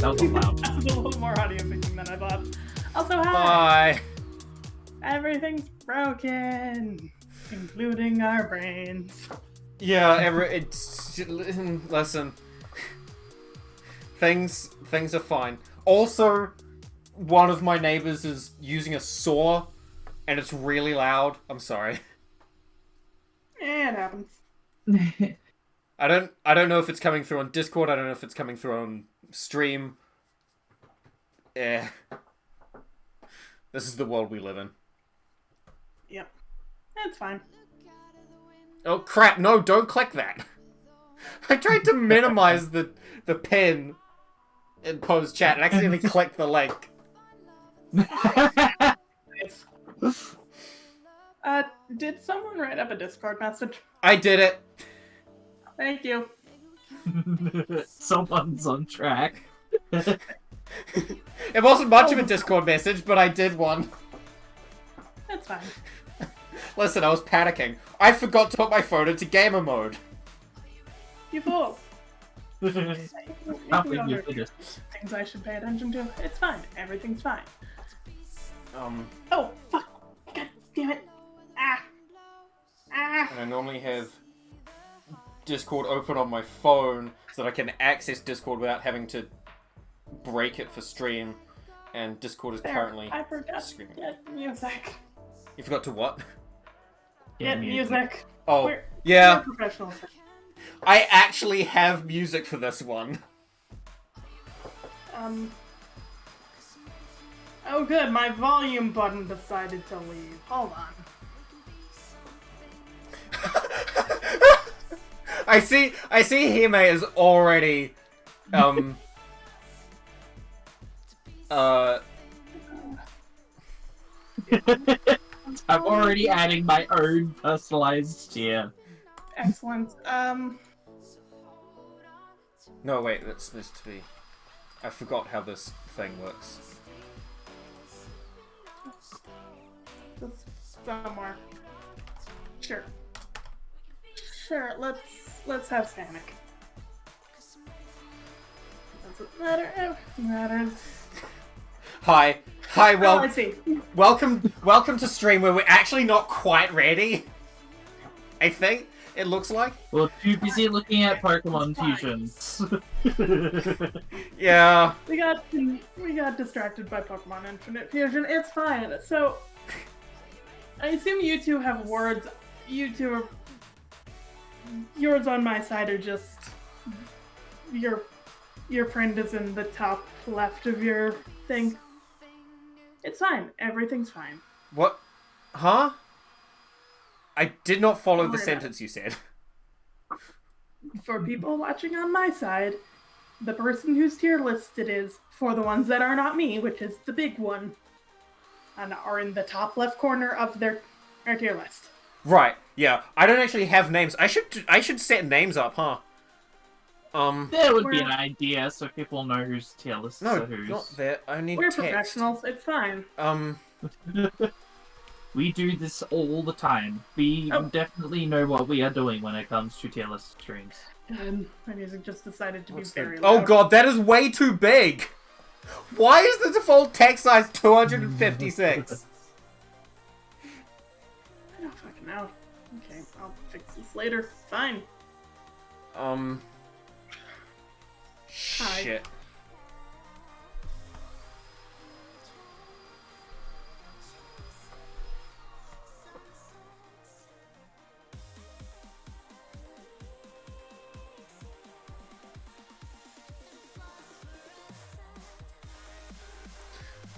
That was loud. That was a little more audio picking than I thought. Also, hi! Bye. Everything's broken, including our brains. Yeah, listen. Things are fine. Also, one of my neighbors is using a saw, and it's really loud. I'm sorry. It happens. I don't know if it's coming through on Discord. I don't know if it's coming through on stream. This is the world we live in. Yep. That's fine. Oh crap, no, don't click that. I tried to minimize the pin in post chat and accidentally clicked the link. Did someone write up a Discord message? I did it. Thank you. Someone's on track. It wasn't much of a Discord message, but I did one. That's fine. Listen, I was panicking. I forgot to put my phone into gamer mode. You fool. How big you did it? Things I should pay attention to. It's fine. Everything's fine. Oh, fuck. God damn it. Ah. And I normally have Discord open on my phone so that I can access Discord without having to break it for stream. And Discord is currently I forgot streaming. to get music. You forgot to what? Get music. Oh, We're yeah. professionals. I actually have music for this one. Oh good, my volume button decided to leave. Hold on. I see Hime is already I'm already adding my own personalized tier. Excellent. No, wait, that's this to be. I forgot how this thing works. Just somewhere. Sure. Sure, let's have Sonic. Doesn't matter. It matters. Hi, Oh, I see. welcome to stream where we're actually not quite ready. I think it looks like. We're too busy looking at Pokemon fusions. Yeah. We got distracted by Pokemon Infinite Fusion. It's fine. So, I assume you two have words. You two are. Yours on my side are just. Your friend is in the top left of your thing. It's fine. Everything's fine. What? Huh? I did not follow Don't the worry sentence you said. For people watching on my side, the person whose tier list it is, for the ones that are not me, which is the big one, and are in the top left corner of their tier list. Right. Yeah. I don't actually have names. I should set names up, huh? There would be an idea so people know whose tier lists No, are whose. not there. I need We're text. professionals. It's fine. We do this all the time. We Oh. definitely know what we are doing when it comes to tier list streams. And my music just decided to What's be very the... loud. Oh god, that is way too big! Why is the default text size 256? I don't fucking know. Okay, I'll fix this later. Fine. Hi. Shit.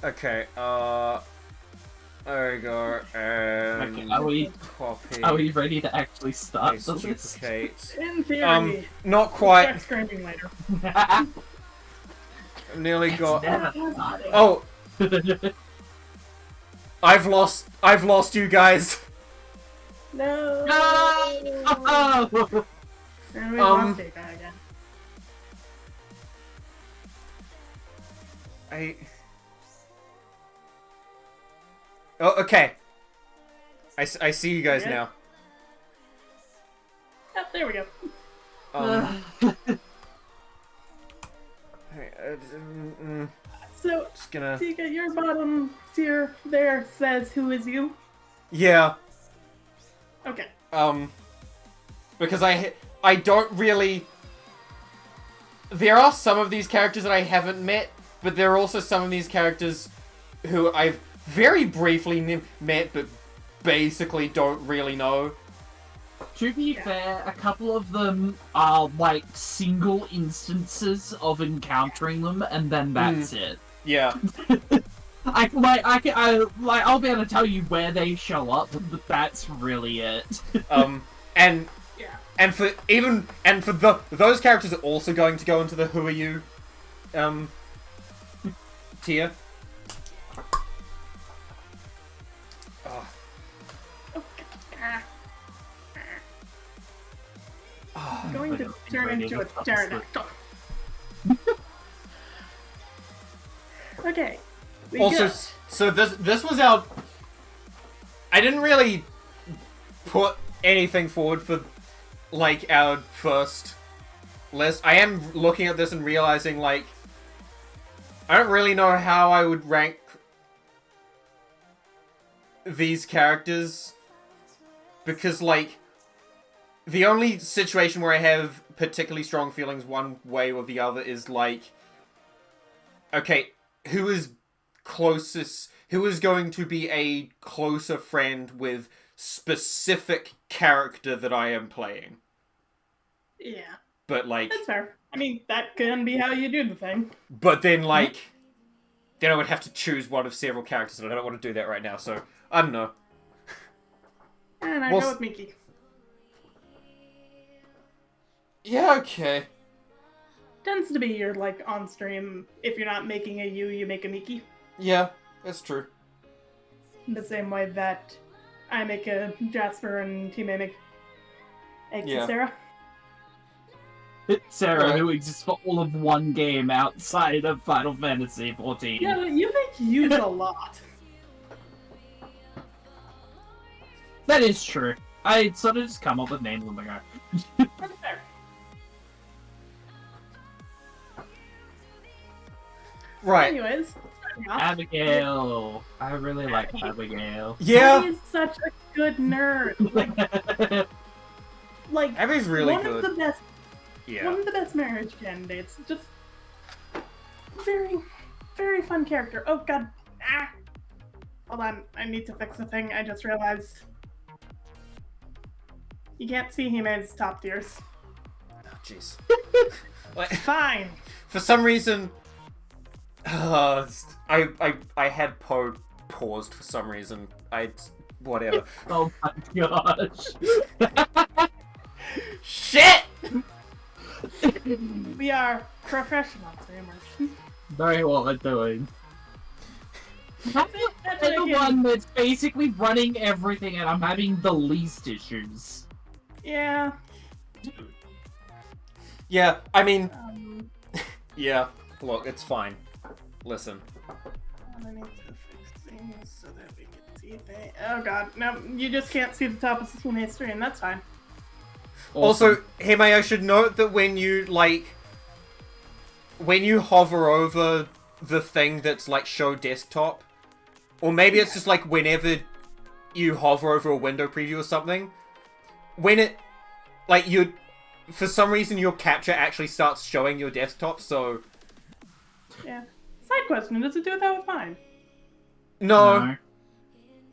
Okay, there we go, and Okay, copy, are we ready to actually start paste, the list? duplicate. In theory. Not Check quite. screaming later. Nearly got. Never started. Oh, I've lost you guys. No. No! And we lost Data again. Oh, okay. I see you guys Yeah. now. Oh, there we go. So, Just gonna... Tika, your bottom tier there says who is you? Yeah. Okay. Because I don't really... There are some of these characters that I haven't met, but there are also some of these characters who I've very briefly met, but basically don't really know. To be fair, a couple of them are, like, single instances of encountering them, and then that's it. Yeah. I'll be able to tell you where they show up, but that's really it. And for those characters are also going to go into the who are you tier. I'm going to turn into a pterodactyl. Okay. Also, so this was our... I didn't really put anything forward for, like, our first list. I am looking at this and realizing, like, I don't really know how I would rank these characters. Because, like, the only situation where I have particularly strong feelings one way or the other is, like, okay, who is closest, who is going to be a closer friend with specific character that I am playing. Yeah. But, like... That's fair. I mean, that can be how you do the thing. But then, like... Then I would have to choose one of several characters, and I don't want to do that right now, so... I don't know. And I go with Miki. Yeah, okay. Tends to be your, like, on-stream, if you're not making a you make a Miki. Yeah, that's true. The same way that I make a Jasper and Hime make a Sarah. Sarah, who exists for all of one game outside of Final Fantasy XIV. Yeah, but you make use a lot. That is true. I sort of just come up with names on the go. That's fair. Right. Anyways, Abigail. I really like Abigail. Yeah. He's such a good nerd. Like, Abby's really one good. of the best. Yeah. One of the best marriage candidates. Just very, very fun character. Oh god. Ah. Hold on. I need to fix a thing. I just realized. You can't see Hime's top tiers. Oh, jeez. Fine. For some reason, I had Poe paused for some reason. Whatever. Oh my gosh. Shit! We are professional streamers. Very well at doing. I'm the one that's basically running everything, and I'm having the least issues. Yeah. Yeah, I mean... yeah, look, it's fine. Listen. I need to fix things so that we can see things. Oh god, no, you just can't see the top of the Hime's screen, that's fine. Also, Hime, I should note that when you, like... When you hover over the thing that's, like, show desktop, or maybe it's just, like, whenever you hover over a window preview or something, when it... Like, you... For some reason, your capture actually starts showing your desktop, so... Yeah. Side question, does it do that with mine? No.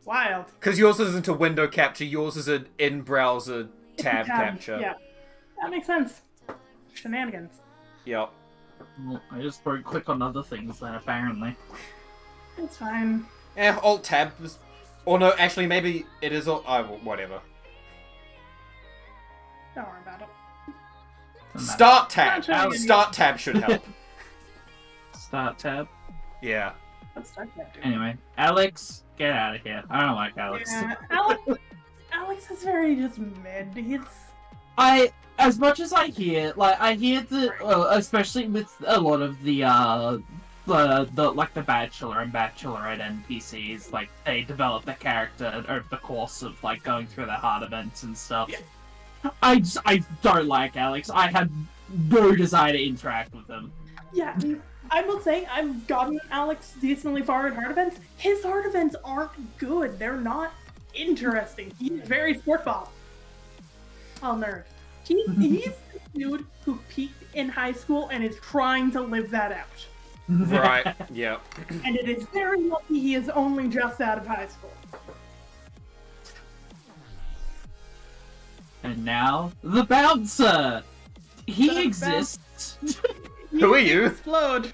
Wild. Because yours isn't a window capture, yours is an in-browser tab capture. Yeah. That makes sense. Shenanigans. Yep. Well, I just won't click on other things then, apparently. It's fine. Alt-tab is... Or no, actually, maybe it is... whatever. Don't worry about it. Start tab! Alex. Start tab should help. Start tab. Yeah. Let's start that, dude. Anyway, Alex, get out of here. I don't like Alex. Yeah, Alex is very just mid. He's... As much as I hear that, especially with a lot of the like the Bachelor and Bachelorette NPCs, like, they develop the character over the course of, like, going through their hard events and stuff. Yeah. I don't like Alex. I have no desire to interact with him. Yeah, I will say I've gotten Alex decently far in hard events. His hard events aren't good. They're not interesting. He's very sport ball. Oh, nerd. He's the dude who peaked in high school and is trying to live that out. Right. Yeah. And it is very lucky he is only just out of high school. And now, the bouncer! He exists! Who are you? Explode.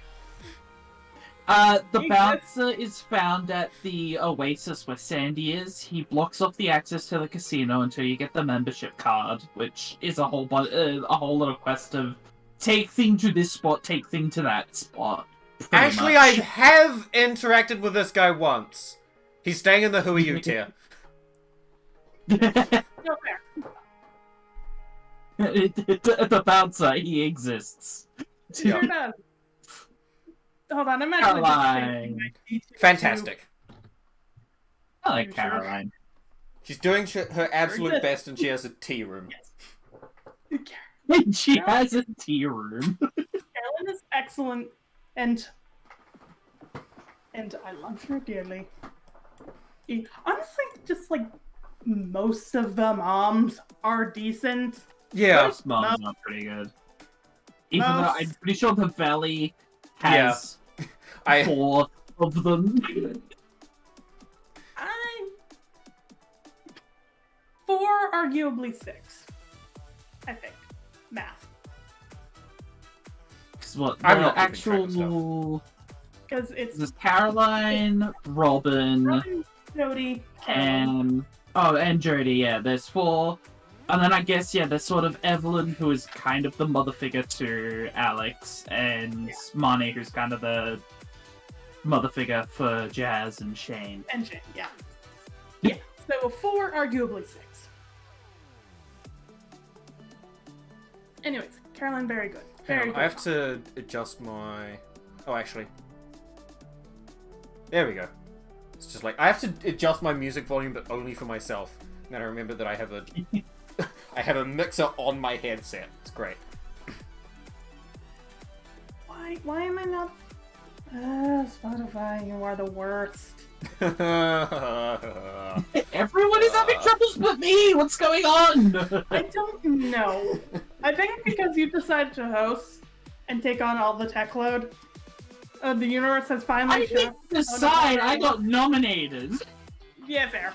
The He bouncer is found at the oasis where Sandy is. He blocks off the access to the casino until you get the membership card, which is a whole little quest of take thing to this spot, take thing to that spot. Actually, I have interacted with this guy once. He's staying in the Who Are You tier. No fair. The bouncer, he exists. Yeah. Sure does. Hold on, I'm actually Caroline. just Fantastic. I like Sure. Caroline. She's doing her absolute good. best, and she has a tea room. She has a tea room. Carolyn is excellent, and I love her dearly. Honestly, just like most of the moms are decent. Yeah. Most moms are pretty good. Even though Most- I'm pretty sure the Valley has I 4 of them. 4, arguably 6. I think. Math. 'Cause what I'm the not keeping track of actual Because it's there's Caroline, Robin, Robin, Jody, Caroline. and Jodie. Yeah, there's 4. And then I guess, yeah, there's sort of Evelyn, who is kind of the mother figure to Alex, and Marnie, who's kind of the mother figure for Jazz and Shane. And Shane, yeah. Yeah. So 4, arguably 6. Anyways, Caroline, very good. Very good. I have to adjust my... Oh, actually. There we go. It's just like, I have to adjust my music volume, but only for myself. And then I remember that I have a... I have a mixer on my headset. It's great. Why am I not... Spotify, you are the worst. Everyone is having troubles with me! What's going on? I don't know. I think because you decided to host and take on all the tech load, the universe has I finally didn't decide, I got nominated. Yeah, fair.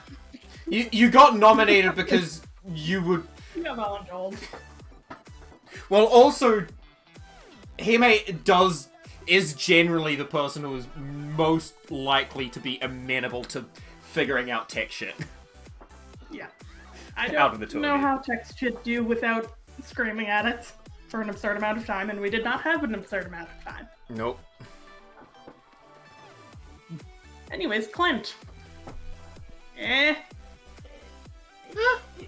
You got nominated because you would... You got voluntold. Well, also, Hime is generally the person who is most likely to be amenable to figuring out tech shit. Yeah. I Out of the don't two of know you. how text should do without screaming at it for an absurd amount of time, and we did not have an absurd amount of time. Nope. Anyways, Clint.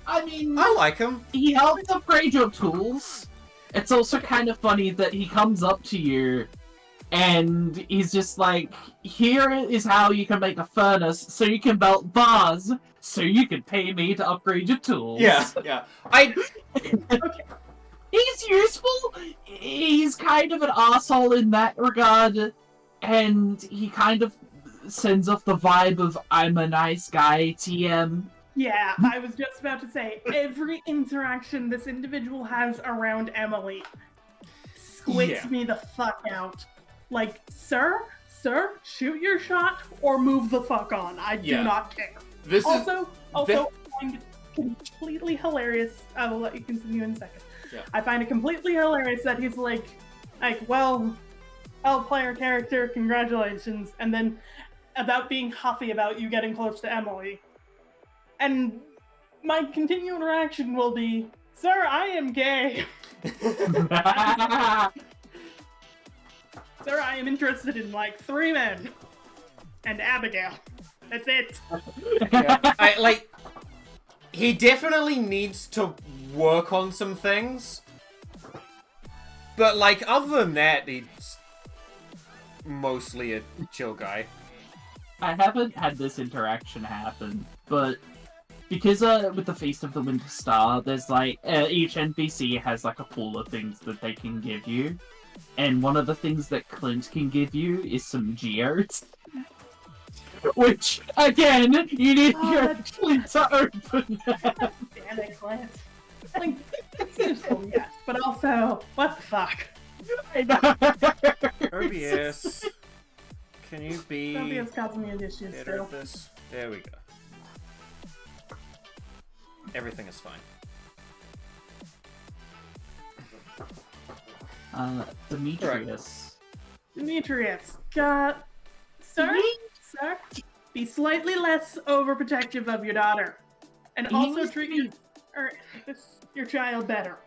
I mean, I like him. he helps upgrade your tools. It's also kind of funny that he comes up to you and he's just like, here is how you can make a furnace so you can melt bars so you can pay me to upgrade your tools. Yeah. He's useful. He's kind of an asshole in that regard, and he kind of sends off the vibe of I'm a nice guy TM. Yeah, I was just about to say, every interaction this individual has around Emily squits me the fuck out. Like, sir, shoot your shot or move the fuck on. I do not care. This Also, I find it completely hilarious. I will let you continue in a second. Yeah. I find it completely hilarious that he's like, well, I'll play our character, congratulations, and then about being huffy about you getting close to Emily. And my continued interaction will be, sir, I am gay. Sir, I am interested in like 3 men. And Abigail. That's it. Yeah. He definitely needs to work on some things. But, other than that, he's mostly a chill guy. I haven't had this interaction happen, but because with the Feast of the Winter Star, there's each NPC has a pool of things that they can give you. and one of the things that Clint can give you is some geodes. Which, again, you need to get Clint to open that. Damn it, Clint. Like, it's useful, yes, but also, what the fuck? I know. OBS, can you be OBS causing me issues better still. at this? There we go. Everything is fine. Demetrius. Demetrius, sir, be slightly less overprotective of your daughter, and also treat your child better.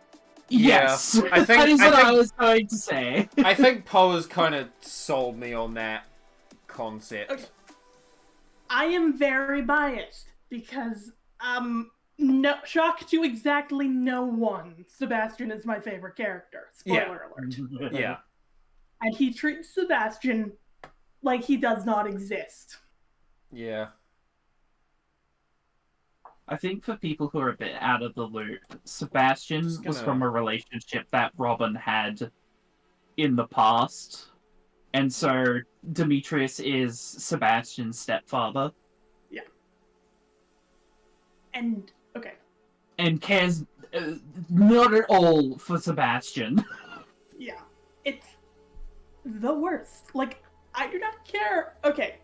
Yes, yeah, I think that is what I was going to say. I think Poe has kind of sold me on that concept. Okay. I am very biased because, no shock to exactly no one, Sebastian is my favorite character. Spoiler alert. Yeah. And he treats Sebastian like he does not exist. Yeah. I think for people who are a bit out of the loop, Sebastian was from a relationship that Robin had in the past. And so Demetrius is Sebastian's stepfather. Yeah. And, okay. And cares not at all for Sebastian. Yeah. It's the worst. Like, I do not care. Okay.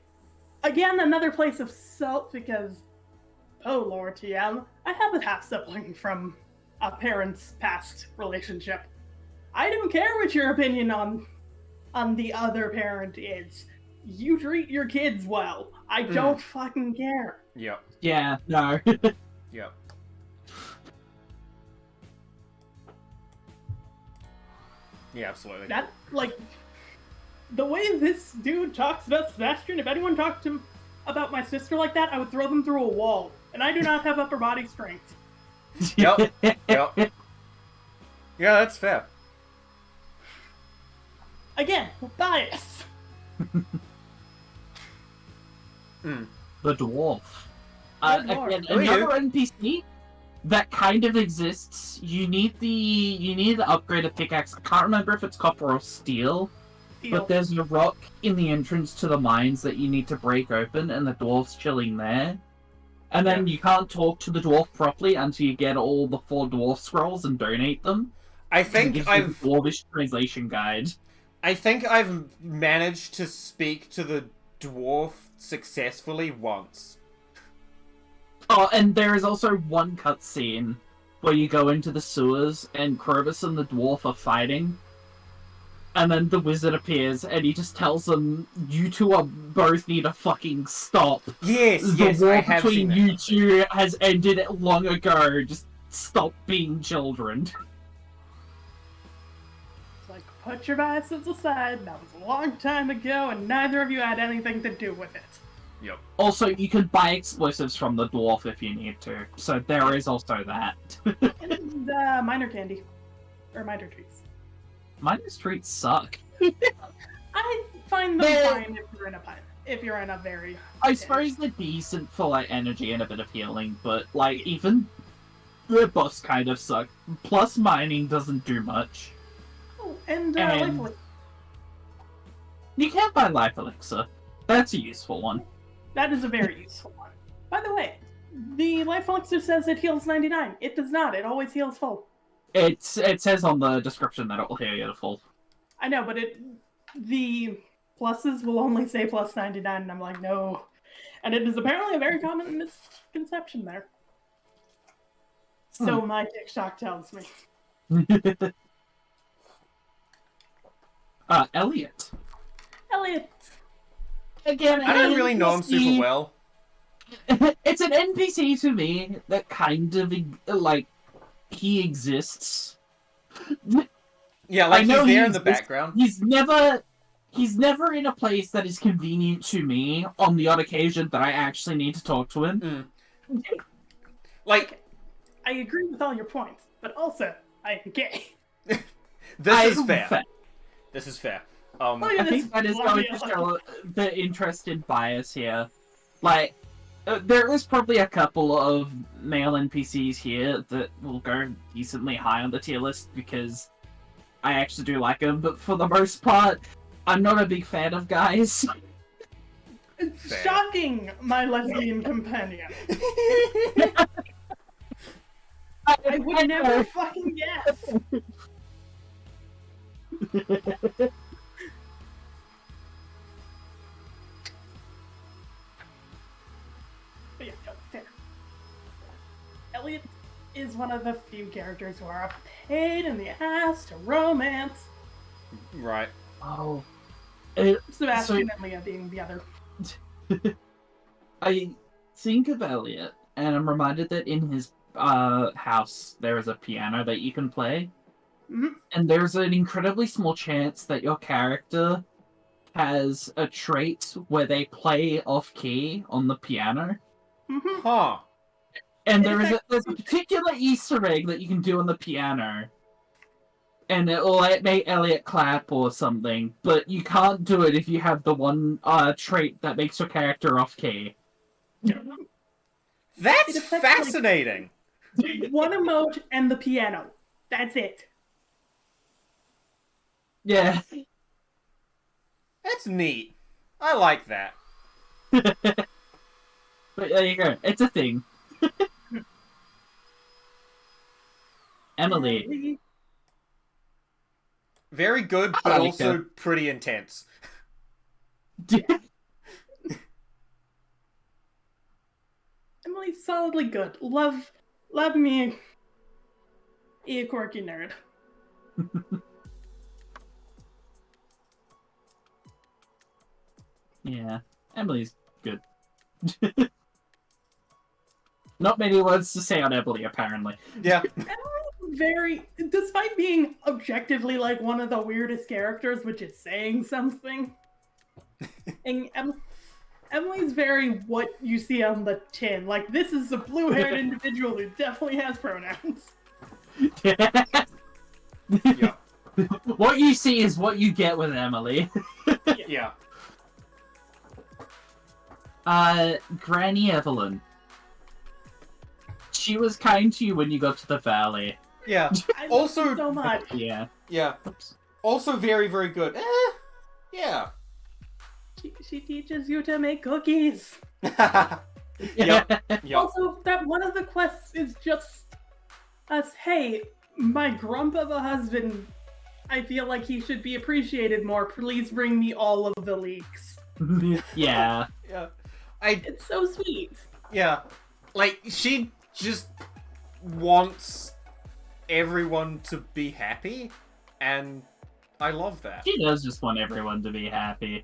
Again, another place of salt because, oh Lord TM, I have a half-sibling from a parent's past relationship. I don't care what your opinion on the other parent is. You treat your kids well. I don't fucking care. Yep. Yeah, no. Yep. Yeah, absolutely. That, like, the way this dude talks about Sebastian, if anyone talked to him about my sister like that, I would throw them through a wall. And I do not have upper body strength. Yep. Yep. Yeah, that's fair. Again, bias. The dwarf. Good lord. Again, Who are another you? NPC that kind of exists. You need to upgrade a pickaxe. I can't remember if it's copper or steel. But there's a rock in the entrance to the mines that you need to break open, and the dwarf's chilling there. And then you can't talk to the dwarf properly until you get all the 4 dwarf scrolls and donate them. I It think gives you the dwarvish translation guide. I think I've managed to speak to the dwarf successfully once. Oh, and there is also one cutscene where you go into the sewers and Krobus and the dwarf are fighting. And then the wizard appears and he just tells them, you two are both need to fucking stop. Yes, The yes, war I have between seen you two has ended long ago. Just stop being children. It's like, put your biases aside. That was a long time ago, and neither of you had anything to do with it. Yep. Also, you can buy explosives from the dwarf if you need to. So there is also that. And minor candy. Or minor treats. Minus treats suck. I find them They're- fine if you're in a very... I suppose they're decent for like energy and a bit of healing, but like even the boss kind of suck. Plus mining doesn't do much. Oh, and And- life elixir. You can't buy life elixir. That's a useful one. That is a very useful one. By the way, the life elixir says it heals 99. It does not. It always heals full. It says on the description that it will heal you to full. I know, but the pluses will only say plus 99, and I'm like, no. And it is apparently a very common misconception there. So my TikTok tells me. Elliot. Elliot. Again, I don't really know him super well. It's an NPC to me that kind of like he exists. Yeah, like I know he's there he in the exists. background. He's never in a place that is convenient to me on the odd occasion that I actually need to talk to him. Like, I agree with all your points, but also, I am gay. this is fair. This is fair. Look I at this think that is going to show the interested bias here. Like, there is probably a couple of male NPCs here that will go decently high on the tier list because I actually do like him, but for the most part, I'm not a big fan of guys. Fair. Shocking, my lesbian companion. I would never fucking guess. But yeah, no, fair. Elliot is one of the few characters who are a pain in the ass to romance. Right. Oh. Sebastian and Leah being the other. I think of Elliot, and I'm reminded that in his house there is a piano that you can play. Mhm. And there's an incredibly small chance that your character has a trait where they play off key on the piano. Mhm. Huh. And there's a particular Easter egg that you can do on the piano. And it will make Elliot clap or something, but you can't do it if you have the one trait that makes your character off key. That's It affects, fascinating. One emote and the piano. That's it. Yeah. That's neat. I like that. But there you go. It's a thing. Emily. Very good, I but like also that. pretty intense. Emily's solidly good. Love me a quirky nerd. Yeah. Emily's good. Not many words to say on Emily, apparently. Yeah. Despite being objectively like one of the weirdest characters, which is saying something, and Emily's very what you see on the tin. Like, this is a blue-haired individual who definitely has pronouns. Yeah. What you see is what you get with Emily. Yeah. Granny Evelyn. She was kind to you when you got to the valley. Yeah. I love Also- her so much. Yeah. Yeah. Oops. Also very, very good. Yeah. She teaches you to make cookies. Yep. Yep. Also, that one of the quests is just us. Hey, my grump of a husband. I feel like he should be appreciated more. Please bring me all of the leeks. Yeah. Yeah. It's so sweet. Yeah. Like, she just wants everyone to be happy, and I love that. She does just want everyone to be happy.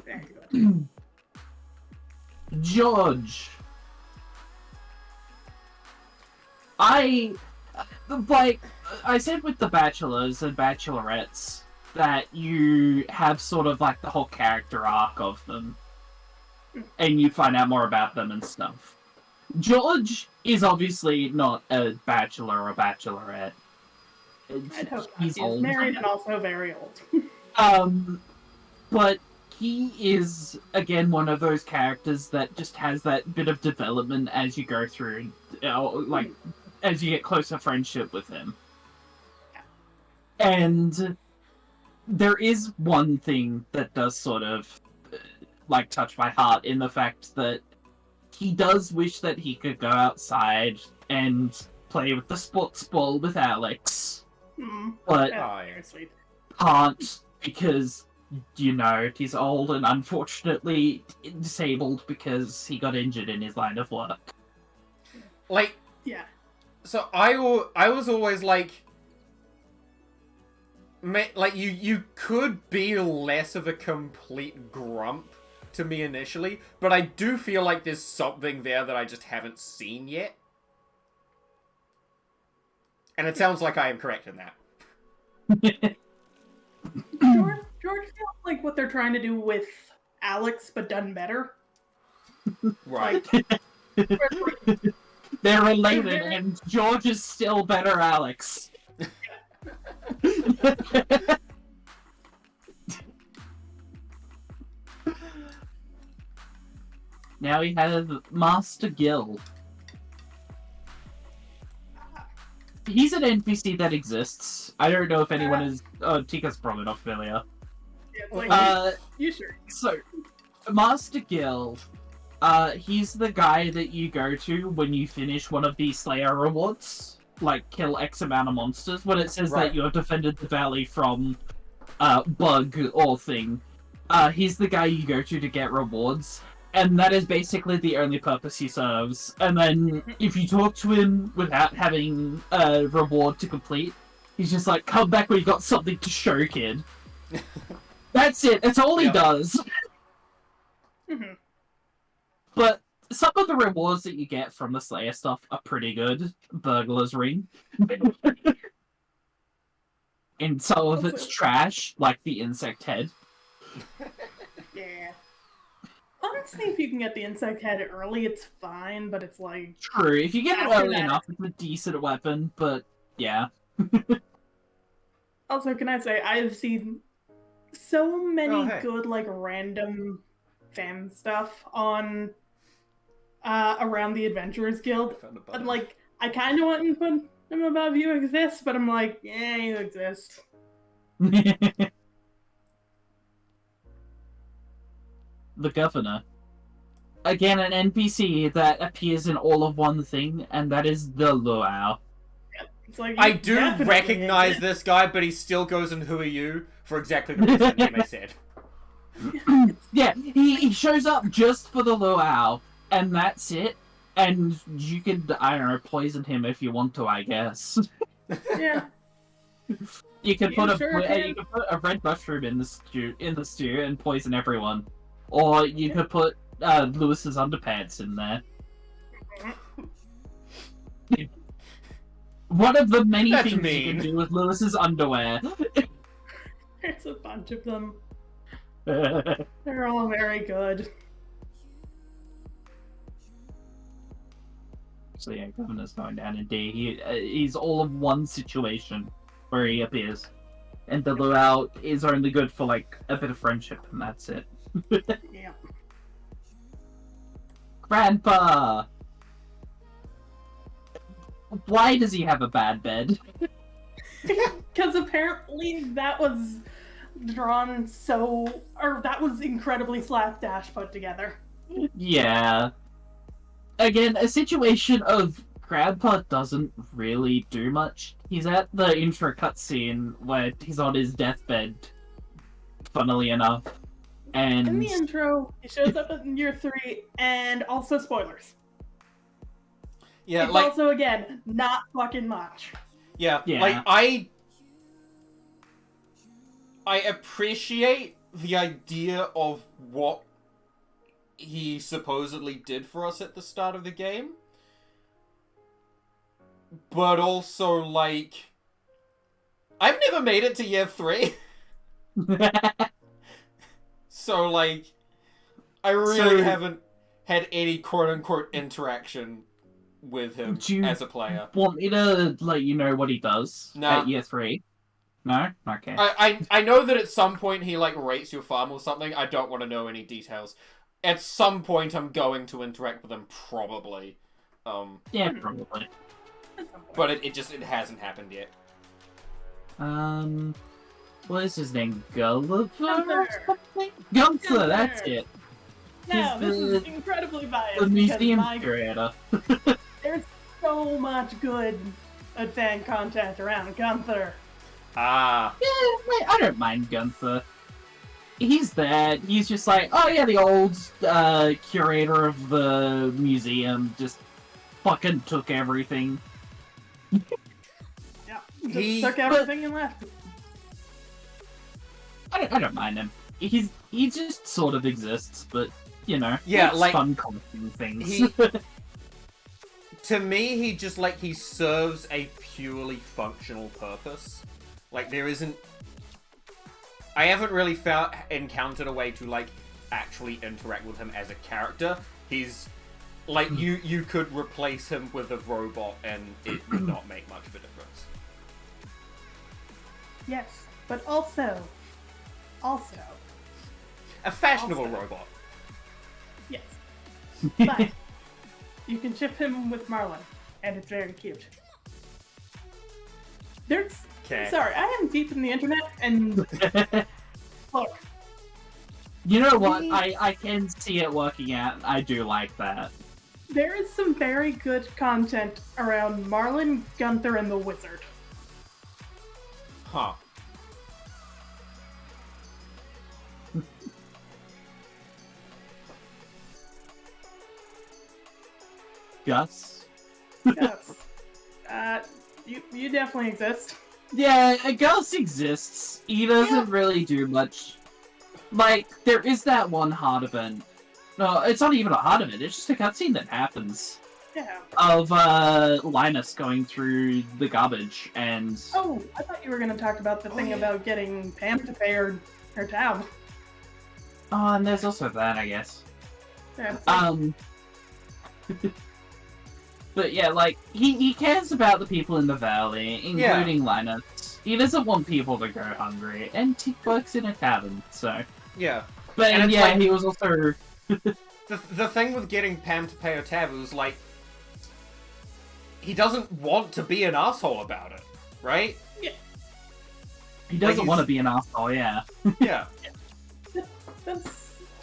Very good. George. I said with the bachelors and bachelorettes that you have sort of like the whole character arc of them, and you find out more about them and stuff. George is obviously not a bachelor or bachelorette. I'd hope not. He's He's old. married and also very old. But he is again one of those characters that just has that bit of development as you go through, like as you get closer friendship with him. And there is one thing that does sort of like touch my heart in the fact that he does wish that he could go outside and play with the sports ball with Alex, but Very sweet. can't because, you know, he's old and unfortunately disabled because he got injured in his line of work. Like, Yeah. so I was always like, like you could be less of a complete grump to me initially, but I do feel like there's something there that I just haven't seen yet. And it sounds like I am correct in that. George feels like what they're trying to do with Alex, but done better. Right. They're related, and George is still better Alex. Now we have Master Gil. he's an NPC that exists. I don't know if anyone is. Oh, Tika's probably not familiar. Yeah, it's like, you sure? So, Master Gil, he's the guy that you go to when you finish one of the Slayer rewards, like kill X amount of monsters. When it says that you have defended the valley from bug or thing, he's the guy you go to get rewards. And that is basically the only purpose he serves. And then, if you talk to him without having a reward to complete, he's just like, come back when you got something to show, kid. That's it. That's all he does. But some of the rewards that you get from the Slayer stuff are pretty good. Burglar's Ring. And some of it's trash, like the insect head. Yeah. Honestly, if you can get the insect head early, it's fine, but it's like... True, if you get it early enough, it's a decent weapon, but yeah. Also, can I say, I've seen so many good, like, random fan stuff on... around the Adventurers Guild. And, like, I kind of want to put him above You Exist, but I'm like, yeah, You Exist. The Governor. Again, an NPC that appears in all of one thing, and that is the Luau. It's like, I do recognize this guy, but he still goes in Who Are You? For exactly the reason Hime said. Yeah, he shows up just for the Luau, and that's it. And you could, I don't know, poison him if you want to, I guess. Yeah. You could put a red mushroom in the stew and poison everyone. Or you could put Lewis's underpants in there. One of the many things you can do with Lewis's underwear. There's a bunch of them. They're all very good. So yeah, Governor's going down in D. He's all of one situation where he appears. And the Luau is only good for like a bit of friendship, and that's it. Yeah. Grandpa! Why does he have a bad bed? Because apparently that was drawn that was incredibly slapdash put together. Yeah. Again, a situation of Grandpa doesn't really do much. He's at the intro cutscene where he's on his deathbed, funnily enough. And in the intro, he shows up in year 3, and also spoilers. Yeah, it's also, again, not fucking much. Yeah, like, I appreciate the idea of what he supposedly did for us at the start of the game. But also, like, I've never made it to year 3. So, like, I really haven't had any quote-unquote interaction with him as a player. Want me to let you know what he does at year 3? No? Okay. I know that at some point he, like, rates your farm or something. I don't want to know any details. At some point I'm going to interact with him, probably. Yeah, probably. But it hasn't happened yet. What is his name? Gulliver or something? Gunther, that's it. No, this is incredibly biased. The museum curator. There's so much good fan content around Gunther. Ah. Yeah, wait, I don't mind Gunther. He's there. He's just like, oh yeah, the old curator of the museum just fucking took everything. Yeah, he took everything and left. I don't mind him. He just sort of exists, but you know, yeah, it's like fun collecting things. To me, he serves a purely functional purpose. Like there isn't. I haven't really encountered a way to like actually interact with him as a character. He's like you could replace him with a robot and it would not make much of a difference. Yes, but also a fashionable robot. Yes, but you can ship him with Marlin, and it's very cute. There's... Okay. Sorry, I am deep in the internet, and look. You know what? I can see it working out. I do like that. There is some very good content around Marlin, Gunther, and the Wizard. Huh. Gus? Yes. You definitely exist. Yeah, Gus exists. He doesn't really do much. Like, there is that one hard event. No, it's not even a hard event, it's just a cutscene that happens. Yeah. Of, Linus going through the garbage, and... Oh, I thought you were going to talk about the thing about getting Pam to pay her tab. Oh, and there's also that, I guess. Yeah, But yeah, like, he cares about the people in the valley, including Linus. He doesn't want people to go hungry, and he works in a tavern, so... Yeah. But And it's yeah, like- he was also... The thing with getting Pam to pay her tab was like, he doesn't want to be an asshole about it, right? He doesn't he's- want to be an asshole, yeah. Yeah.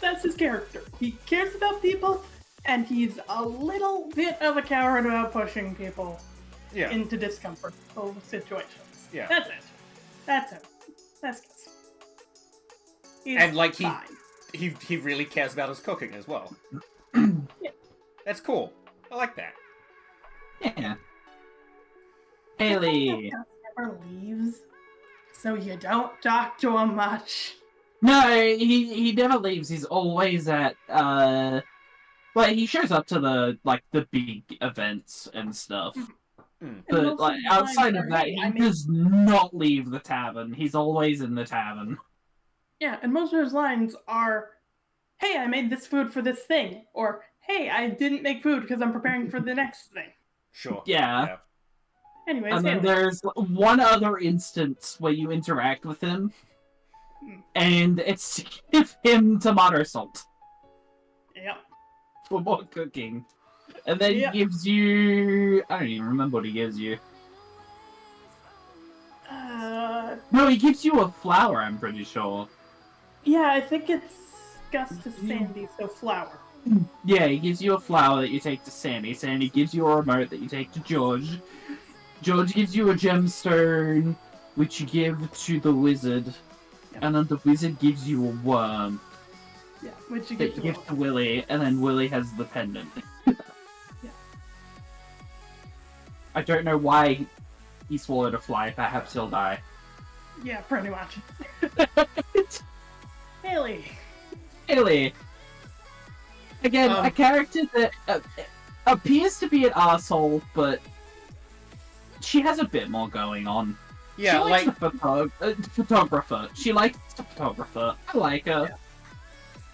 that's his character. He cares about people, and he's a little bit of a coward about pushing people Yeah. into discomfortable situations. Yeah. That's it. That's it. That's Gus. He's And, like, fine. he really cares about his cooking as well. That's cool. I like that. Yeah. Haley. Gus never leaves, so you don't talk to him much. No, he never leaves. He's always at, like, he shows up to the big events and stuff. And But, most like, of the time outside of they're, that, "Hey, he I made-" does not leave the tavern. He's always in the tavern. Yeah, and most of his lines are, "Hey, I made this food for this thing," or "Hey, I didn't make food because I'm preparing for the next thing." Sure. Yeah. Anyways, And then Haley. there's one other instance where you interact with him, and it's to give him tomato salt Yep. for more cooking. And then Yep. he gives you... I don't even remember what he gives you. No, he gives you a flower, I'm pretty sure. Yeah, I think it's Gus to Sandy, so flour. Yeah, he gives you a flower that you take to Sandy. Sandy gives you a remote that you take to George. George gives you a gemstone, which you give to the wizard. Yep. And then the wizard gives you a worm Yeah, which you that get you to give to Willy, and then Willy has the pendant. Yeah. I don't know why he swallowed a fly. Perhaps he'll die. Yeah, pretty much. Haley. Haley. Again, a character that appears to be an asshole, but she has a bit more going on. Yeah, she likes like... the photographer. She likes the photographer. I like her.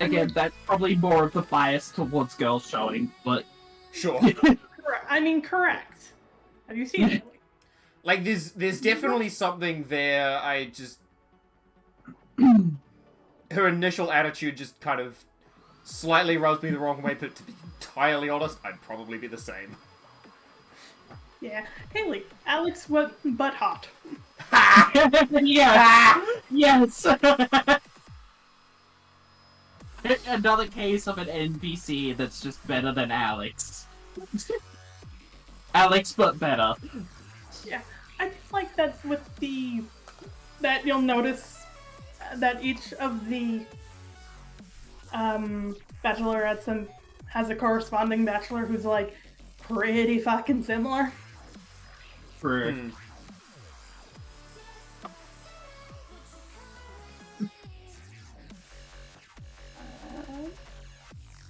Yeah. Again, that's probably more of the bias towards girls showing, but... Sure. Correct. Have you seen it? Like, there's definitely something there. I just... Her initial attitude just kind of slightly rubs me the wrong way, but to be entirely honest, I'd probably be the same. Yeah. Haley, Alex, but hot. Yes! Yes! Another case of an NPC that's just better than Alex. Alex, but better. Yeah, I just like that with that you'll notice that each of the bachelorettes has a corresponding bachelor who's like pretty fucking similar. True.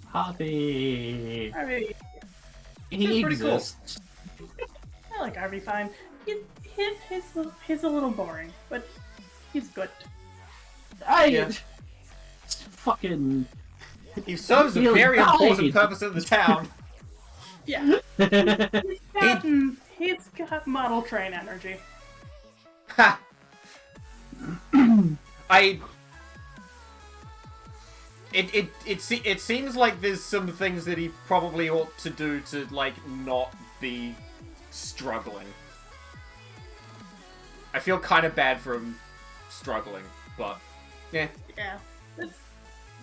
Harvey. Harvey, He pretty cool. exists. I like Harvey fine. He's a little boring, but he's good. Yeah. Fucking. He serves a He'll very die. important purpose in the town. Yeah, he's got model train energy. Ha! It seems like there's some things that he probably ought to do to, like, not be struggling. I feel kind of bad for him struggling, but yeah. Yeah.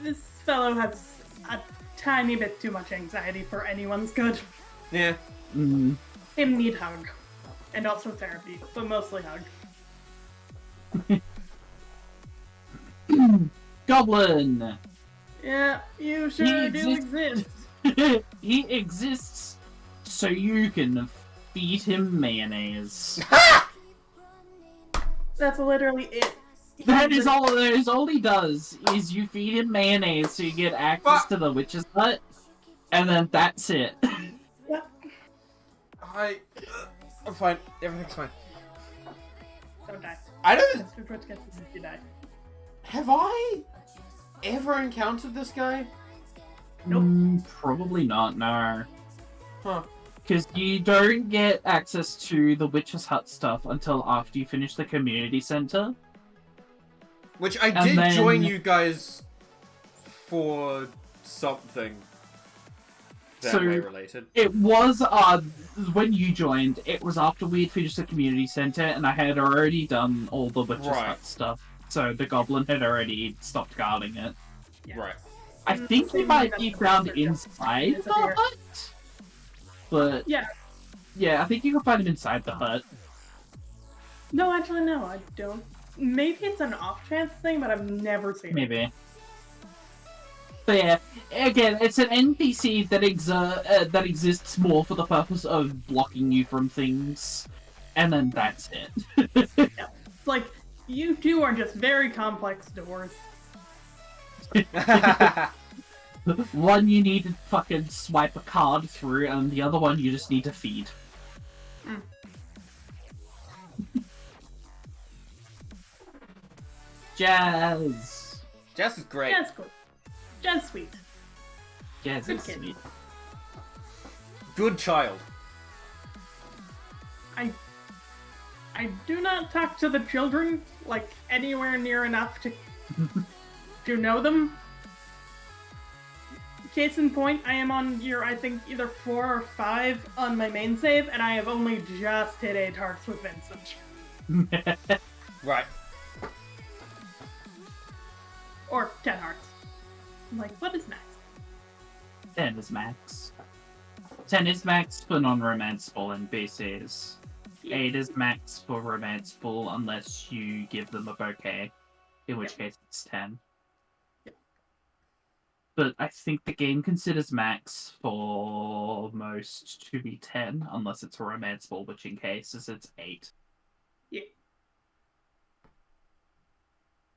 This fellow has a tiny bit too much anxiety for anyone's good. Yeah. Mm. Him need hug. And also therapy, but mostly hug. Goblin! Yeah, you sure do exist. He exists so you can feed him mayonnaise. That's literally it. That is all he does, is you feed him mayonnaise so you get access to the witch's hut, and then that's it. Yep. I'm fine. Everything's fine. Don't die. I don't... That's what gets you if you die. Have I ever encountered this guy? Nope. Probably not, no. Huh. Because you don't get access to the witch's hut stuff until after you finish the community center. Which I And did then- join you guys for something that So- way related. It was, when you joined, it was after we had finished the community center, and I had already done all the witch's Right. hut stuff. So the goblin had already stopped guarding it. Yeah. Right. I think he might be found inside the hut. But, Yeah. yeah, I think you can find him inside the hut. No, actually, no, I don't. Maybe it's an off chance thing, but I've never seen it. Maybe. But yeah, again, it's an NPC that that exists more for the purpose of blocking you from things, and then that's it. It's like, you two are just very complex doors. One you need to fucking swipe a card through, and the other one you just need to feed. Mm. Jazz! Jess is great. Jazz cool. Jazz sweet. Jazz Good is kid. sweet. Good child. I do not talk to the children, like, anywhere near enough to know them. Case in point, I am on year, I think, either 4 or 5 on my main save, and I have only just hit 8 hearts with Vincent. Right. Or 10 hearts. I'm like, what is max? 10 is max. 10 is max for non-romanceable NPCs. 8 is max for romanceable unless you give them a bouquet, in which case it's 10. But I think the game considers max for most to be 10, unless it's a romanceable, which in cases it's 8. Yeah.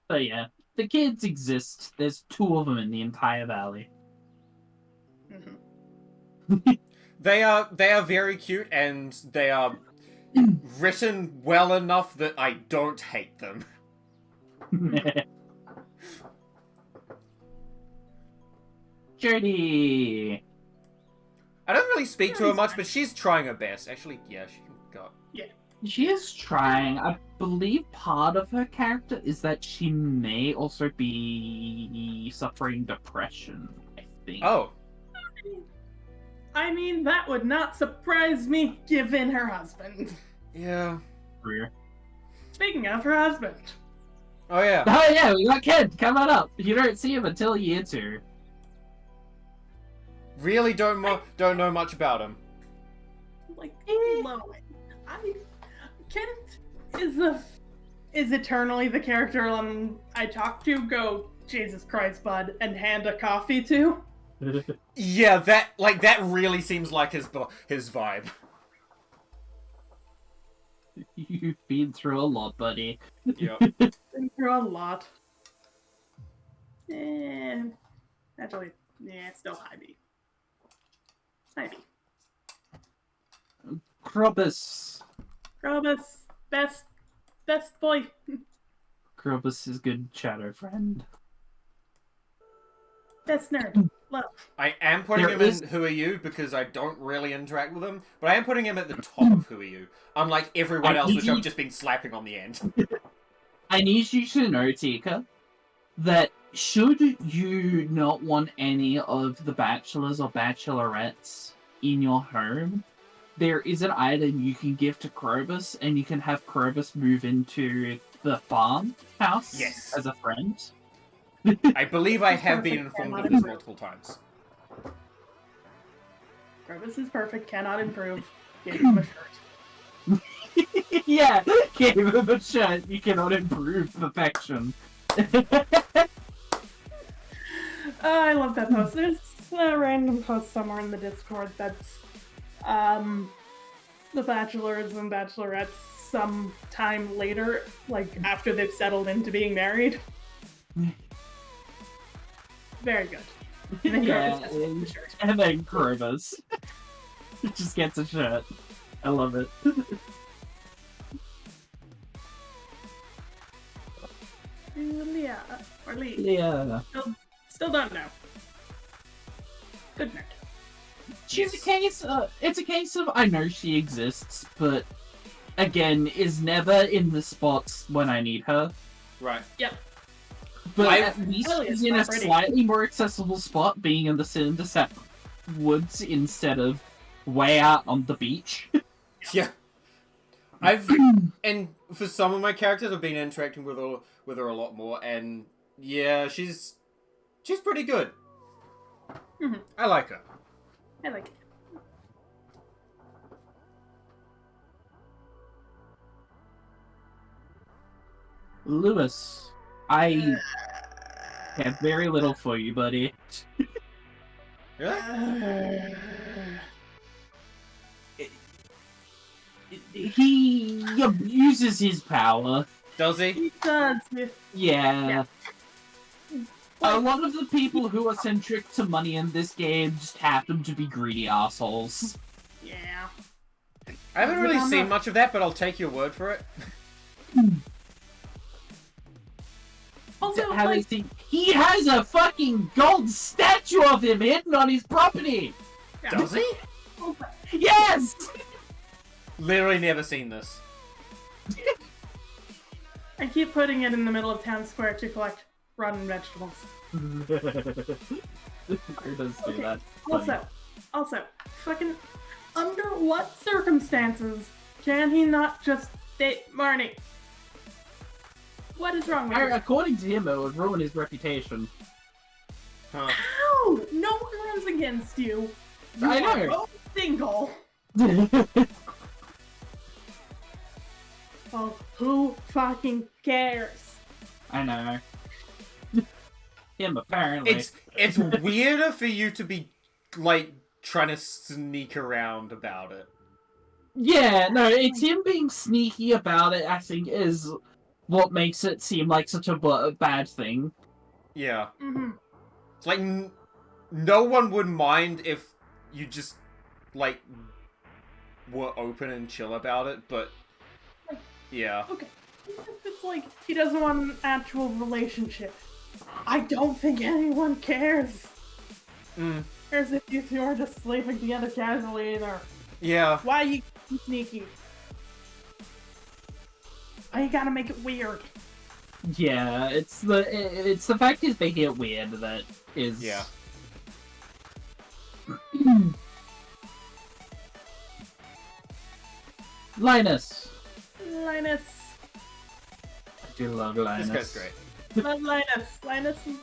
But yeah, the kids exist. There's 2 of them in the entire valley. Mm-hmm. They are very cute, and they are written well enough that I don't hate them. Jodie! I don't really speak to her much, but she's trying her best. Actually, yeah, she can go. She is trying. I believe part of her character is that she may also be suffering depression, I think. Oh. I mean, that would not surprise me, given her husband. Yeah. Career. Speaking of her husband. Oh, yeah. Oh yeah, we got Kid coming up. You don't see him until year 2. Really don't know much about him. Like, low. Kent is eternally the character I talk to, go, Jesus Christ, bud, and hand a coffee to. Yeah, that really seems like his vibe. You've been through a lot, buddy. Yep. Been through a lot. And actually, still Hime. Hime. Krobus. Grobus, best boy. Krobus is good chatter friend. Best nerd. Love. I am putting There him is- in Who Are You because I don't really interact with him, but I am putting him at the top of Who Are You, unlike everyone else, which I've just been slapping on the end. I need you to know, Tika, that should you not want any of the bachelors or bachelorettes in your home, there is an item you can give to Krobus, and you can have Krobus move into the farm house Yes. as a friend. I believe I have been informed of this multiple times. Krobus is perfect, cannot improve. Gave him a shirt. Yeah, gave him a shirt. You cannot improve perfection. I love that post. There's a random post somewhere in the Discord that's the bachelors and bachelorettes some time later, like after they've settled into being married. Very good. And then Yeah, Krobus gets a shirt. and then Krobus just gets a shirt. I love it. Julia or Lee. Yeah. Still don't know. Good nerd. She's a case. It's a case of I know she exists, but again, is never in the spots when I need her. Right. Yep. But at least Hell, she's it's in a not pretty. slightly more accessible spot, being in the Cinder Sap woods instead of way out on the beach. Yeah. And for some of my characters, I've been interacting with her a lot more, and yeah, she's pretty good. Mhm. I like her. I like it. Lewis, I have very little for you, buddy. Really? He abuses his power. Does he? He does. Yeah. Yeah. A lot of the people who are centric to money in this game just happen to be greedy assholes. Yeah. I haven't really seen much of that, but I'll take your word for it. Also, Having like, seen, he has a fucking gold statue of him hidden on his property! yeah. Does he? Yes! Literally never seen this. I keep putting it in the middle of town square to collect rotten vegetables. Who does do Okay. that? Also, fucking, under what circumstances can he not just date Marnie? What is wrong with Funny. you? According to him, it would ruin his reputation. Huh. How? No one runs against you. You I are know. both single. Well, who fucking cares? I know. Him, apparently. It's weirder for you to be, like, trying to sneak around about it. Yeah, no, it's him being sneaky about it, I think, is what makes it seem like such a bad thing. Yeah. Mm-hmm. It's like, no one would mind if you just, like, were open and chill about it, but, yeah. Okay. If it's like he doesn't want an actual relationship, I don't think anyone cares. Cares if you two are just sleeping together casually or Yeah. why you sneaky. Why you gotta make it weird? Yeah, it's the fact he's making it weird that is... Yeah. Linus! Linus. I do love Linus. This guy's great. Love Linus. Linus is...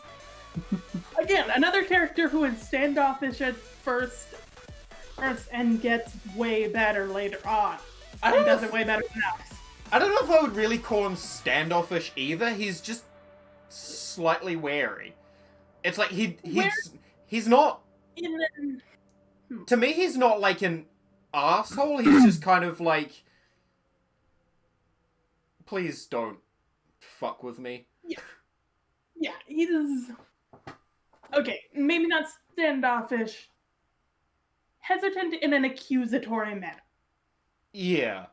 Again, another character who is standoffish at first and gets way better later on. I He don't know does if- it way better than Alex. I don't know if I would really call him standoffish either. He's just slightly wary. It's like he's not. To me, he's not like an asshole. He's just kind of like, please don't fuck with me. Yeah, he does. Okay, maybe not standoffish. Hesitant in an accusatory manner. Yeah.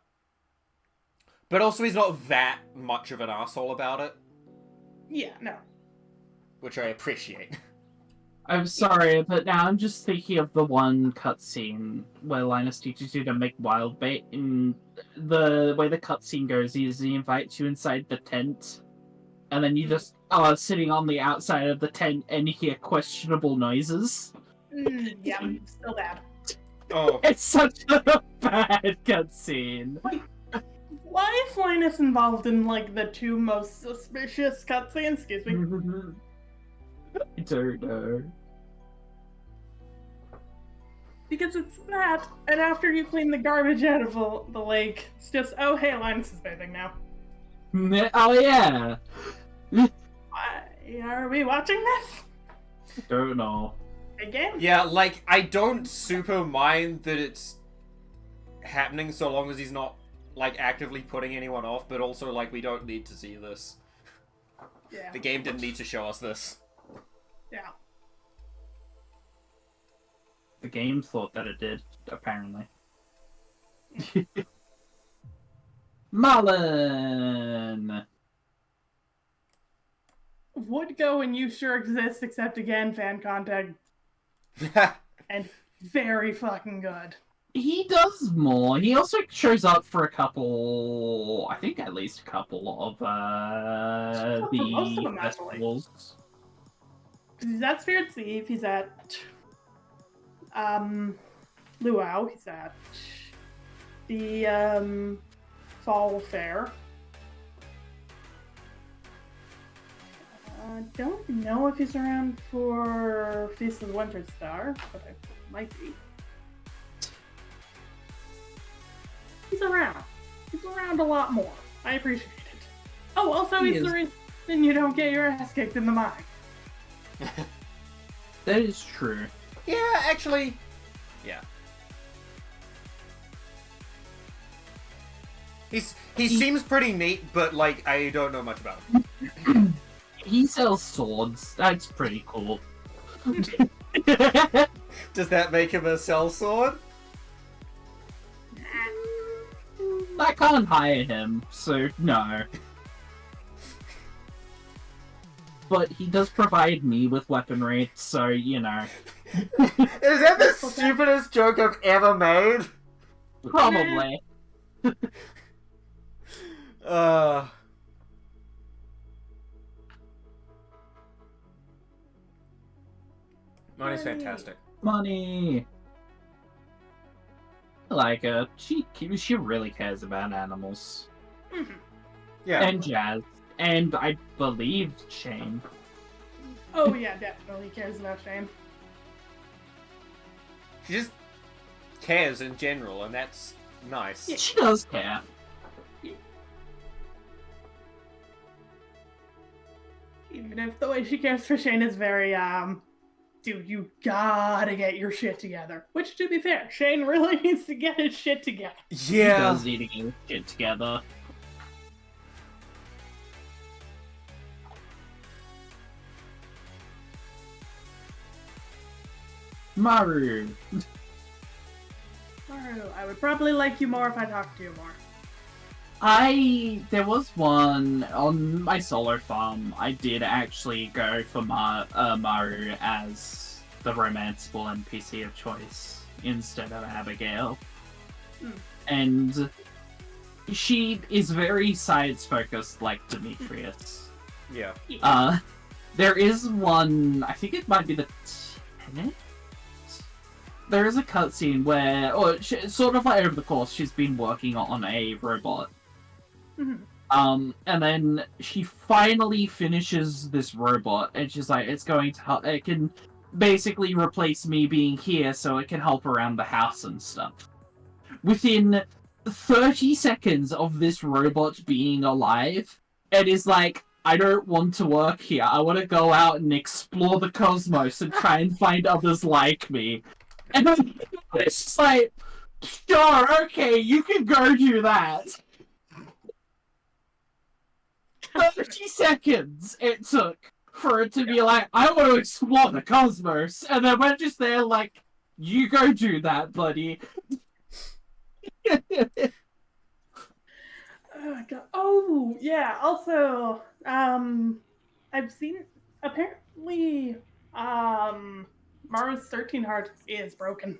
But also, he's not that much of an asshole about it, Yeah, no. which I appreciate. I'm sorry, but now I'm just thinking of the one cutscene where Linus teaches you to make wild bait, and the way the cutscene goes is he invites you inside the tent, and then you just are sitting on the outside of the tent and you hear questionable noises. Yeah, still bad. Oh. It's such a bad cutscene. Why is Linus involved in, like, the two most suspicious cutscenes? Excuse me. I don't know. Because it's that, and after you clean the garbage out of the lake, it's just, oh, hey, Linus is bathing now. Oh, yeah. Are we watching this? Don't know. Again? Yeah, like, I don't super mind that it's happening so long as he's not, like, actively putting anyone off, but also, like, we don't need to see this. Yeah. The game didn't need to show us this. Yeah. The game thought that it did, apparently. Mullen! Would go and you sure exist, except again, fan contact, and very fucking good. He does more. He also shows up for a couple, I think at least a couple of Most of the them, actually. festivals. He's at Spirit's Eve, he's at Luau, he's at the Fall Fair. I don't know if he's around for Feast of the Winter Star, but I might be. He's around. He's around a lot more. I appreciate it. Oh, also He he's is. the reason you don't get your ass kicked in the mine. That is true. Yeah, actually, yeah. He seems pretty neat, but, like, I don't know much about him. He sells swords. That's pretty cool. Does that make him a sellsword? I can't hire him, so no. But he does provide me with weaponry, so, you know. Is that the stupidest joke I've ever made? Probably. Money's fantastic. Money! I like her. She really cares about animals. Mhm. Yeah. And Jazz. And I believe Shane. Oh yeah, definitely cares about Shane. She just cares in general, and that's nice. Yeah. She does care. Even if the way she cares for Shane is very, dude, you gotta get your shit together. Which, to be fair, Shane really needs to get his shit together. He Yeah. does need to get his shit together. Maru. Maru, I would probably like you more if I talked to you more. There was one on my solo farm. I did actually go for Maru as the romanceable NPC of choice instead of Abigail. And she is very science focused like Demetrius. Yeah. There is one, I think it might be the tenant? There is a cutscene where, sort of like over the course, she's been working on a robot. Mhm. And then she finally finishes this robot, and she's like, it's going to help, it can basically replace me being here so it can help around the house and stuff. Within 30 seconds of this robot being alive, it is like, I don't want to work here. I want to go out and explore the cosmos and try and find others like me. And then it's just like, sure, okay, you can go do that. 30 seconds it took for it to be like, I want to explore the cosmos. And then we're just there like, you go do that, buddy. Oh my god. Oh, yeah, also, I've seen, apparently, Maru's 13 heart is broken.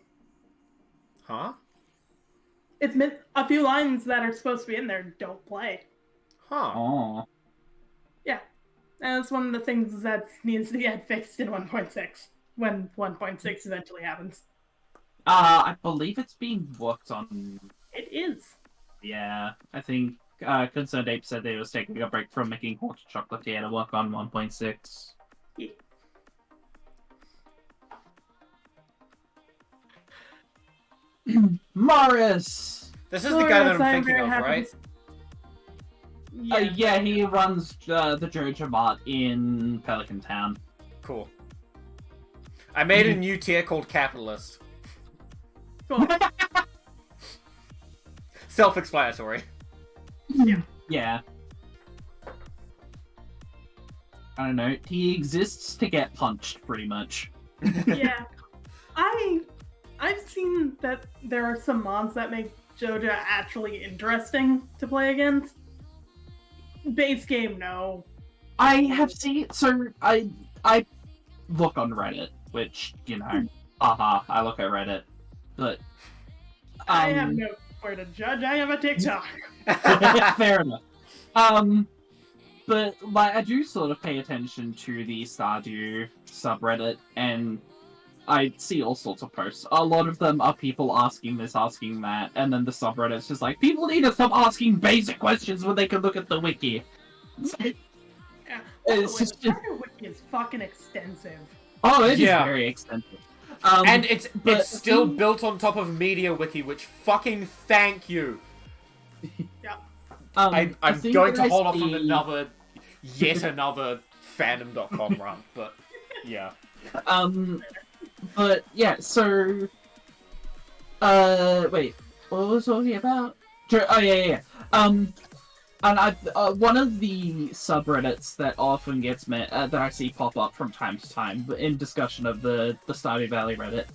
Huh? It's meant a few lines that are supposed to be in there don't play. Huh. Oh. Yeah. And that's one of the things that needs to get fixed in 1.6, when 1.6 eventually happens. I believe it's being worked on. It is. Yeah, I think Concerned Ape said they was taking a break from making hot chocolatier to work on 1.6. Yeah. Morris! This is the guy that Morris, I'm thinking very of, happy right? to- Yeah. Yeah, he runs the Jojo Mart in Pelican Town. Cool. I made a new tier called Capitalist. Cool. Self-explanatory. Yeah. I don't know. He exists to get punched, pretty much. Yeah. I've seen that there are some mods that make Joja actually interesting to play against. Base game, no. I have seen. So I look on Reddit, which I look at Reddit, but I have no where to judge. I have a TikTok. fair enough. But like I do sort of pay attention to the Stardew subreddit, and I see all sorts of posts. A lot of them are people asking this, asking that, and then the subreddit's just like, people need to stop asking basic questions when they can look at the wiki. Yeah. It's The just- Stardew wiki is fucking extensive. Oh, it is Yeah. very extensive. And it's but- still built on top of MediaWiki, which fucking thank you. Yeah. I'm the thing going that to I hold off on see- yet another fandom.com run, but yeah. But yeah, so wait, what was I talking about? Oh yeah. And one of the subreddits that often gets that I see pop up from time to time in discussion of the Stardew Valley Reddit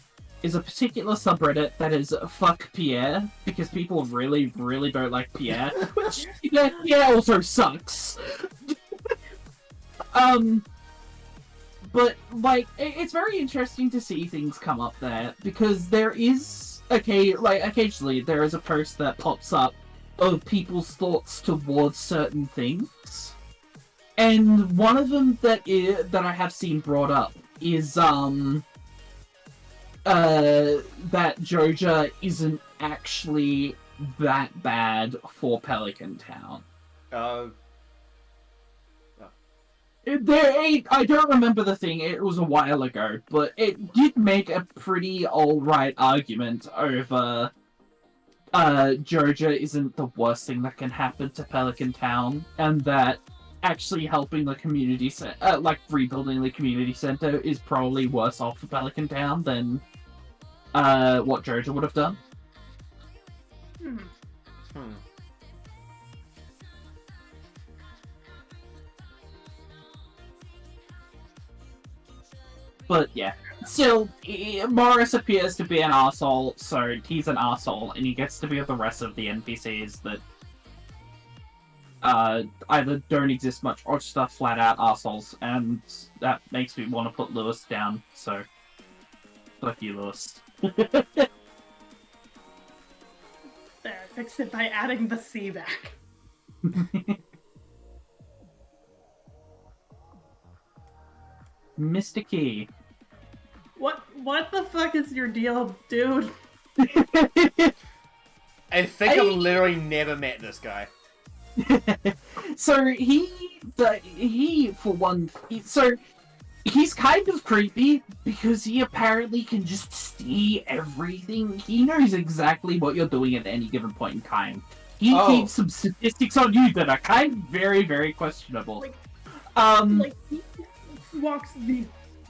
is a particular subreddit that is fuck Pierre, because people really, really don't like Pierre, which Pierre also sucks. But like it's very interesting to see things come up there, because there is occasionally there is a post that pops up of people's thoughts towards certain things, and one of them that I have seen brought up is that Joja isn't actually that bad for Pelican Town. I don't remember the thing, it was a while ago, but it did make a pretty alright argument over Joja isn't the worst thing that can happen to Pelican Town, and that actually helping the community rebuilding the community center is probably worse off for Pelican Town than what Joja would have done. But yeah, still, Morris appears to be an asshole, so he's an asshole, and he gets to be with the rest of the NPCs that either don't exist much or just are flat out assholes, and that makes me want to put Lewis down, so fuck you, Lewis. There, fix it by adding the C back. Mr. Key. What the fuck is your deal, dude? I think I've literally never met this guy. So he's kind of creepy because he apparently can just see everything. He knows exactly what you're doing at any given point in time. He keeps some statistics on you that are kind of very, very questionable. He walks the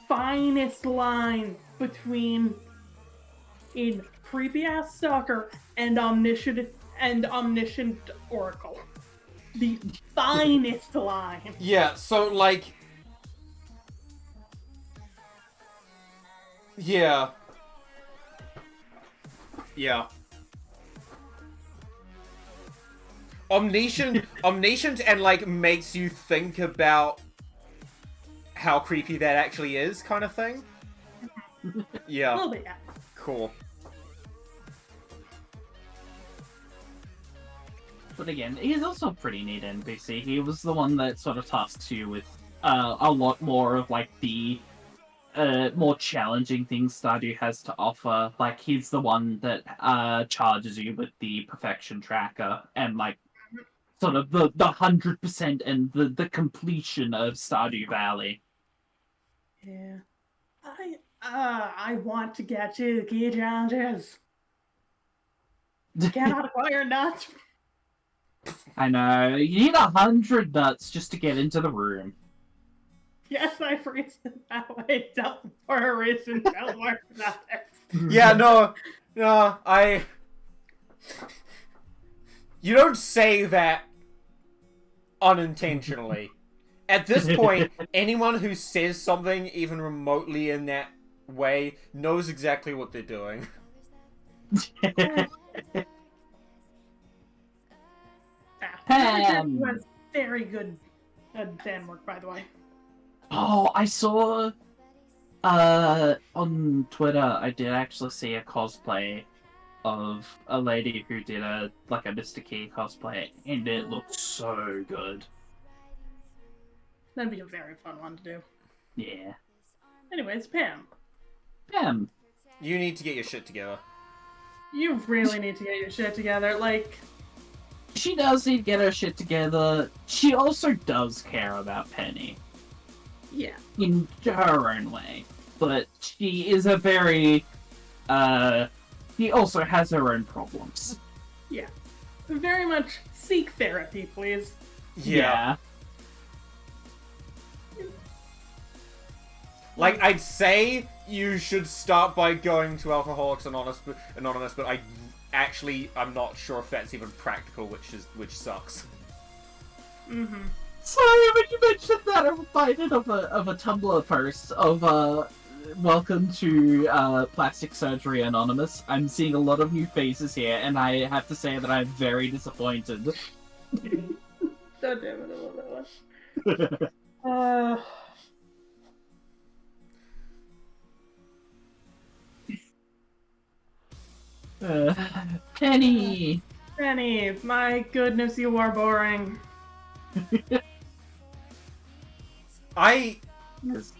finest line between a creepy ass stalker and omniscient oracle. The finest line. Yeah, so like, yeah. Omniscient and like makes you think about how creepy that actually is, kind of thing. A Yeah, little bit, yeah. cool. But again, he's also a pretty neat NPC. He was the one that sort of tasks you with a lot more of like the more challenging things Stardew has to offer. Like he's the one that charges you with the perfection tracker and like sort of the 100% and the completion of Stardew Valley. Yeah. I want to get to the key challenges. Cannot acquire nuts. I know. You need 100 nuts just to get into the room. Yes, I phrased it that way. Don't for a reason. Don't worry about it. Yeah, no, You don't say that unintentionally. At this point, anyone who says something even remotely in that way knows exactly what they're doing. Ham. Was very good fan work, by the way. Oh, I saw on Twitter I did actually see a cosplay of a lady who did a Mr. Key cosplay and it looked so good. That'd be a very fun one to do. Yeah. Anyways, Pam. Pam. You need to get your shit together. You really need to get your shit together. Like, She does need to get her shit together. She also does care about Penny. yeah. In her own way. But she is a very, she also has her own problems. Yeah. Very much seek therapy, please. Yeah. Like, I'd say you should start by going to Alcoholics Anonymous, but I'm not sure if that's even practical, which sucks. Mm-hmm. Sorry, when you mentioned that, I'm reminded of a Tumblr post of, welcome to, Plastic Surgery Anonymous. I'm seeing a lot of new faces here, and I have to say that I'm very disappointed. God damn it, I love that one. Penny! Penny, my goodness, you are boring. I Yes.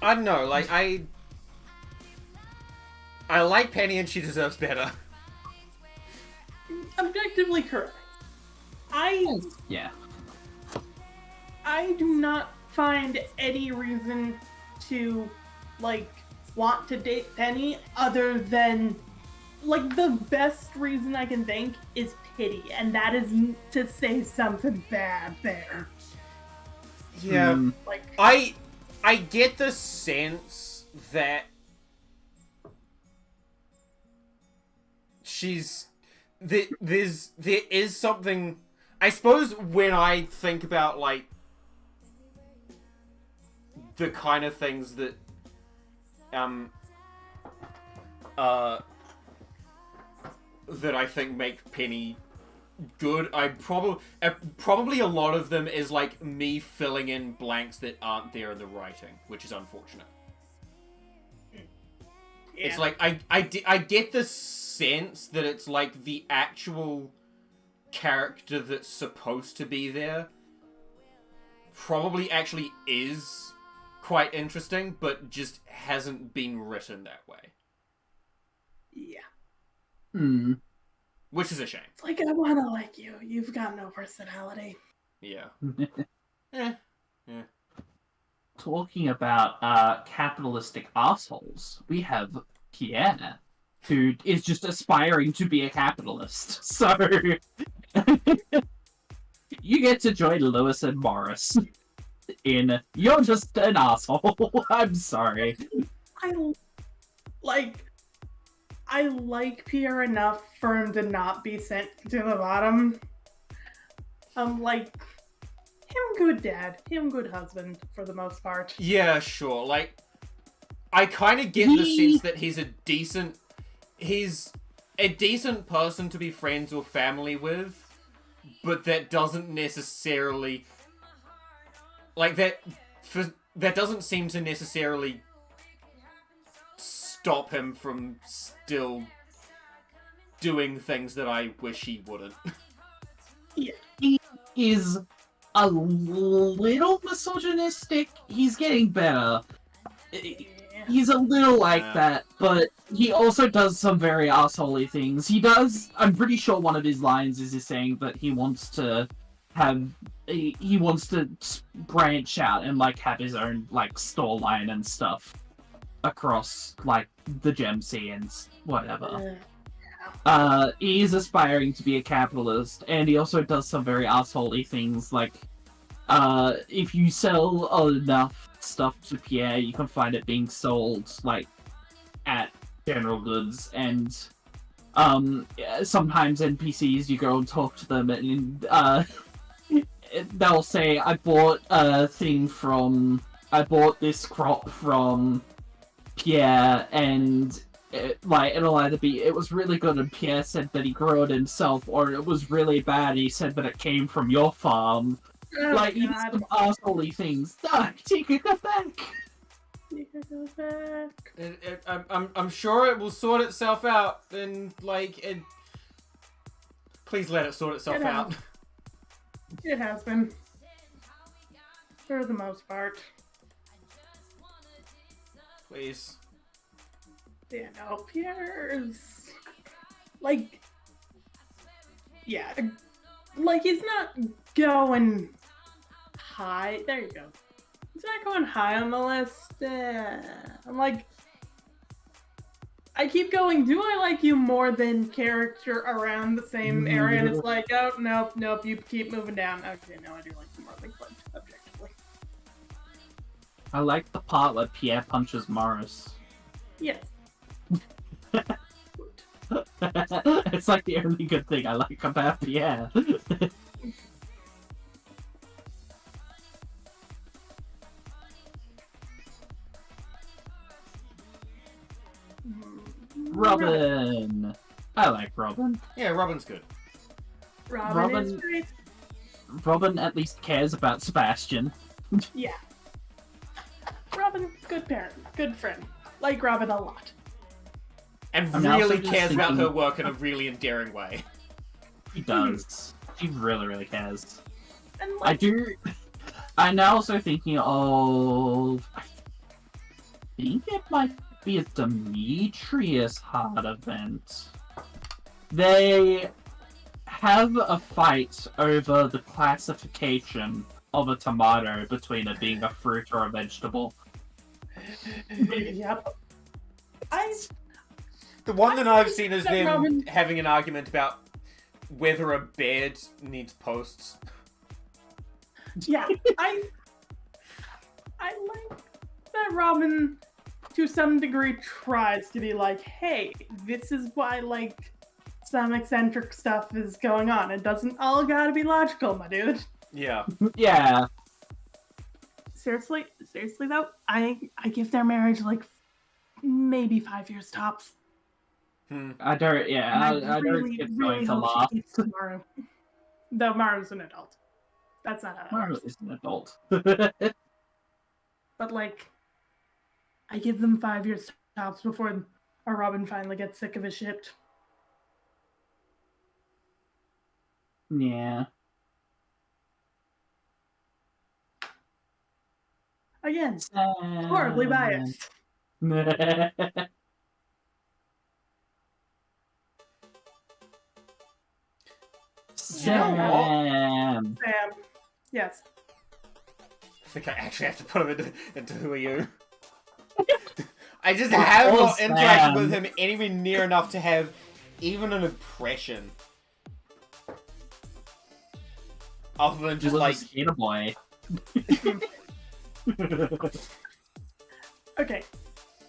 don't know, like, I like Penny and she deserves better. Objectively correct. Yeah. I do not find any reason to, like, want to date Penny other than, like, the best reason I can think is pity, and that is to say something bad there. Yeah. Like, I get the sense that there is something. I suppose when I think about like the kind of things that that I think make Penny good, probably a lot of them is like me filling in blanks that aren't there in the writing, which is unfortunate. yeah. It's like I get the sense that it's like the actual character that's supposed to be there probably actually is quite interesting, but just hasn't been written that way. Yeah. Which is a shame. It's like, I wanna like you. You've got no personality. Yeah. Talking about capitalistic assholes, we have Pierre, who is just aspiring to be a capitalist. So you get to join Lewis and Morris in You're Just an Asshole. I'm sorry. I like Pierre enough for him to not be sent to the bottom. Like, him good dad, him good husband, for the most part. Yeah, sure. Like, I kind of get the sense that he's a decent person to be friends or family with, but that doesn't necessarily, like, that doesn't seem to necessarily stop him from still doing things that I wish he wouldn't. Yeah. He is a little misogynistic. He's getting better. He's a little like that, but he also does some very assholey things. He does. I'm pretty sure one of his lines is saying that he wants to have. He wants to branch out and like have his own like store line and stuff across like the Gem Sea and whatever. He is aspiring to be a capitalist, and he also does some very assholey things like if you sell enough stuff to Pierre, you can find it being sold like at general goods, and sometimes NPCs you go and talk to them and they'll say, I bought this crop from Pierre, and it'll either be it was really good and Pierre said that he grew it himself, or it was really bad and he said that it came from your farm. Like, he does some assholey things. No, take it back! Take it back. I'm sure it will sort itself out, and, please let it sort itself out. It has been. For the most part. Please. Yeah, no, Pierre's... he's not going high. There you go. He's not going high on the list. I'm like, I keep going, do I like you more than character around the same area? And it's like, oh, nope, you keep moving down. Okay, no, I do like you more than Clint, objectively. I like the part where Pierre punches Morris. Yes. It's like the only good thing I like about Pierre. Robin! I like Robin. Yeah, Robin's good. Robin is great. Robin at least cares about Sebastian. Yeah. Robin, good parent, good friend. Like Robin a lot. And I'm really cares about her work in a really endearing way. He does. He really, really cares. And I do... I'm now also thinking of... I think it might be a Demetrius Hard event. They have a fight over the classification of a tomato between it being a fruit or a vegetable. Yep. The one that I've seen is them Robin... having an argument about whether a bed needs posts. Yeah, I like that Robin, to some degree, tries to be like, hey, this is why, some eccentric stuff is going on. It doesn't all gotta be logical, my dude. Yeah. Yeah. Seriously though, I give their marriage, maybe 5 years tops. I don't, yeah, I don't think it's going to last. Maru. Though Maru's an adult. That's not how it Maru works. is an adult. But, I give them 5 years tops before our Robin finally gets sick of his shit. Yeah. Again, horribly biased. Sam. Sam. Yes. I think I actually have to put him into Who Are You? I just have not interacted with him anywhere near enough to have even an impression. Other than just a skater boy. Okay.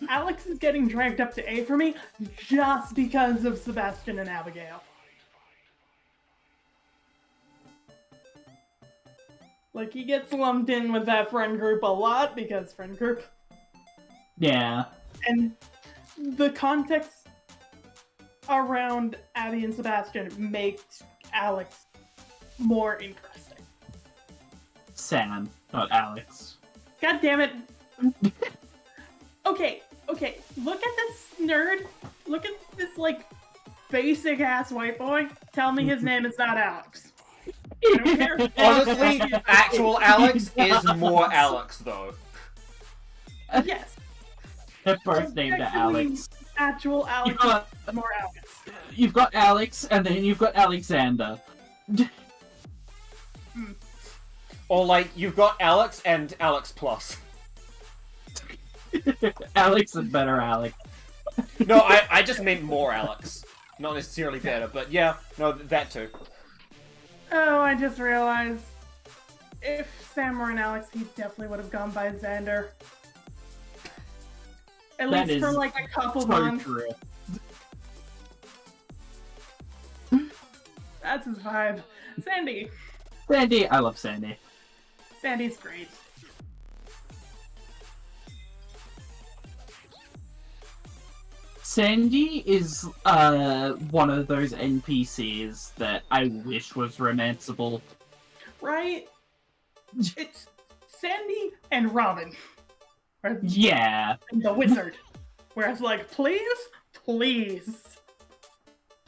Alex is getting dragged up to A for me just because of Sebastian and Abigail. He gets lumped in with that friend group a lot because friend group. Yeah. And the context around Abby and Sebastian makes Alex more interesting. Sam, not Alex. God damn it. Okay. Look at this nerd. Look at this, basic-ass white boy. Tell me his name is not Alex. I don't care. Honestly, actual Alex is more Alex, though. Yes. Her first name to Objectively, Alex. Actual Alex is more Alex. You've got Alex, and then you've got Alexander. Or, like, you've got Alex and Alex Plus. Alex is better Alex. No, I just meant more Alex. Not necessarily better, but yeah, no, that too. Oh, I just realized. If Sam were an Alex, he definitely would have gone by Xander. At That least for is like a couple So months. true. That's his vibe. Sandy. Sandy, I love Sandy. Sandy's great. Sandy is one of those NPCs that I wish was romanceable. Right? It's Sandy and Robin. Or Yeah. the wizard. Where it's like, please? Please.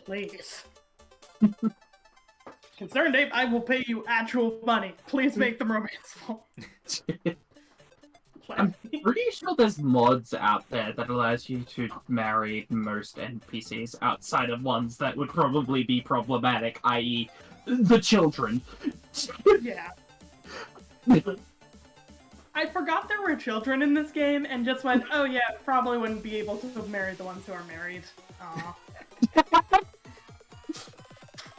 Please. Concerned Ape, I will pay you actual money. Please make them romanceable. I'm pretty sure there's mods out there that allows you to marry most NPCs outside of ones that would probably be problematic, i.e. the children. Yeah. I forgot there were children in this game and just went, oh yeah, probably wouldn't be able to marry the ones who are married. Aw.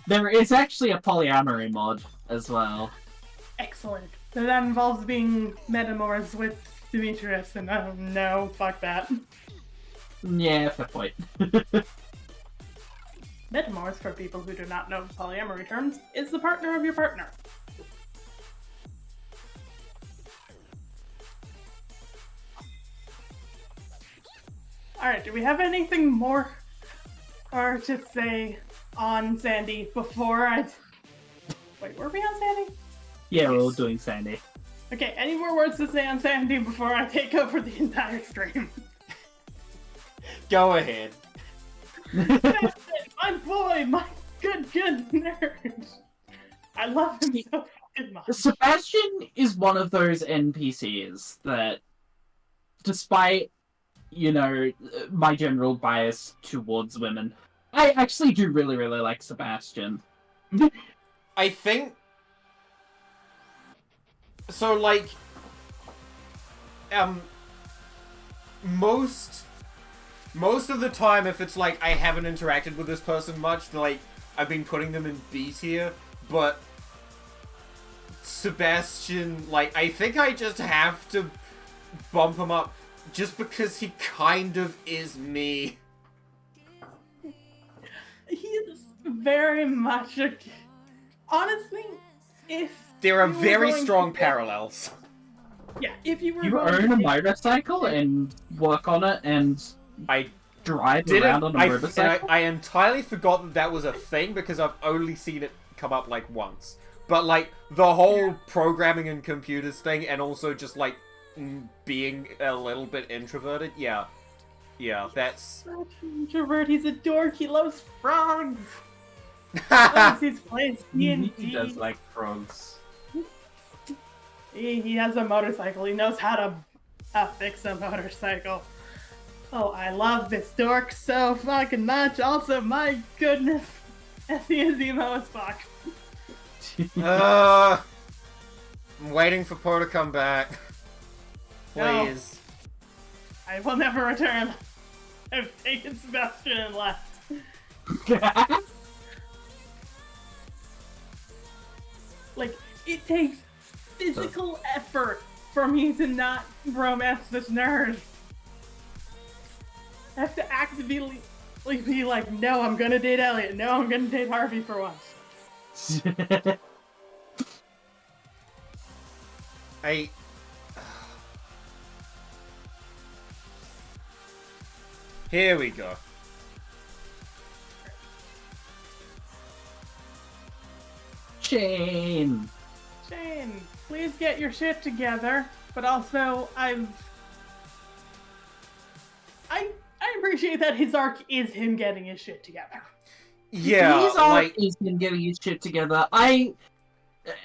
There is actually a polyamory mod as well. Excellent. So that involves being metamorphosed with Demetrius, and oh no, fuck that. Yeah, fair point. Metamorphs, for people who do not know polyamory terms, is the partner of your partner. Alright, do we have anything more or to say on Sandy before I... Wait, were we on Sandy? Yeah, we're all doing Sandy. Okay, any more words to say on Sandy before I take over the entire stream? Go ahead. That's it, my boy, my good nerd. I love him so fucking much. Sebastian is one of those NPCs that, despite, you know, my general bias towards women, I actually do really, really like Sebastian. I think... So, like... Most of the time, if it's like I haven't interacted with this person much, like, I've been putting them in B tier, but... Sebastian, like, I think I just have to bump him up just because he kind of is me. He is very much a... Honestly, if... There are you were very going strong to- parallels. Yeah, if you were You going own to a take- motorcycle and work on it and I drive didn't. around on a motorcycle? I entirely forgot that that was a thing because I've only seen it come up like once. But like the whole programming and computers thing, and also just like being a little bit introverted. Yeah, that's. Such an introvert, he's a dork, he loves frogs! He's plays D&D. He does like frogs. He has a motorcycle, he knows how to fix a motorcycle. Oh, I love this dork so fucking much. Also, my goodness, he is emo as fuck. I'm waiting for Poe to come back. No. Please. I will never return. I've taken Sebastian and left. Like, it takes physical effort for me to not romance this nerd. I have to actively be like, no, I'm gonna date Elliot. No, I'm gonna date Harvey for once. Here we go. Shane! Shane, please get your shit together. But also, I appreciate that his arc is him getting his shit together. Yeah, His like art is him getting his shit together.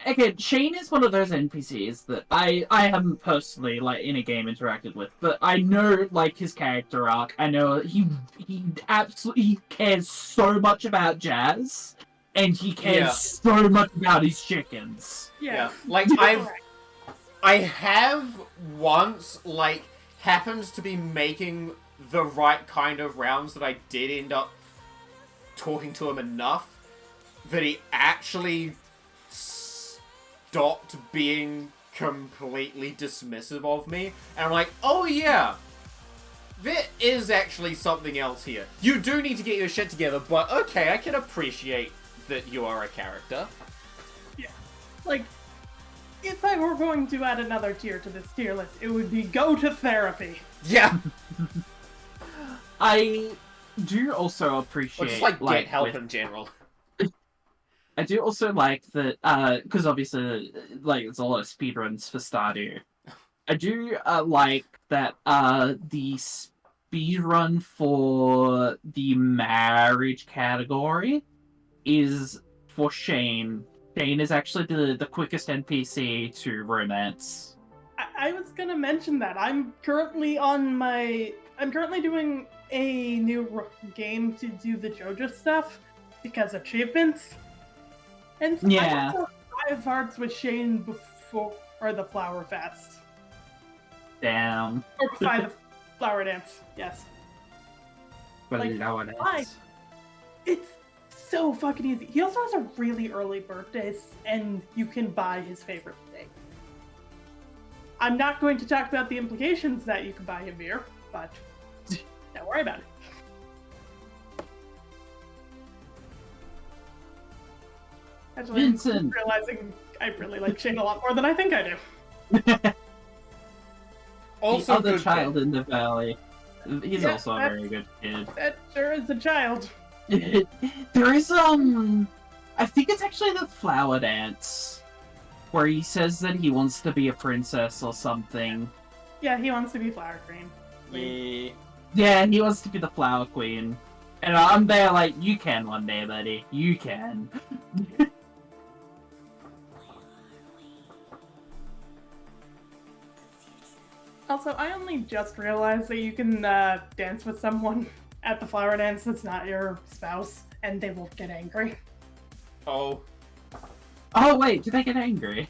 Again, Shane is one of those NPCs that I haven't personally like in a game interacted with, but I know like his character arc. I know he absolutely cares so much about jazz, and he cares so much about his chickens. yeah. Like I have once like happened to be making the right kind of rounds that I did end up talking to him enough that he actually stopped being completely dismissive of me, and I'm like, oh yeah, there is actually something else here. You do need to get your shit together, but okay, I can appreciate that you are a character. Yeah. Like, if I were going to add another tier to this tier list, it would be go to therapy. Yeah. I do also appreciate Or just like get help with... in general. I do also like that, because obviously, like, there's a lot of speedruns for Stardew. I do like that the speedrun for the marriage category is for Shane. Shane is actually the quickest NPC to romance. I was gonna mention that. I'm currently doing a new game to do the JoJo stuff, because achievements. And Yeah. I got 5 hearts with Shane before the Flower Fest. Damn. Or by the Flower Dance, yes. But Like, no one why? else. It's so fucking easy. He also has a really early birthday, and you can buy his favorite thing. I'm not going to talk about the implications that you can buy him beer, but don't worry about it. Actually, Vincent. I'm realizing I really like Shane a lot more than I think I do. Also, the other good child kid. in the valley. He's Yeah, also a very good kid. That sure is a child. There is I think it's actually the flower dance where he says that he wants to be a princess or something. Yeah, he wants to be Flower Queen. Yeah. Yeah, he wants to be the flower queen. And I'm there like, you can one day, buddy. You can. Also, I only just realized that you can dance with someone at the flower dance that's not your spouse, and they won't get angry. Oh. Oh wait, did they get angry?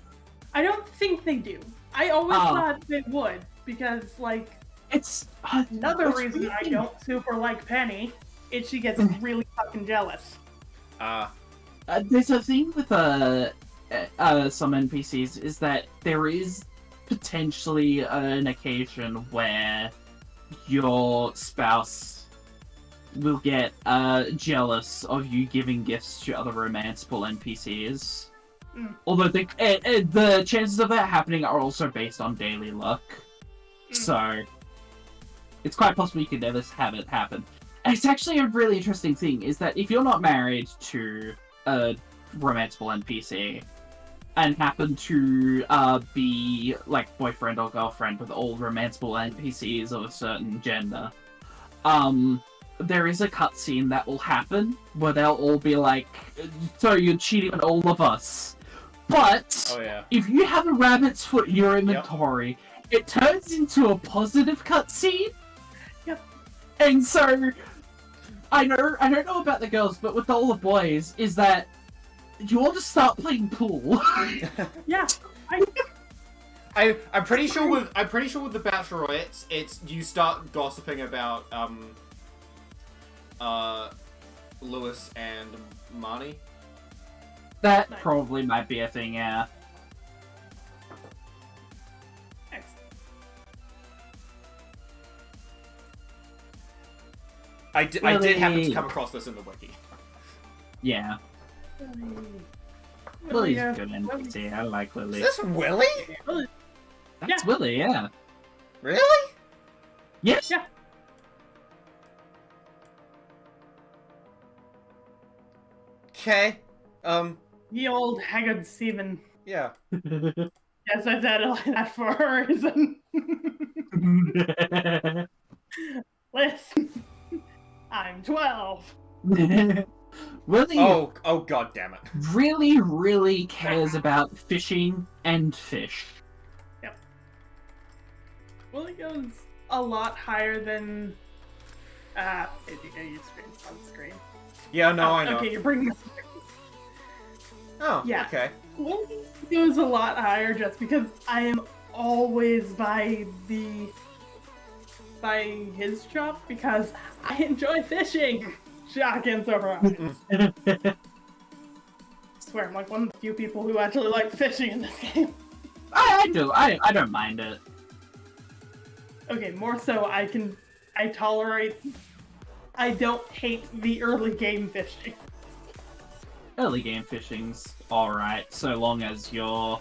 I don't think they do. I always thought they would, because, like, It's another it's reason I really- don't super like Penny is she gets really fucking jealous. There's a thing with some NPCs is that there is potentially an occasion where your spouse will get jealous of you giving gifts to other romanceable NPCs. Although the chances of that happening are also based on daily luck. So it's quite possible you could never have it happen. And it's actually a really interesting thing, is that if you're not married to a romanceable NPC and happen to be like boyfriend or girlfriend with all romanceable NPCs of a certain gender, there is a cutscene that will happen where they'll all be like, so you're cheating on all of us. But Oh yeah. if you have a rabbit's foot in your inventory, it turns into a positive cutscene. Yep. And so I don't know about the girls, but with all the boys, is that you all just start playing pool. Yeah, I'm pretty sure with the bachelorettes, it's you start gossiping about Lewis and Marnie. That Nice. probably might be a thing, yeah. I did happen to Willy. come across this in the wiki. Yeah. Willie's a good NPC. I like Willie. Is this Willy? That's Willie, yeah. Really? Yes. Yeah. Okay. Ye old haggard seaman. Yeah. Yes, I said it like that for a reason. Listen, I'm 12. really, Oh, god damn it. really cares about fishing and fish. Yep. Well, it goes a lot higher than. I think I used screen. Yeah, no, I know. Okay, you're bringing. Oh, Yeah. okay. Well, it goes a lot higher just because I am always by his shop because I enjoy fishing. Shotgun surprise. I swear, I'm like one of the few people who actually like fishing in this game. I do. I don't mind it. Okay, more so I tolerate. I don't hate the early game fishing. Early game fishing's alright, so long as you're...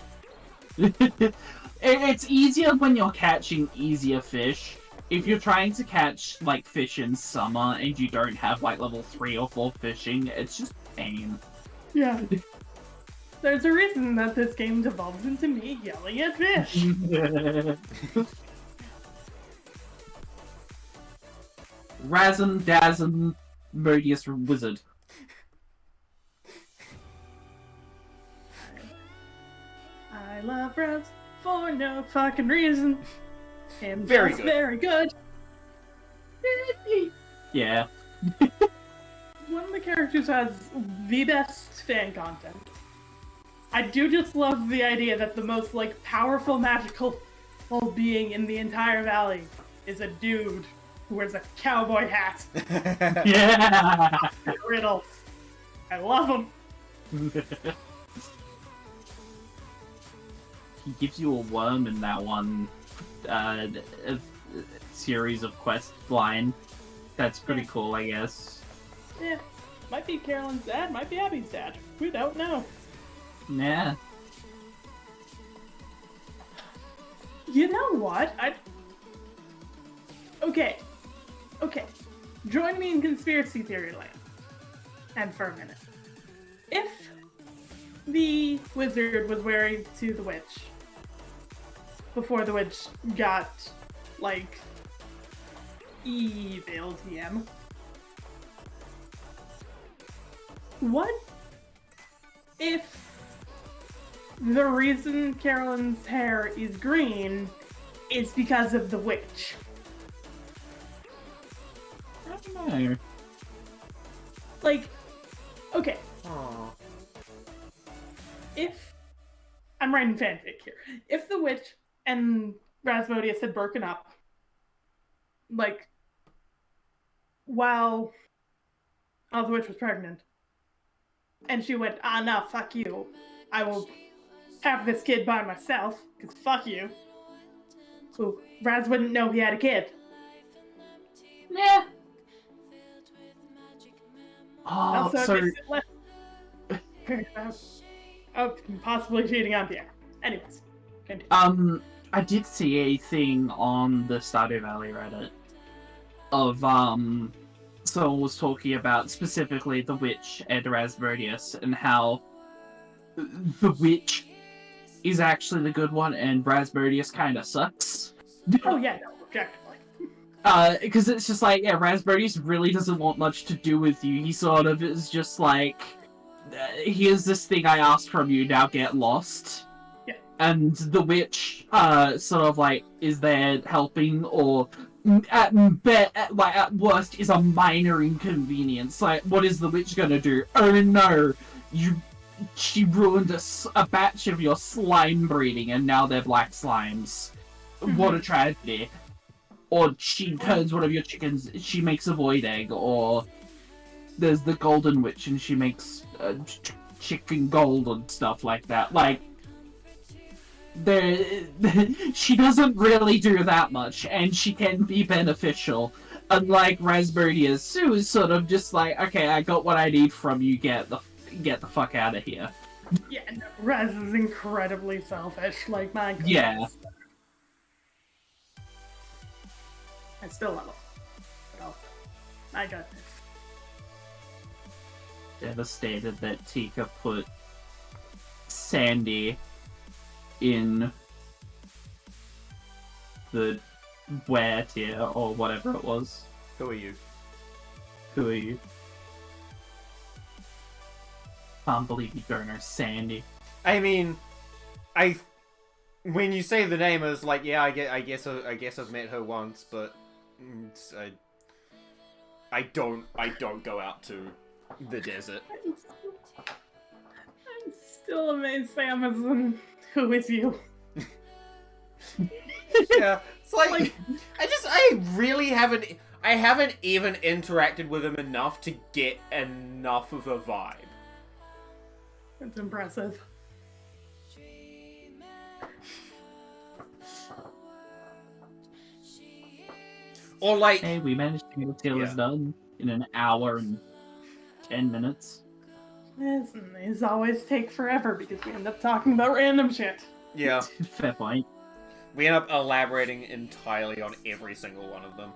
It's easier when you're catching easier fish. If you're trying to catch, like, fish in summer and you don't have, like, level 3 or 4 fishing, it's just pain. Yeah. There's a reason that this game devolves into me yelling at fish. Razm, Dazm, Modius Wizard. I love Raz for no fucking reason. And Very just good. very good. Yeah. One of the characters has the best fan content. I do just love the idea that the most, like, powerful magical being in the entire valley is a dude who wears a cowboy hat. Yeah! Riddles. I love him. He gives you a worm in that one series of quest line. That's pretty cool, I guess. Yeah. Might be Carolyn's dad, might be Abby's dad. We don't know. Yeah. You know what? Okay. Join me in conspiracy theory land. And for a minute. If the wizard was married to the witch before the witch got, like, evil TM, what if the reason Carolyn's hair is green is because of the witch? I don't know. Like, okay, Aw. if I'm writing fanfic here, if the witch and Rasmodius had broken up, like, while the witch was pregnant, and she went, no, fuck you, I will have this kid by myself, because fuck you. Ooh, Raz wouldn't know he had a kid. Yeah. Oh, Also, so... possibly cheating on Pierre. Anyways, continue. I did see a thing on the Stardew Valley Reddit of, someone was talking about specifically the witch and Rasmodius and how the witch is actually the good one and Rasmodius kind of sucks. Oh yeah, no, objectively. Because it's just like, yeah, Rasmodius really doesn't want much to do with you. He sort of is just like, here's this thing I asked from you, now get lost. Yeah. And the witch, sort of like, is there helping, or at worst is a minor inconvenience. Like, what is the witch gonna do? Oh no, she ruined a batch of your slime breeding and now they're black slimes. What a tragedy. Or she turns one of your chickens, she makes a void egg, or there's the golden witch and she makes chicken gold and stuff like that. Like, she doesn't really do that much, and she can be beneficial. Unlike Rasmodius, who is sort of just like, okay, I got what I need from you, get the fuck out of here. Yeah, no, Raz is incredibly selfish, like, my goodness. Yeah. I still love him. But also, my goodness. Devastated that Tika put Sandy in the where tier, or whatever it was. Who are you? Who are you? can't believe you don't know Sandy. I mean, when you say the name, it's like, yeah, I guess I've met her once, but I don't go out to the desert. I'm still amazed, Amazon. Who is you? Yeah, it's like I really haven't even interacted with him enough to get enough of a vibe. It's impressive. Or like, Hey, we managed to get Taylor's done in an hour and 10 minutes. Yes, and these always take forever because we end up talking about random shit. yeah, Fair point. we end up elaborating entirely on every single one of them.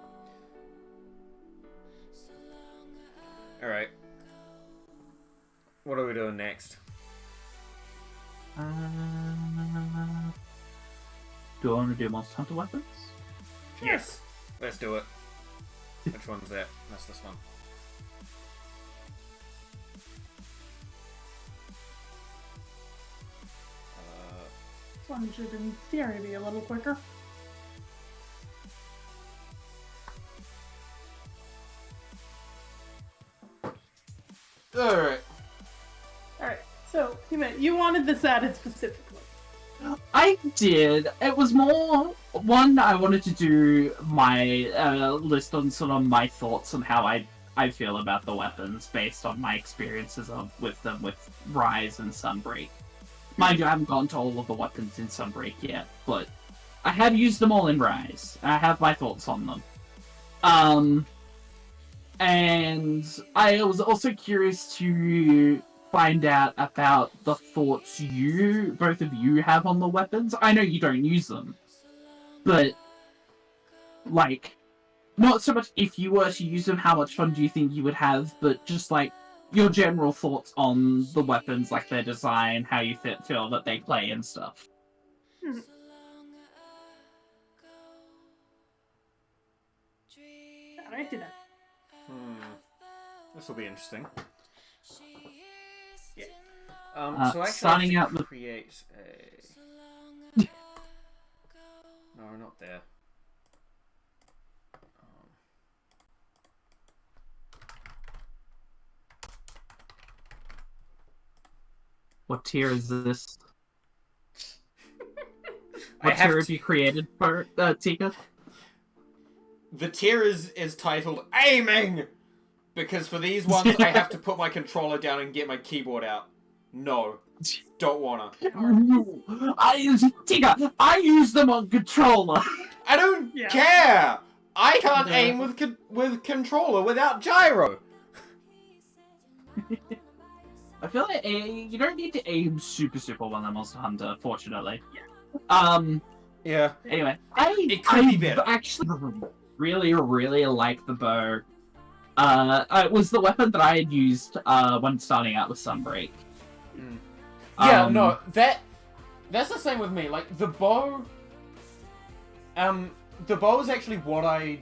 Alright. What are we doing next? Do I want to do Monster Hunter weapons? Yes, let's do it. Which one's that? That's this one. This one should, in theory, be a little quicker. Alright. Alright, so, you wanted this added specifically. I did. It was more one. I wanted to do my list on sort of my thoughts on how I feel about the weapons based on my experiences with them with Rise and Sunbreak. Mind you, I haven't gone to all of the weapons in Sunbreak yet, but I have used them all in Rise. I have my thoughts on them. And I was also curious to find out about the thoughts both of you have on the weapons. I know you don't use them, but like, not so much if you were to use them, how much fun do you think you would have, but just like your general thoughts on the weapons, like their design, how you feel that they play and stuff. Alright, then. This will be interesting. Yeah. So I starting out with create a. No, not there. what tier is this? I What have tier to- have you created for Tika? The tier is titled Aiming! Because for these ones, I have to put my controller down and get my keyboard out. No. Don't wanna. Tika, I use them on controller. I don't care! I can't aim with controller without gyro! I feel like you don't need to aim super well on Monster Hunter, fortunately. Yeah. Anyway, It could be better. Actually really like the bow. It was the weapon that I had used when starting out with Sunbreak. Yeah, no, that's the same with me. Like, the bow is actually what I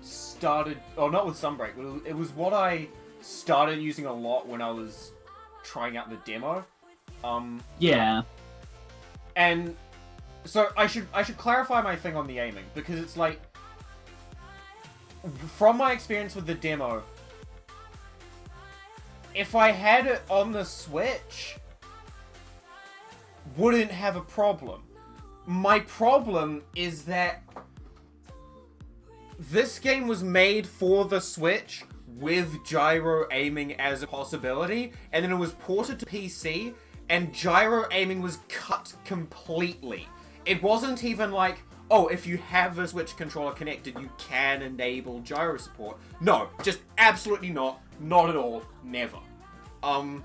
started, not with Sunbreak, it was what I started using a lot when I was trying out the demo. Yeah. And so I should clarify my thing on the aiming, because it's like, from my experience with the demo, if I had it on the Switch, wouldn't have a problem. My problem is that this game was made for the Switch with gyro aiming as a possibility, and then it was ported to PC, and gyro aiming was cut completely. It wasn't even like, oh, if you have a Switch controller connected, you can enable gyro support. No, just absolutely not. Not at all. Never. And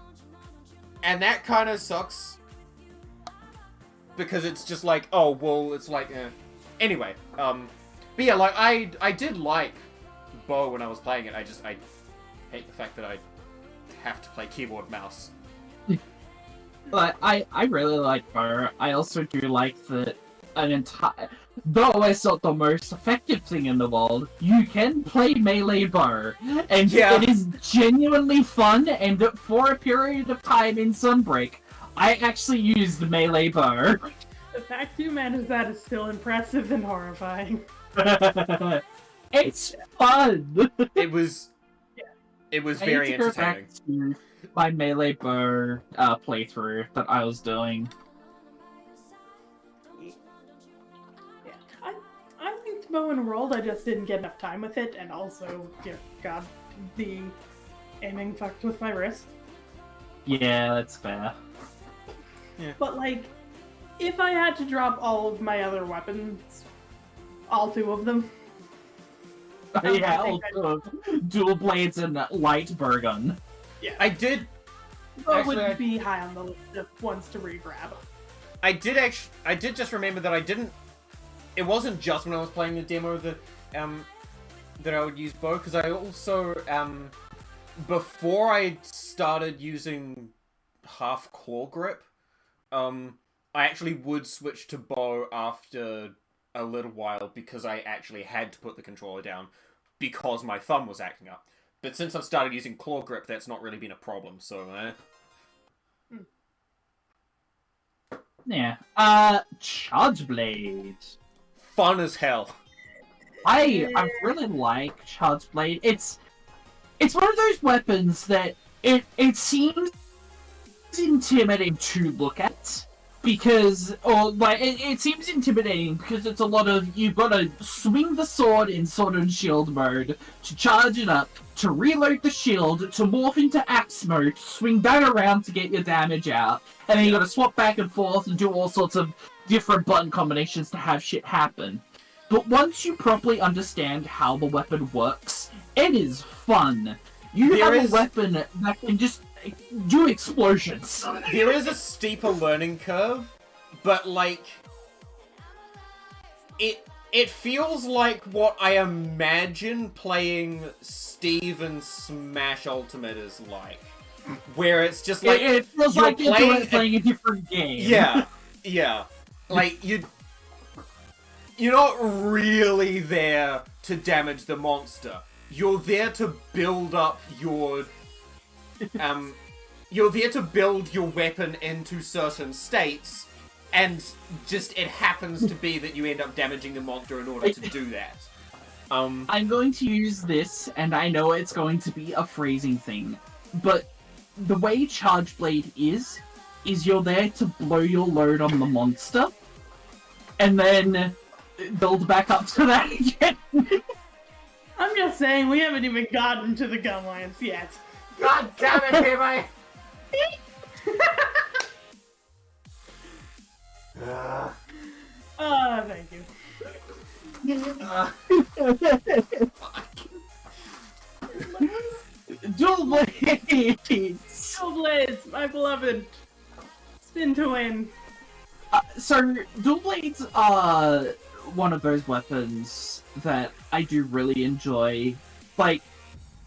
that kind of sucks. Because it's just like, oh, well, it's like, Anyway, but yeah, like, I did like Bow when I was playing it. I hate the fact that I have to play keyboard mouse. But I really like Bow. I also do like that an entire... Though it's not the most effective thing in the world, you can play melee bow. And Yeah. it is genuinely fun, and for a period of time in Sunbreak, I actually used melee bow. The fact you managed that is still impressive and horrifying. It's fun! It was very I need to go back entertaining. to my melee bow playthrough that I was doing. Yeah, I liked Bow and Rolled, I just didn't get enough time with it, and also, God, the aiming fucked with my wrist. Yeah, that's fair. But, like, if I had to drop all of my other weapons, all 2 of them, Yeah, I think also dual blades and light burr gun. I did that Actually, would I- be high on the list of ones to re-grab. I did just remember that I didn't. It wasn't just when I was playing the demo that that I would use bow, because I also before I started using half claw grip, I actually would switch to bow after a little while because I actually had to put the controller down because my thumb was acting up. But since I've started using claw grip, that's not really been a problem. So. Yeah. Charge blade. Fun as hell. I really like Charge Blade. It's one of those weapons that it seems intimidating to look at because it seems intimidating because it's a lot of you've got to swing the sword in sword and shield mode to charge it up, to reload the shield, to morph into axe mode, swing that around to get your damage out, and then you got to swap back and forth and do all sorts of different button combinations to have shit happen. But once you properly understand how the weapon works, it is fun. You There have is- a weapon that can just do explosions. There is a steeper learning curve, but like it feels like what I imagine playing Steve and Smash Ultimate is like, where it's just like it feels you're like you're playing a different game. yeah, like you're not really there to damage the monster. You're there to build up your you're there to build your weapon into certain states, and just it happens to be that you end up damaging the monster in order to do that. I'm going to use this, and I know it's going to be a phrasing thing, but the way Charge Blade is you're there to blow your load on the monster, and then build back up to that again. I'm just saying, we haven't even gotten to the gun lines yet. God damn it, Hime! Thank you. Dual Blades! Dual Blades, my beloved. Spin to win. So, Dual Blades are one of those weapons that I do really enjoy. Like,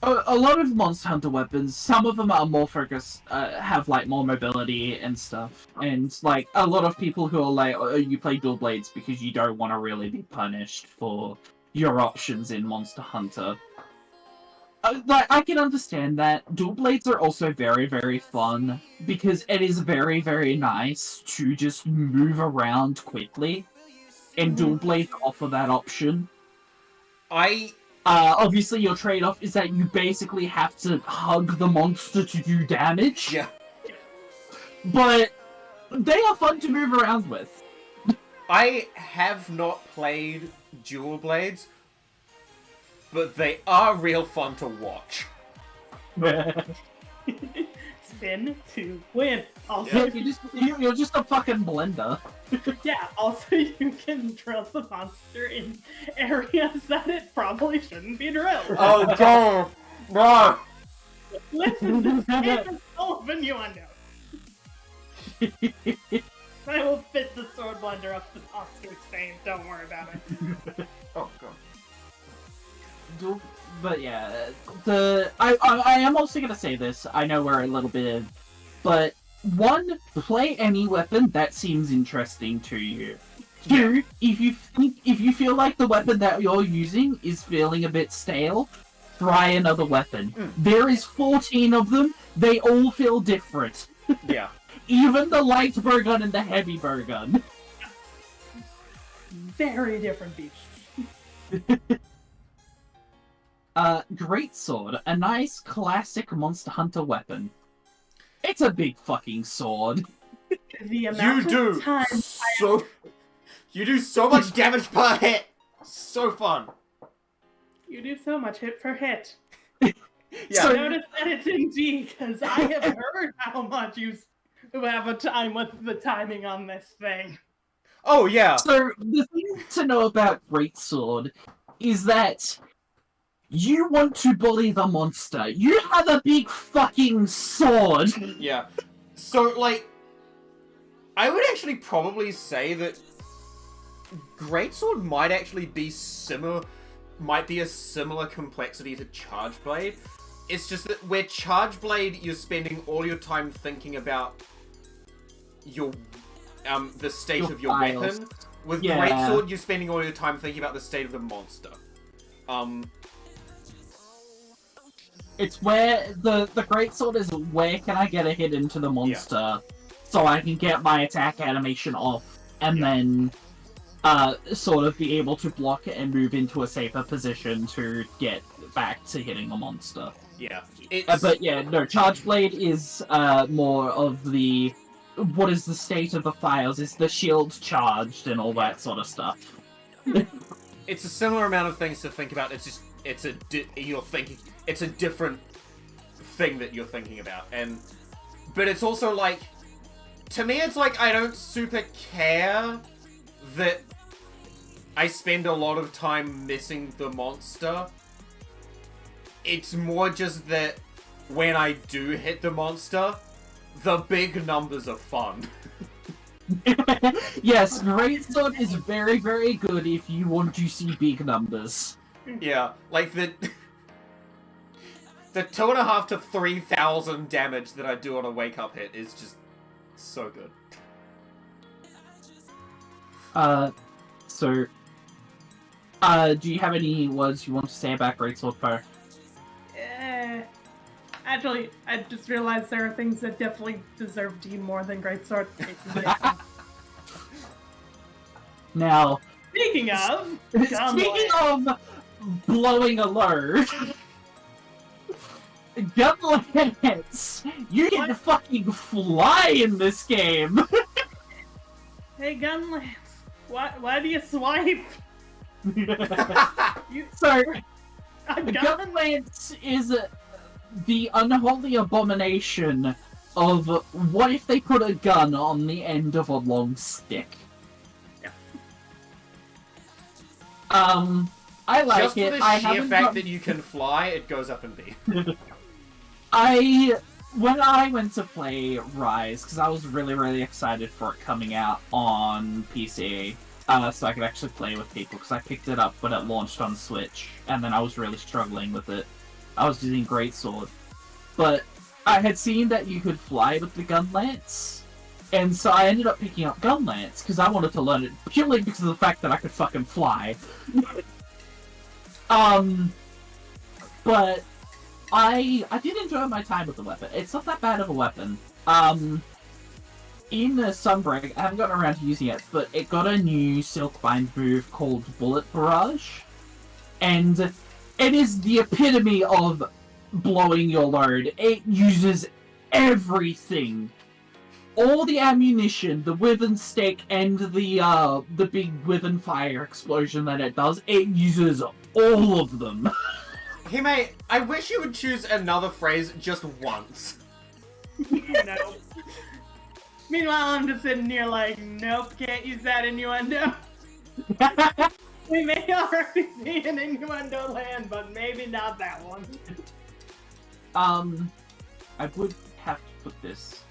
a lot of Monster Hunter weapons, some of them are more focused, have like more mobility and stuff. And like, a lot of people who are like, oh, you play Dual Blades because you don't want to really be punished for your options in Monster Hunter. Like, I can understand that. Dual Blades are also very, very fun because it is very, very nice to just move around quickly. And Dual Blades offer that option. Obviously your trade-off is that you basically have to hug the monster to do damage. Yeah. But they are fun to move around with. I have not played Dual Blades, but they are real fun to watch. Spin to win. Also, You're just a fucking blender. yeah, also you can drill the monster in areas that it probably shouldn't be drilled. Oh god! No! Listen, this game is full of innuendos. I will fit the sword blender up the monster's vein, don't worry about it. Oh god. But yeah, I am also gonna say this. I know we're a little bit, but one, play any weapon that seems interesting to you. Two, if you feel like the weapon that you're using is feeling a bit stale, try another weapon. There is 14 of them. They all feel different. Yeah. Even the light bow gun and the heavy bow gun. Very different beasts. Greatsword, a nice classic Monster Hunter weapon. It's a big fucking sword. The amount of time you do so much damage per hit. So fun. You do so much hit per hit. Yeah. So notice that it's in D, because I have heard how much you have a time with the timing on this thing. Oh, yeah. So, the thing to know about Greatsword is that you want to bully the monster. You have a big fucking sword. Yeah. So, like, I would actually probably say that Greatsword might actually be a similar complexity to Charge Blade. It's just that where Charge Blade, you're spending all your time thinking about your the state of your files. weapon. With Yeah. Greatsword, you're spending all your time thinking about the state of the monster. It's where the Greatsword is where can I get a hit into the monster so I can get my attack animation off and then sort of be able to block it and move into a safer position to get back to hitting the monster. Yeah. But yeah, no, Charge Blade is more of the what is the state of the files? Is the shield charged and all that sort of stuff? It's a similar amount of things to think about. It's just it's a different thing that you're thinking about, but it's also like, to me, it's like I don't super care that I spend a lot of time missing the monster. It's more just that when I do hit the monster, the big numbers are fun. Yes, Greatsword is very, very good if you want to see big numbers. Yeah, like the 2,500 to 3,000 damage that I do on a wake up hit is just so good. Do you have any words you want to say about Greatsword Poe? Actually, I just realized there are things that definitely deserve D more than Greatsword. Now, Speaking of, blowing a load, Gunlance, you can fucking fly in this game. Hey, Gunlance, why do you swipe? Gunlance is the unholy abomination of what if they put a gun on the end of a long stick. I like just it. Just for the sheer fact that you can fly, it goes up in B. When I went to play Rise, because I was really, really excited for it coming out on PC, so I could actually play with people, because I picked it up when it launched on Switch, and then I was really struggling with it. I was using Greatsword. But I had seen that you could fly with the Gunlance, and so I ended up picking up Gunlance, because I wanted to learn it, purely because of the fact that I could fucking fly. But I did enjoy my time with the weapon. It's not that bad of a weapon. In the Sunbreak, I haven't gotten around to using it, but it got a new Silkbind move called Bullet Barrage. And it is the epitome of blowing your load. It uses everything. All the ammunition, the Wyvern Stick, and the big Wyvern Fire explosion that it does, it uses all of them. Hime, I wish you would choose another phrase just once. No. Meanwhile, I'm just sitting here like, nope, can't use that innuendo. We may already be in innuendo land, but maybe not that one. I would have to put this.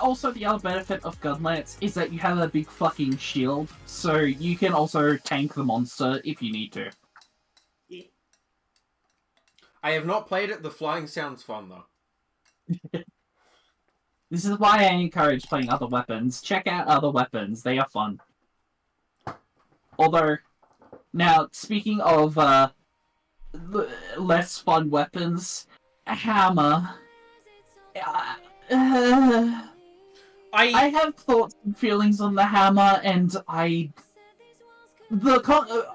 Also, the other benefit of Gunlance is that you have a big fucking shield, so you can also tank the monster if you need to. Yeah. I have not played it. The flying sounds fun, though. This is why I encourage playing other weapons. Check out other weapons. They are fun. Although, now, speaking of less fun weapons, a hammer. I have thoughts and feelings on the hammer, and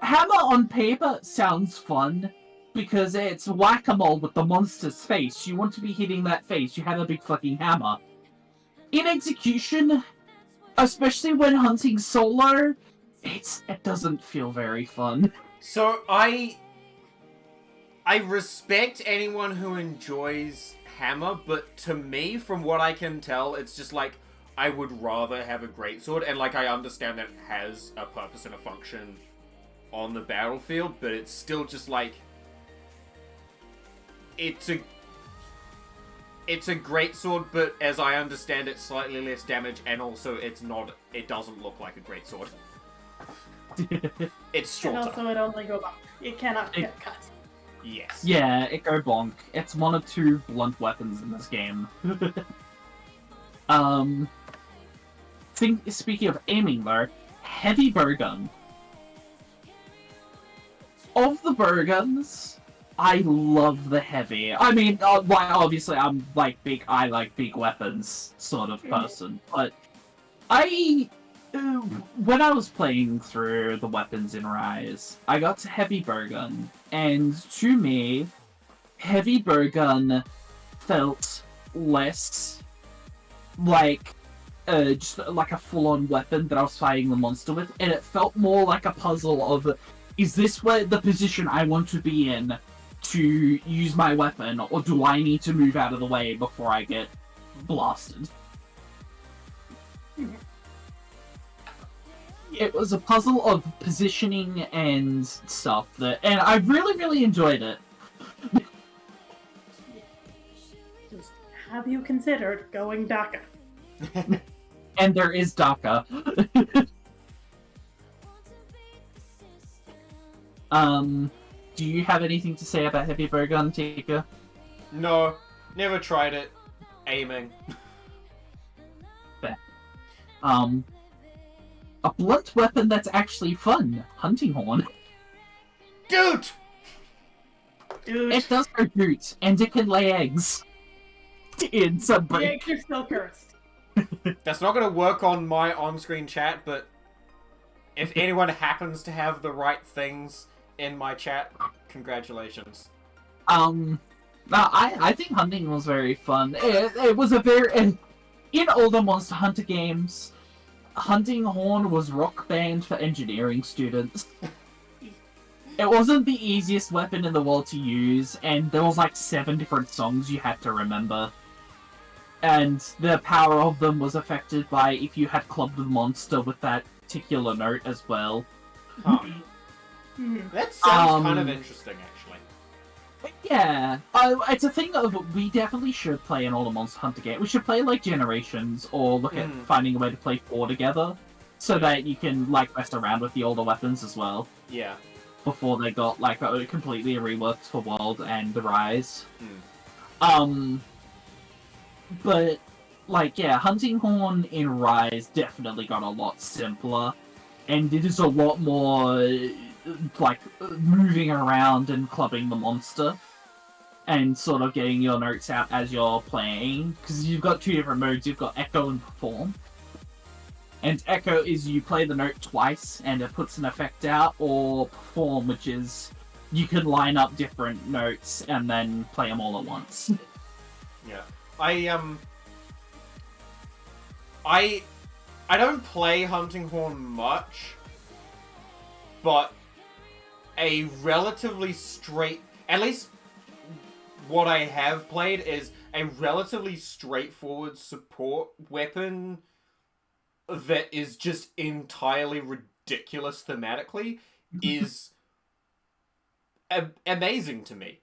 hammer on paper sounds fun because it's whack-a-mole with the monster's face. You want to be hitting that face. You have a big fucking hammer. In execution, especially when hunting solo, it doesn't feel very fun. So I respect anyone who enjoys hammer, but to me, from what I can tell, it's just like I would rather have a greatsword, and like I understand that it has a purpose and a function on the battlefield, but it's still just like it's a greatsword, but as I understand it, slightly less damage, and also it doesn't look like a greatsword. It's shorter. And also it only go bonk. It cannot get cut. Yes. Yeah, it go bonk. It's one of two blunt weapons in this game. Speaking of aiming though, heavy bow gun. Of the bow guns, I love the heavy. I mean, obviously I like big weapons sort of person, but when I was playing through the weapons in Rise, I got to heavy bow gun, and to me, heavy bow gun felt less like just like a full-on weapon that I was fighting the monster with, and it felt more like a puzzle of, is this where the position I want to be in to use my weapon, or do I need to move out of the way before I get blasted? It was a puzzle of positioning and stuff, and I really, really enjoyed it. Just have you considered going DACA? And there is DACA. Do you have anything to say about heavy bow gun, Tika? No, never tried it. Aiming. Fair. A blunt weapon that's actually fun. Hunting horn. Dude! It does go doot, and it can lay eggs. In some The eggs are still cursed. That's not going to work on my on-screen chat, but if anyone happens to have the right things in my chat, congratulations. No, I think hunting was very fun. It was a very... In older Monster Hunter games, hunting horn was rock band for engineering students. It wasn't the easiest weapon in the world to use, and there was like 7 different songs you had to remember. And the power of them was affected by if you had clubbed the monster with that particular note as well. Huh. That sounds kind of interesting, actually. Yeah, it's a thing of we definitely should play an older Monster Hunter game. We should play like Generations, or look at finding a way to play 4 together, so that you can like mess around with the older weapons as well. Yeah. Before they got like completely reworked for World and the Rise. But like yeah, hunting horn in Rise definitely got a lot simpler, and it is a lot more like moving around and clubbing the monster and sort of getting your notes out as you're playing, because you've got 2 different modes. You've got Echo and Perform, and Echo is you play the note twice and it puts an effect out, or Perform, which is you can line up different notes and then play them all at once. Yeah. I don't play hunting horn much, but a relatively at least what I have played is a relatively straightforward support weapon that is just entirely ridiculous thematically is amazing to me.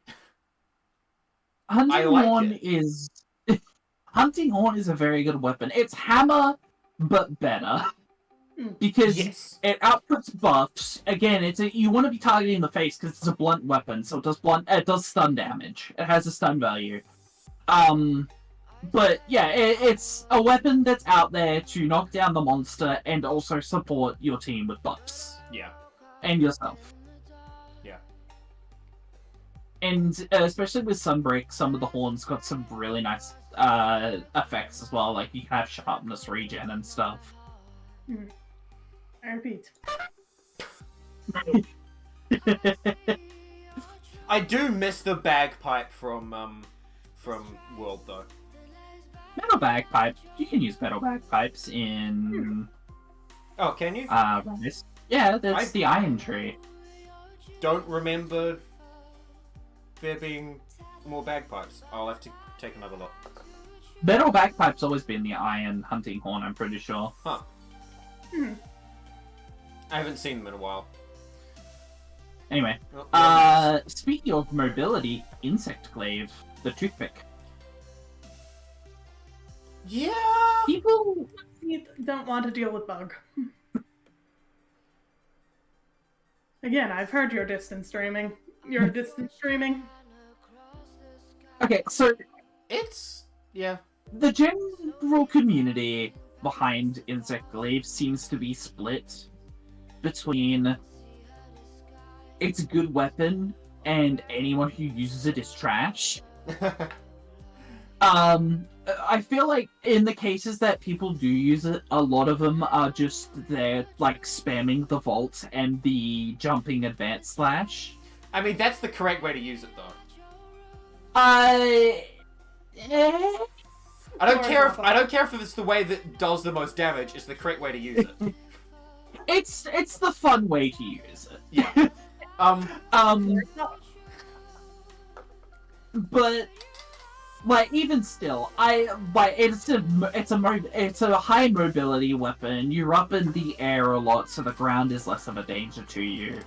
Hunting horn is a very good weapon. It's hammer, but better. Because it outputs buffs. Again, you want to be targeting the face because it's a blunt weapon, so it does stun damage. It has a stun value. But yeah, it's a weapon that's out there to knock down the monster and also support your team with buffs. Yeah. And yourself. Yeah. And especially with Sunbreak, some of the horns got some really nice effects as well. Like you can have sharpness regen and stuff. I repeat. I do miss the bagpipe from World though. Metal bagpipe. You can use metal bagpipes in. Oh, can you? Rise. Yeah, that's the iron tree. Don't remember there being more bagpipes. I'll have to take another look. Metal bagpipe's always been the iron hunting horn, I'm pretty sure. Huh. I haven't seen them in a while. Anyway, speaking of mobility, insect glaive, the toothpick. Yeah. People don't want to deal with bug. Again, I've heard your distance streaming. Your distance streaming. Okay, so yeah. The general community behind insect glaive seems to be split between it's a good weapon and anyone who uses it is trash. I feel like in the cases that people do use it, a lot of them are just there, like, spamming the vault and the jumping advanced slash. I mean, that's the correct way to use it, though. I don't care if it's the way that does the most damage. It's the correct way to use it. It's the fun way to use it. Yeah. But like even still, it's a high mobility weapon. You're up in the air a lot, so the ground is less of a danger to you.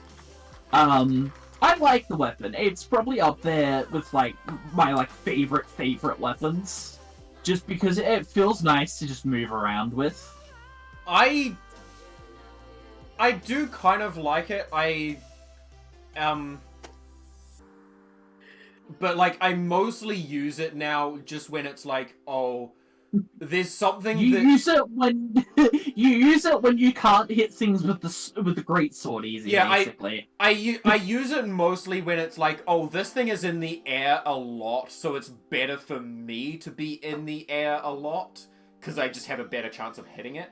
I like the weapon. It's probably up there with like my favorite weapons, just because it feels nice to just move around with. I do kind of like it. But like I mostly use it now just when it's like, oh, there's something use it when you can't hit things with the greatsword easy. Yeah, basically. I use it mostly when it's like, oh, this thing is in the air a lot, so it's better for me to be in the air a lot because I just have a better chance of hitting it.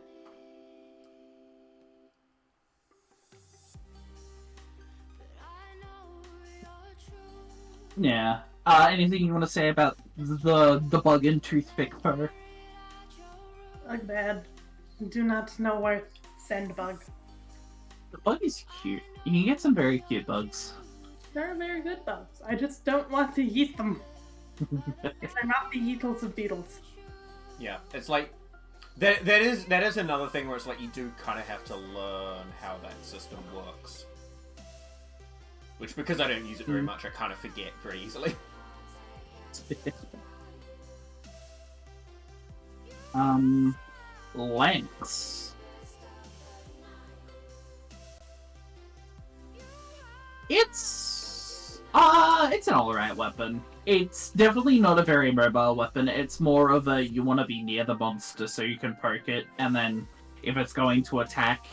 Yeah. Anything you want to say about the bug in toothpick fur? Bug bad. Do not know where send bug. The bug is cute. You can get some very cute bugs. They're very good bugs. I just don't want to eat them. They're not the Beatles of beetles. Yeah, it's like that is another thing where it's like you do kind of have to learn how that system works. Which, because I don't use it very much, I kind of forget very easily. Lance. It's an alright weapon. It's definitely not a very mobile weapon. It's more of a, you want to be near the monster so you can poke it, and then if it's going to attack,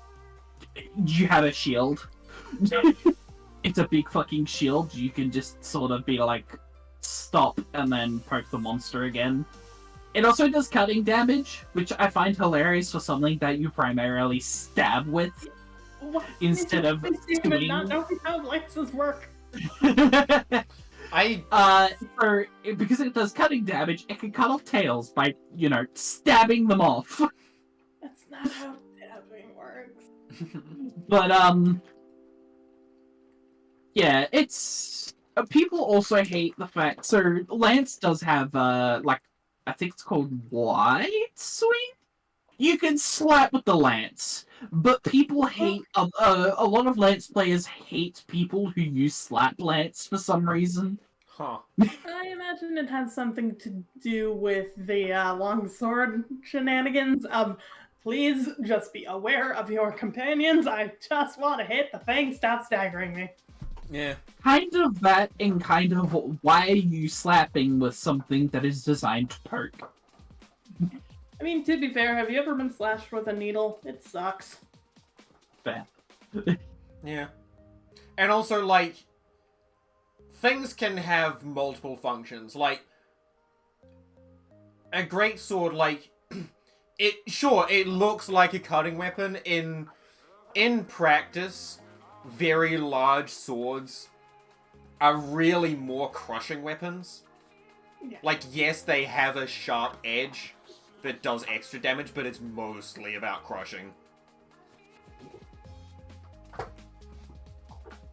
you have a shield. It's a big fucking shield. You can just sort of be like, stop, and then poke the monster again. It also does cutting damage, which I find hilarious for something that you primarily stab with instead of swinging. Not knowing how lances work. Because it does cutting damage, it can cut off tails by, stabbing them off. That's not how stabbing works. But, yeah, it's... people also hate the fact... So, Lance does have, I think it's called Wide Sweep? You can slap with the Lance, but people hate... a lot of Lance players hate people who use Slap Lance for some reason. Huh. I imagine it has something to do with the longsword shenanigans of... Please just be aware of your companions. I just want to hit the thing. Stop staggering me. Yeah. Kind of that, and kind of why are you slapping with something that is designed to poke? I mean, to be fair, have you ever been slashed with a needle? It sucks. Fair. Yeah. And also, like, things can have multiple functions. Like, a greatsword, like, it looks like a cutting weapon. In practice, very large swords are really more crushing weapons. Yeah. Like, yes, they have a sharp edge that does extra damage, but it's mostly about crushing.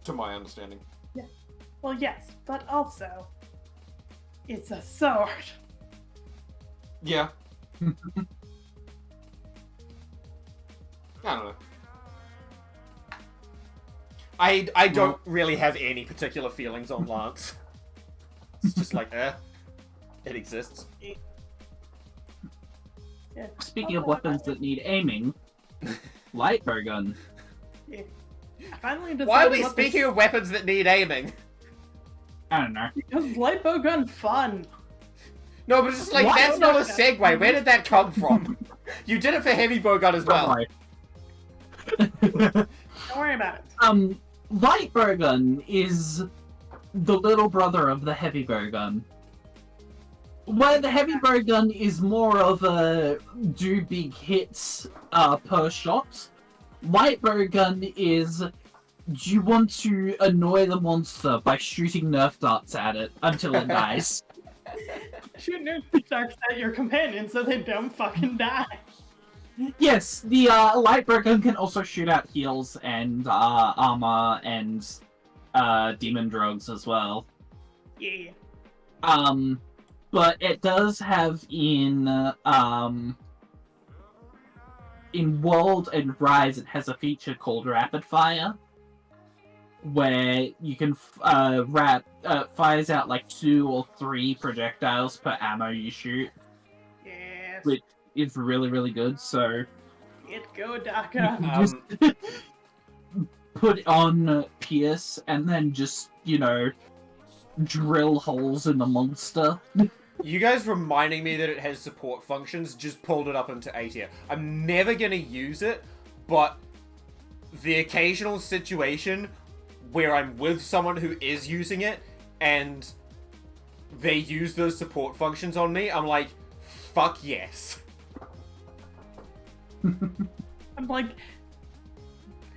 To my understanding. Yeah. Well, yes, but also, it's a sword. Yeah. I don't know. I don't really have any particular feelings on Lance. It's just like, it exists. Yeah. Speaking of weapons that need aiming, light bow gun. Yeah. I finally decided Why are we what speaking of weapons that need aiming? I don't know. Because light bow gun fun. No, but it's just like, What? that's not a segue. Where did that come from? You did it for heavy bowgun as well. Don't worry about it. Light bow gun is the little brother of the heavy bow gun. Where the heavy bow gun is more of a do big hits per shot, light bow gun is do you want to annoy the monster by shooting Nerf darts at it until it dies. Shoot Nerf darts at your companion so they don't fucking die. Yes, the light bow gun can also shoot out heals and armor and demon drugs as well. Yeah. But it does have in World and Rise, it has a feature called Rapid Fire, where you can fires out like 2 or 3 projectiles per ammo you shoot, Yes. which is really, really good. So It go, Daka. just put on Pierce and then just, drill holes in the monster. You guys reminding me that it has support functions just pulled it up into A tier. I'm never gonna use it, but the occasional situation where I'm with someone who is using it and they use those support functions on me, I'm like, fuck yes. I'm like,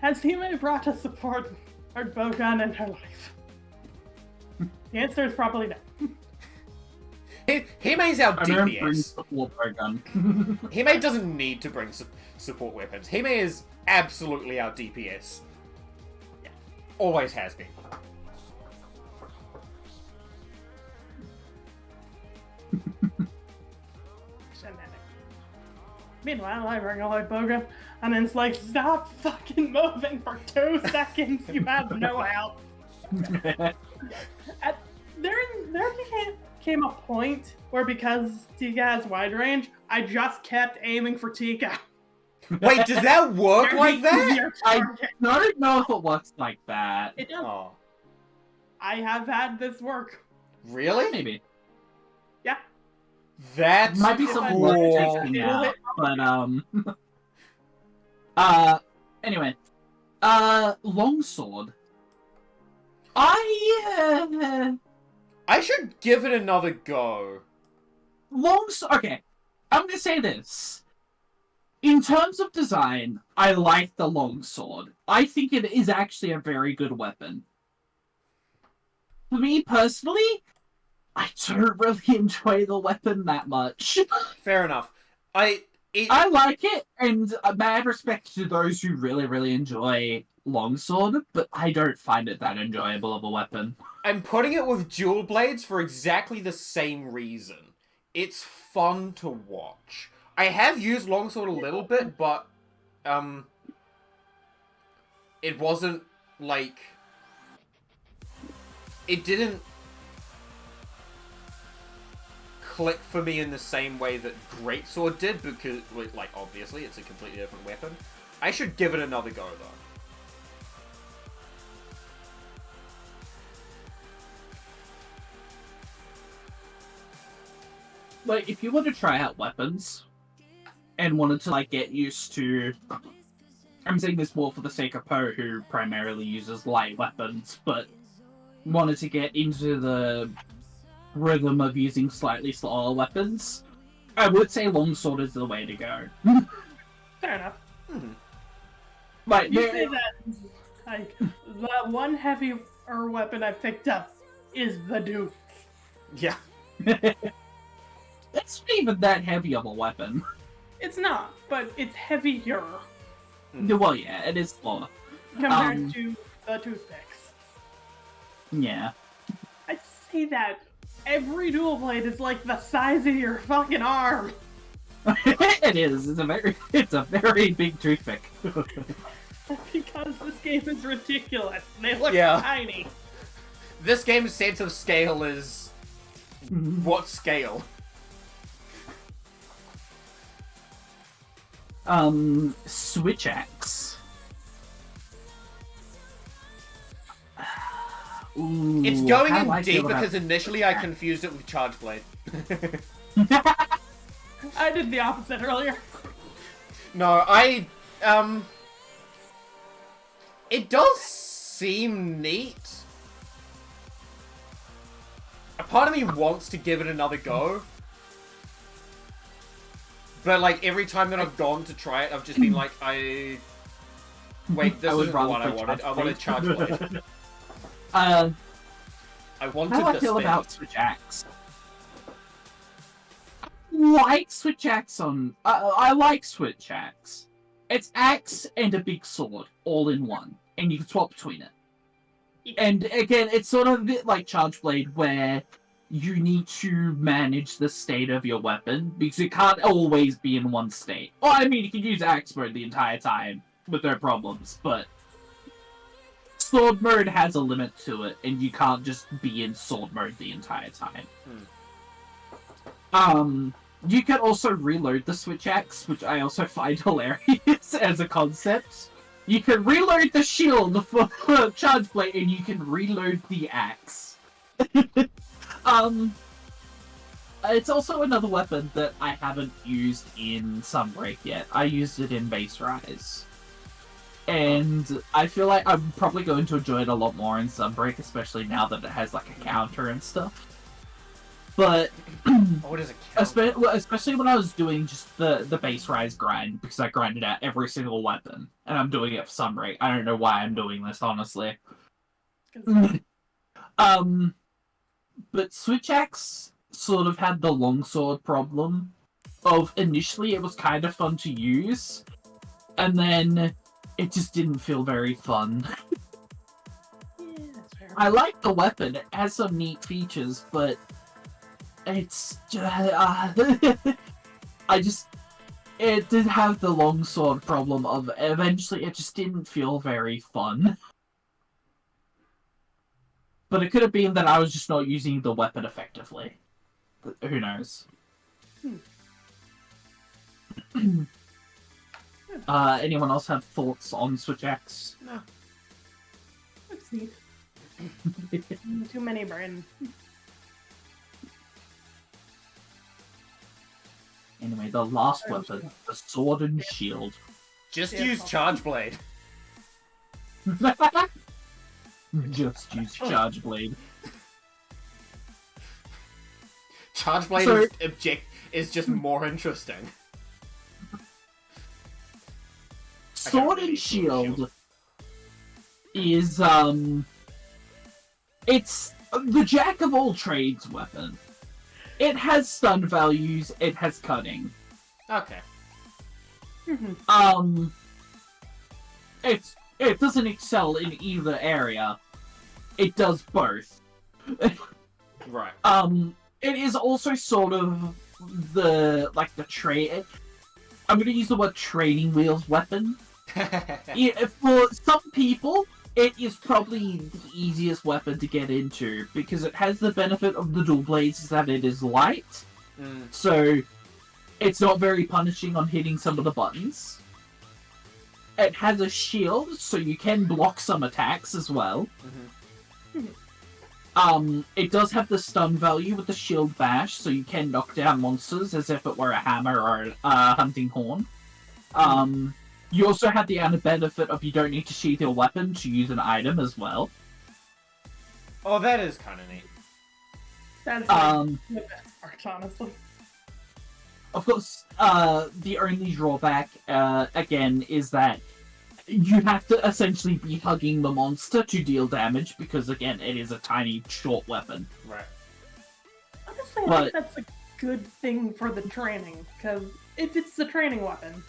has Hime brought a support or bowgun in her life? The answer is probably no. Hime's our I don't bring DPS. support bow gun. Hime doesn't need to bring support weapons. Hime is absolutely our DPS. Yeah. Always has been. Shenanigans. Meanwhile, I bring a light bowgun, and it's like, stop fucking moving for 2 seconds. You have no help. There came a point where, because Tika has wide range, I just kept aiming for Tika. Wait, does that work like that? I don't know if it works like that. It does. Oh, I have had this work. really? Maybe. Yeah. That's Might be If something I worth look cool. testing It'll out, hit- but anyway, longsword. I should give it another go. Okay, I'm gonna say this. In terms of design, I like the longsword. I think it is actually a very good weapon. For me personally, I don't really enjoy the weapon that much. Fair enough. I like it, and mad respect to those who really, really enjoy longsword, but I don't find it that enjoyable of a weapon. I'm putting it with dual blades for exactly the same reason. It's fun to watch. I have used longsword a little bit, but it wasn't like it didn't click for me in the same way that greatsword did, because, like, obviously it's a completely different weapon. I should give it another go though. Like, if you want to try out weapons and wanted to, like, get used to I'm saying this more for the sake of Poe, who primarily uses light weapons, but wanted to get into the rhythm of using slightly slower weapons. I would say longsword is the way to go. Fair enough. Like, You say that, like, the one heavier weapon I picked up is the Duke. Yeah. It's not even that heavy of a weapon. It's not, but it's heavier Well, yeah, it is slower. compared to the toothpicks. Yeah. I'd say that every dual blade is like the size of your fucking arm. It is. It's a very big toothpick. Because this game is ridiculous. They look Yeah. tiny. This game's sense of scale is... what scale? Switch axe. Ooh, It's going how do in I deep feel about- because initially I confused it with Charge Blade. I did the opposite earlier. No, it does seem neat. A part of me wants to give it another go. But, like, every time that I've gone to try it, I've just been like, Wait, this isn't the one I wanted. I wanted Charge Blade. How I wanted do I the feel spin. about Switch Axe? Like Switch Axe on... I like Switch Axe. It's axe and a big sword, all in one. And you can swap between it. And again, it's sort of a bit like Charge Blade, where you need to manage the state of your weapon, because it can't always be in one state. Well, I mean, you can use axe mode the entire time, with no problems, but... Sword mode has a limit to it, and you can't just be in sword mode the entire time. You can also reload the Switch Axe, which I also find hilarious as a concept. You can reload the shield for Charge Blade, and you can reload the axe. It's also another weapon that I haven't used in Sunbreak yet. I used it in Base Rise. And I feel like I'm probably going to enjoy it a lot more in Sunbreak, especially now that it has like a counter and stuff. But What is a counter? especially when I was doing just the base rise grind, because I grinded out every single weapon, and I'm doing it for Sunbreak. I don't know why I'm doing this, honestly. But Switch Axe sort of had the longsword problem of initially it was kind of fun to use, and then it just didn't feel very fun. Yeah, that's fair. I like the weapon, it has some neat features, but it's it did have the longsword problem of eventually it just didn't feel very fun. But it could have been that I was just not using the weapon effectively. Who knows? Anyone else have thoughts on Switch X? No. Looks neat. Too many brain. Anyway, the last weapon, the sword and shield. Just Yeah. use Charge Blade. Just use Charge Blade. Charge Blade So- is just more interesting. Sword really and use Sword and Shield is, it's the jack of all trades weapon. It has stun values, it has cutting. Okay. It doesn't excel in either area. It does both. Right. It is also sort of the trade. I'm gonna use the word training wheels weapon. Yeah, for some people, it is probably the easiest weapon to get into because it has the benefit of the dual blades is that it is light, so it's not very punishing on hitting some of the buttons. It has a shield, so you can block some attacks as well. It does have the stun value with the shield bash, so you can knock down monsters as if it were a hammer or a hunting horn. You also have the added benefit of you don't need to sheath your weapon to use an item as well. Oh, that is kind of neat. That's the best part, honestly. Of course, the only drawback, again, is that you have to essentially be hugging the monster to deal damage, because, again, it is a tiny, short weapon. Right. Honestly, I think that's a good thing for the training, because if it's the training weapon...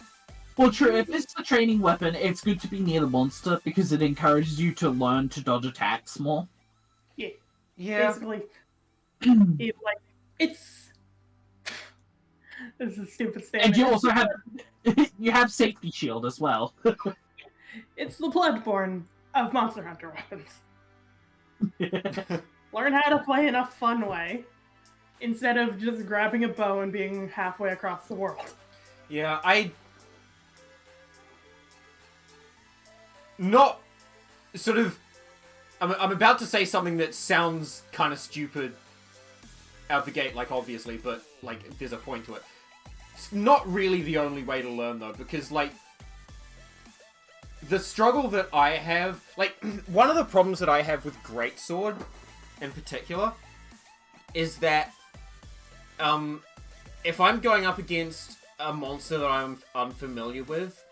Well, true, if it's the training weapon, it's good to be near the monster, because it encourages you to learn to dodge attacks more. Yeah. Yeah. Basically, it's... This is a stupid statement. And you also have... you have Safety Shield as well. It's the Bloodborne of Monster Hunter weapons. Learn how to play in a fun way, instead of just grabbing a bow and being halfway across the world. Yeah, Not... Sort of... I'm about to say something that sounds kind of stupid out the gate, like, obviously, but, like, there's a point to it. It's not really the only way to learn, though, because, like, the struggle that I have... Like, one of the problems that I have with Greatsword, in particular, is that, if I'm going up against a monster that I'm unfamiliar with,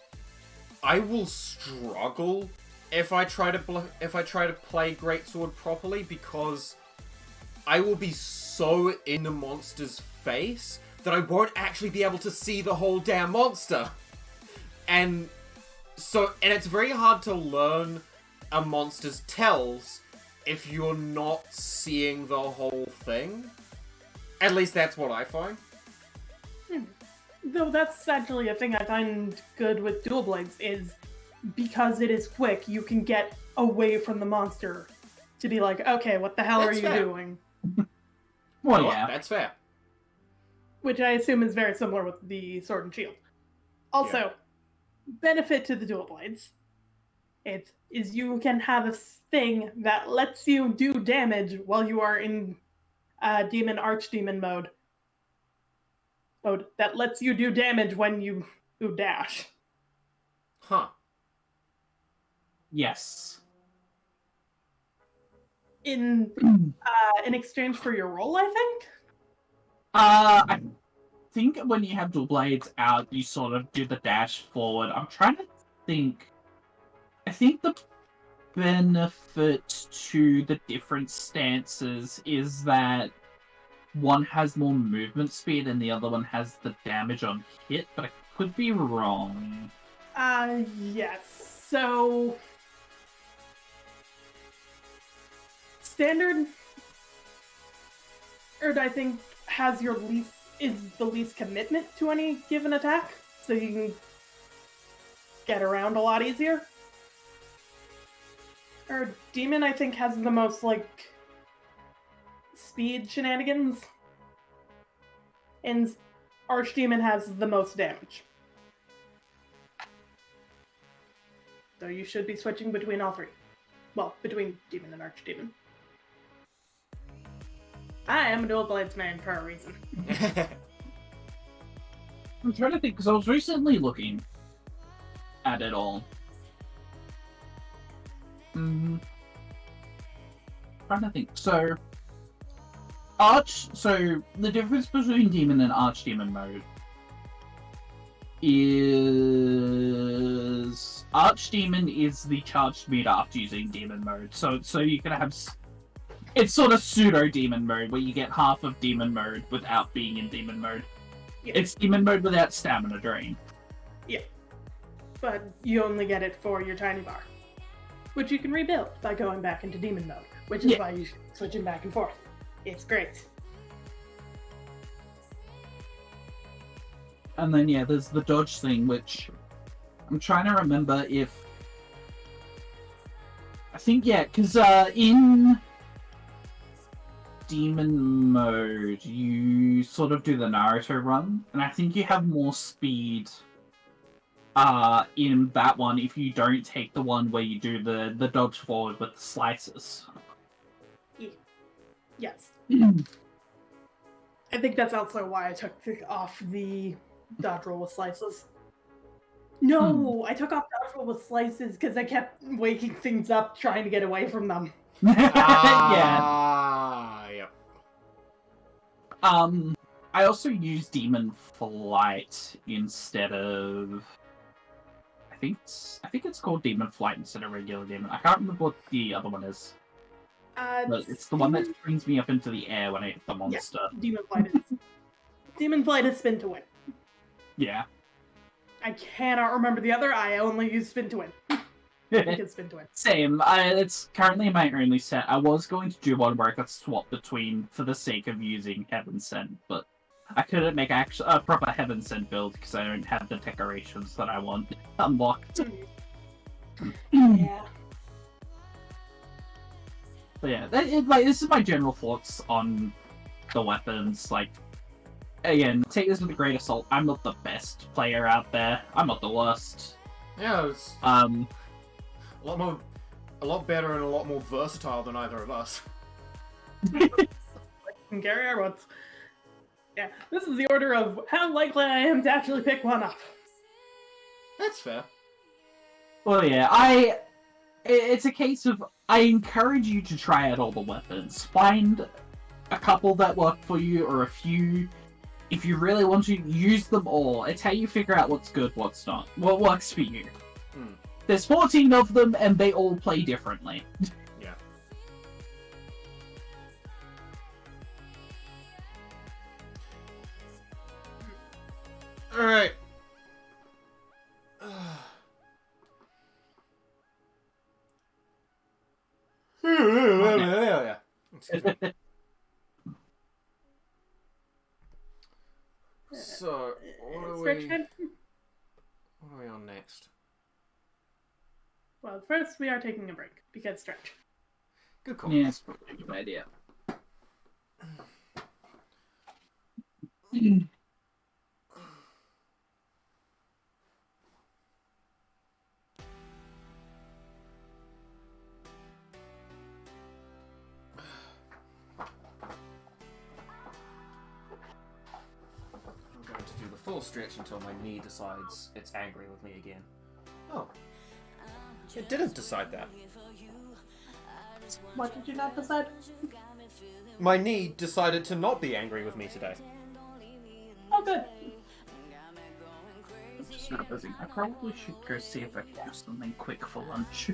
I will struggle if I try to play Greatsword properly, because I will be so in the monster's face that I won't actually be able to see the whole damn monster. And it's very hard to learn a monster's tells if you're not seeing the whole thing. At least that's what I find. Though that's actually a thing I find good with dual blades, is because it is quick, you can get away from the monster to be like, okay, what the hell That's are you fair. doing? Well, Oh, yeah. that's fair. Which I assume is very similar with the sword and shield. Also, benefit to the dual blades is you can have a thing that lets you do damage while you are in demon archdemon mode. That lets you do damage when you dash. Huh. Yes. In exchange for your roll, I think? I think when you have dual blades out, you sort of do the dash forward. I'm trying to think. I think the benefit to the different stances is that one has more movement speed and the other one has the damage on hit, but I could be wrong. Yes. So, standard, I think, has the least commitment to any given attack, so you can get around a lot easier. Or Demon, I think, has the most, like, speed shenanigans. And Archdemon has the most damage. So you should be switching between all three. Well, between Demon and Archdemon. I am a dual blades man for a reason. I'm trying to think, because I was recently looking at it all. Trying to think. So the difference between Demon and Archdemon mode is Archdemon is the charged speed after using Demon mode. So you can have... It's sort of pseudo-Demon mode, where you get half of Demon mode without being in Demon mode. Yeah. It's Demon mode without stamina drain. Yeah. But you only get it for your tiny bar. Which you can rebuild by going back into Demon mode. Which is why you should switch them back and forth. It's great. And then, there's the dodge thing, which I'm trying to remember if... I think, because in Demon mode, you sort of do the Naruto run, and I think you have more speed in that one if you don't take the one where you do the dodge forward with the slices. Yes. I think that's also why I took off the dodge roll with slices. No, I took off Dodgeball with slices because I kept waking things up trying to get away from them. Yeah. Ah, yep. I also use Demon Flight instead of. I think it's called Demon Flight instead of regular Demon. I can't remember what the other one is. But it's the one that brings me up into the air when I hit the monster. Demon Flight is. Demon Flight is spin to win. Yeah. I cannot remember the other. I only use spin to win. I can spin to win. Same. It's currently my only set. I was going to do one where I could swap between for the sake of using Heaven Sent, but I couldn't make a proper Heaven Sent build because I don't have the decorations that I want unlocked. Yeah. But yeah, this is my general thoughts on the weapons. Like, again, take this with a grain of salt. I'm not the best player out there. I'm not the worst. Yeah, it's a lot better and a lot more versatile than either of us. Gary, I once. Yeah, this is the order of how likely I am to actually pick one up. That's fair. Well, yeah, it's a case of I encourage you to try out all the weapons. Find a couple that work for you, or a few. If you really want to, use them all. It's how you figure out what's good, what's not. What works for you. There's 14 of them, and they all play differently. Yeah. Alright. Yeah. Excuse me. So, what are we on next? Well, first we are taking a break because stretch. Good call. Yeah, it's probably a good idea. I'm going to do the full stretch until my knee decides it's angry with me again. Oh. It didn't decide that. What did you not decide? My knee decided to not be angry with me today. Oh, good. I'm just not busy. I probably should go see if I can do something quick for lunch.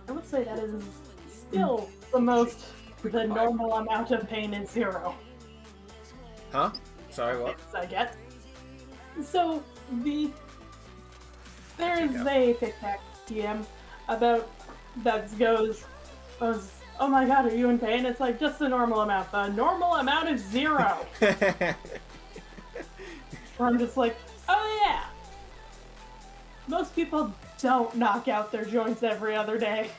I would say that is still the most. The normal amount of pain is 0. Huh? Sorry, what? Yes, I get. So there is a TikTok DM about that goes, oh my god, are you in pain? It's like just the normal amount. The normal amount is 0. I'm just like, oh yeah. Most people don't knock out their joints every other day.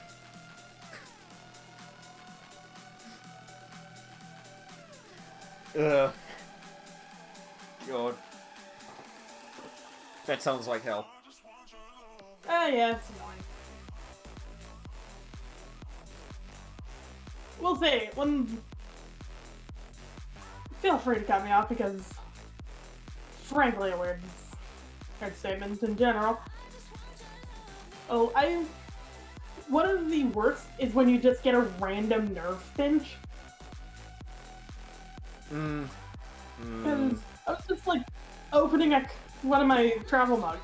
God. That sounds like hell. Oh yeah, it's annoying. We'll see. Feel free to cut me off because, frankly, a weird statement in general. Oh, one of the worst is when you just get a random nerve pinch. Because I was just like opening one of my travel mugs.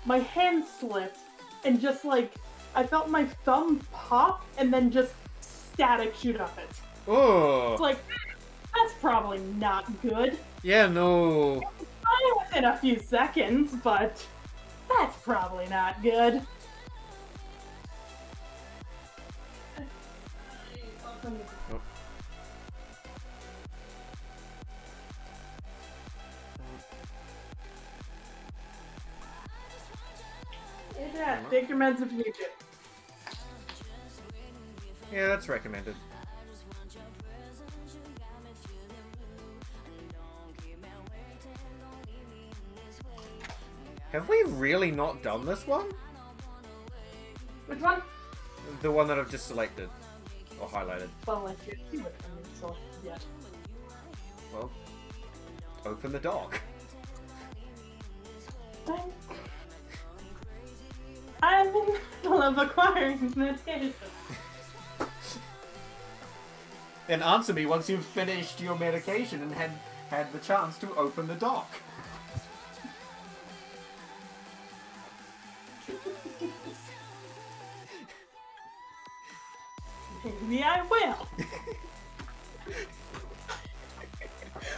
My hand slipped and just like I felt my thumb pop and then just static shoot up it. Oh. It's like, that's probably not good. Yeah, no. I within a few seconds, but that's probably not good. Oh. Yeah, take your meds if you need to. Yeah, that's recommended. Have we really not done this one? Which one? The one that I've just selected. Or highlighted. Well, like, you would so yet. Well, open the dock. I'm in the middle of acquiring medication. Then answer me once you've finished your medication and had the chance to open the dock. Maybe I will.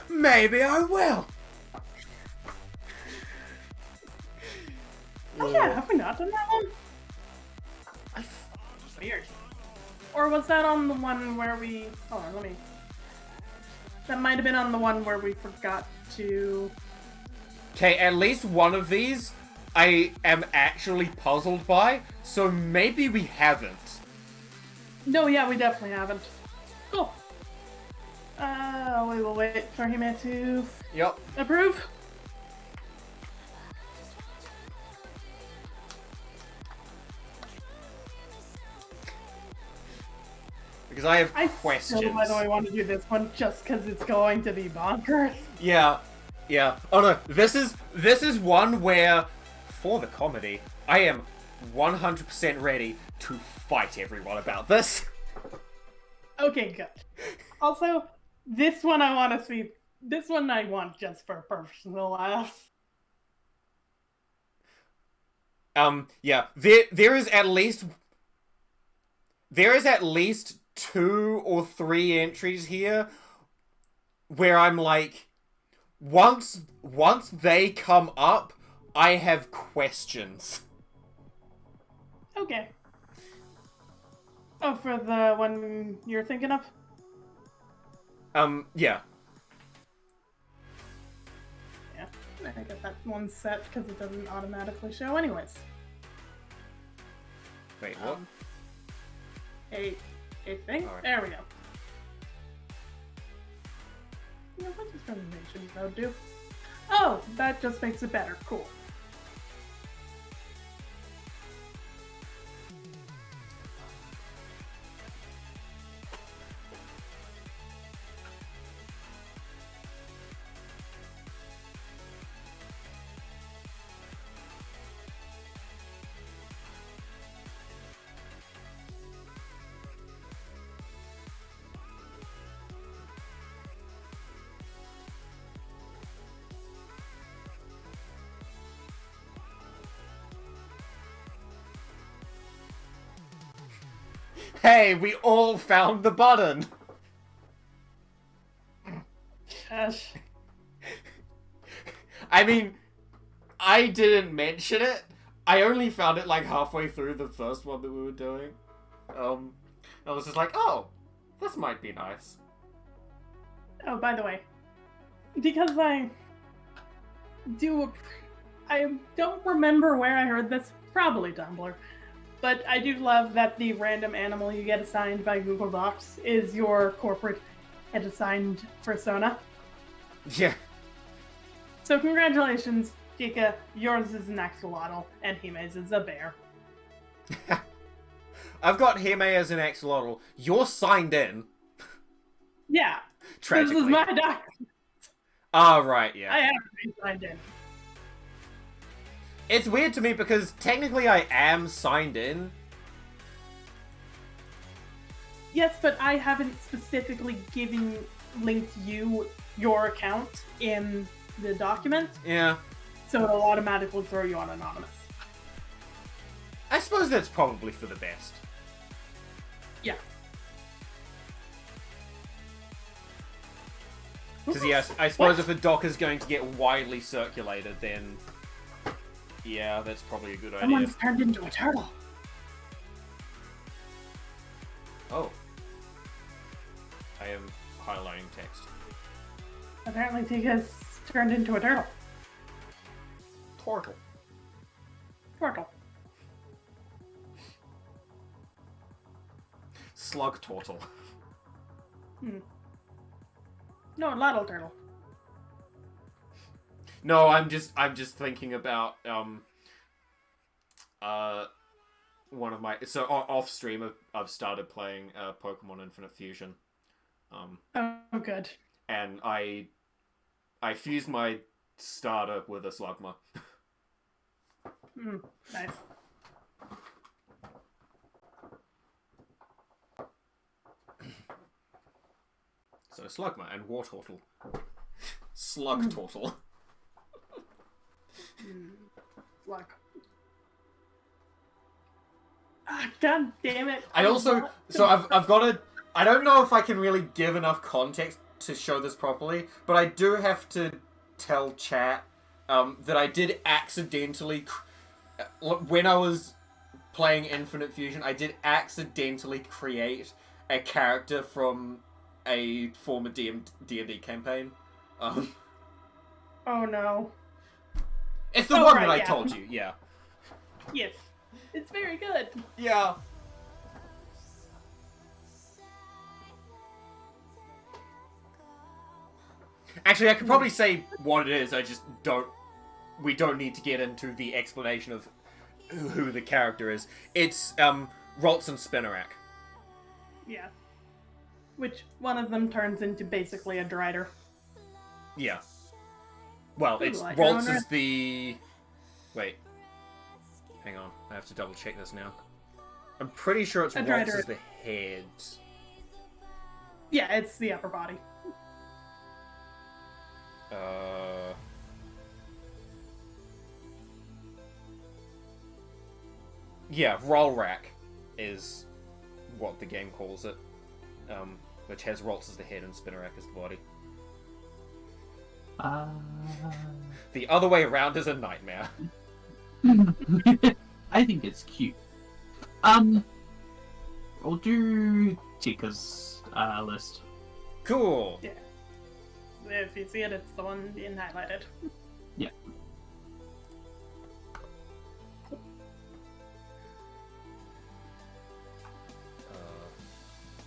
Maybe I will. Oh yeah, have we not done that one? Weird. Or was that on the one where we... Hold on, let me... That might have been on the one where we forgot to... Okay, at least one of these I am actually puzzled by, so maybe we haven't. No, yeah, we definitely haven't. Cool. We will wait for him to Yep. approve. Because I have I questions. still, by the way, want to do this one just because it's going to be bonkers. Yeah. Yeah. Oh no, this is one where, for the comedy, I am 100% ready to fight everyone about this. Okay, good. Also, this one I want to see. This one I want just for personal laughs. Yeah. There is at least 2 or 3 entries here where I'm like, once they come up, I have questions. Okay. Oh, for the one you're thinking of? Yeah. Yeah. I get that one set because it doesn't automatically show anyways. Wait, what? A thing? Alright. There we go. Yeah, what does presentation mode do? Oh, that just makes it better. Cool. Hey, we all found the button! Gosh. I mean, I didn't mention it. I only found it like halfway through the first one that we were doing. I was just like, oh, this might be nice. Oh, by the way, because I don't remember where I heard this, probably Tumblr, but I do love that the random animal you get assigned by Google Docs is your corporate head assigned persona. Yeah. So congratulations, Kika, yours is an axolotl, and Hime's is a bear. I've got Hime as an axolotl. You're signed in. Yeah, Tragically. this is my doc. Ah, right, yeah. I have to be signed in. It's weird to me because technically I am signed in. Yes, but I haven't specifically linked you your account in the document, Yeah. so it'll automatically throw you on anonymous. I suppose that's probably for the best. Yeah. Because, yes, I suppose if a doc is going to get widely circulated, then... Yeah, that's probably a good idea. Someone's turned into a turtle. Oh. I am highlighting text. Apparently Tika's turned into a turtle. Portal. Turtle. Slug turtle. No, a little turtle. No, I'm just thinking about one of my off stream I've started playing Pokemon Infinite Fusion. Oh, good. And I fused my starter with a Slugma. Nice. So Slugma and Wartortle. Slug Tortle. Slug. Ah, God damn it. I also... So I've got to... I don't know if I can really give enough context to show this properly, but I do have to tell chat that I did accidentally... When I was playing Infinite Fusion, I did accidentally create a character from a former D&D campaign. Oh no. It's the one right, that I yeah. told you, yeah. Yes. It's very good. Yeah. Actually, I could probably say what it is, I just don't... We don't need to get into the explanation of who the character is. It's, Ralts and Spinnerack. Yeah. Which one of them turns into basically a Drider. Yeah. Well, Ooh, it's like Ralts Owner. is the... Wait. Hang on, I have to double check this now. I'm pretty sure it's A Ralts Drider. is the head. Yeah, it's the upper body. Yeah, Rollrack is what the game calls it. Which has Ralts as the head and Spinnerack as the body. The other way around is a nightmare. I think it's cute. I'll do Tika's list. Cool! Yeah. If you see it, it's the one being highlighted. Yeah.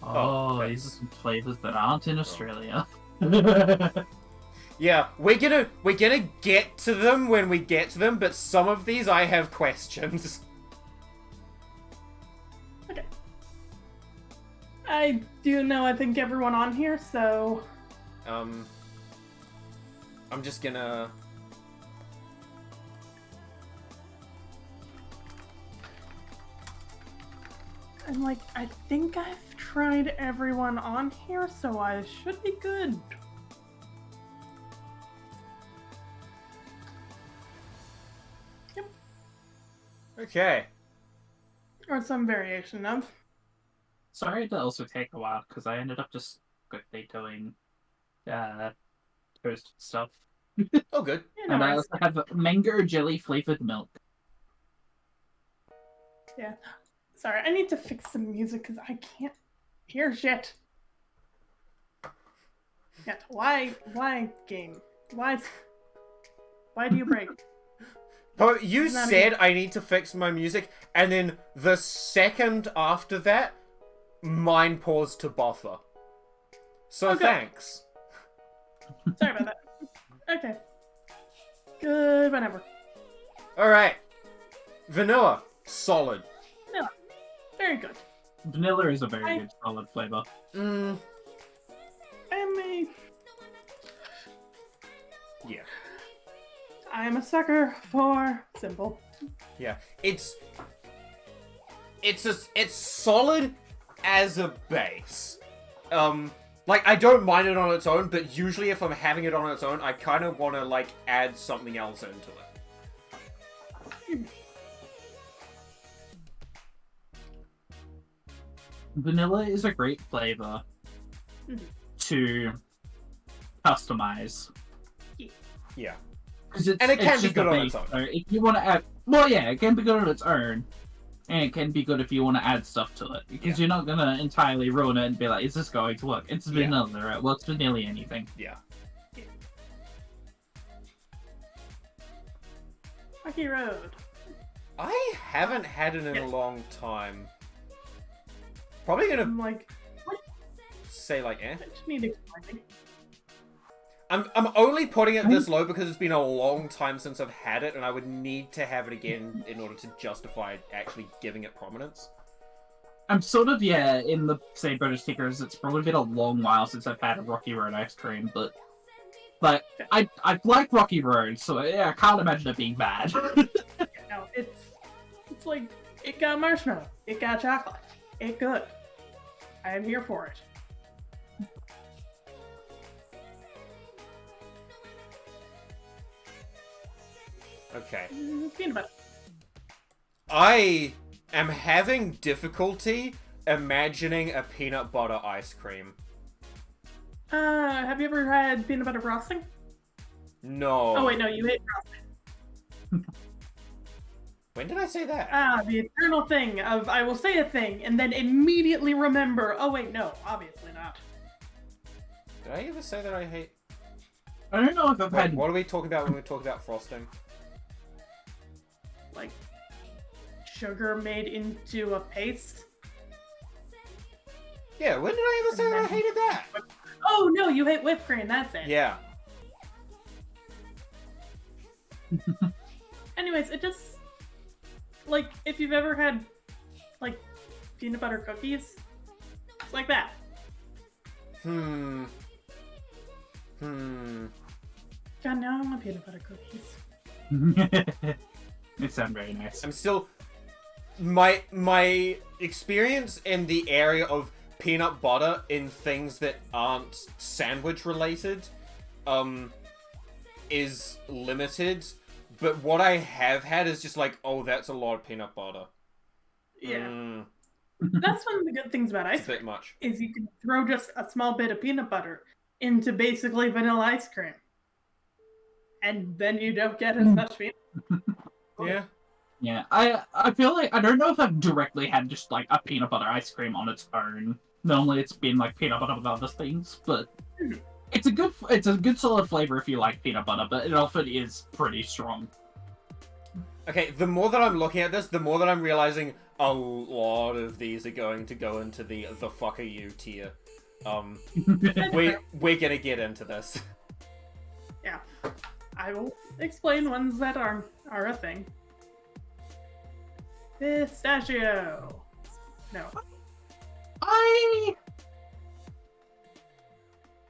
Oh, these are some flavors that aren't in Australia. Yeah, we're gonna get to them when we get to them, but some of these I have questions. Okay. I do know, I think, everyone on here, so... I'm just gonna... I'm like, I think I've tried everyone on here, so I should be good. Yep. Okay. Or some variation of. Sorry to also take a while, because I ended up just quickly doing toasted stuff. Oh, good. You know, And I also have mango jelly flavored milk. yeah. Sorry, I need to fix some music because I can't hear shit. Yeah, why game? Why do you break? But you Not said I need to fix my music, and then the second after that, mine paused to buffer. So Okay. thanks. Sorry about that. Okay. Good, whenever. Alright. Vanilla. Solid. Very good. Vanilla is a very good solid flavor. I'm a sucker for simple. Yeah. It's solid as a base. Like, I don't mind it on its own, but usually if I'm having it on its own, I kind of want to, like, add something else into it. Vanilla is a great flavor to customize. Yeah. And it can it's be just good a on its base, own. so if you want to add, well, yeah, it can be good on its own, and it can be good if you want to add stuff to it, because you're not gonna entirely ruin it and be like, "Is this going to work?" It's vanilla. It works with nearly anything. Yeah. Rocky Road. I haven't had it in a long time. Probably gonna I'm like, say, like, eh. I just need explaining. I'm only putting it this low because it's been a long time since I've had it, and I would need to have it again in order to justify actually giving it prominence. I'm sort of, in the same boat as Stickers. It's probably been a long while since I've had a Rocky Road ice cream, but I like Rocky Road, so I can't imagine it being bad. No, It's like, it got marshmallow, it got chocolate, it good. I am here for it. Okay. Peanut butter. I am having difficulty imagining a peanut butter ice cream. Have you ever had peanut butter frosting? No. Oh wait, no, you hate frosting. When did I say that? The eternal thing of I will say a thing and then immediately remember, oh wait, no, obviously not. Did I ever say that I hate... I don't know if I've Wait, had. what are we talking about when we talk about frosting? Like, sugar made into a paste? Yeah, when did I ever say that I hated that? Oh no, you hate whipped cream, that's it. Yeah. Anyways, it just... Like, if you've ever had, like, peanut butter cookies, it's like that. Hmm. God, now I want peanut butter cookies. They sound very nice. I'm still... My experience in the area of peanut butter in things that aren't sandwich related, is limited. But what I have had is just like, oh, that's a lot of peanut butter. Yeah. That's one of the good things about ice It's a bit cream, much. is you can throw just a small bit of peanut butter into basically vanilla ice cream. And then you don't get as much peanut. Yeah. Yeah, I feel like I don't know if I've directly had just like a peanut butter ice cream on its own. Normally, it's been like peanut butter with other things, but it's a good solid flavor if you like peanut butter. But it often is pretty strong. Okay, the more that I'm looking at this, the more that I'm realizing a lot of these are going to go into the fuck are you tier. We're gonna get into this. Yeah. I will explain ones that are a thing. Pistachio. No.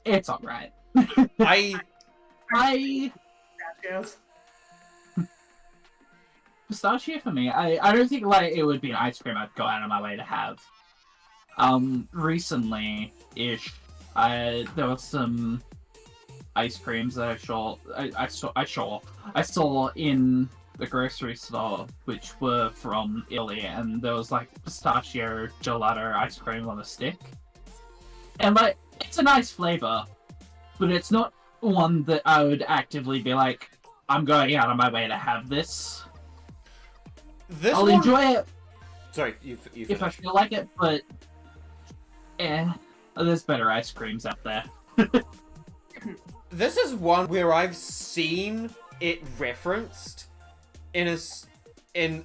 It's alright. I Pistachios. Pistachio for me, I don't think like it would be an ice cream I'd go out of my way to have. Recently-ish, there was some ice creams that I saw in the grocery store, which were from Italy, and there was like pistachio gelato ice cream on a stick. And like, it's a nice flavor, but it's not one that I would actively be like, I'm going out of my way to have this. I'll enjoy it. Sorry, you if I feel like it, but there's better ice creams out there. This is one where I've seen it referenced in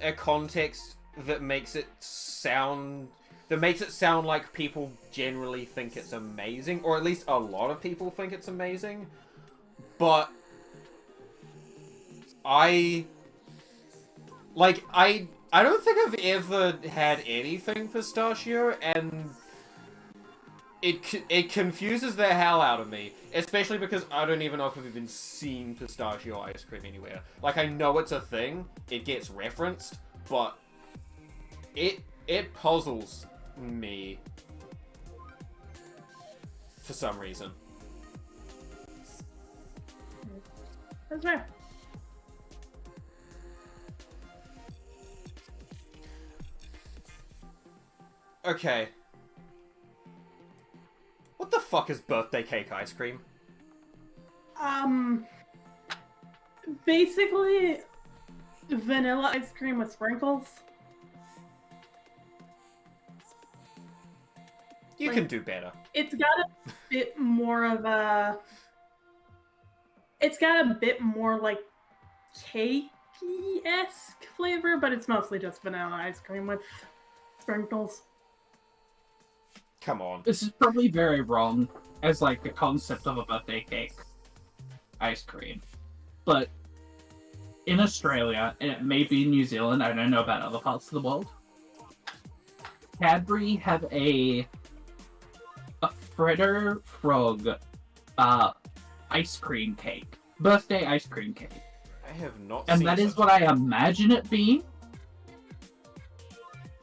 a context that makes it sound like people generally think it's amazing, or at least a lot of people think it's amazing. But I don't think I've ever had anything pistachio, and it confuses the hell out of me, especially because I don't even know if I've even seen pistachio ice cream anywhere. Like, I know it's a thing, it gets referenced, but it puzzles me for some reason. That's fair. Okay. What the fuck is birthday cake ice cream? Basically, vanilla ice cream with sprinkles. You Like, can do better. It's got a bit more of a... It's got a bit more, like, cakey-esque flavor, but it's mostly just vanilla ice cream with sprinkles. Come on. This is probably very wrong as like the concept of a birthday cake ice cream, but in Australia, and it may be in New Zealand, I don't know about other parts of the world, Cadbury have a Freddo Frog ice cream cake, birthday ice cream cake. I have not And seen that is such what I imagine it being,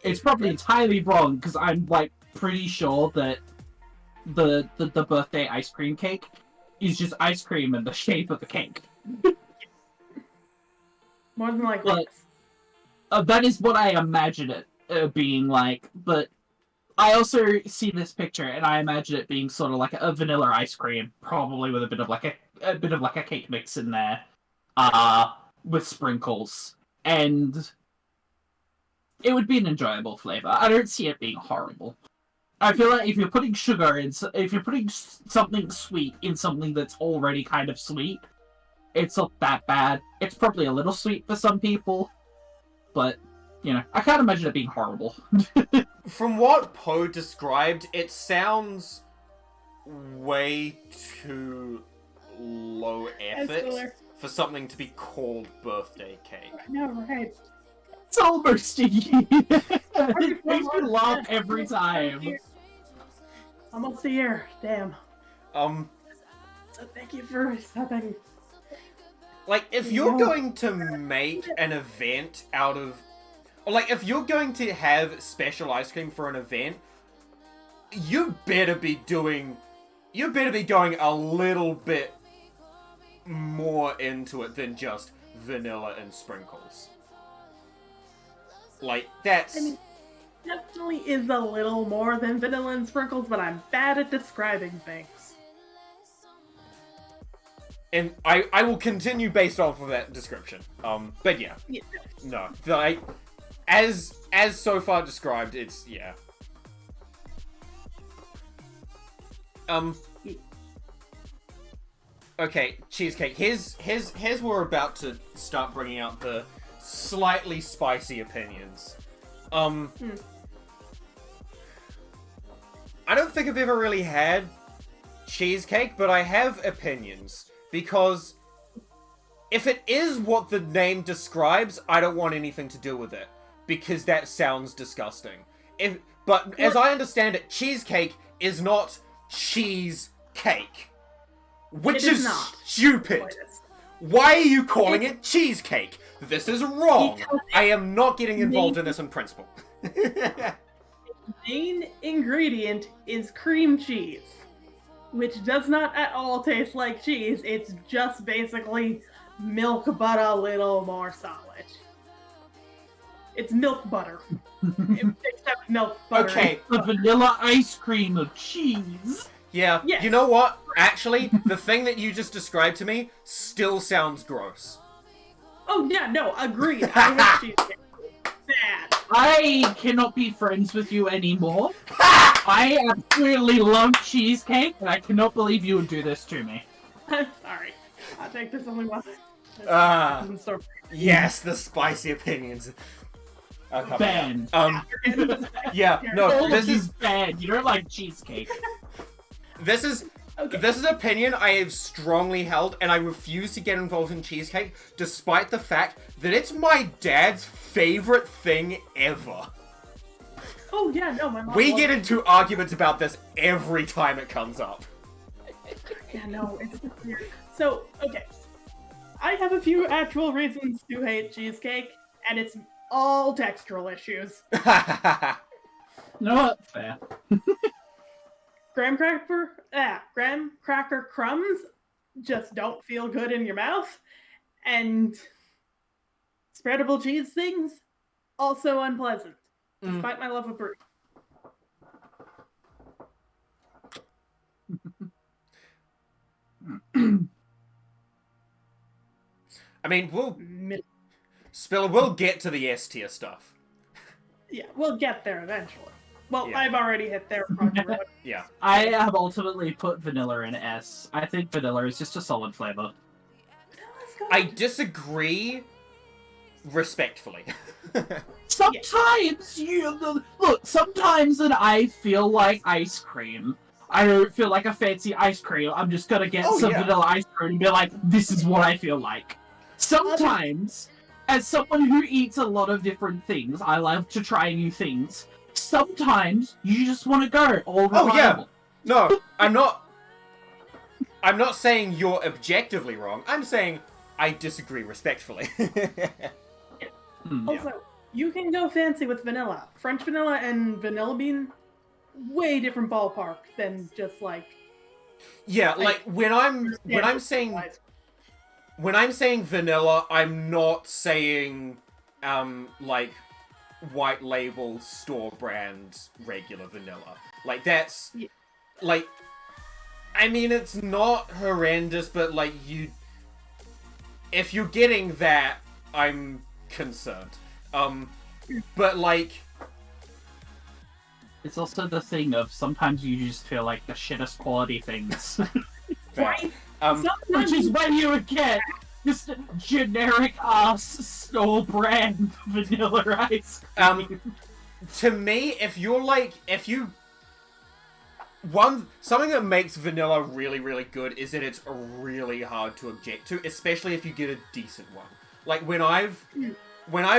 It's probably entirely wrong because I'm like pretty sure that the birthday ice cream cake is just ice cream in the shape of the cake. More than likely. But that is what I imagine it being like. But I also see this picture and I imagine it being sort of like a vanilla ice cream, probably with a bit of like a cake mix in there, with sprinkles, and it would be an enjoyable flavor. I don't see it being horrible. I feel like if you're putting if you're putting something sweet in something that's already kind of sweet, it's not that bad. It's probably a little sweet for some people, but, you know, I can't imagine it being horrible. From what Poe described, it sounds way too low effort for something to be called birthday cake. I know, right? It's almost a year. It makes me laugh every time. Almost a year. Damn. So thank you for stopping. Like, if you're going to make an event out of... Or, like, if you're going to have special ice cream for an event, you better be going a little bit more into it than just vanilla and sprinkles. Like, that's... I mean, definitely is a little more than vanilla and sprinkles, but I'm bad at describing things. And I will continue based off of that description. But yeah. No. As so far described, it's, yeah. Okay, cheesecake. Here's we're about to start bringing out the slightly spicy opinions. I don't think I've ever really had cheesecake, but I have opinions. Because if it is what the name describes, I don't want anything to do with it. Because that sounds disgusting. But as I understand it, cheesecake is not cheesecake. Which is not stupid. Why are you calling it cheesecake? This is wrong. I am not getting involved in this in principle. Main ingredient is cream cheese, which does not at all taste like cheese. It's just basically milk but a little more solid. It's milk butter. Except milk butter. Okay. The vanilla ice cream of cheese. Yeah, yes. You know what? Actually, the thing that you just described to me still sounds gross. Oh yeah, no, agreed. I hate cheesecake. Bad. I cannot be friends with you anymore. I absolutely love cheesecake, and I cannot believe you would do this to me. I'm sorry. I'll take this only one. Yes, the spicy opinions. Banned. Yeah, no, this is bad. You don't like cheesecake. This is an opinion I have strongly held, and I refuse to get involved in cheesecake, despite the fact that it's my dad's favorite thing ever. Oh yeah, no, my mom. We get into arguments about this every time it comes up. Yeah, no, it's weird. So, okay. I have a few actual reasons to hate cheesecake, and it's all textural issues. You know what? Fair. Graham cracker crumbs just don't feel good in your mouth, and spreadable cheese things also unpleasant, despite my love of brie. I mean, we'll get to the S tier stuff. Yeah, we'll get there eventually. Well, Yeah. I've already hit there. Yeah. I have ultimately put vanilla in S. I think vanilla is just a solid flavor. I disagree respectfully. Sometimes sometimes when I feel like ice cream, I don't feel like a fancy ice cream. I'm just gonna get some vanilla ice cream and be like, this is what I feel like. Sometimes, as someone who eats a lot of different things, I love to try new things. Sometimes you just want to go all reliable. No, I'm not saying you're objectively wrong. I'm saying I disagree respectfully. Also, You can go fancy with vanilla. French vanilla and vanilla bean, way different ballpark than just like. Yeah, like when I'm saying vanilla, I'm not saying like white label store brand regular vanilla. Like that's like I mean it's not horrendous, but like if you're getting that, I'm concerned. But like It's also the thing of sometimes you just feel like the shittest quality things. Right? Which is when you would get just generic ass store brand vanilla ice cream. to me, something that makes vanilla really, really good is that it's really hard to object to, especially if you get a decent one. Like when I've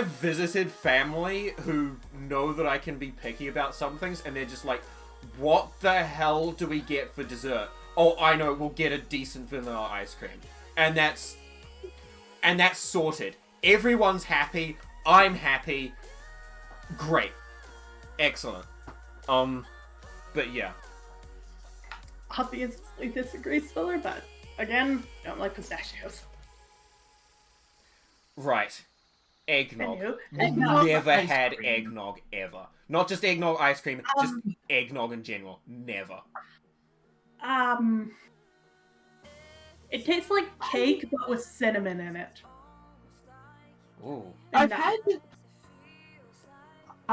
visited family who know that I can be picky about some things, and they're just like, "What the hell do we get for dessert?" Oh, I know, we'll get a decent vanilla ice cream, and that's sorted. Everyone's happy. I'm happy. Great. Excellent. But yeah. Obviously disagree, Spiller, but again, don't like pistachios. Right. Eggnog. Anywho, We've eggnog never ice had cream. eggnog ever. Not just eggnog ice cream, just eggnog in general. Never. It tastes like cake, but with cinnamon in it. Ooh. I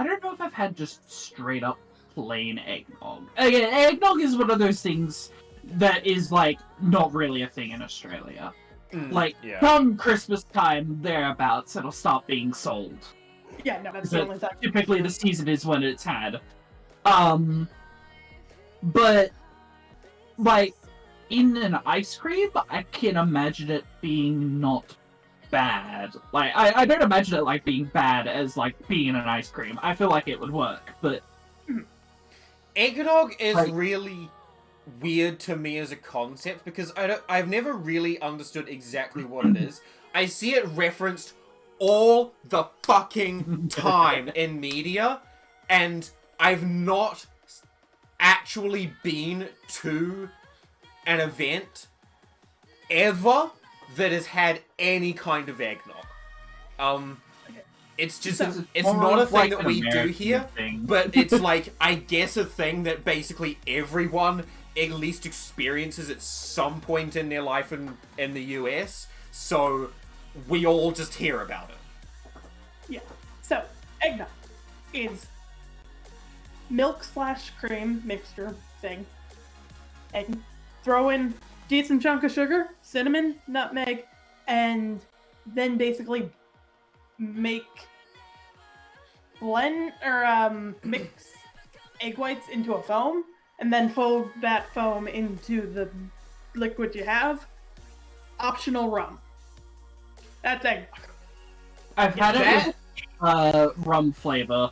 don't know if I've had just straight up plain eggnog. Again, eggnog is one of those things that is like not really a thing in Australia. Like yeah. come Christmas time thereabouts, it'll stop being sold. Yeah, no, that's the only time. Typically, the season is when it's had. But like in an ice cream, I can imagine it being not bad. Like I don't imagine it like being bad as like being in an ice cream. I feel like it would work, but Eggnog is like, really weird to me as a concept because I've never really understood exactly what it is. I see it referenced all the fucking time in media, and I've not actually been to an event ever that has had any kind of eggnog. It's just it's not a thing that we do here, but it's like I guess a thing that basically everyone at least experiences at some point in their life in the US, so we all just hear about it. Yeah. So, eggnog is milk/cream mixture thing. Egg. Throw in decent chunk of sugar, cinnamon, nutmeg, and then basically mix egg whites into a foam, and then fold that foam into the liquid you have. Optional rum. That's eggnog. I've had it with rum flavor.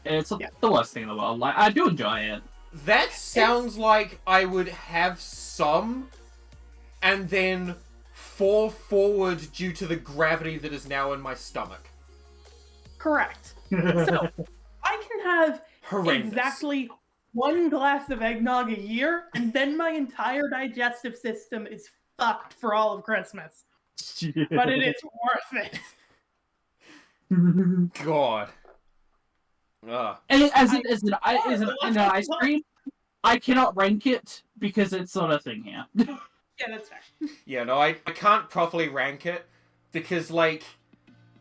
It's the worst thing in the world. Like I do enjoy it. That sounds like I would have some, and then fall forward due to the gravity that is now in my stomach. Correct. So, I can have exactly 1 glass of eggnog a year, and then my entire digestive system is fucked for all of Christmas. But it is worth it. God. And as an ice cream, I cannot rank it because it's not a thing here. Yeah, that's fair. Yeah, no, I can't properly rank it because, like,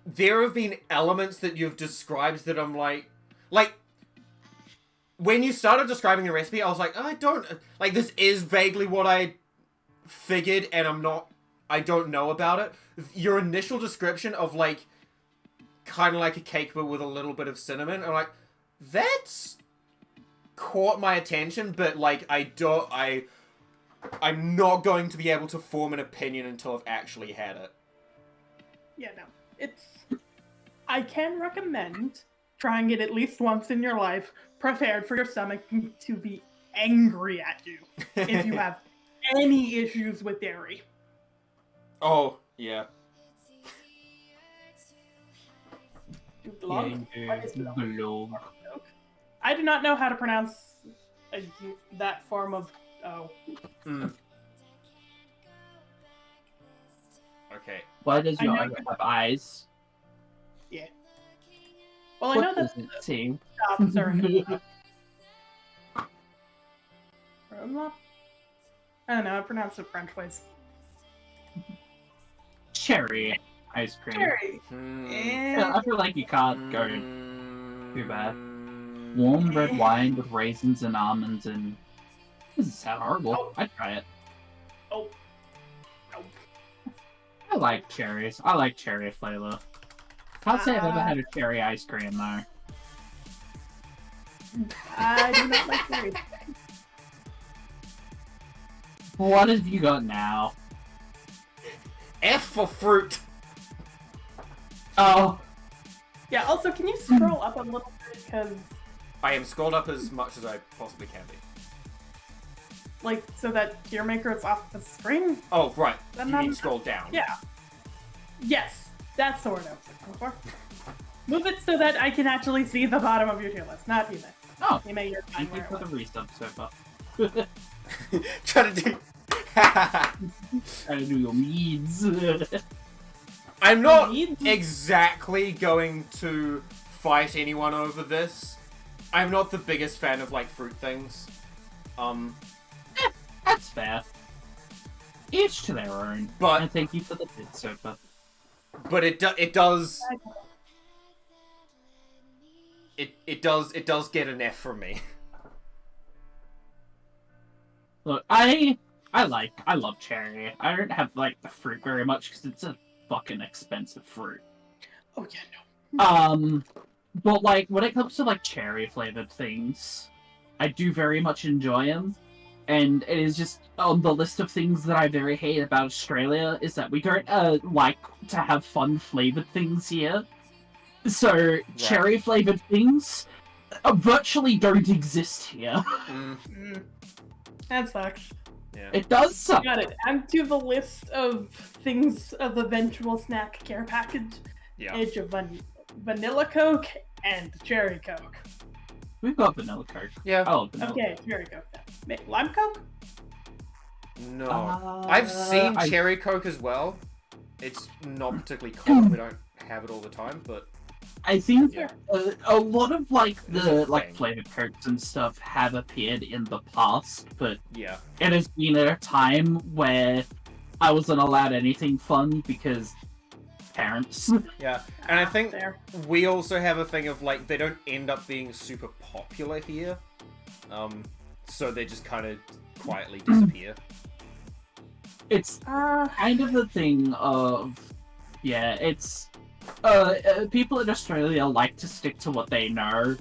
there have been elements that you've described that I'm like, when you started describing the recipe, I was like, oh, I don't, like, this is vaguely what I figured, and I don't know about it. Your initial description of, like, kind of like a cake but with a little bit of cinnamon, I'm like, that's caught my attention, but, like, I'm not going to be able to form an opinion until I've actually had it. Yeah, no. I can recommend trying it at least once in your life, prepared for your stomach to be angry at you if you have any issues with dairy. Oh, yeah. Glog? Yeah, What is glog? glog. I do not know how to pronounce that form of O. Okay. Why does I your know eye have eyes? Yeah. Well, I What know does that it see? stops are I don't know, I pronounce it French ways. Cherry ice cream. Cherry. Yeah, I feel like you can't go too bad. Warm red wine with raisins and almonds and... This doesn't sound horrible. Oh. I'd try it. Oh. Oh. I like cherries. I like cherry flavor. Can't say I've ever had a cherry ice cream though. I do not like cherries. What have you got now? F for fruit. Oh, Yeah, also, can you scroll up a little bit? Because, I am scrolled up as much as I possibly can be. like, so that tier maker is off the screen? Oh, right. Then You mean I'm- scroll down? Yeah. Yes, that's the word I was looking for. Move it so that I can actually see the bottom of your tier list, not Hime. oh. Hime, you're fine Thank you where for it the was. resub so far. Trying to do. Trying to do your needs. I'm not Needs? exactly going to fight anyone over this. I'm not the biggest fan of like fruit things. That's fair. Each to their own. But- and thank you for the bid so far. But it does get an F from me. Look, I love cherry. I don't have like the fruit very much because it's a fucking expensive fruit. Oh, yeah, no. But like when it comes to like cherry flavored things, I do very much enjoy them. And it is just on the list of things that I very hate about Australia is that we don't like to have fun flavored things here. So cherry flavored things virtually don't exist here. That sucks. Yeah. It does suck. Got it. Add to the list of things of eventual snack care package. Yeah. Edge of vanilla Coke and cherry Coke. We've got vanilla Coke. Yeah. I love vanilla. Okay, cherry Coke then. Lime Coke? No. Uh, I've seen I- cherry Coke as well. It's not particularly common. We don't have it all the time, but I think Yeah. a lot of like It's a the like thing. flavored Cokes and stuff have appeared in the past, but yeah. it has been at a time where I wasn't allowed anything fun because parents. Yeah. And I think There. we also have a thing of like they don't end up being super popular here. So they just kind of quietly disappear. It's kind of the thing of it's people in Australia like to stick to what they know,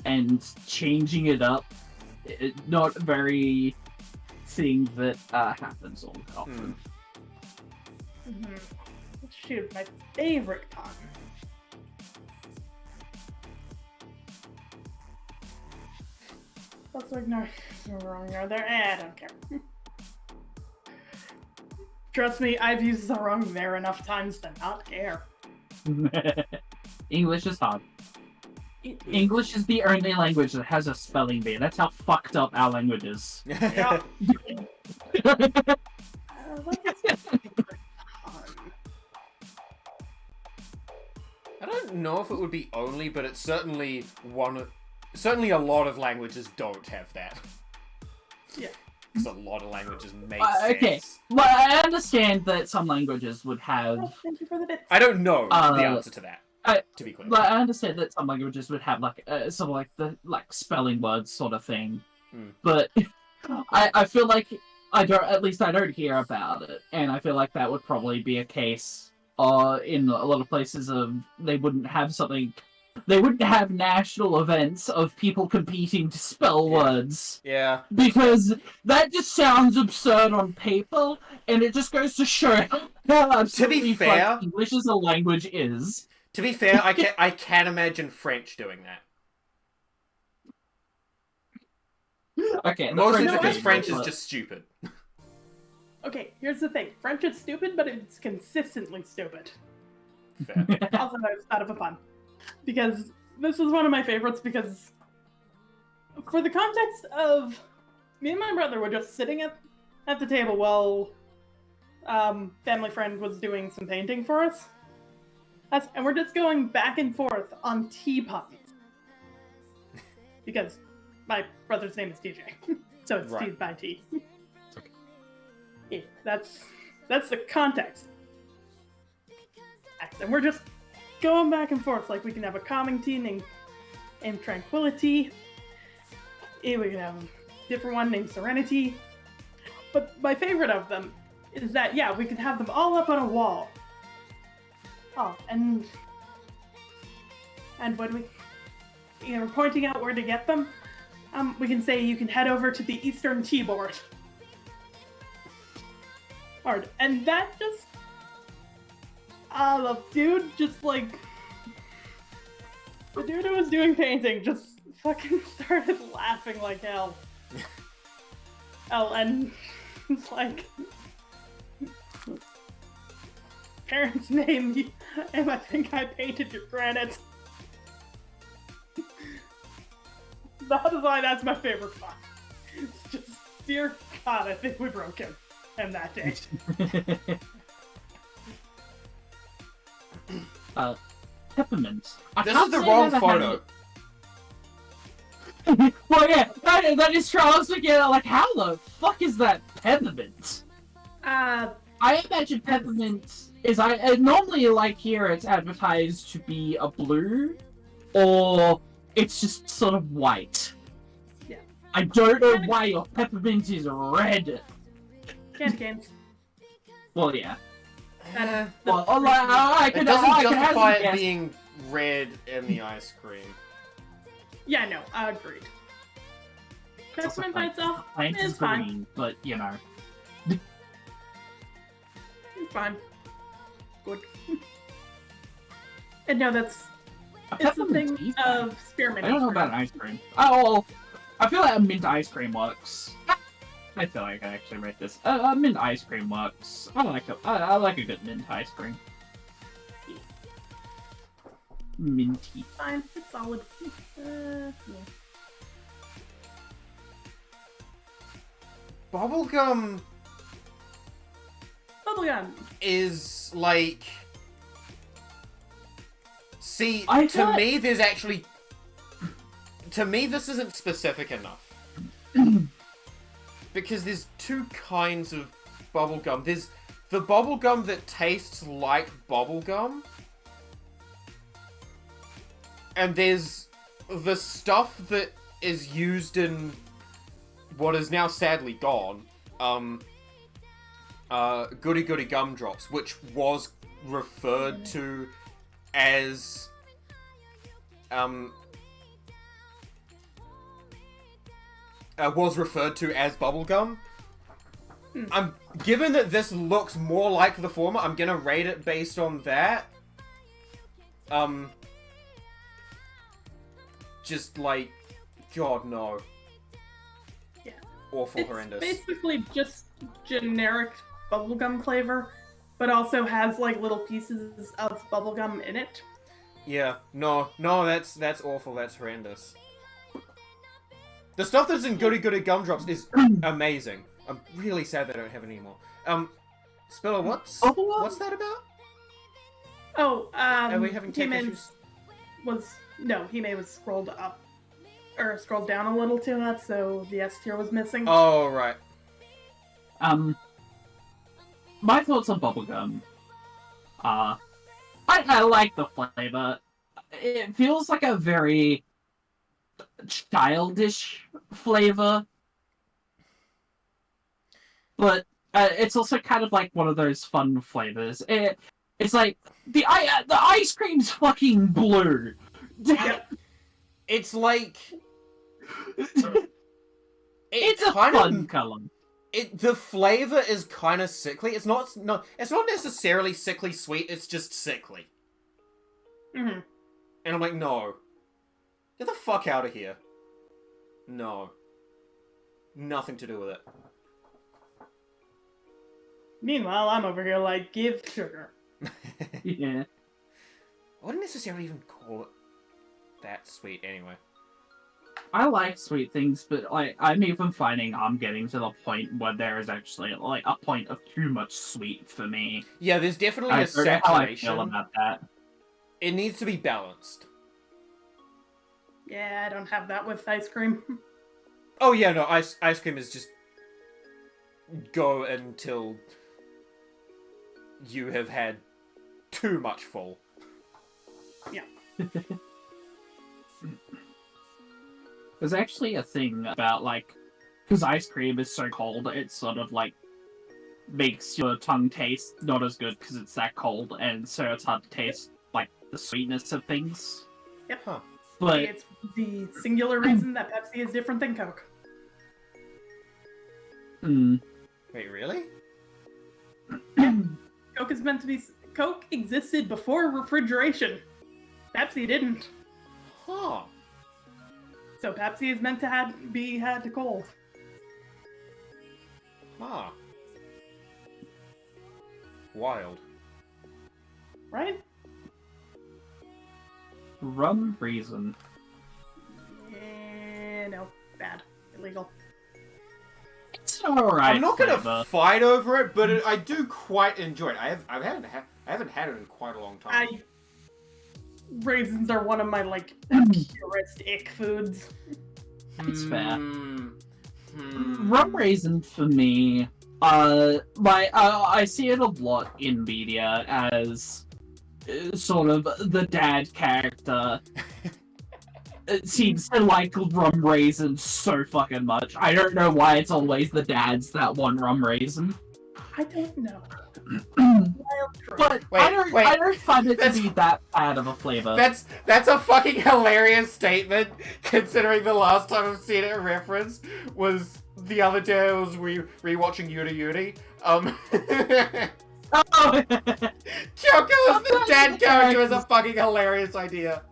and changing it up not very thing that happens all that often. Mm-hmm. Shoot, my favorite con. Let's ignore the wrong are there. I don't care. Trust me, I've used the wrong there enough times to not care. English is hard. English is the only language that has a spelling bee. That's how fucked up our language is. Yeah. What's my favorite con? I don't know if it would be only, but it's certainly certainly a lot of languages don't have that. Yeah. Because a lot of languages make Okay, sense. well, I understand that some languages would have. Oh, thank you for the bits. I don't know the answer to that. To be clear. Well, I understand that some languages would have like sort of like the like spelling words sort of thing, but I feel like I don't hear about it, and I feel like that would probably be a case in a lot of places of they wouldn't have something. They wouldn't have national events of people competing to spell words. Yeah. Because that just sounds absurd on paper, and it just goes to show how absolutely fair- fucked English as a language is. To be fair, I can imagine French doing that. Okay, Mostly French because is French is ridiculous. just stupid. Okay, here's the thing. French is stupid, but it's consistently stupid. Fair. Also, it's out of a pun. because this is one of my favorites because for the context of me and my brother were just sitting at the table while family friend was doing some painting for us. And we're just going back and forth on teapots. Because my brother's name is TJ. So it's Right. T by T. Okay. Yeah, that's the context. And we're just going back and forth, like we can have a calming tea named Tranquility. We can have a different one named Serenity. But my favorite of them is that, yeah, we can have them all up on a wall. Oh, and when we're pointing out where to get them, we can say you can head over to the Eastern Teaboard. Hard. And that just... the dude just, like... The dude who was doing painting just fucking started laughing like hell. And it's like... Parents' name, and I think I painted your granite. That is why that's my favorite part. It's just, dear God, I think we broke him that day. Peppermint. I This can't is the say wrong that I photo. had- Well, yeah, that is true. I was looking at it like, how the fuck is that peppermint? I imagine peppermint is normally like here it's advertised to be a blue, or it's just sort of white. Yeah. I don't know why your peppermint is red. Candy canes. Well, yeah. And Well, I It can doesn't I can justify hazard it guess. being red in the ice cream. yeah, no, agreed. It's also Peppermint by itself plant is is fine. green, but you know. It's fine. Good. And no, it's the Peppermint thing tea? of spearmint. I don't know ice cream. about ice cream. Oh, well, I feel like a mint ice cream works. I feel like I actually read this. A mint ice cream works. I like a good mint ice cream. Minty. Fine, it's solid. Yeah. Bubblegum Bubblegum. is like... See, I to thought- me, there's actually... To me, this isn't specific enough. Because there's two kinds of bubblegum. There's the bubblegum that tastes like bubblegum. And there's the stuff that is used in what is now sadly gone. Goody Goody Gumdrops, which was referred to as bubblegum. I'm given that this looks more like the former, I'm gonna rate it based on that. Just like, God no. Yeah. Awful, It's horrendous. basically just generic bubblegum flavor, but also has like little pieces of bubblegum in it. Yeah, no, that's awful, that's horrendous. The stuff that's in Goody Goody Gumdrops is amazing. I'm really sad they don't have it anymore. Spiller, what's that about? Oh, Are we having tech He-Man issues? Hime was scrolled up or scrolled down a little too much, so the S tier was missing. Oh, right. My thoughts on bubblegum. I like the flavor. It feels like a very childish flavor, but it's also kind of like one of those fun flavors. It's like the ice cream's fucking blue. It's like It's a kind fun of color. the flavor is kind of sickly. It's not necessarily sickly sweet. It's just sickly. Mm-hmm. And I'm like, no, get the fuck out of here. No, nothing to do with it. Meanwhile, I'm over here like, give sugar. Yeah. I wouldn't necessarily even call it that sweet anyway. I like sweet things, but like I'm even finding I'm getting to the point where there is actually like a point of too much sweet for me. Yeah, there's definitely I a don't know how I feel saturation. about that. It needs to be balanced. Yeah, I don't have that with ice cream. Oh yeah, no, ice cream is just go until you have had too much full. Yeah. There's actually a thing about like, because ice cream is so cold, it sort of like makes your tongue taste not as good because it's that cold, and so it's hard to taste like the sweetness of things. Yep. Huh. But It's the singular reason that Pepsi is different than Coke. Wait, really? Coke is meant to be... Coke existed before refrigeration. Pepsi didn't. Huh. So Pepsi is meant to be had cold. Huh. Wild. Right? rum raisin. No. Bad. Illegal. It's alright. I'm not gonna flavor. fight over it, but I do quite enjoy it. I haven't had it in quite a long time. Raisins are one of my, like, purest ick foods. It's fair. Hmm. Rum raisin for me, I see it a lot in media as sort of the dad character. It seems to like rum raisin so fucking much. I don't know why it's always the dads that want rum raisin. I don't know. But Wait, I don't find it to be that bad of a flavor. That's a fucking hilarious statement, considering the last time I've seen it referenced was the other day I was rewatching Yuri Yuri. Oh. Kyoko as the dad character is a fucking hilarious idea.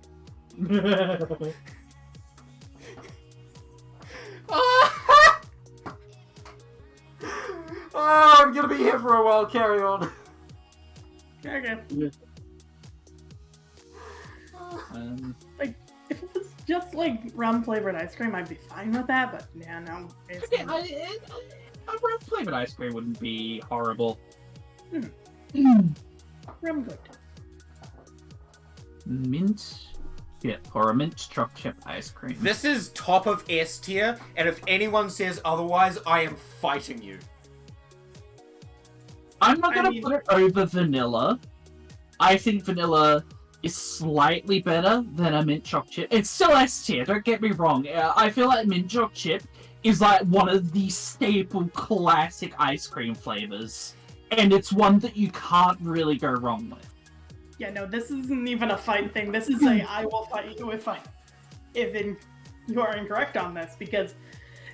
Oh, I'm gonna be here for a while, carry on. Okay. Like, if it was just like rum flavored ice cream, I'd be fine with that. But yeah, no. It's A rum flavored ice cream wouldn't be horrible. rum good. Mint chip or a mint choc chip ice cream. This is top of S tier, and if anyone says otherwise, I am fighting you. I'm not gonna put it over vanilla. I think vanilla is slightly better than a mint choc chip. It's still S tier, don't get me wrong. I feel like mint choc chip is like one of the staple classic ice cream flavors. And it's one that you can't really go wrong with. Yeah, no, this isn't even a fight thing. This is a I will fight you if you are incorrect on this, because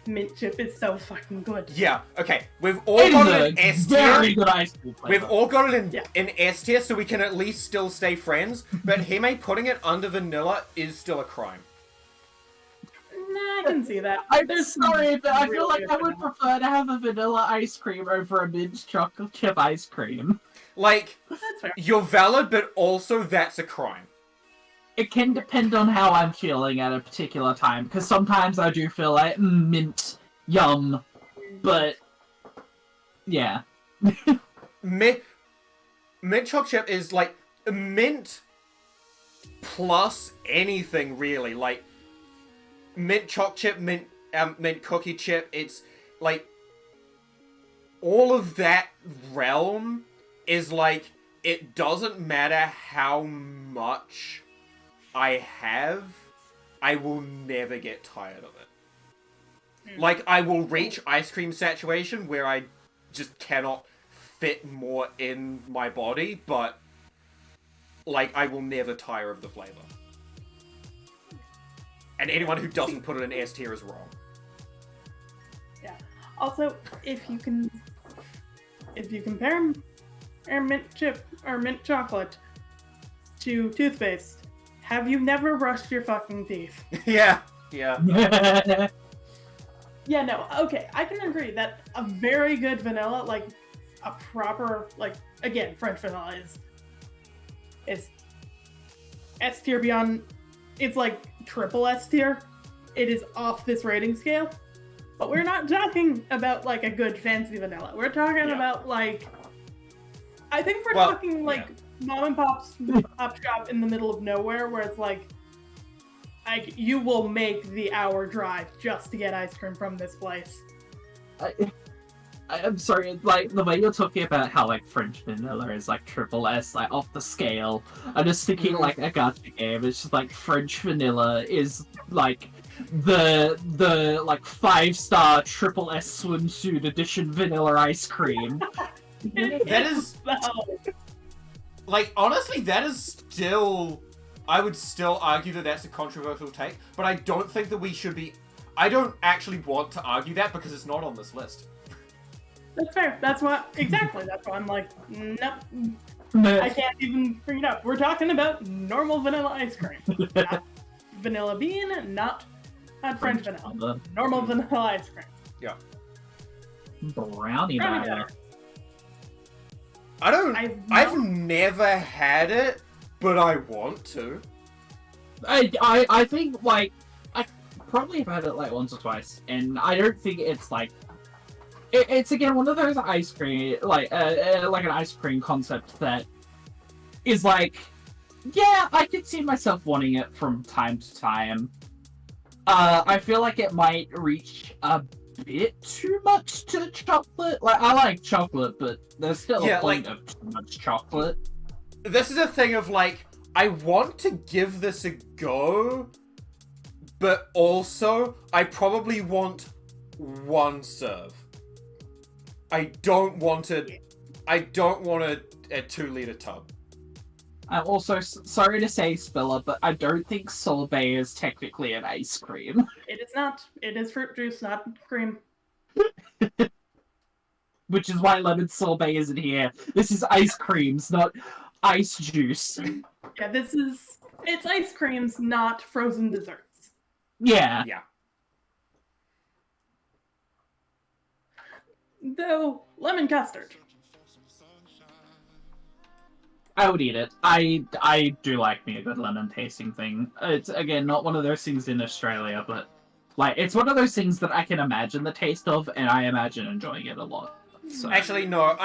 mint chip is so fucking good. Yeah, okay. We've all got it in S tier. Very good ice cream flavor. We've all got it in S tier, so we can at least still stay friends. But Hime putting it under vanilla is still a crime. Nah, I can see that. I'm There's sorry, but I feel really like I would prefer to have a vanilla ice cream over a mint chocolate chip ice cream. Like, That's fair. you're valid, but also that's a crime. It can depend on how I'm feeling at a particular time, because sometimes I do feel like mint, yum, but yeah. Mint choc chip is like mint plus anything really. Like mint choc chip, mint cookie chip. It's like all of that realm is like it doesn't matter how much I have, I will never get tired of it. Like, I will reach ice cream saturation where I just cannot fit more in my body, but, like, I will never tire of the flavor. And anyone who doesn't put it in S tier is wrong. Yeah. Also, if you compare mint chip or mint chocolate to toothpaste, have you never brushed your fucking teeth? Yeah. Yeah, no, okay, I can agree that a very good vanilla, like, a proper, like, again, French vanilla is S tier beyond, it's like triple S tier. It is off this rating scale. But we're not talking about like a good fancy vanilla. We're talking about like, I think we're talking like mom and pop's pop shop in the middle of nowhere where it's like you will make the hour drive just to get ice cream from this place. I'm sorry, like, the way you're talking about how, like, French vanilla is, like, triple S, like, off the scale. I'm just thinking, like, a gacha game. It's just, like, French vanilla is, like, the like, 5-star triple S swimsuit edition vanilla ice cream. That is... Like, honestly, that is still... I would still argue that that's a controversial take, but I don't think that we should be... I don't actually want to argue that because it's not on this list. That's fair. That's what That's why I'm like, nope. I can't even bring it up. We're talking about normal vanilla ice cream, not vanilla bean, not French vanilla. Normal vanilla ice cream. Yeah. Brownie batter. I've never had it, but I want to. I think, like, I probably have had it, like, once or twice, and I don't think it's, like, it's again one of those ice cream, like an ice cream concept that is like, yeah, I could see myself wanting it from time to time. I feel like it might reach a bit too much to chocolate. Like, I like chocolate, but there's still a point of too much chocolate. This is a thing of, like, I want to give this a go, but also, I probably want one serve. I don't want a 2-liter tub. I'm also sorry to say, Spiller, but I don't think sorbet is technically an ice cream. It is not. It is fruit juice, not cream. Which is why lemon sorbet isn't here. This is ice creams, not ice juice. Yeah, it's ice creams, not frozen desserts. Yeah. Yeah. Though, lemon custard. I would eat it. I do like me a good lemon tasting thing. It's, again, not one of those things in Australia, but, like, it's one of those things that I can imagine the taste of, and I imagine enjoying it a lot. So. Actually, no.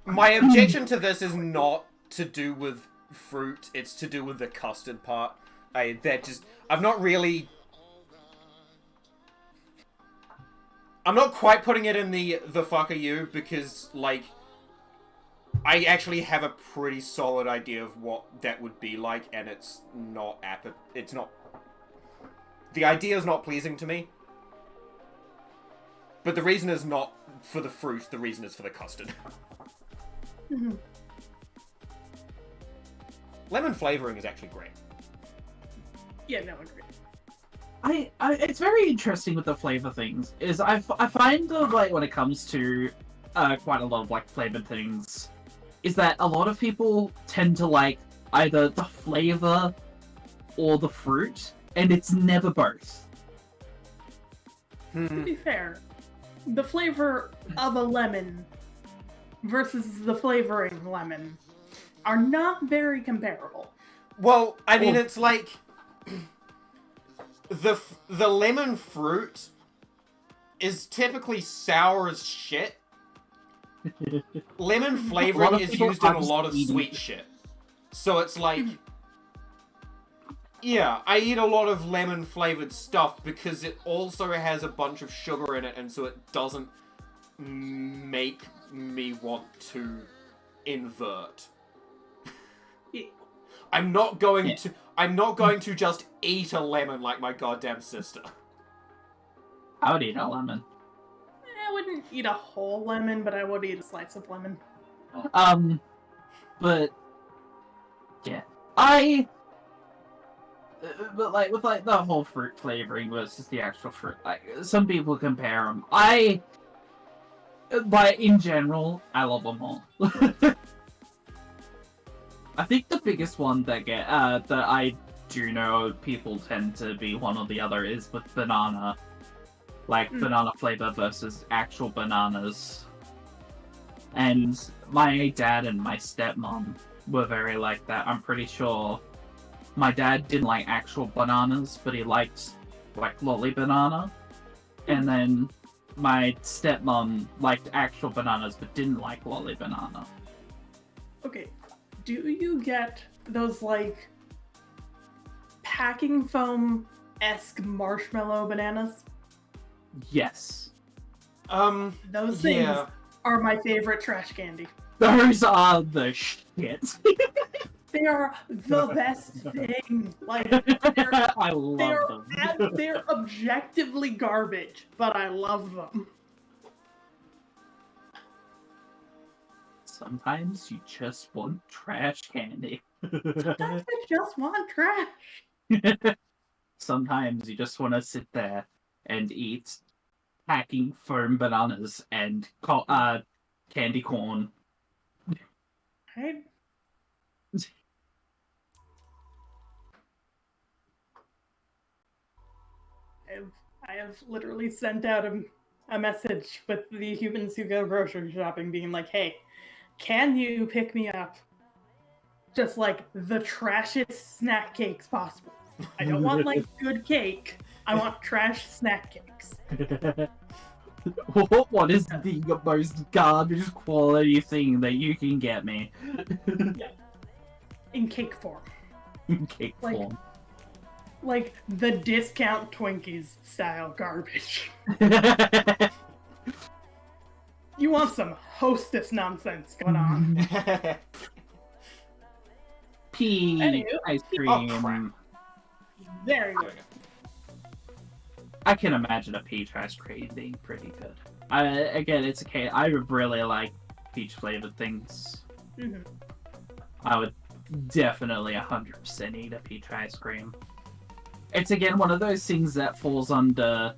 My objection to this is not to do with fruit. It's to do with the custard part. I'm not quite putting it in the fuck are you, because, like, I actually have a pretty solid idea of what that would be like, and it's not the idea is not pleasing to me. But the reason is not for the fruit, the reason is for the custard. Mm-hmm. Lemon flavoring is actually great. Yeah, no, agree. It's very interesting with the flavor things. Is I find that, like, when it comes to quite a lot of, like, flavored things, is that a lot of people tend to like either the flavor or the fruit, and it's never both. To be fair, the flavor of a lemon versus the flavoring lemon are not very comparable. Well, I mean, it's like the lemon fruit is typically sour as shit. Lemon flavoring is used in a lot of sweet shit. So it's like, yeah, I eat a lot of lemon flavored stuff because it also has a bunch of sugar in it, and so it doesn't make me want to invert. I'm not going to just eat a lemon like my goddamn sister. I would eat a lemon. I wouldn't eat a whole lemon, but I would eat a slice of lemon. But yeah, but like with like the whole fruit flavoring versus the actual fruit, like some people compare them. But in general, I love them all. I think the biggest one that I do know people tend to be one or the other is with banana. Like, banana flavor versus actual bananas. And my dad and my stepmom were very like that. I'm pretty sure my dad didn't like actual bananas, but he liked like lolly banana. And then my stepmom liked actual bananas, but didn't like lolly banana. Okay, do you get those like packing foam-esque marshmallow bananas? Yes. Those things Yeah. are my favorite trash candy. Those are the shit. They are the best thing. Like I love them. they're objectively garbage, but I love them. Sometimes you just want trash candy. Sometimes I just want trash. Sometimes you just want to sit there and eat packing foam bananas and candy corn. Right? I have literally sent out a message with the humans who go grocery shopping being like, hey, can you pick me up just like the trashiest snack cakes possible? I don't want like good cake. I want trash snack cakes. What is the most garbage quality thing that you can get me? In cake form. In cake Like- form. Like the discount Twinkies style garbage. You want some hostess nonsense going on. Pea Anywho, ice Oh, cream. crap. Very good. I can imagine a peach ice cream being pretty good. Again, it's okay. I really like peach flavored things. Mm-hmm. I would definitely 100% eat a peach ice cream. It's again one of those things that falls under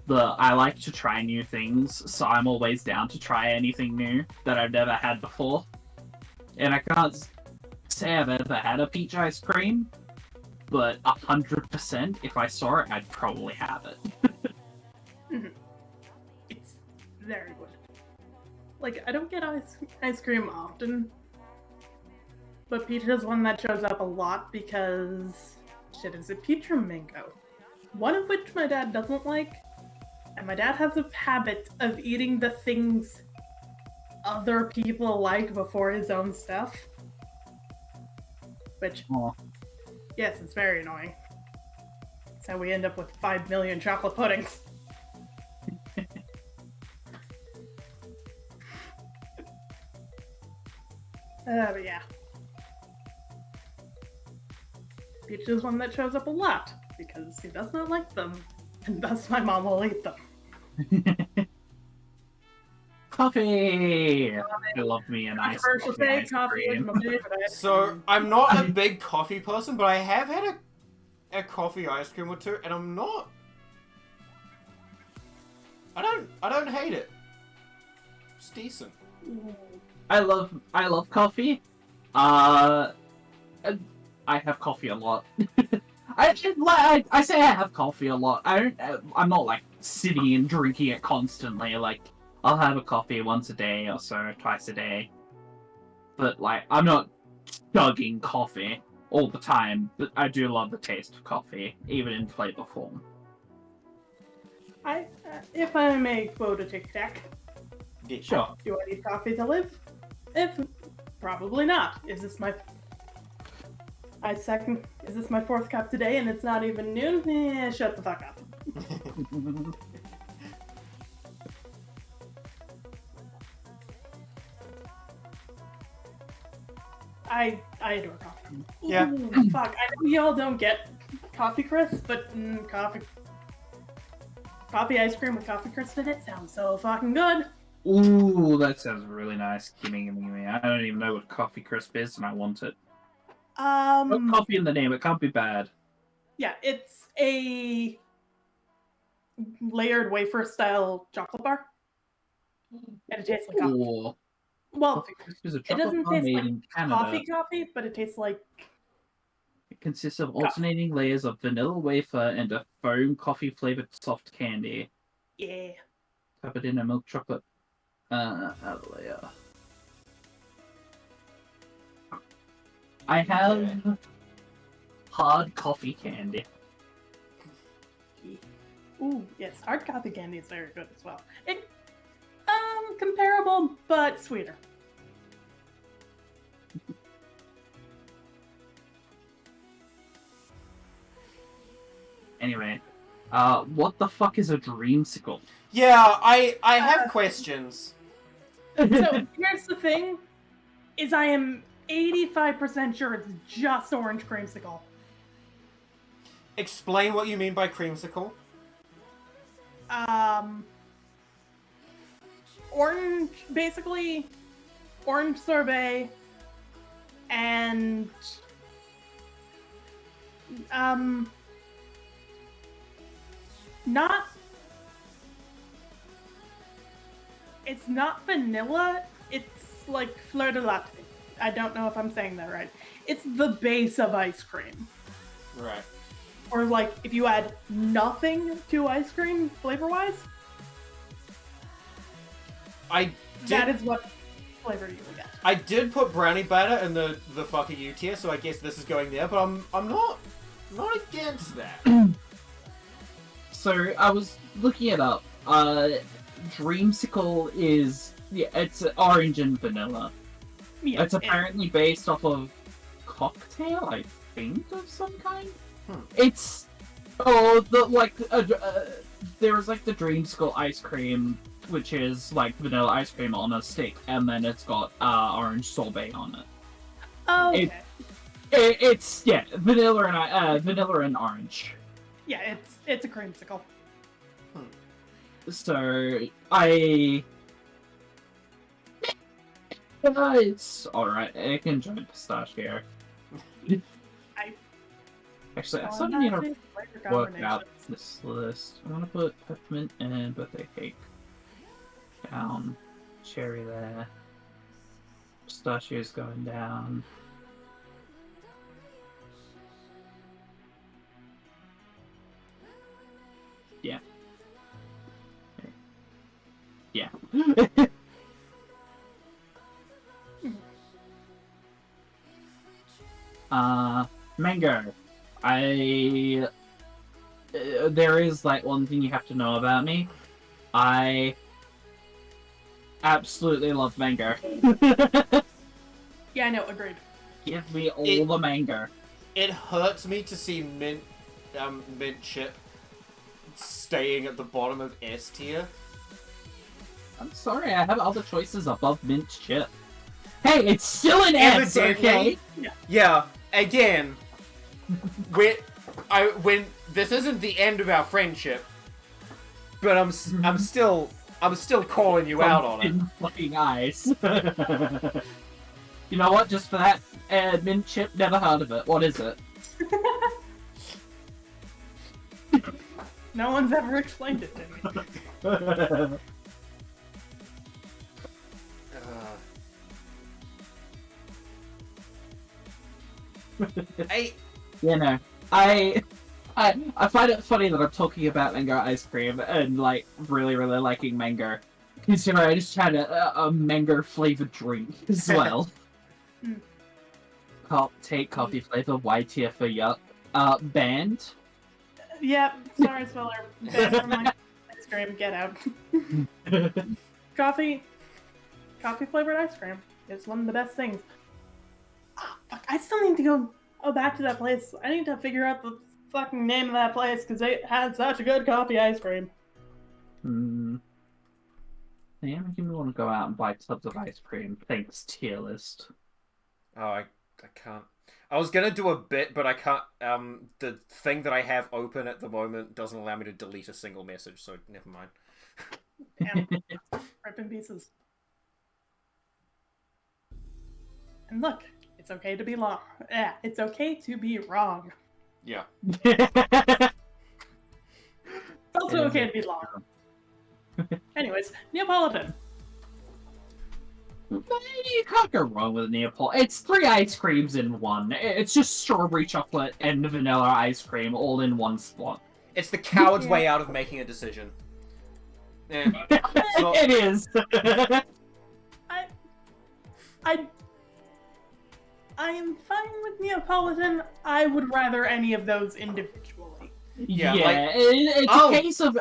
the I like to try new things, so I'm always down to try anything new that I've never had before. And I can't say I've ever had a peach ice cream, but 100% if I saw it, I'd probably have it. It's very good. Like, I don't get ice cream often, but peach is one that shows up a lot because shit, is it peach or mango? One of which my dad doesn't like, and my dad has a habit of eating the things other people like before his own stuff. Which, Aw. yes, it's very annoying. That's how we end up with 5 million chocolate puddings. But yeah. Peach is one that shows up a lot because he does not like them, and thus my mom will eat them. Coffee! I love me a nice Controversial coffee take, ice coffee is cream. my favorite ice So cream. I'm not a big coffee person, but I have had a coffee ice cream or two, and I'm not. I don't hate it. It's decent. I love coffee. I have coffee a lot. I say I have coffee a lot. I'm not like sitting and drinking it constantly. Like I'll have a coffee once a day or so, twice a day. But like I'm not chugging coffee all the time. But I do love the taste of coffee, even in flavor form. If I may quote a Tic Tac, Yeah. Sure. do I need coffee to live? Probably not. Is this my fourth cup today and it's not even noon? Shut the fuck up. I adore coffee. Yeah. Ooh, fuck. I know y'all don't get coffee crisp, but coffee ice cream with coffee crisp in it sounds so fucking good. Ooh, that sounds really nice. Gimme. I don't even know what coffee crisp is, and I want it. Put coffee in the name. It can't be bad. Yeah, it's a layered wafer style chocolate bar. And it tastes like coffee. Ooh. Well, Coffee crisp is a it chocolate doesn't bar taste made like in Canada. coffee, but it tastes like It consists of alternating layers of vanilla wafer and a foam coffee-flavored soft candy. yeah. Covered in a milk chocolate layer. I have hard coffee candy. Ooh, yes, hard coffee candy is very good as well. Comparable, but sweeter. Anyway, what the fuck is a dreamsicle? Yeah, I have questions. So here's the thing: is I am 85% sure it's just orange creamsicle. Explain what you mean by creamsicle. Orange, basically, orange sorbet, and not. It's not vanilla. It's like fleur de latte. I don't know if I'm saying that right. It's the base of ice cream. Right. Or like if you add nothing to ice cream flavor-wise, that is what flavor you will get. I did put brownie batter in the fucking U tier, so I guess this is going there. But I'm not against that. So I was looking it up. Dreamsicle is it's orange and vanilla. Yeah, It's apparently based off of cocktail, I think, of some kind. Hmm. It's there was like the Dreamsicle ice cream, which is like vanilla ice cream on a stick, and then it's got orange sorbet on it. Oh, okay. It's vanilla and orange. Yeah, it's a creamsicle. So it's alright. I can join pistachio. Actually, I still need to work out this list. I want to put peppermint and birthday cake down. Cherry there. Pistachio's going down. Yeah. Yeah. Mango. There is like one thing you have to know about me. I absolutely love mango. Yeah, I know, agreed. Give me all the mango. It hurts me to see mint chip staying at the bottom of S tier. I'm sorry, I have other choices above mint chip. Hey, it's still an S, okay? Yeah. Again, when this isn't the end of our friendship, but I'm still calling you out on it. Fucking eyes. You know what? Just for that, mint chip. Never heard of it. What is it? No one's ever explained it to me. I find it funny that I'm talking about mango ice cream and like really liking mango. Because I just had a mango flavored drink as well. Take coffee flavor, Y tier for yuck. Banned. Yep, sorry, Spiller. Banned from my ice cream. Get out. Coffee flavored ice cream is one of the best things. Oh, fuck, I still need to go back to that place. I need to figure out the fucking name of that place because they had such a good coffee ice cream. Yeah, making me want to go out and buy tubs of ice cream. Thanks, tier list. Oh, I can't. I was gonna do a bit, but I can't. The thing that I have open at the moment doesn't allow me to delete a single message, so never mind. Damn. Rip in pieces. And look, it's okay to be wrong. Yeah, it's okay to be wrong. Yeah. It's also okay to be wrong. Anyways, Neapolitan. You can't go wrong with a Neapolitan. It's 3 ice creams in one. It's just strawberry chocolate and vanilla ice cream all in one spot. It's the coward's way out of making a decision. Yeah. It is. I am fine with Neapolitan. I would rather any of those individually. Yeah, like, it's I'll- a case of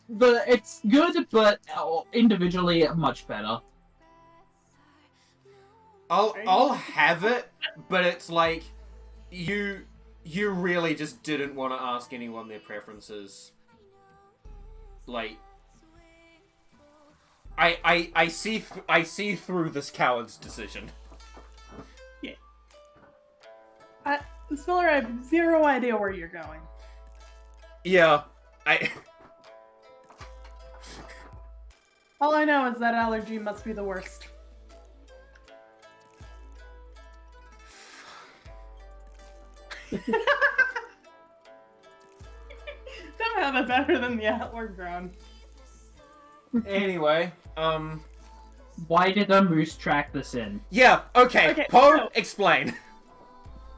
it's good, but individually much better. I'll have it, but it's like you really just didn't want to ask anyone their preferences. Like, I see through this coward's decision. Spiller, I have zero idea where you're going. Yeah, All I know is that allergy must be the worst. Somehow that's better than the antler ground. Anyway, Why did a moose track this in? yeah, okay, Poe, so- explain.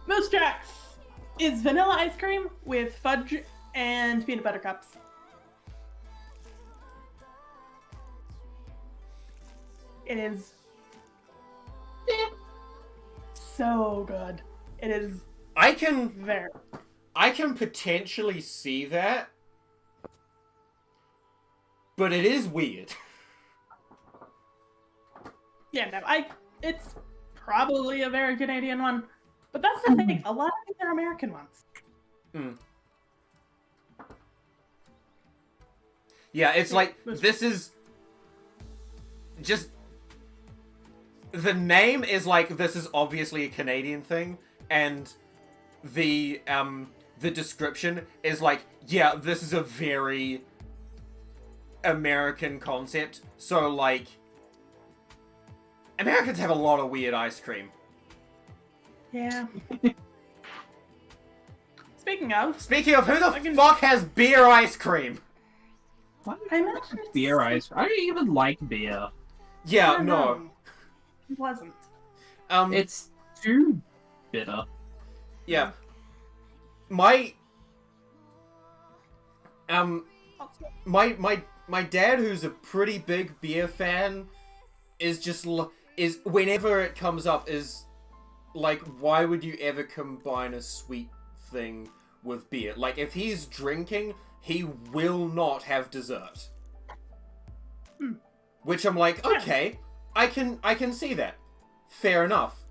Moose Tracks is vanilla ice cream with fudge and peanut butter cups. It is so good. It is I can potentially see that, but it is weird. Yeah, no, it's probably a very Canadian one. But that's the thing, a lot of these are American ones. Yeah, it's like, this is just... The name is like, this is obviously a Canadian thing, and the description is like, yeah, this is a very American concept. So, like, Americans have a lot of weird ice cream. Yeah. Speaking of, Who the fuck has beer ice cream? What? I imagine it's Beer ice. I don't even like beer. Yeah, I don't no. know. Pleasant. It's too bitter. Yeah. My my dad, who's a pretty big beer fan, is just is whenever it comes up is like, why would you ever combine a sweet thing with beer? Like, if he's drinking, he will not have dessert. Which I'm like, okay, I can see that. Fair enough.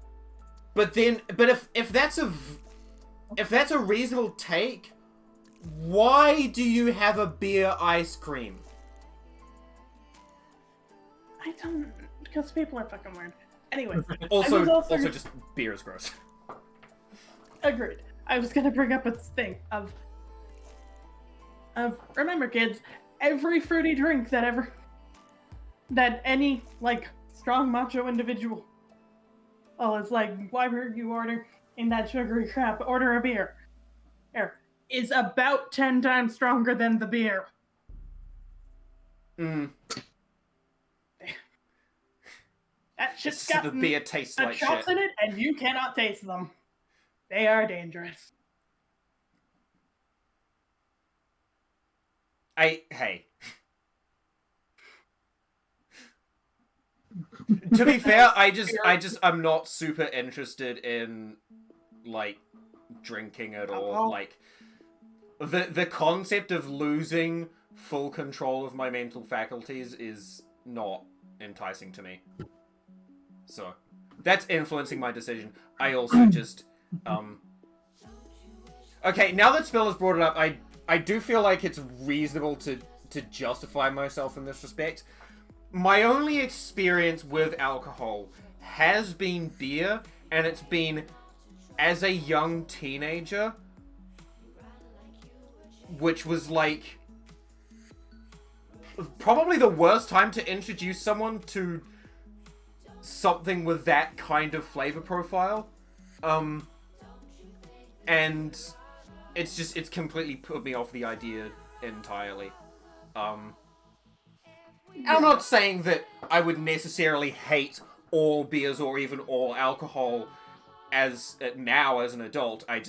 But if that's a reasonable take, why do you have a beer ice cream? I don't, because people are fucking weird. Anyway, Also, I was also just beer is gross. agreed. I was gonna bring up a thing of remember, kids, every fruity drink that any like strong macho individual, it's like, why were you ordering that sugary crap? Order a beer. Is about 10 times stronger than the beer. That shit's got The beer tastes like shots shit. in it, and you cannot taste them. They are dangerous. Hey. To be fair, I'm not super interested in, like, drinking at all. Alcohol? Like, the concept of losing full control of my mental faculties is not enticing to me. So, that's influencing my decision. I also just, Okay, now that Spill has brought it up, I do feel like it's reasonable to justify myself in this respect. My only experience with alcohol has been beer, and it's been as a young teenager, which was like probably the worst time to introduce someone to something with that kind of flavor profile. And it's completely put me off the idea entirely. I'm not saying that I would necessarily hate all beers or even all alcohol now as an adult. I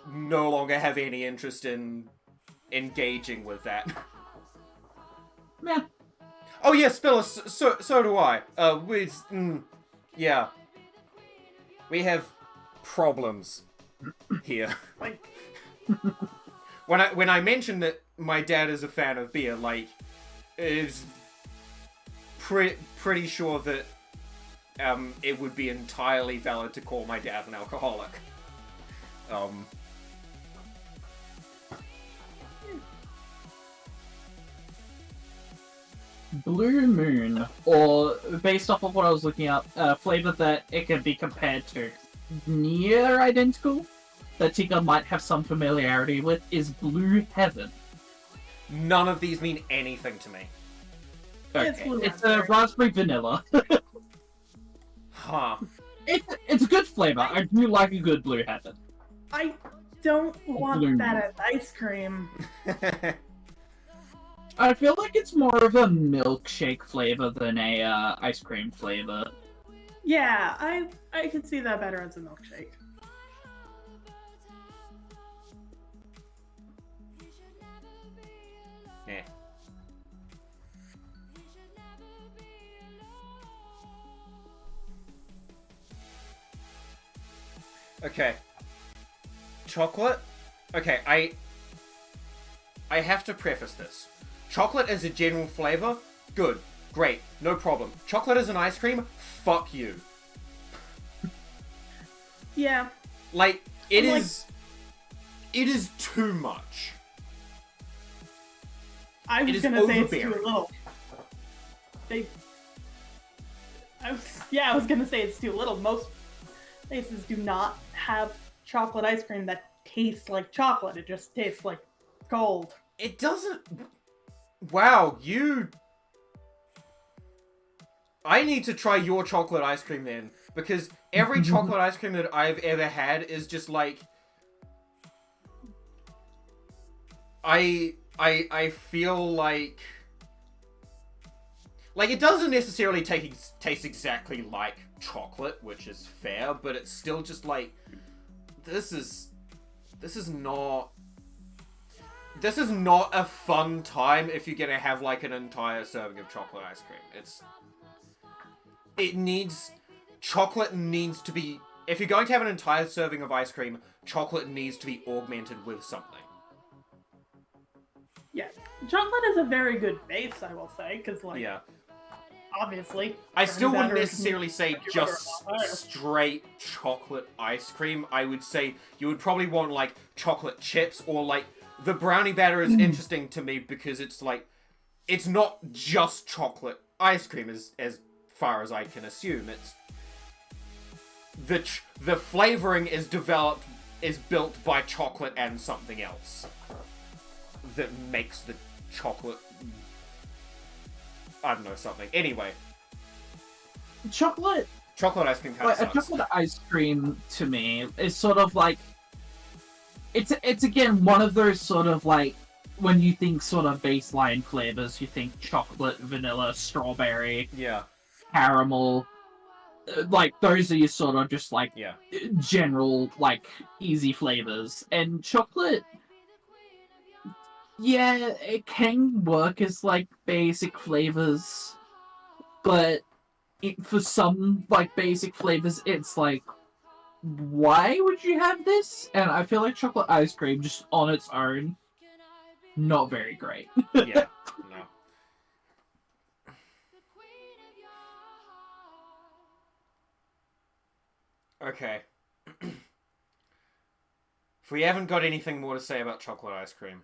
no longer have any interest in engaging with that. Yeah. Oh yeah, Spiller, so do I. Yeah. We have problems here. Like, When I mentioned that my dad is a fan of beer, like, is pretty sure that it would be entirely valid to call my dad an alcoholic. Blue Moon, or based off of what I was looking up, a flavor that it can be compared to near identical, that Tika might have some familiarity with, is Blue Heaven. None of these mean anything to me. It's Okay. blue It's a raspberry. raspberry vanilla. Huh. It's a good flavor. I do like a good Blue Heaven. I don't want Blue that Moon. as ice cream. I feel like it's more of a milkshake flavor than a ice cream flavor. Yeah, I could see that better as a milkshake. Yeah. Okay. Chocolate? Okay, I have to preface this. Chocolate as a general flavor? Good. Great. No problem. Chocolate as an ice cream? Fuck you. Yeah, Like, it I'm is... It is too much. I It was is gonna say it's too overbearing. little. I was gonna say it's too little. Most places do not have chocolate ice cream that tastes like chocolate. It just tastes like cold. It doesn't... Wow, you... I need to try your chocolate ice cream then. Because every chocolate ice cream that I've ever had is just like... I feel like... Like, it doesn't necessarily taste exactly like chocolate, which is fair, but it's still just like... This is not a fun time if you're gonna have, like, an entire serving of chocolate ice cream. Chocolate needs to be... If you're going to have an entire serving of ice cream, chocolate needs to be augmented with something. Yeah, chocolate is a very good base, I will say, because like Yeah. obviously. I still brownie wouldn't batter necessarily say make your just butter a lot higher. straight chocolate ice cream. I would say you would probably want, like, chocolate chips, or, like, the brownie batter is interesting to me because it's, like, it's not just chocolate ice cream as far as I can assume. It's the flavoring is built by chocolate and something else that makes the chocolate, I don't know, something. Anyway, Chocolate chocolate ice cream kind of Like, a sucks. chocolate ice cream to me is sort of like it's again one of those sort of like when you think sort of baseline flavors, you think chocolate, vanilla, strawberry, Yeah, caramel. Like those are your sort of just like yeah. general like easy flavors, and chocolate. Yeah, it can work as like basic flavors, but for some like basic flavors, it's like, why would you have this? And I feel like chocolate ice cream just on its own, not very great. Yeah, no. Okay. If we haven't got anything more to say about chocolate ice cream.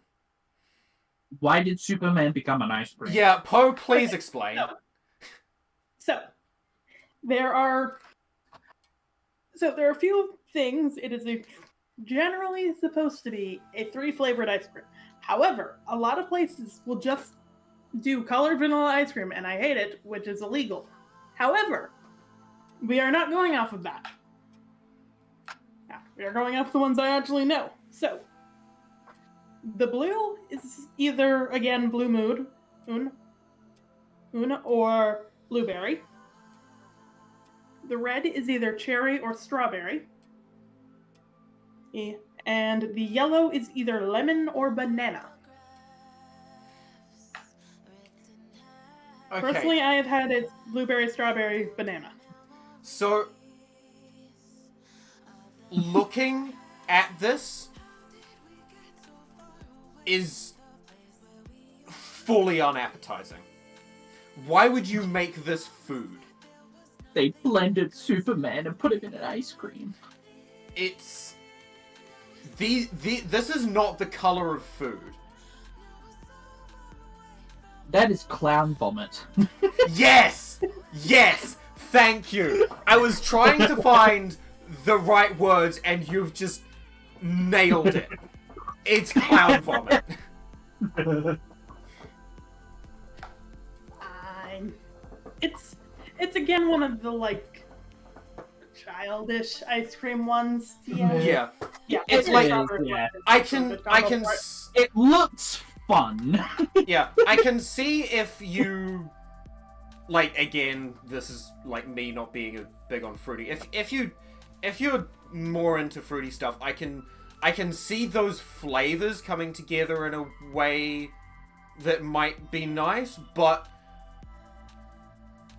Why did Superman become an ice cream? Yeah, Poe, please explain. So there are a few things. It is generally supposed to be a 3-flavored ice cream. However, a lot of places will just do colored vanilla ice cream, and I hate it, which is illegal. However, we are not going off of that. We are going off the ones I actually know. So, the blue is either, again, Blue Moon, or blueberry. The red is either cherry or strawberry. And the yellow is either lemon or banana. Okay. Personally, I have had it blueberry, strawberry, banana. So, looking at this is fully unappetizing. Why would you make this food? They blended Superman and put him in an ice cream. It's... This is not the color of food. That is clown vomit. Yes! Yes! Thank you! I was trying to find the right words and you've just nailed it. It's clown vomit. It's again one of the like childish ice cream ones. Yeah. It's It like is, yeah. I can It looks fun. yeah, I can see if you like, again, this is like me not being big on fruity. If you're more into fruity stuff, I can see those flavors coming together in a way that might be nice, but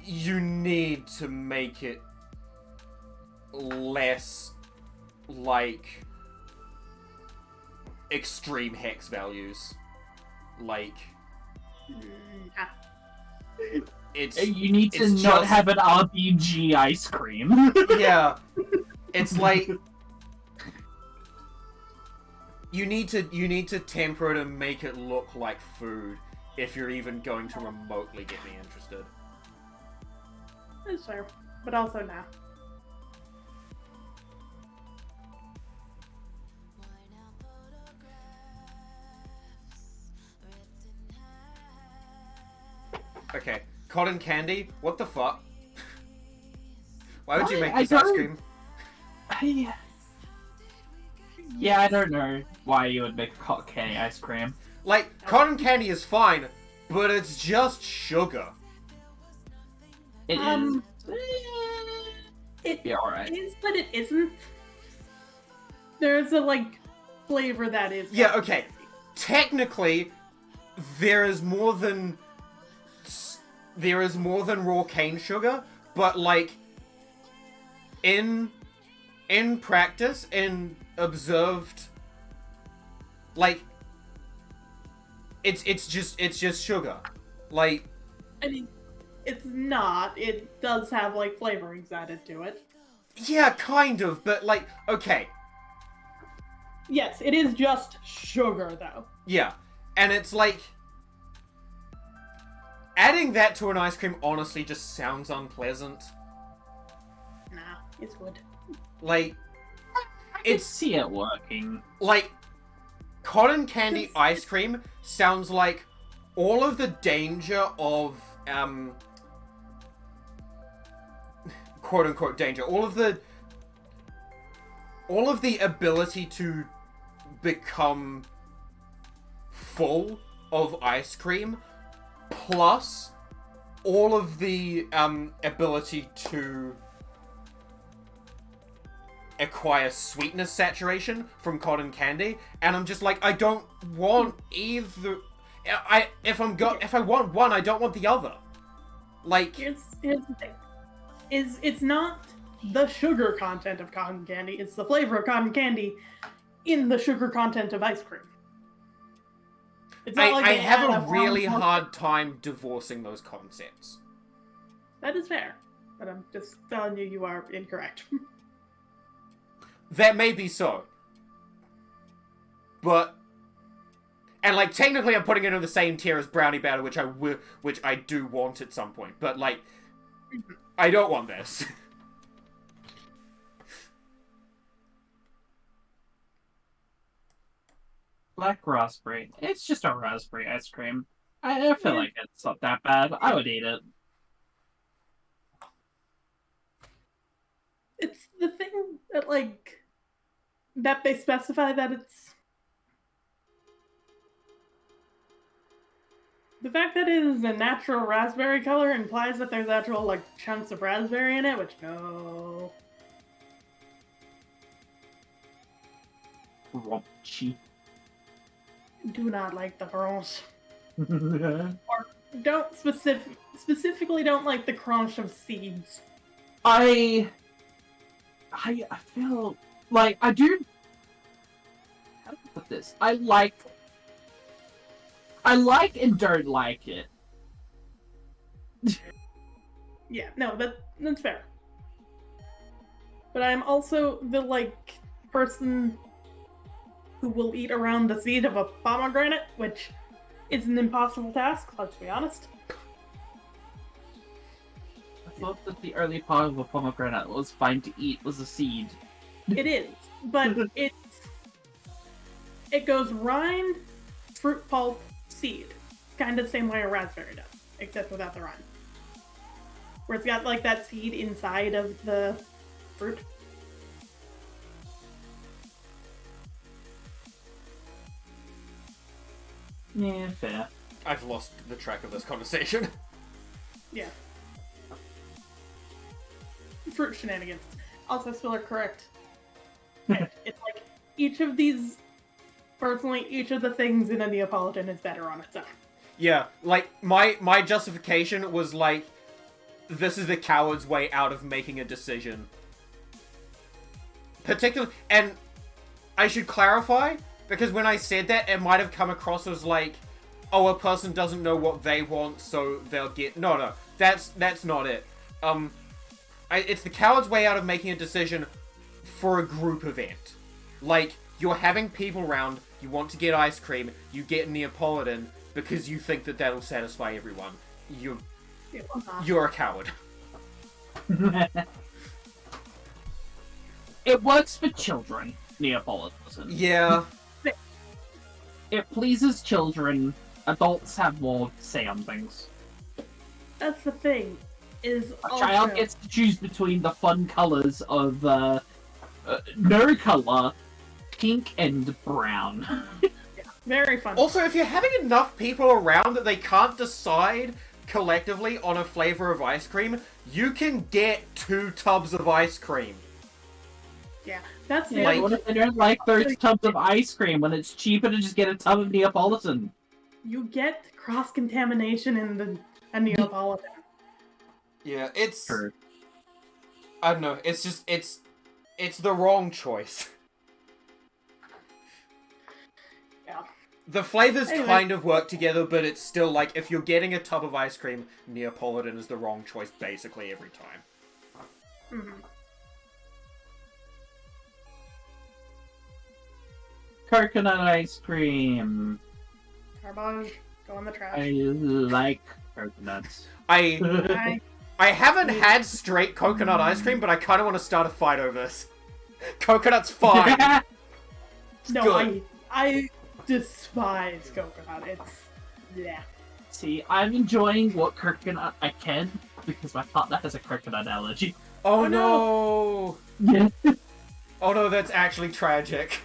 you need to make it less like extreme hex values. Like, it's... You need to it's not just- have an RPG ice cream. Yeah. It's like... You need to temper it and make it look like food if you're even going to remotely get me interested. Sure, but also nah. Okay, cotton candy? What the fuck? Why would you make I this ice don't- cream? Yeah, I don't know why you would make cotton candy ice cream. Like, cotton candy is fine, but it's just sugar. It Um, is. It Yeah, alright. is, but it isn't. There's a like flavor that is. Yeah, okay. Technically, there is more than raw cane sugar, but like in practice, in observed, like it's just sugar. Like, I mean, it's not. It does have like flavorings added to it. yeah, kind of, but like, okay. Yes, it is just sugar though. Yeah, and it's like adding that to an ice cream honestly just sounds unpleasant. Nah, it's good. Like, I can it's see it working. like cotton candy ice cream sounds like all of the danger of quote unquote danger, all of the ability to become full of ice cream, plus all of the ability to acquire sweetness saturation from cotton candy, and I'm just like, I don't want either. If I want one, I don't want the other. Like, Here's the thing. It's not the sugar content of cotton candy, it's the flavor of cotton candy in the sugar content of ice cream. It's not like I they have add a brown really sugar. hard time divorcing those concepts. That is fair, but I'm just telling you, you are incorrect. That may be so. But, and like, technically I'm putting it in the same tier as brownie batter, which I do want at some point, but like, I don't want this. Black raspberry. It's just a raspberry ice cream. I feel like it's not that bad. I would eat it. It's the thing that, like, that they specify that it's... The fact that it is a natural raspberry color implies that there's actual, like, chunks of raspberry in it, which, no... Raunchy. Do not like the crunch. Don't specifically don't like the crunch of seeds. I feel like, I do... How do I put this? I like and don't like it. Yeah, no, that's fair. But I'm also the, like, person who will eat around the seed of a pomegranate, which is an impossible task, let's be honest. I thought that the early part of a pomegranate was fine to eat, was a seed. It is, but it goes rind, fruit pulp, seed. Kind of the same way a raspberry does, except without the rind. Where it's got, like, that seed inside of the fruit. Yeah, fair. I've lost the track of this conversation. Yeah. Fruit shenanigans. Also, still are correct. It's like, each of these... Personally, each of the things in a Neapolitan is better on its own. Yeah, like, my justification was like, this is the coward's way out of making a decision. Particularly, and I should clarify, because when I said that, it might have come across as like, oh, a person doesn't know what they want, so they'll get... No, that's not it. It's the coward's way out of making a decision for a group event. Like, you're having people around, you want to get ice cream, you get Neapolitan, because you think that that'll satisfy everyone. You're a coward. It works for children, Neapolitan. Yeah. It pleases children. Adults have more say on things. That's the thing. Is A child gets to choose between the fun colors of no color, pink and brown. very fun. Also, if you're having enough people around that they can't decide collectively on a flavor of ice cream, you can get 2 tubs of ice cream. Yeah, that's Yeah, it. what if they don't like those tubs of ice cream when it's cheaper to just get a tub of Neapolitan? You get cross-contamination in a Neapolitan. Yeah, it's... Sure. I don't know, it's just, it's the wrong choice. Yeah. The flavors Anyway. kind of work together, but it's still like, if you're getting a tub of ice cream, Neapolitan is the wrong choice basically every time. Mm-hmm. Coconut ice cream. Garbage, go in the trash. I like coconuts. I- I haven't had straight coconut ice cream, but I kind of want to start a fight over this. Coconut's fine. no, good. I despise coconut. It's yeah. See, I'm enjoying what coconut I can because my partner has a coconut allergy. Oh no. no! Yeah. Oh no, that's actually tragic.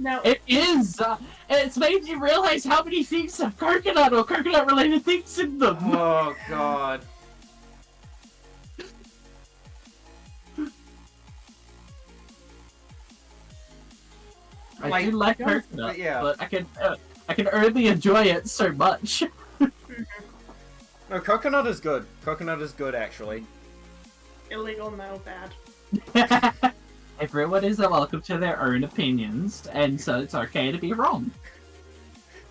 Now It is! It's made me realize how many things have coconut or coconut-related things in them! Oh god. I do like coconut, but yeah. but I can only enjoy it so much. No, coconut is good. Coconut is good, actually. illegal, no bad. Everyone is welcome to their own opinions, and so it's okay to be wrong.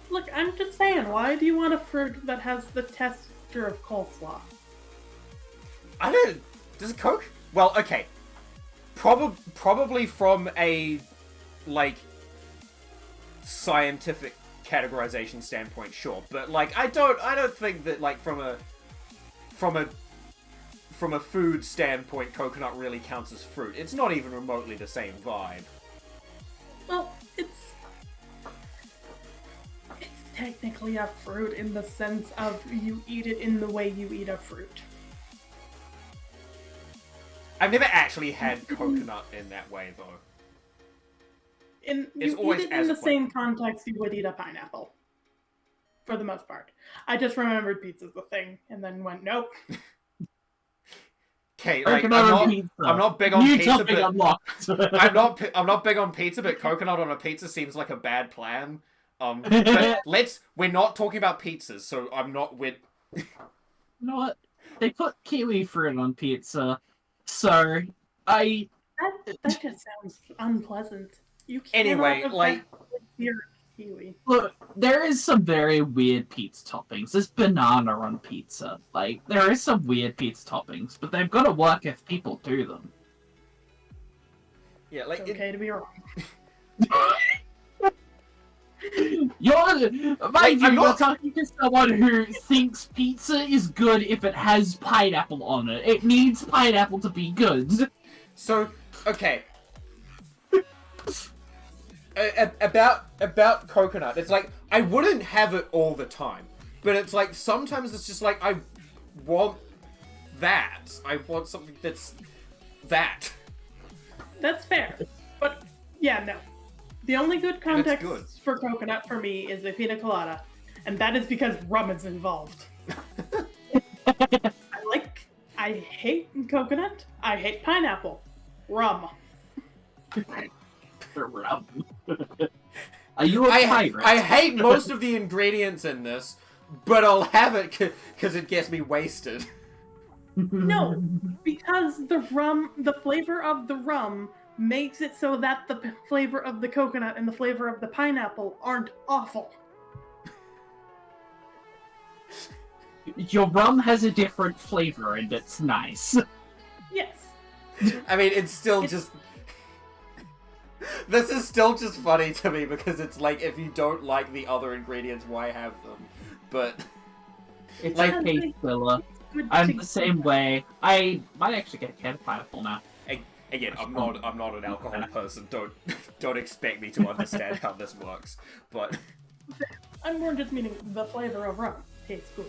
Look, I'm just saying, why do you want a fruit that has the texture of coleslaw? I don't... Does it Coke? Well, okay. Probably from a, like, scientific categorization standpoint, sure. But, like, I don't think that, like, from a food standpoint, coconut really counts as fruit. It's not even remotely the same vibe. Well, it's technically a fruit in the sense of you eat it in the way you eat a fruit. I've never actually had coconut in that way, though. You It's eat always it as in a the same context you would eat a pineapple. For the most part. I just remembered pizza's the thing, and then went, nope. Okay, like, Coconut on I'm pizza. not big on New pizza, topic but unlocked. I'm not big on pizza, but coconut on a pizza seems like a bad plan. But we're not talking about pizzas, so I'm not with. You know what? They put kiwi fruit on pizza, so I That just sounds unpleasant. You can't Anyway, like, kiwi. Look, there is some very weird pizza toppings. There's banana on pizza. Like, there is some weird pizza toppings, but they've got to work if people do them. yeah, like It's okay to be wrong. You're talking to someone who thinks pizza is good if it has pineapple on it. It needs pineapple to be good. So, okay. About coconut, it's like, I wouldn't have it all the time. But it's like, sometimes it's just like, I want that. I want something that's that. That's fair. But, yeah, no. The only good context good. for coconut for me is a pina colada. And that is because rum is involved. I hate coconut. I hate pineapple. Rum. Rum. Are you a pirate? I hate most of the ingredients in this, but I'll have it because it gets me wasted. No, because the flavor of the rum makes it so that the flavor of the coconut and the flavor of the pineapple aren't awful. Your rum has a different flavor and it's nice. Yes. I mean, it's still just... This is still just funny to me because it's like, if you don't like the other ingredients, why have them? But... It's like, okay, Willa. I'm the same way. I might actually get a can of pineapple now. Again, I'm not an alcohol person. Don't expect me to understand how this works. But I'm more just meaning the flavor of rum tastes good.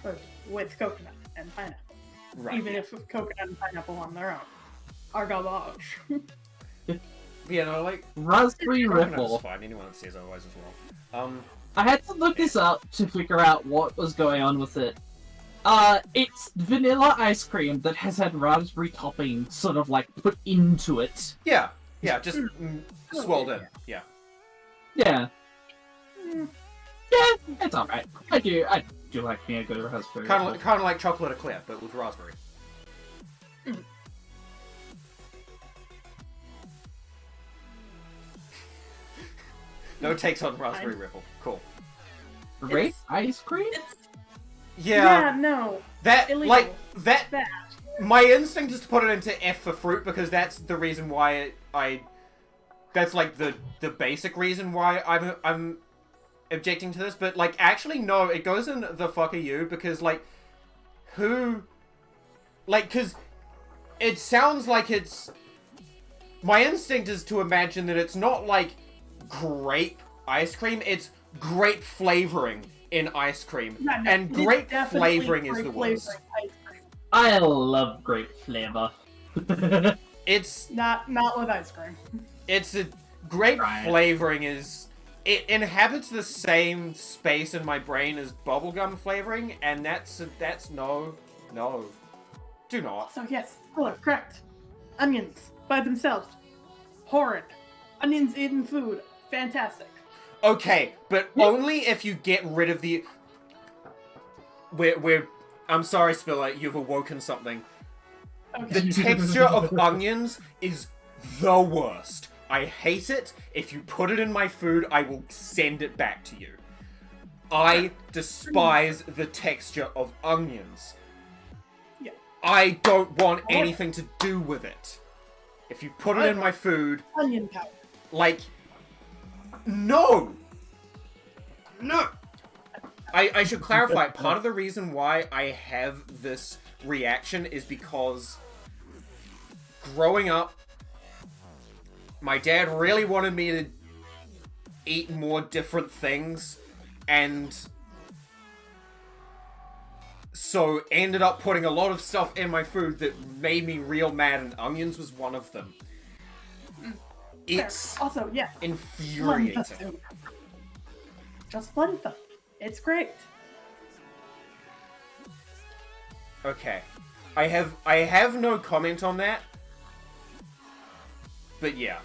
But with coconut and pineapple. right, Even if coconut and pineapple on their own are garbage. yeah, no, like Raspberry coconut's Ripple. fine. Anyone that says otherwise as well. I had to look this up to figure out what was going on with it. It's vanilla ice cream that has had raspberry topping sort of like put into it. Yeah, just swelled in. Yeah. Yeah. Yeah, it's alright. I do like me a good raspberry. Kind Ripple. of like chocolate eclair, but with raspberry. No takes on raspberry ripple. Cool. Grape ice cream? Yeah, no. That illegal. like that. That. My instinct is to put it into F for fruit because that's the reason why that's like the basic reason why I'm objecting to this. But like, actually, no, it goes in the fuck are you because like, who, like, because it sounds like it's. My instinct is to imagine that it's not like grape ice cream, it's grape flavoring in ice cream. Yeah, no, and it's grape definitely flavoring is grape the flavoring worst. ice cream. I love grape flavor. It's Not with ice cream. it's a grape Right. flavoring is it inhabits the same space in my brain as bubblegum flavoring, and that's no, do not. So yes, hello, correct. Onions by themselves, horrid. Onions in food, fantastic. Okay, but only if you get rid of the. I'm sorry, Spiller, you've awoken something. Okay. The texture of onions is the worst. I hate it. If you put it in my food, I will send it back to you. I despise the texture of onions. Yeah. I don't want anything to do with it. If you put it in my food, Onion powder. like, no! No! I should clarify, part of the reason why I have this reaction is because growing up, my dad really wanted me to eat more different things, and so ended up putting a lot of stuff in my food that made me real mad, and onions was one of them. It's Also, yeah. infuriating. Just blend them. It's great. Okay. I have no comment on that. But yeah.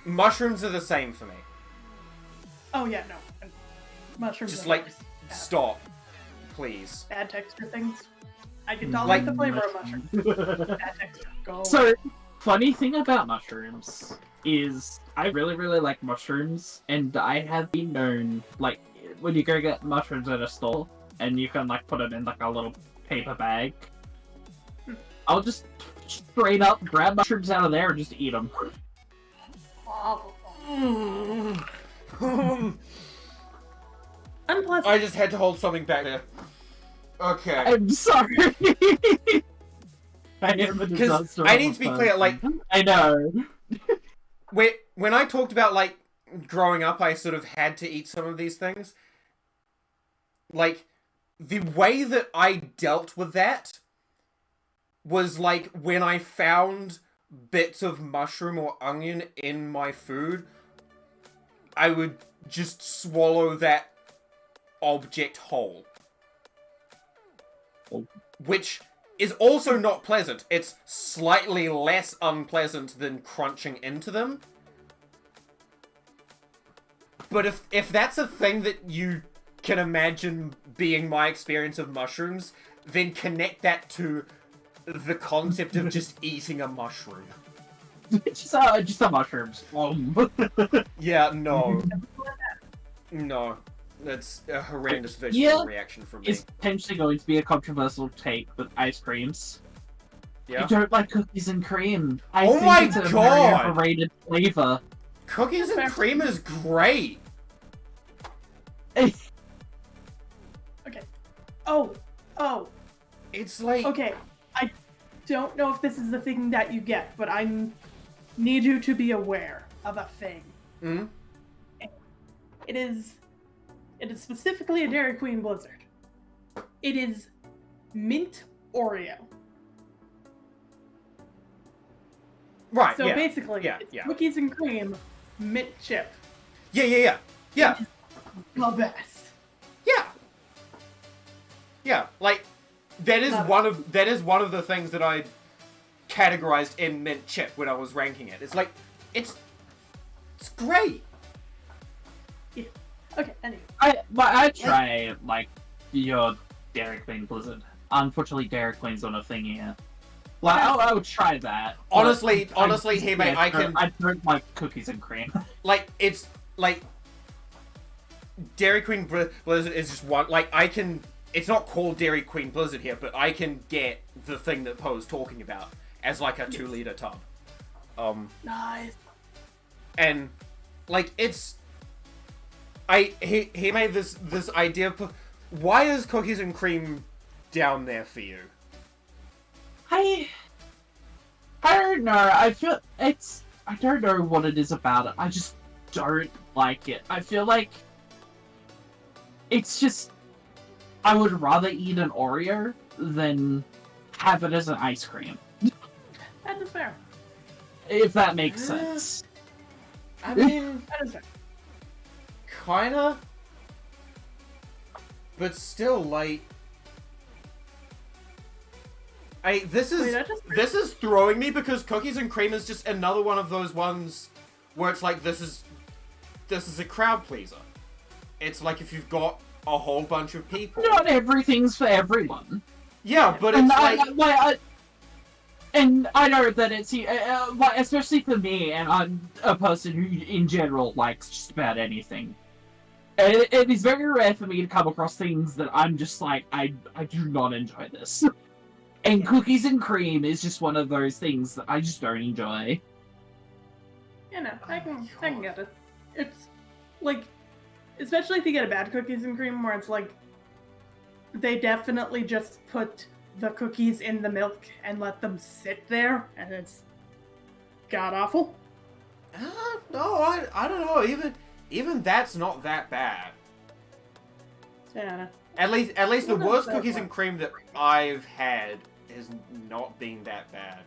Mushrooms are the same for me. Oh yeah, no. Mushrooms. Just are like, worse. stop. Please. Bad texture things. I can tolerate the flavor of mushrooms. That texture, go. So, funny thing about mushrooms is I really, really like mushrooms, and I have been known, like, when you go get mushrooms at a store, and you can, like, put them in, like, a little paper bag, I'll just straight up grab mushrooms out of there and just eat them. Unpleasant. I just had to hold something back there. Okay. I'm sorry. I am a Because disaster I of need a to be clear, like, person. I know. when I talked about, like, growing up, I sort of had to eat some of these things. Like, the way that I dealt with that was, like, when I found bits of mushroom or onion in my food, I would just swallow that object whole. Which is also not pleasant. It's slightly less unpleasant than crunching into them. But if that's a thing that you can imagine being my experience of mushrooms, then connect that to the concept of just eating a mushroom. just the mushrooms. Yeah, no. No. That's a horrendous visual reaction from me. It's potentially going to be a controversial take with ice creams. Yeah. I don't like cookies and cream. I Oh think my it's a very God! overrated flavor. Cookies and cream is great! Okay. Oh. It's like... Okay. I don't know if this is the thing that you get, but I need you to be aware of a thing. Hmm? It is specifically a Dairy Queen Blizzard. It is mint Oreo. Right, So yeah. basically, it's cookies and cream, mint chip. Yeah. The best. Yeah, like, that is one of the things that I categorized in mint chip when I was ranking it. It's like, it's great. Yeah. Okay, anyway. I try, like, your Dairy Queen Blizzard. Unfortunately, Dairy Queen's on a thing here. Like, I would try that. Honestly, Hime, I don't like cookies and cream. Like, it's, like, Dairy Queen Blizzard is just one, like, I can, it's not called Dairy Queen Blizzard here, but I can get the thing that Poe's talking about as, like, a 2-liter tub. Nice. And, like, it's, he made this idea of, why is cookies and cream down there for you? I don't know. I feel I don't know what it is about it. I just don't like it. I feel like it's just, I would rather eat an Oreo than have it as an ice cream. That is fair. If that makes sense. I mean, That is fair. kinda. But still, like, this is throwing me because cookies and cream is just another one of those ones where it's like, this is a crowd pleaser. It's like if you've got a whole bunch of people. Not everything's for everyone. Yeah, but it's and I know that it's especially for me, and I'm a person who, in general, likes just about anything. It is very rare for me to come across things that I'm just like, I do not enjoy this. And cookies and cream is just one of those things that I just don't enjoy. You know, I can get it. It's like, especially if you get a bad cookies and cream where it's like, they definitely just put the cookies in the milk and let them sit there, and it's god awful. No, I don't know. Even that's not that bad. Yeah. At least the Well, worst that's cookies fair. and cream that I've had has not been that bad.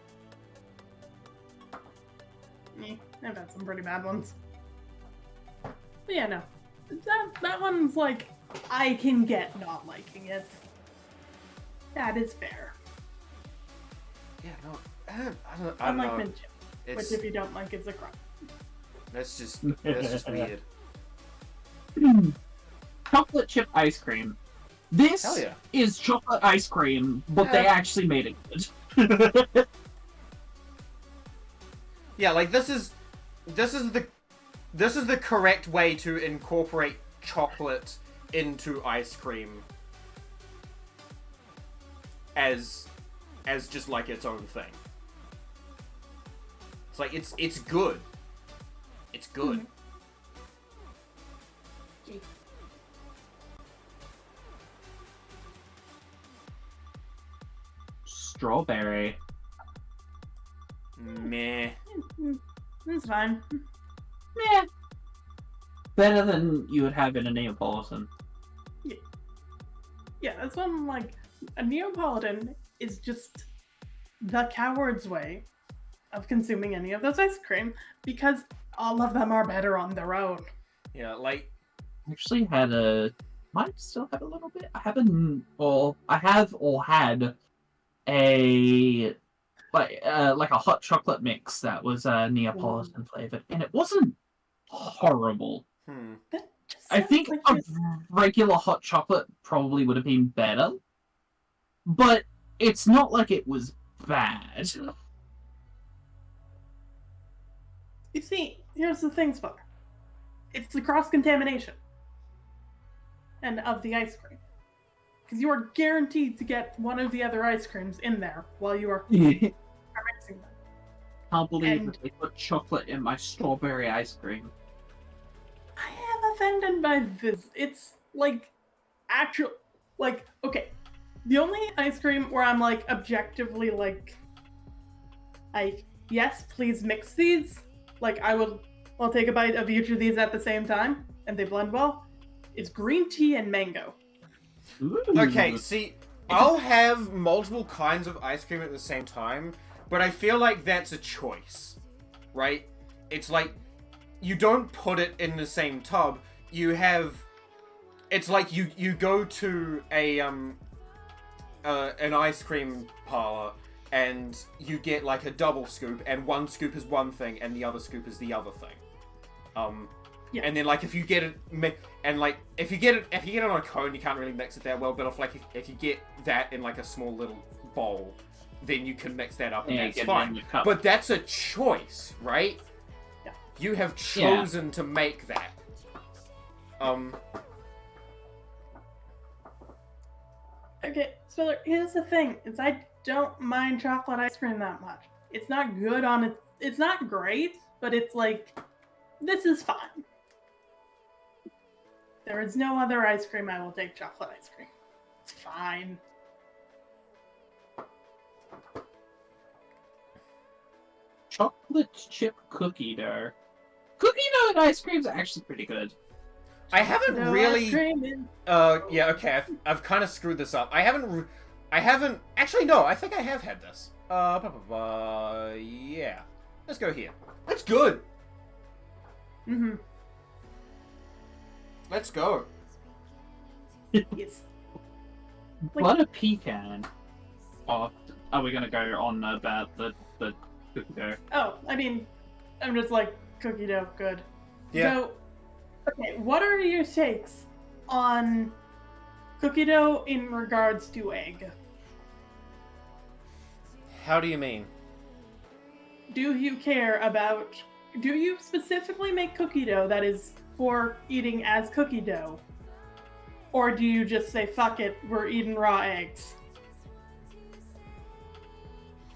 I've had some pretty bad ones. But yeah, no. That one's like, I can get not liking it. That is fair. Yeah, no, I don't Unlike know. mint chip, It's which if you don't like is a crap. that's just weird. Chocolate chip ice cream. This Hell yeah. is chocolate ice cream, but they actually made it good. Yeah, like this is the correct way to incorporate chocolate into ice cream as just like its own thing. It's like it's good. It's good. Strawberry. Meh. It's fine. Meh. Better than you would have in a Neapolitan. Yeah, that's what I'm like. A Neapolitan is just the coward's way of consuming any of those ice cream because all of them are better on their own. Yeah, like I actually might still have a little bit. I haven't, or I have or had a like a hot chocolate mix that was Neapolitan flavored, and it wasn't horrible. That just I sounds think like a just- regular hot chocolate probably would have been better, but it's not like it was bad. You see, here's the thing, Sputter. It's the cross-contamination and of the ice cream. Because you are guaranteed to get one of the other ice creams in there while you are mixing them. Can't believe And- that they put chocolate in my strawberry ice cream. I am offended by this. It's like okay. The only ice cream where I'm like objectively like yes, please mix these. Like I'll take a bite of each of these at the same time and they blend well. It's green tea and mango. Ooh. okay, see, I'll have multiple kinds of ice cream at the same time, but I feel like that's a choice, right? It's like you don't put it in the same tub. You have, it's like you go to an ice cream parlor and you get like a double scoop, and one scoop is one thing and the other scoop is the other thing. Yeah. And then like if you get it, and like if you get it on a cone, you can't really mix it that well. But if you get that in like a small little bowl, then you can mix that up and Yeah, that's get it in fine. the cup. But that's a choice, right? Yeah. You have chosen to make that. Okay, so here's the thing: is I don't mind chocolate ice cream that much. It's not good on it. It's not great, but it's like this is fine. There is no other ice cream I will take chocolate ice cream. It's fine. Chocolate chip cookie dough. Cookie dough and ice cream's actually pretty good. I haven't No really. ice cream in- Yeah. Okay. I've kind of screwed this up. I haven't. Actually, no. I think I have had this. Yeah. Let's go here. That's good. Mhm. Let's go. Yes. Like- What a pecan. Oh, are we gonna go on about the cookie dough? Oh, I mean, I'm just like cookie dough, good. Yeah. So, okay, what are your takes on cookie dough in regards to egg? How do you mean? Do you care about? Do you specifically make cookie dough that is for eating as cookie dough? Or do you just say, fuck it, we're eating raw eggs?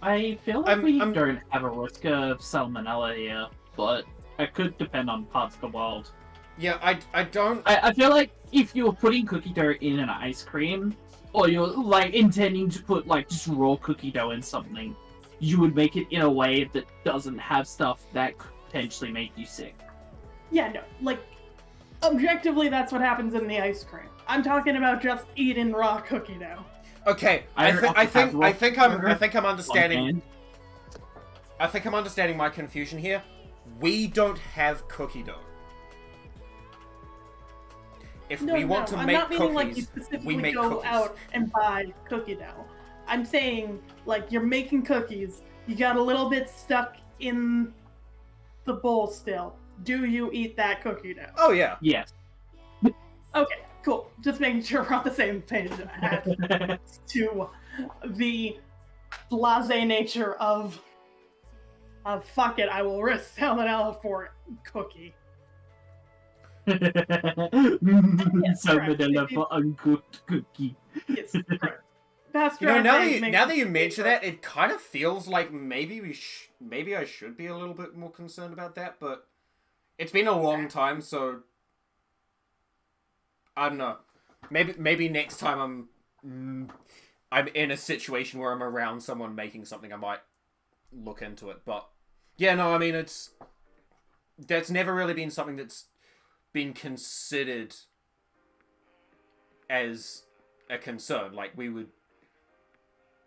I feel like I'm- we I'm- don't have a risk of salmonella here, but it could depend on parts of the world. Yeah. I don't. I feel like if you're putting cookie dough in an ice cream, or you're like intending to put like just raw cookie dough in something, you would make it in a way that doesn't have stuff that could potentially make you sick. Yeah, no, like, objectively, that's what happens in the ice cream. I'm talking about just eating raw cookie dough. Okay. I think I'm understanding. I think I'm understanding my confusion here. We don't have cookie dough. If we want to I'm make not meaning like you cookies, specifically we make go cookies. out and buy cookie dough. I'm saying like you're making cookies. You got a little bit stuck in the bowl still. Do you eat that cookie dough? Oh yeah. Yes. Okay, Cool. Just making sure we're on the same page as to the blasé nature of fuck it, I will risk salmonella for cookie. Salmonella for uncooked cookie. Yes, correct. Pasteurized You know, now eggs that make you mention that, it kind of feels like maybe I should be a little bit more concerned about that, but it's been a long time, so I don't know. Maybe next time I'm in a situation where I'm around someone making something, I might look into it. But yeah, no, I mean that's never really been something that's been considered as a concern. Like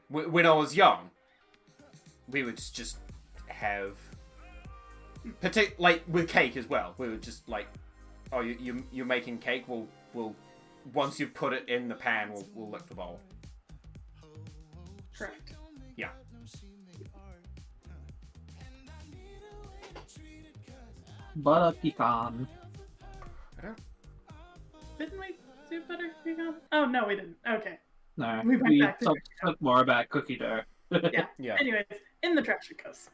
when I was young, we would just have like with cake as well. We would just like, oh, you're making cake. We'll once you've put it in the pan, we'll lick the bowl. correct. Yeah. Butter pecan. I don't. Didn't we do butter pecan? Oh no, we didn't. Okay. No, We went we back to talked more about cookie dough. Yeah. Anyways, in the trash it goes.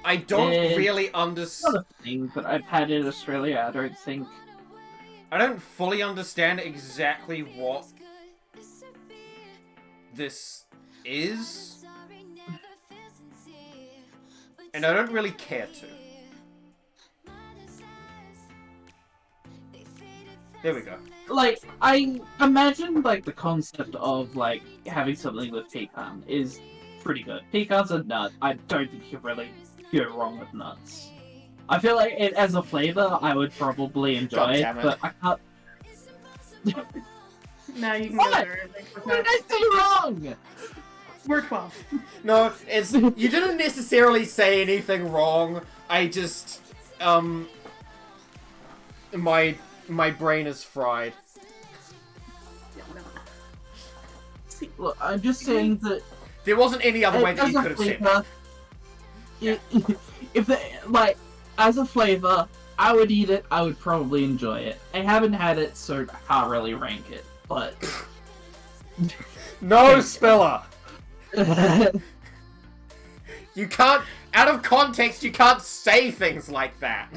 I don't really Not understand. a thing that I've had in Australia, I don't think. I don't fully understand exactly what this is, and I don't really care to. There we go. Like, I imagine, like, the concept of, like, having something with pecan is pretty good. Pecan's a nut. I don't think you really go wrong with nuts. I feel like it as a flavor, I would probably enjoy God it, damn it. but I can't. Now you can What? go there. What did I say wrong? We're 12. No, it's you didn't necessarily say anything wrong. I just my brain is fried. Yeah, no. See, look, I'm just saying that There wasn't any other way that as you a could have said that. flavor, if the, like, as a flavor, I would eat it. I would probably enjoy it. I haven't had it, so I can't really rank it. But No, Spiller. You can't, out of context, you can't say things like that.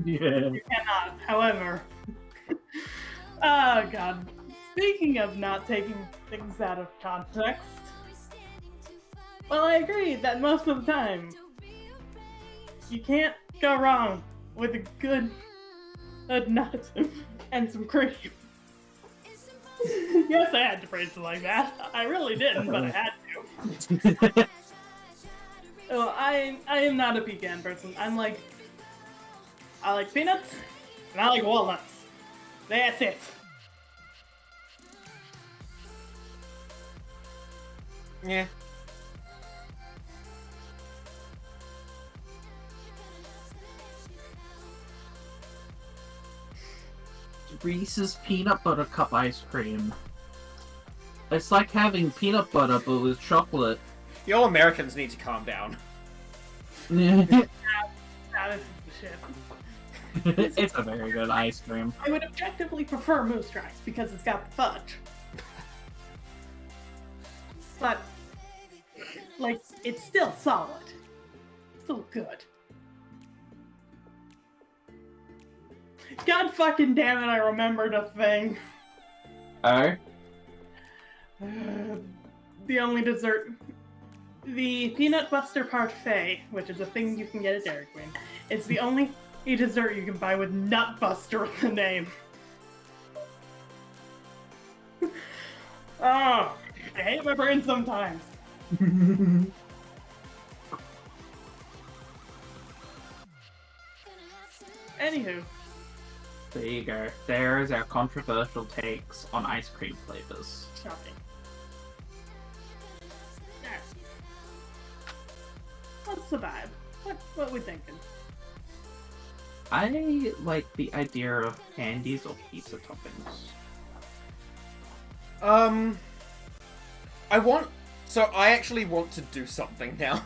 yeah. Cannot, however. Oh god. Speaking of not taking things out of context. Well, I agree that most of the time, you can't go wrong with a good nut and some cream. Yes, I had to phrase it like that. I really didn't, but I had to. Oh, I am not a pecan person. I like peanuts and I like walnuts. That's it. Yeah. Reese's peanut butter cup ice cream. It's like having peanut butter but with chocolate. Y'all Americans need to calm down. Nah, this is the shit. It's a very good ice cream. I would objectively prefer Moose Tracks because it's got the fudge. But, like, it's still solid. Still good. God fucking damn it, I remembered a thing. Oh? The only dessert. The Peanut Buster Parfait, which is a thing you can get at Dairy Queen, it's the only dessert you can buy with Nut Buster in the name. Oh, I hate my brain sometimes. Anywho. There you go. There's our controversial takes on ice cream flavors. Shopping. Alright. What's the vibe? What we thinking? I like the idea of candies or pizza toppings. I actually want to do something now.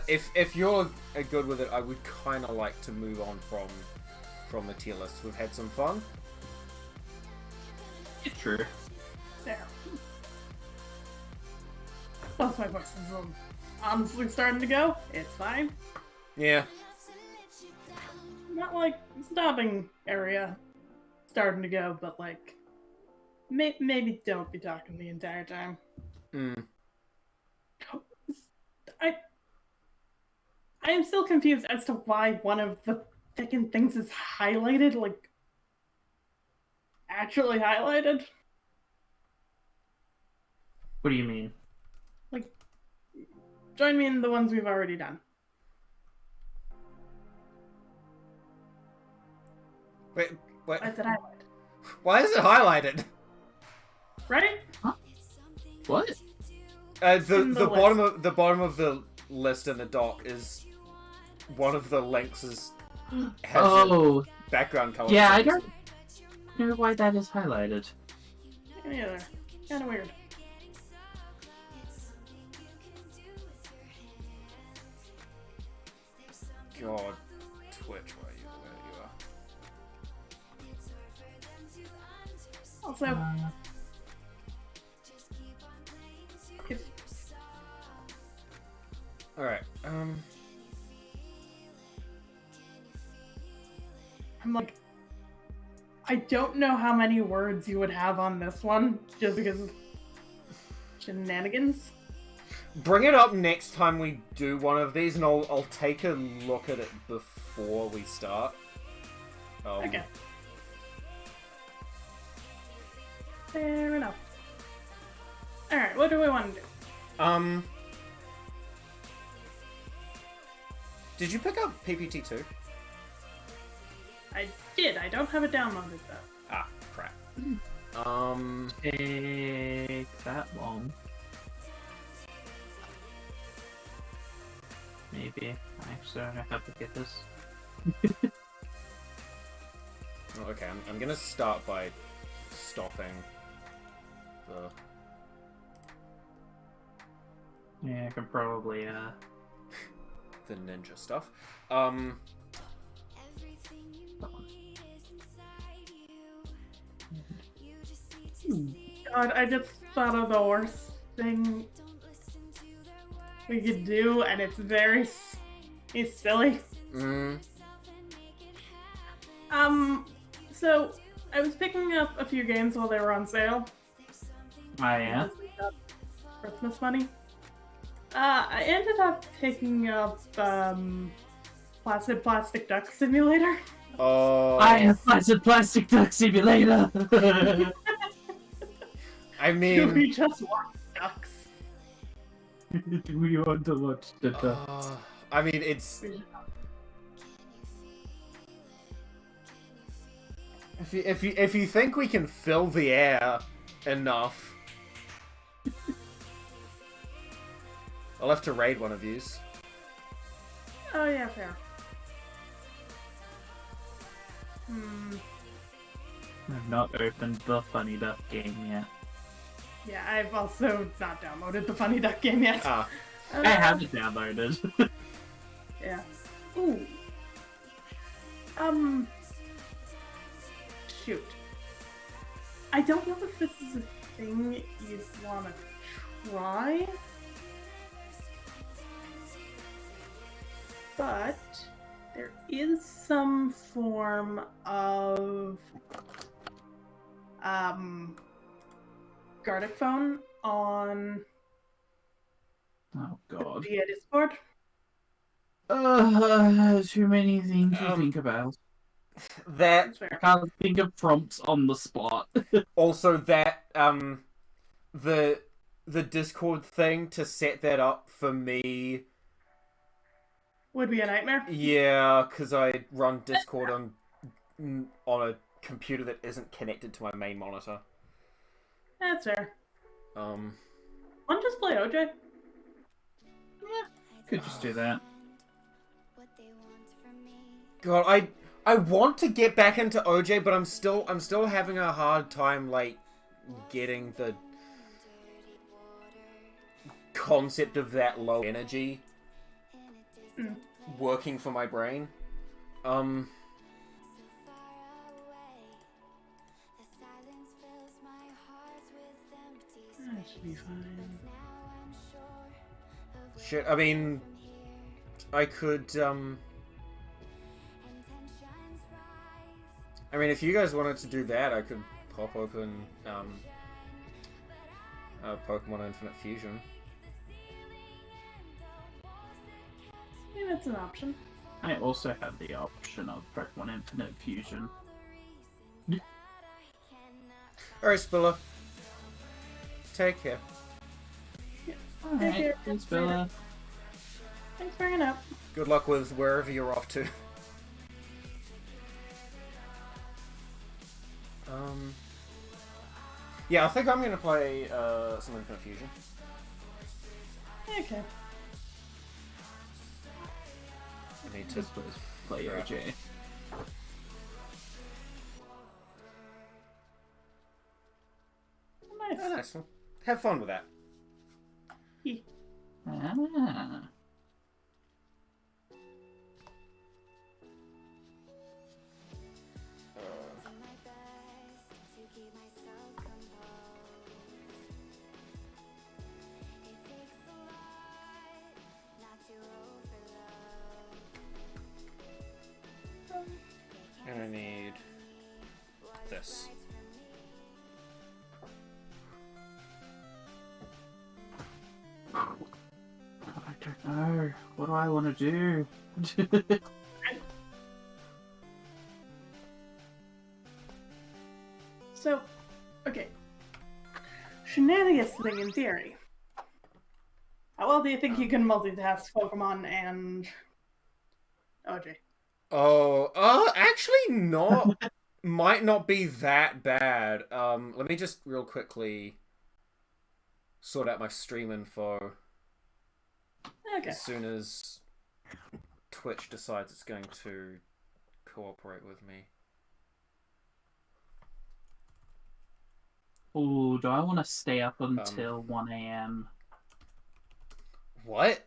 If you're good with it, I would kind of like to move on from the tier list. We've had some fun. It's true. There. Plus my voice is honestly starting to go. It's fine. Yeah. Not like stopping area starting to go, but like maybe don't be talking the entire time. I am still confused as to why one of the fucking things is highlighted, like actually highlighted. What do you mean? Like, join me in the ones we've already done. Wait, what? Why is it highlighted? Why is it highlighted? Right? Huh? What? The bottom of the list in the doc is one of the links has a background color. Yeah, I don't know why that is highlighted. Me neither. Kind of weird. God, Twitch, where you are. Also, if Alright, I'm like, I don't know how many words you would have on this one, just because of shenanigans. bring it up next time we do one of these, and I'll take a look at it before we start. Okay. Fair enough. Alright, what do we want to do? Did you pick up PPT2? I did. I don't have it downloaded though. Ah, crap. Take that long. Maybe. I actually don't know how to get this. Oh, okay, I'm gonna start by stopping the... Yeah, I can probably, the ninja stuff. God, I just thought of the worst thing we could do, and it's it's silly. So I was picking up a few games while they were on sale. I am. Christmas money. I ended up picking up Placid Plastic Duck Simulator. Oh, I have Plastic Duck Simulator! I Do mean, we just watch ducks? Do we want to watch the ducks? I mean, it's if you think we can fill the air enough, I'll have to raid one of yous. Oh yeah, fair. I've not opened the Funny Duck game yet. Yeah, I've also not downloaded the Funny Duck game yet. Ah, I have it downloaded. Yeah. Ooh. Shoot. I don't know if this is a thing you'd want to try. But there is some form of Gardic phone on Oh god. via Discord. Too many things to think about. that That's fair. I can't think of prompts on the spot. also that the Discord thing to set that up for me. Would be a nightmare. Yeah, because I run Discord on a computer that isn't connected to my main monitor. That's fair. Um, Want to just play OJ? Could just do that. God, I want to get back into OJ, but I'm still having a hard time like getting the concept of that low energy working for my brain. That should be fine. Shit, I mean, I could, I mean, if you guys wanted to do that, I could pop open, Pokemon Infinite Fusion. Yeah, that's an option. I also have the option of Pokemon Infinite Fusion. Alright, Spiller. Take care. Alright, thanks, Bella. Thanks for hanging out. Good luck with wherever you're off to. Yeah, I think I'm gonna play some Infinite Fusion. Okay. I need to Just play OJ. Nice. Oh, nice. Have fun with that. Ah. And I need this. I don't know. What do I want to do? So, okay. Shenanigans thing in theory. How well do you think you can multitask Pokemon and OJ? Oh, actually not. Might not be that bad. Let me just real quickly sort out my stream info. Okay. As soon as Twitch decides it's going to cooperate with me. Oh, do I want to stay up until 1 a.m.? What?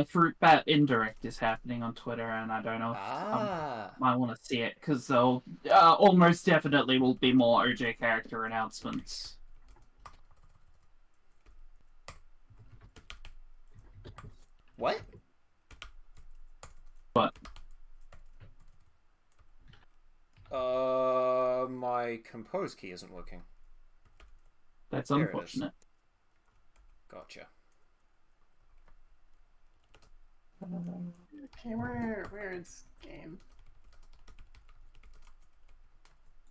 Fruit Bat Indirect is happening on Twitter, and I don't know if I want to see it, because there'll almost definitely will be more OJ character announcements. What? But my compose key isn't working. that's There it is. unfortunate. Gotcha. Okay, where is game?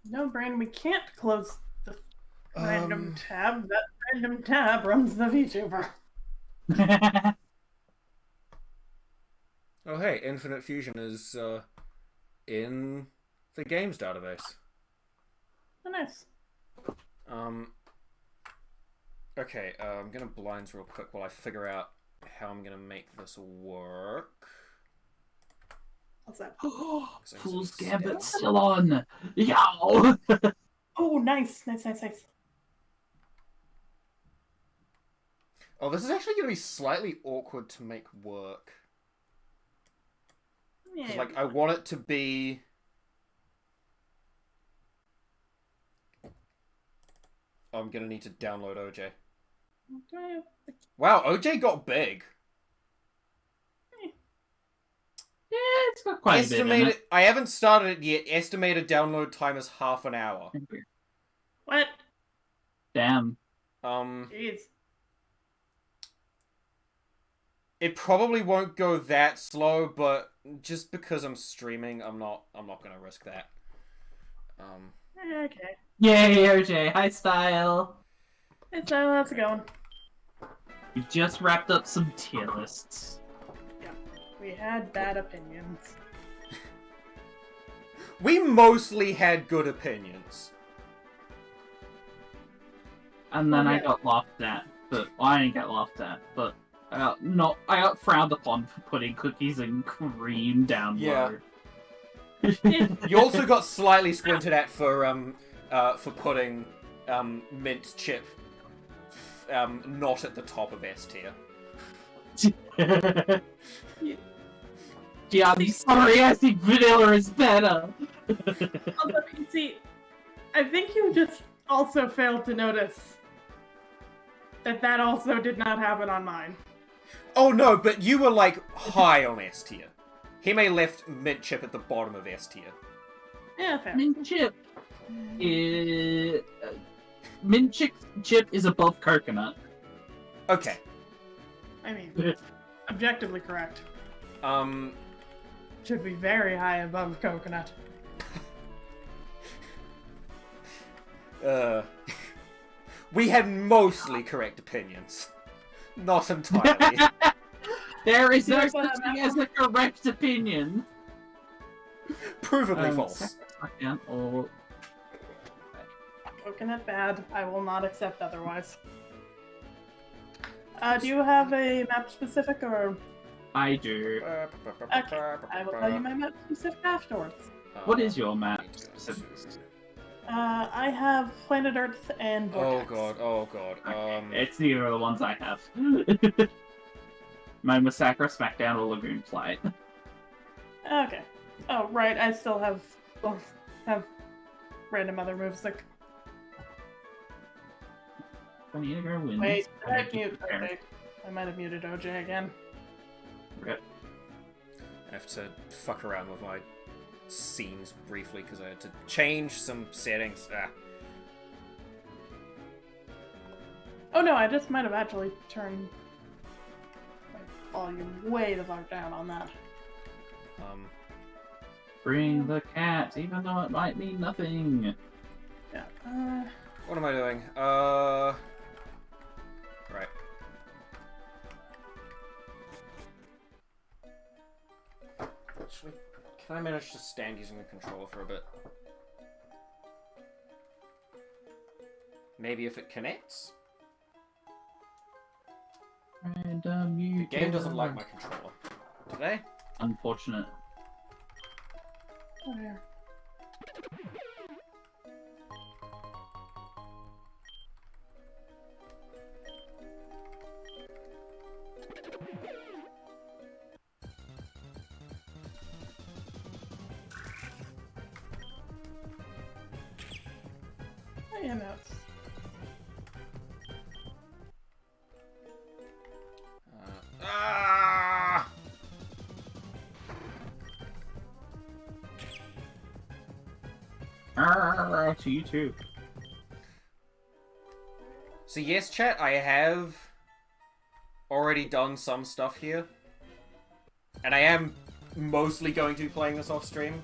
No, Brandon, we can't close the random tab. That random tab runs the VTuber. Oh hey, Infinite Fusion is in the games database. Oh, nice. Okay, I'm gonna blinds real quick while I figure out how I'm gonna make this work. What's that? Fool's Gambit still on! Yow! Oh, nice. Oh, this is actually gonna be slightly awkward to make work. 'Cause, Yeah. like, I want it to be... I'm gonna need to download OJ. Wow, OJ got big. Yeah, it's got quite a bit in it. I haven't started it yet. Estimated download time is half an hour. What? Damn. Jeez. It probably won't go that slow, but just because I'm streaming, I'm not gonna risk that. Okay. Yay, OJ, high style! So how's it going? We just wrapped up some tier lists. Yeah. We had bad opinions. We mostly had good opinions. And then Oh, I yeah. got laughed at. But well, I didn't get laughed at, but I got frowned upon for putting cookies and cream down Yeah. low. You also got slightly squinted at for putting mint chip not at the top of S tier. Yeah, I'm sorry, I think vanilla is better. Although, you see, I think you just also failed to notice that also did not happen on mine. Oh no, but you were like high on S tier. Hime left mid chip at the bottom of S tier. Yeah, fair. Mint chip is above coconut. Okay. I mean, objectively correct. Should be very high above coconut. We had mostly correct opinions. Not entirely. There is no Yes, such thing as a correct opinion. Provably false. Or... Coconut bad. I will not accept otherwise. Do you have a map specific or? I do. Okay, I will tell you my map specific afterwards. What is your map specific? I have Planet Earth and Vortex. Oh god. It's neither of the ones I have. Mine was Sacra, Smackdown, or Lagoon Flight. Okay. Oh right, I still have random other moves like. I need to go win. Wait, did I mute? Okay. I might have muted OJ again. Rip. I have to fuck around with my scenes briefly because I had to change some settings. Oh no, I just might have actually turned my volume way the fuck down on that. Bring the cat, even though it might mean nothing. Yeah. What am I doing? Right. Actually, can I manage to stand using the controller for a bit? Maybe if it connects? The Game doesn't like my controller. Do they? Unfortunate. Where? I am out. To you too. So yes, chat, I have already done some stuff here. And I am mostly going to be playing this off stream.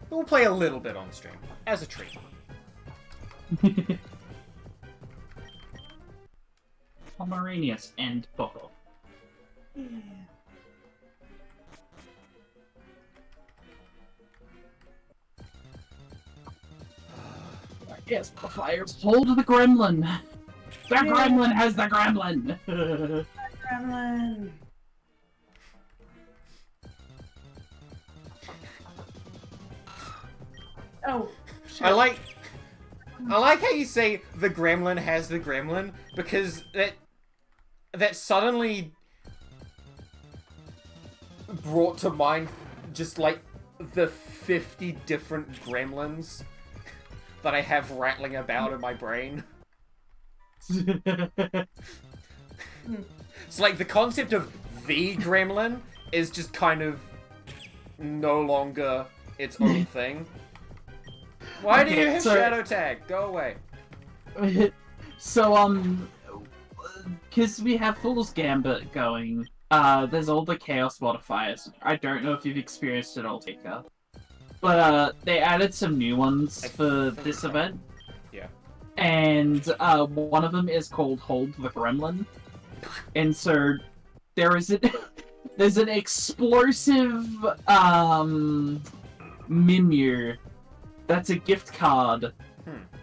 We'll play a little bit on stream, as a treat. Pomeranius and Poco. Yeah. Yes, the fires hold the gremlin. The gremlin has the gremlin. Gremlin. Oh, shit. I like how you say the gremlin has the gremlin, because that suddenly brought to mind just like the 50 different gremlins that I have rattling about in my brain. It's like the concept of the gremlin is just kind of no longer its own thing. Why do you have shadow tag? Go away. So, because we have Fool's Gambit going, there's all the Chaos modifiers. I don't know if you've experienced it all, Tika. But, they added some new ones for this event. Yeah. And, one of them is called Hold the Gremlin. And so, there's an explosive, Mimir that's a gift card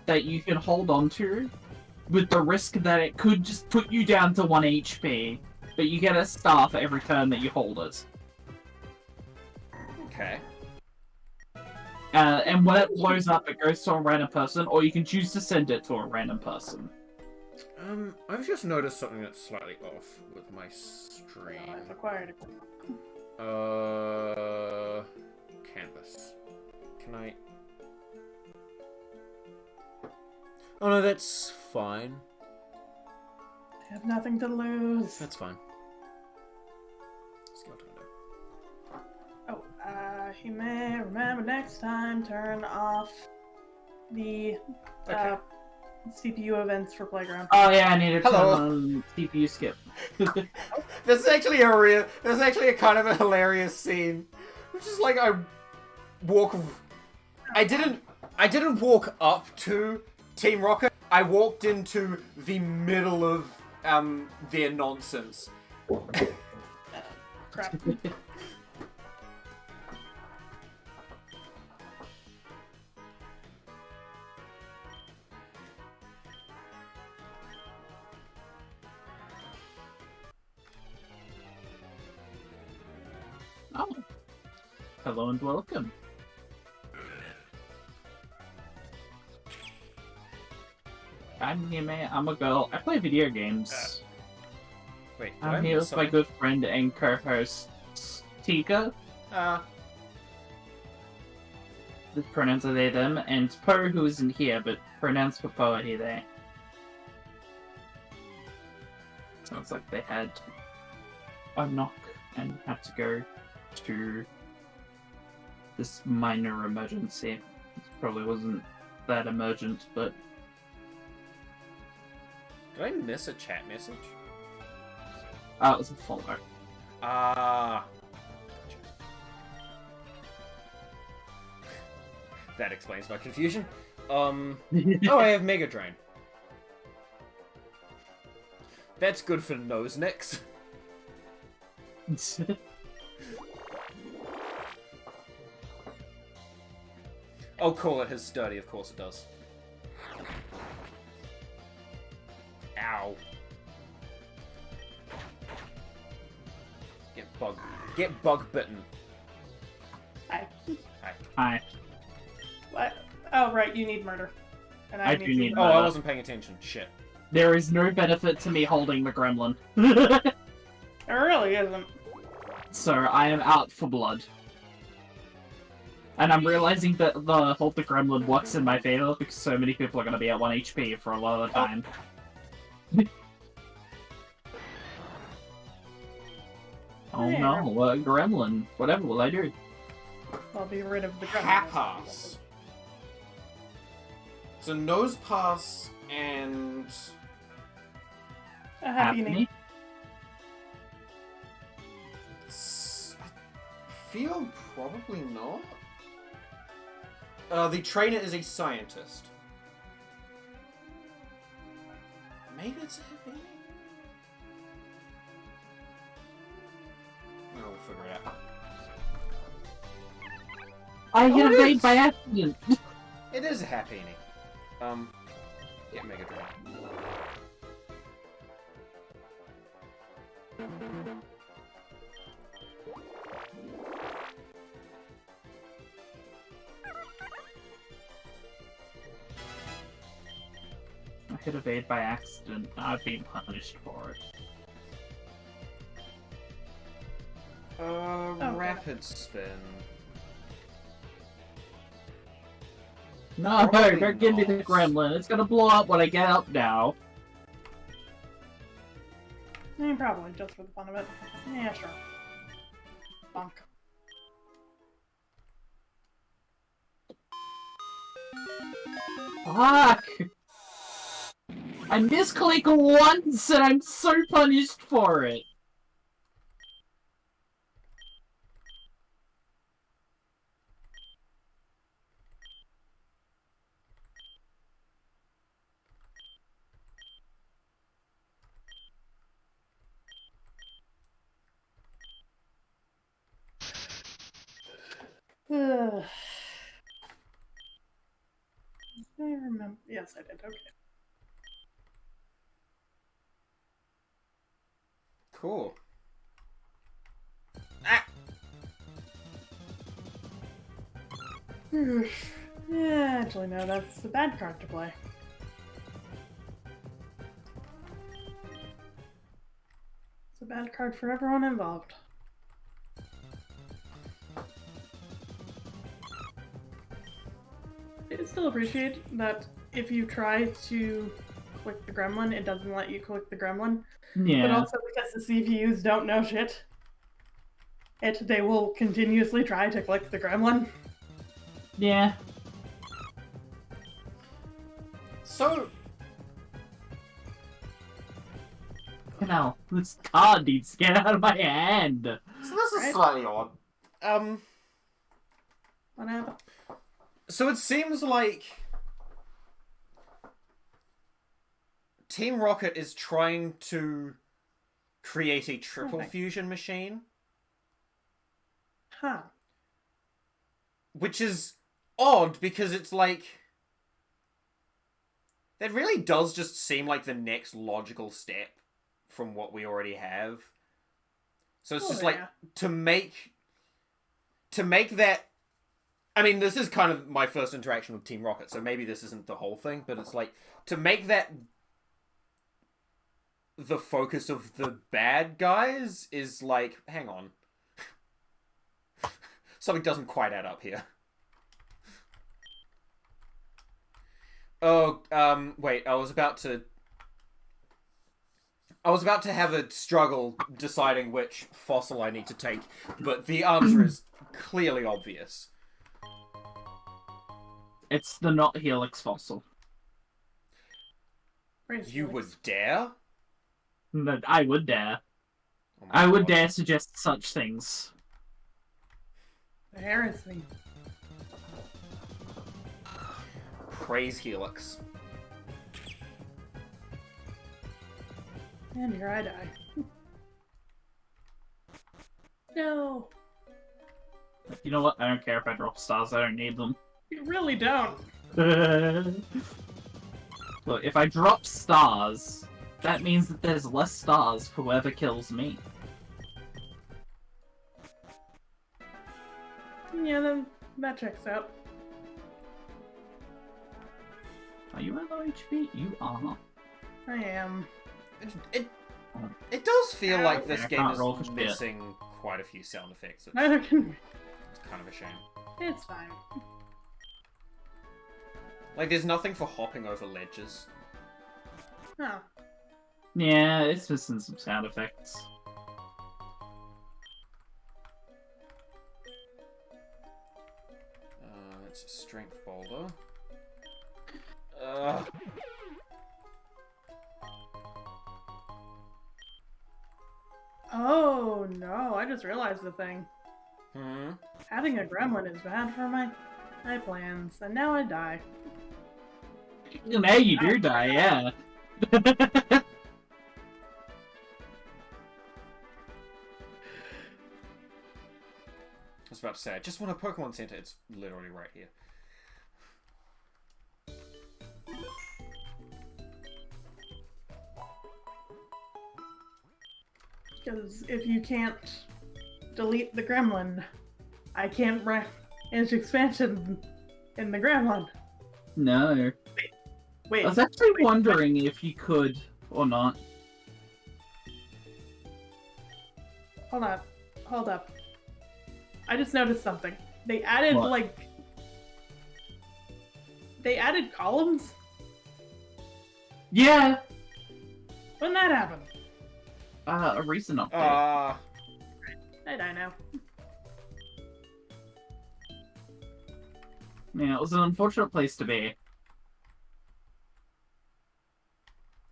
that you can hold on to with the risk that it could just put you down to 1 HP, but you get a star for every turn that you hold it. Okay. And when it blows up, it goes to a random person, or you can choose to send it to a random person. I've just noticed something that's slightly off with my stream. I've acquired it. Canvas. Can I... Oh no, that's fine. I have nothing to lose. That's fine. Skeleton window. Oh, he may remember next time, turn off the CPU events for Playground. Oh yeah, I need to turn Hello. on CPU skip. That's actually a kind of a hilarious scene. Which is like I didn't walk up to Team Rocket. I walked into the middle of their nonsense. Crap. Oh. Hello and welcome. I'm Hime, I'm a girl. I play video games. Wait, did I'm I here miss with my something? good friend and co-host, Tika. The pronouns are they, them, and Poe, who isn't here, but pronouns for Poe are he, they. Sounds like they had a knock and had to go to this minor emergency. It probably wasn't that emergent, but Did I miss a chat message? it was a follow. Gotcha. That explains my confusion. Oh, I have Mega Drain. That's good for nose nicks. Oh, cool, it has sturdy, of course it does. Ow. Get bug bitten. Hi. Hi. What? Oh, right, you need murder. And I do need Oh, murder. I wasn't paying attention. Shit. There is no benefit to me holding the gremlin. It really isn't. So I am out for blood. And I'm realizing that the hold the gremlin works in my favor because so many people are going to be at 1 HP for a lot of the time. Oh Hey, no, gremlin. Whatever will I do? I'll be rid of the gremlin. Pass. So nose pass and A happy name. I feel probably not. The trainer is a scientist. Maybe it's a hippie? We'll figure it out. I Oh, hit a it raid is. by accident. It is a happy ending. Get Mega Drain. I hit evade by accident. I've been punished for it. Rapid spin. No, Probably don't give me the not. gremlin. It's gonna blow up when I get up now. Probably, just for the fun of it. Yeah, sure. Bonk. Fuck! I misclick once and I'm so punished for it. Ugh. I remember. Yes, I did. Okay. Cool. Ah! Yeah, actually, no, that's a bad card to play. a bad card for everyone involved. I still appreciate that if you try to click the gremlin, it doesn't let you click the gremlin. Yeah. But also because the CPUs don't know shit, they will continuously try to click the gremlin. Yeah. So, Hell, this card needs to get out of my hand. so this is Right. slightly odd. What happened? So it seems like Team Rocket is trying to create a triple Okay. fusion machine, Huh. which is odd because it's like that really does just seem like the next logical step from what we already have. So it's Oh, just like yeah. to make that. I mean, this is kind of my first interaction with Team Rocket, so maybe this isn't the whole thing, but it's like to make that the focus of the bad guys is like, hang on. Something doesn't quite add up here. Oh, wait, I was about to have a struggle deciding which fossil I need to take, but the answer is clearly obvious. It's the not Helix fossil. Praise You Felix. would dare? But I would dare. Oh my I would God. dare suggest such things. Heresy. Praise Helix. And here I die. No. You know what? I don't care if I drop stars. I don't need them. You really don't. Look, if I drop stars, that means that there's less stars for whoever kills me. Yeah, then that checks out. Are you at low HP? You are. I am. It does feel like this I game can't is roll for shit. missing quite a few sound effects. Neither can we. It's kind of a shame. It's fine. Like, there's nothing for hopping over ledges. Oh. Yeah, it's missing some sound effects. It's a strength boulder. Oh no, I just realized the thing. Hmm? Having a gremlin is bad for my plans, and now I die. Now you do die, yeah. I was about to say, I just want a Pokemon Center. It's literally right here. Because if you can't delete the gremlin, I can't manage expansion in the gremlin. No. Wait. I was actually wait, wondering if you could or not. Hold up. Hold up. I just noticed something. They added, What? like... They added columns? Yeah. When that happened? A recent update. I don't know. Yeah, it was an unfortunate place to be.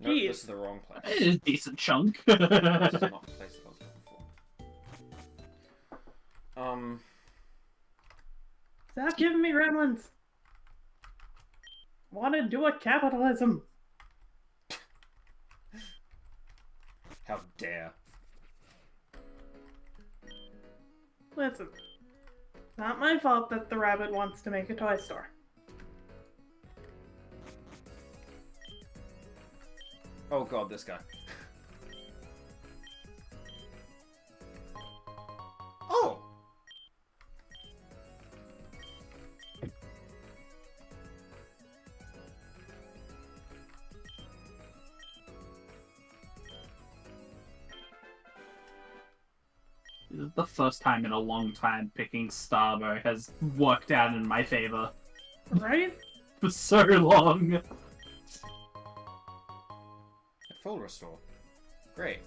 Nope, Jeez. this is the wrong place. It is a decent chunk. This is not the place that I was looking for. Stop giving me gremlins. Want to do a capitalism. How dare. Listen. It's not my fault that the rabbit wants to make a toy store. Oh god, this guy. Oh! the first time in a long time picking Stardew has worked out in my favor Right? for so long. A full restore. Great.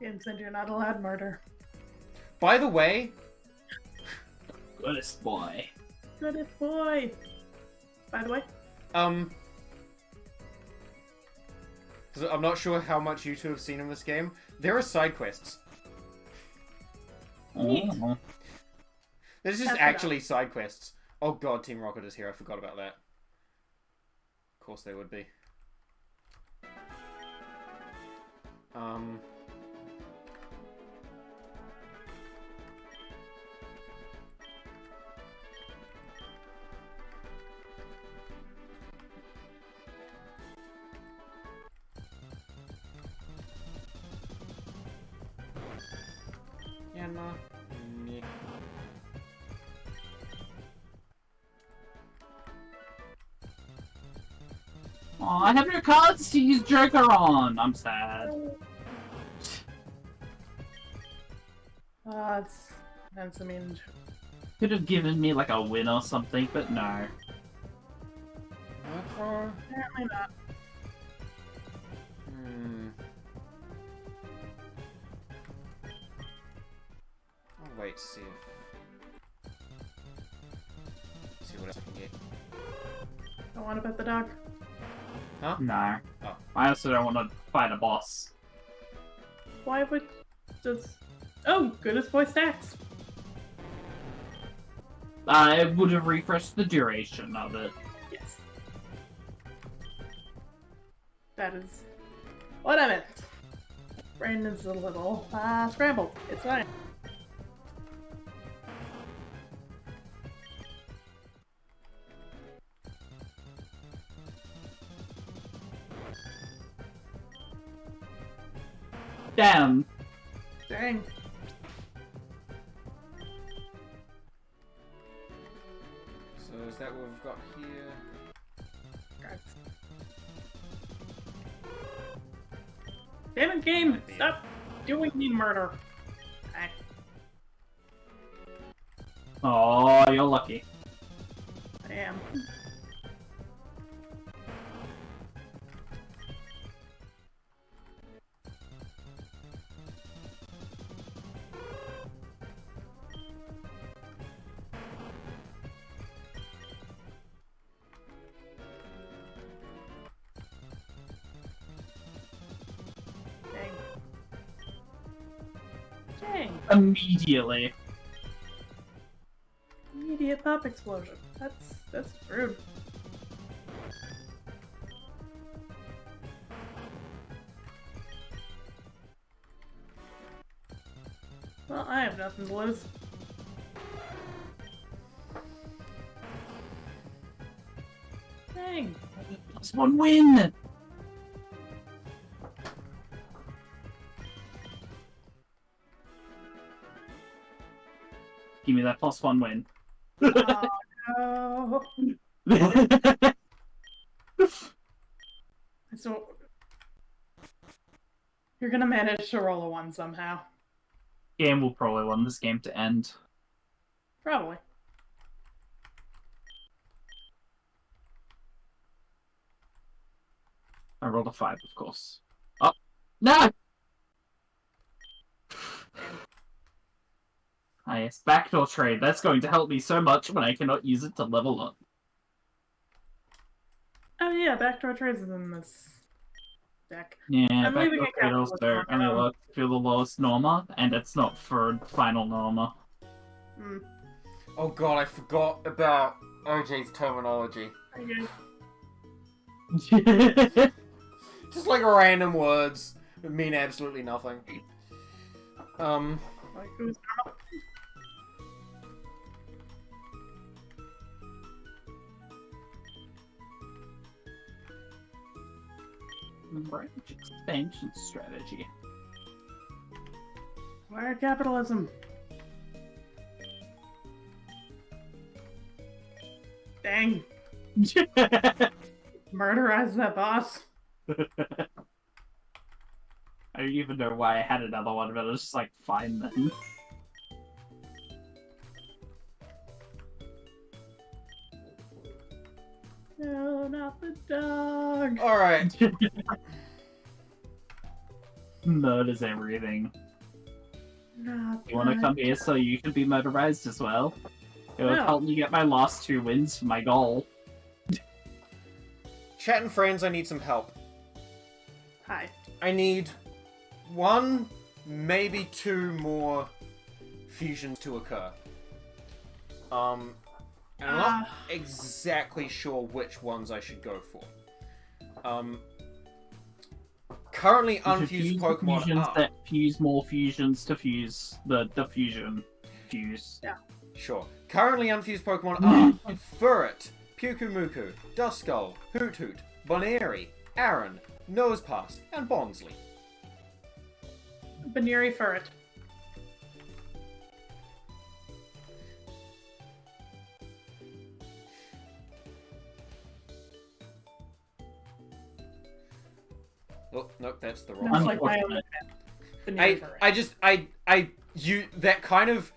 Game said you're not allowed murder. By the way, Goodest boy. Goodest boy. By the way, because I'm not sure how much you two have seen in this game, there are side quests. Oh. There's just That's actually side quests. Oh god, Team Rocket is here. I forgot about that. Of course they would be. Yeah, no. Meh. Aw, I have no cards to use Joker on. I'm sad. That's I mean, Could have given me like a win or something, but no. Macro? apparently not. I'll wait to see what else I can get. Don't want to bet the dog. Huh? No. Oh. I also don't want to fight a boss. Why would just? Oh, goodest boy stacks. I would have refreshed the duration of it. Yes. That is what I meant. Brain is a little scrambled. It's fine. Damn. Dang. So is that what we've got here? God. Damn it, game! Stop doing me murder. Okay. Oh, you're lucky. I am. Dang. Dang. Immediately. Immediate pop explosion. That's rude. Well, I have nothing to lose. Dang. Plus one win! Give me that plus one win. Oh no. So you're gonna manage to roll a one somehow. Game will probably want this game to end. Probably. I rolled a 5, of course. Oh! No! Ah, yes, backdoor trade. That's going to help me so much when I cannot use it to level up. Oh yeah, backdoor trades is in this deck. Yeah, I'm leaving backdoor a trade capitalist also on only your own. works for the lowest norma, and it's not for final norma. Hmm. Oh god, I forgot about OJ's terminology. Okay. Just like random words that mean absolutely nothing. Like who's Branch expansion strategy. Where capitalism? Dang. Murderize that boss. I don't even know why I had another one, but I was just like, fine then. No, not the dog. Alright. Murders everything. Not You wanna the come here so you can be murderized as well? It would No. help me get my last 2 wins for my goal. Chat and friends, I need some help. Hi. I need 1, maybe 2 more fusions to occur. And I'm not exactly sure which ones I should go for. Currently You should unfused fuse the Pokemon fusions are... that fuse more fusions to fuse the fusion fuse. Yeah. Sure. Currently unfused Pokemon are Furret, Pyukumuku, Duskull, Hoot Hoot, Bonairy, Aaron, Nosepass, and Bonsly. Baneri Ferret. Oh, nope, that's the wrong That's one. like my own Baneri Ferret. You, that kind of,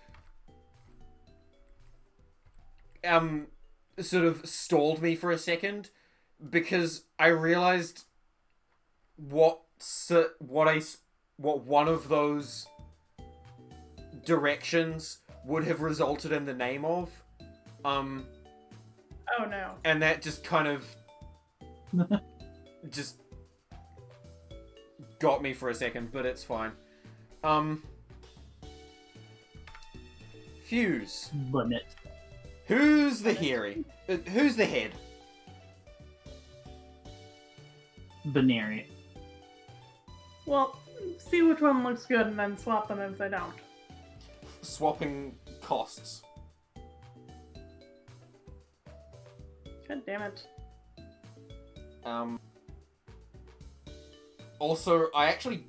sort of stalled me for a second, because I realized what one of those directions would have resulted in the name of, Oh no. and that just kind of just got me for a second, but it's fine. Fuse. Limit. Who's the hairy? Who's the head? Binary. Well, see which one looks good and then swap them if they don't. Swapping costs. God damn it. Also, I actually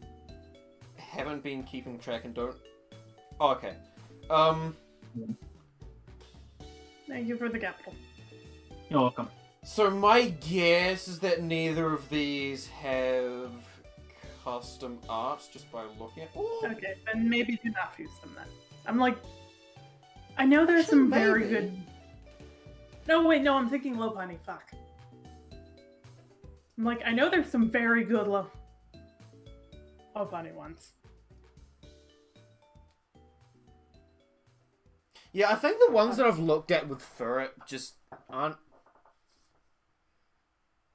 haven't been keeping track and don't... Oh, okay. Thank you for the capital. You're welcome. So my guess is that neither of these have custom art, just by looking at... Ooh, Okay, then maybe do not fuse them then. I'm like... I know there's some very maybe. good... No, wait, no, I'm thinking Lopunny, fuck. I'm like, I know there's some very good Lopunny ones. Yeah, I think the ones that I've looked at with Furret just aren't...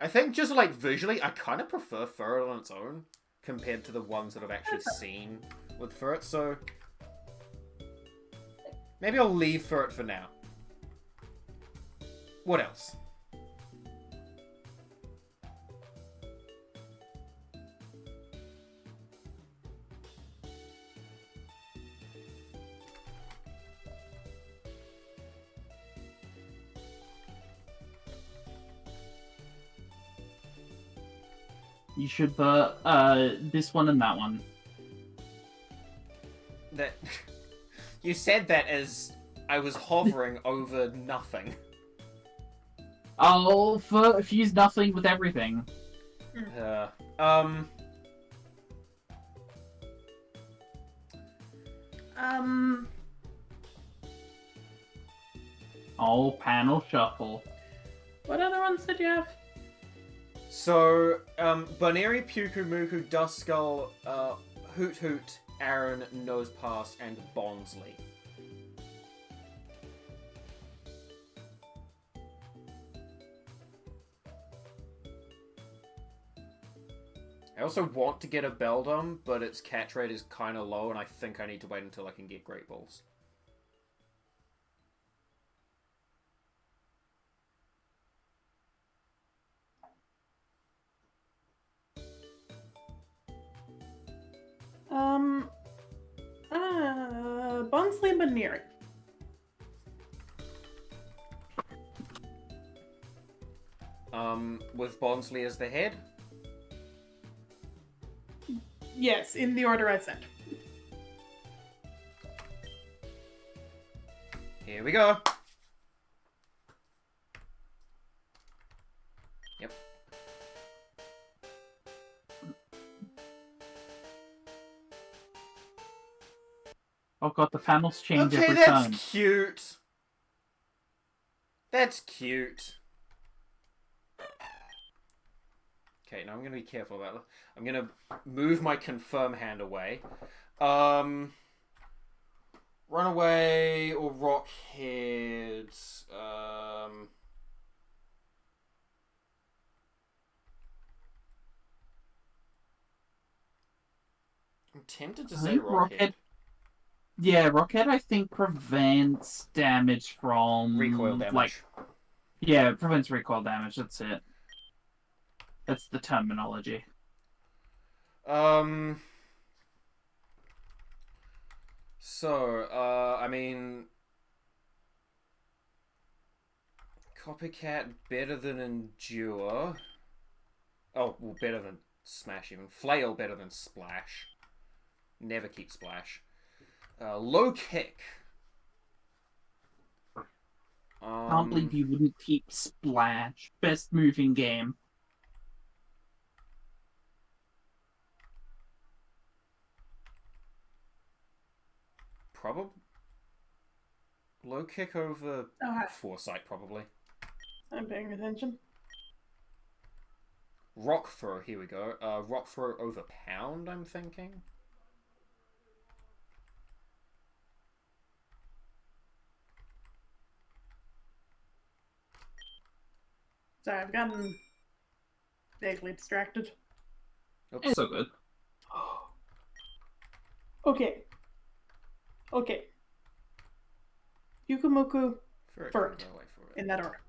I think just, like, visually, I kind of prefer Furret on its own compared to the ones that I've actually seen with Furret, so... Maybe I'll leave Furret for now. What else? You should put this one and that one. That... You said that as I was hovering over nothing. I'll fuse nothing with everything. Um, I'll panel shuffle. what other ones did you have? So, Bonairy, Pyukumuku, Duskull, Hoot Hoot, Aaron, Nosepass, and Bonsly. I also want to get a Beldum, but its catch rate is kind of low, and I think I need to wait until I can get Great Balls. Bonsly and Baneri. With Bonsly as the head? Yes, in the order I said. Here we go. Yep. Oh god, the panels change Okay, every that's time. cute. That's cute. Okay, now I'm gonna be careful about that. I'm gonna move my confirm hand away. Runaway or Rockhead. I'm tempted to I say think Rockhead. Yeah, Rocket I think prevents damage from Recoil damage. like yeah, it prevents recoil damage, that's it. That's the terminology. So, I mean, Copycat better than Endure. Oh, well, better than Smash even. Flail better than Splash. Never keep Splash. Low Kick. Can't believe you wouldn't keep Splash. Best move in game. Probably. Low Kick over Foresight, probably. I'm paying attention. Rock Throw, here we go. Rock Throw over Pound, I'm thinking. Sorry, I've gotten vaguely distracted. Oops. It's so good. Okay. Okay. Yukimoku Very Furt. good, I'll wait for it. In that order.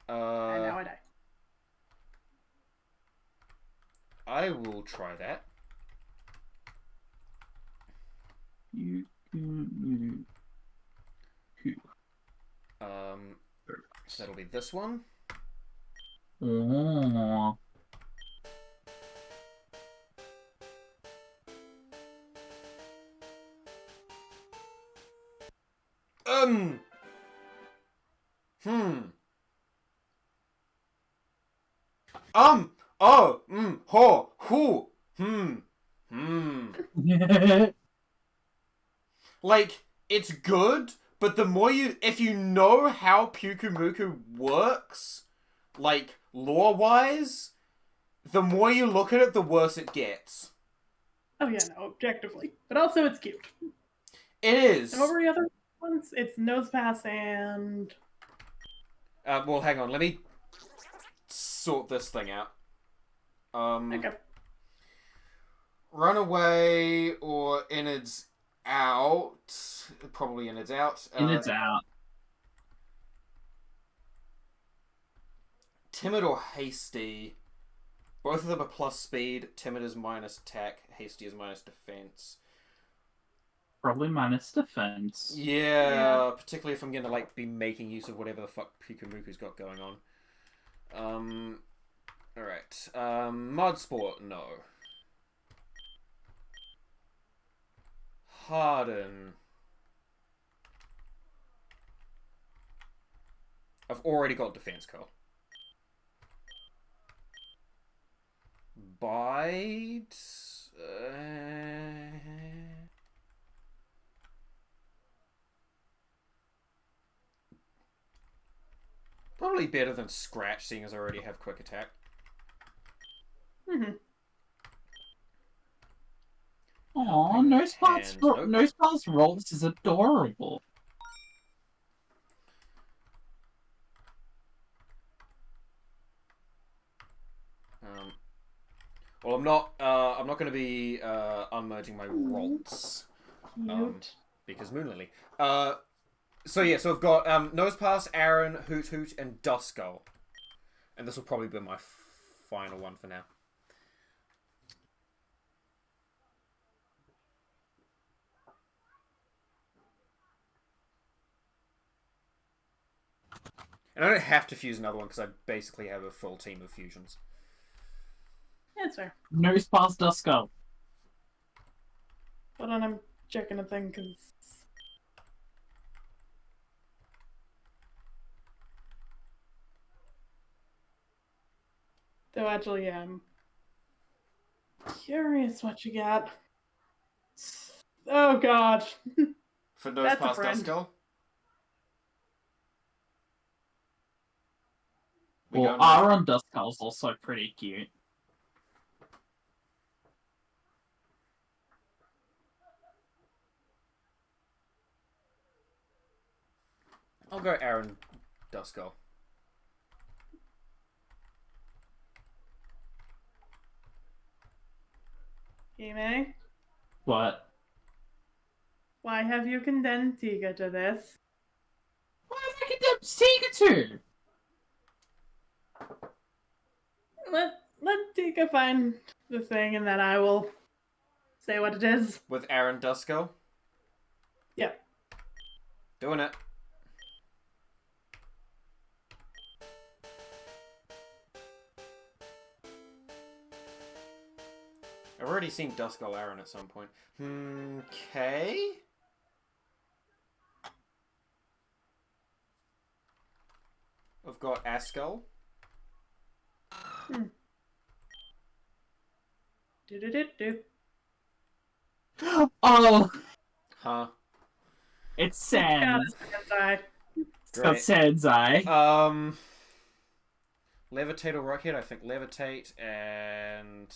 And now I die. I will try that. You can So that'll be this one. Oh. Oh, ho, who, Like, it's good, but the more if you know how Pyukumuku works, like, lore-wise, the more you look at it, the worse it gets. Oh yeah, no, objectively. But also it's cute. It is. And what were the other ones? It's Nosepass and... Well, hang on, let me sort this thing out. Okay. Runaway or Innards out. Probably Innards out. And it's out. Timid or Hasty. Both of them are plus speed. Timid is minus attack. Hasty is minus defense. Probably minus defense. Yeah, particularly if I'm going to like be making use of whatever the fuck Pikumuku's got going on. Alright. Mud Sport, no. Harden. I've already got defense curl. Bite. Probably better than Scratch, seeing as I already have quick attack. Aw, Nosepass rolls is adorable. Well, I'm not going to be unmerging my Rolts. Cute. Because Moonlily. So yeah, so I've got Nosepass, Aaron, Hoot Hoot, and Duskull. And this will probably be my final one for now. And I don't have to fuse another one because I basically have a full team of fusions. Yeah, it's fair. Nosepass Duskull. Hold on, I'm checking a thing because So actually, I'm curious what you got. Oh god. For Nose That's a Pass friend. Duskull? We Well, going with- Aaron Duskull's also pretty cute. I'll go Aaron Duskull. Hime, What? why have you condemned Tiga to this? What have I condemned Tiga to? Let Tiga find the thing and then I will say what it is. With Aaron Duskull? Yep. Doing it. I've already seen Duskull Aaron at some point. Okay. I've got Askull. Do. Oh, Huh. it's God, Sans. it's Sensei. It's got Great. Sans eye. Levitate or Rocket? I think Levitate and...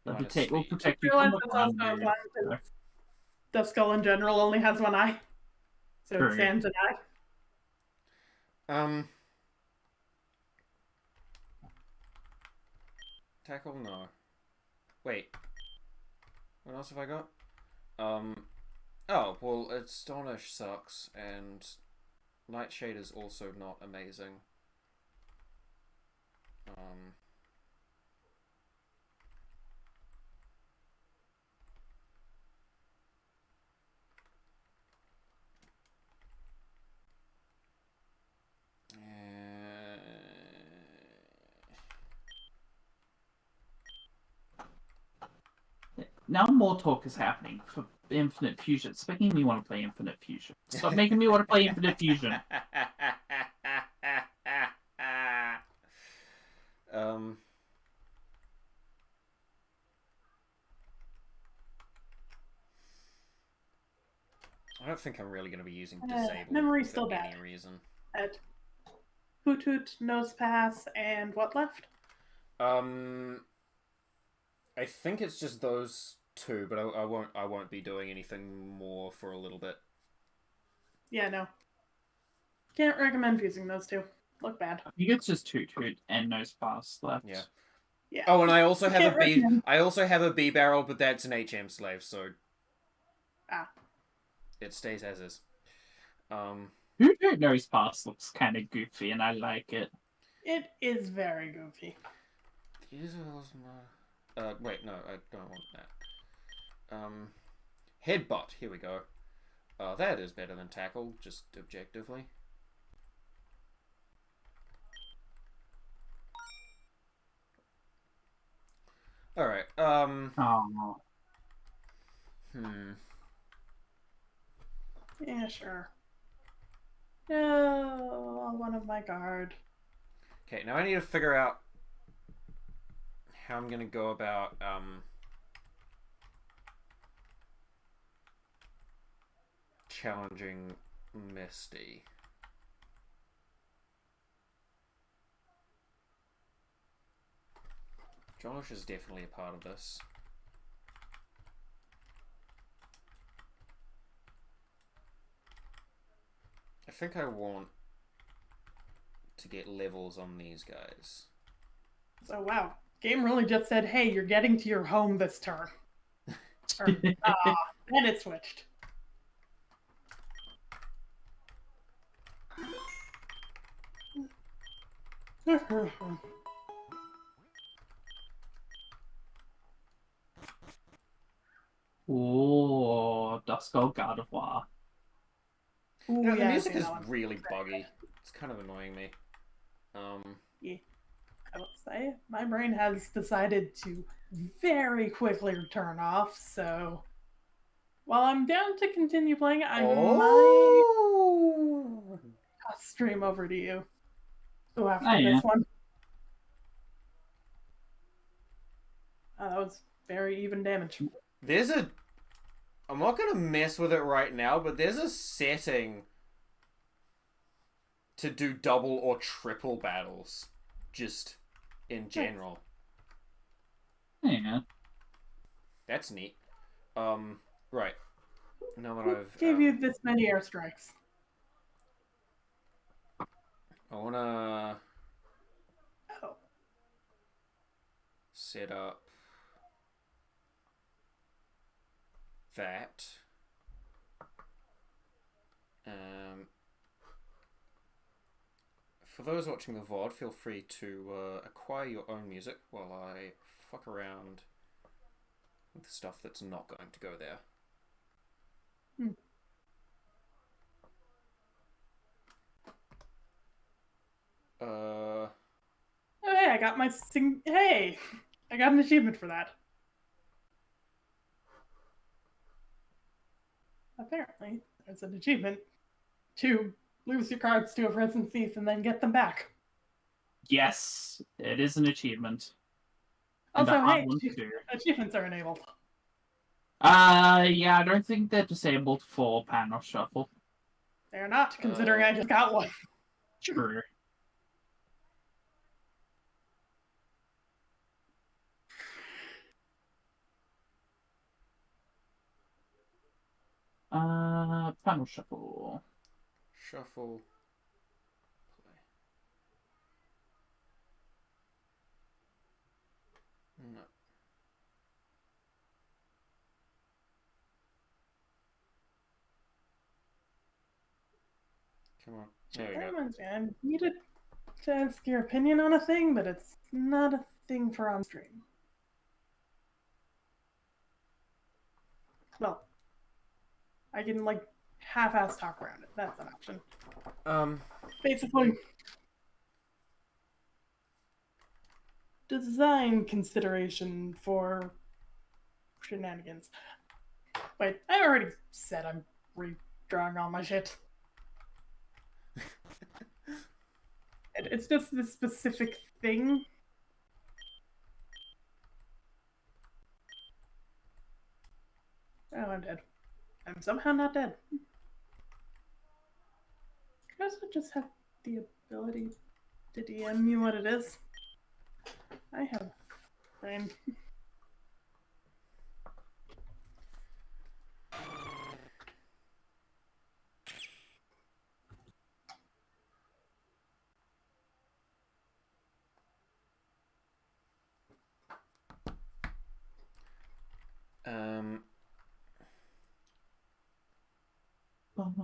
minus Levitate will speed. protect you Realize from the it's also ground. fun because Duskull in general only has one eye. So True. it stands an eye. Tackle? No. Wait. What else have I got? Oh, well, Astonish sucks, and Nightshade is also not amazing. Now more talk is happening for Infinite Fusion. It's making me want to play Infinite Fusion. Stop making me want to play Infinite Fusion. I don't think I'm really going to be using Disable memory's for still any bad. reason. At Hoot Hoot, Nose Pass, and what left? I think it's just those two, but I won't be doing anything more for a little bit. Yeah, no. Can't recommend using those two. Look bad. I think it's just Toot Toot and Nose Pass left. Yeah. Yeah. Oh, and I also have Can't a B. recommend. I also have a B barrel, but that's an HM slave, so Ah. it stays as is. Toot Toot Nose Pass looks kind of goofy, and I like it. It is very goofy. Wait, no, I don't want that. Headbutt. Here we go. That is better than tackle, just objectively. All right. Oh. Yeah, sure. No, one of my guard. Okay, now I need to figure out how I'm gonna go about challenging Misty. Josh is definitely a part of this. I think I want to get levels on these guys. So wow, game really just said, "Hey, you're getting to your home this turn." Then it switched. Oh, Duskull Gardevoir. Ooh, You know, the yeah, I've music seen is that one. really buggy. It's kind of annoying me. Yeah. I will say, my brain has decided to very quickly turn off, so while I'm down to continue playing, I might stream over to you. Go after Oh, yeah. this one. That was very even damage. There's a... I'm not going to mess with it right now, but there's a setting to do double or triple battles. Just in general. Yeah. That's neat. Right. Now that I've... Gave you this many airstrikes. I wanna... Oh. set up... that. For those watching the VOD, feel free to acquire your own music while I fuck around with stuff that's not going to go there. Oh, hey, I got my Hey! I got an achievement for that. Apparently, there's an achievement to lose your cards to a frozen thief and then get them back. Yes, it is an achievement. And Also, a hard hey, one to do. achievements are enabled. Yeah, I don't think they're disabled for panel shuffle. They're not, considering I just got one. True. Panel shuffle. Shuffle. Play. No. Come on. There we go. I needed to ask your opinion on a thing, but it's not a thing for on stream. Well, I can, like, half-ass talk around it. That's an option. Basically, design consideration for Shenanigans. Wait, I already said I'm redrawing all my shit. It's just this specific thing. Oh, I'm dead. I'm somehow not dead. I also just have the ability to DM you what it is. I have brain.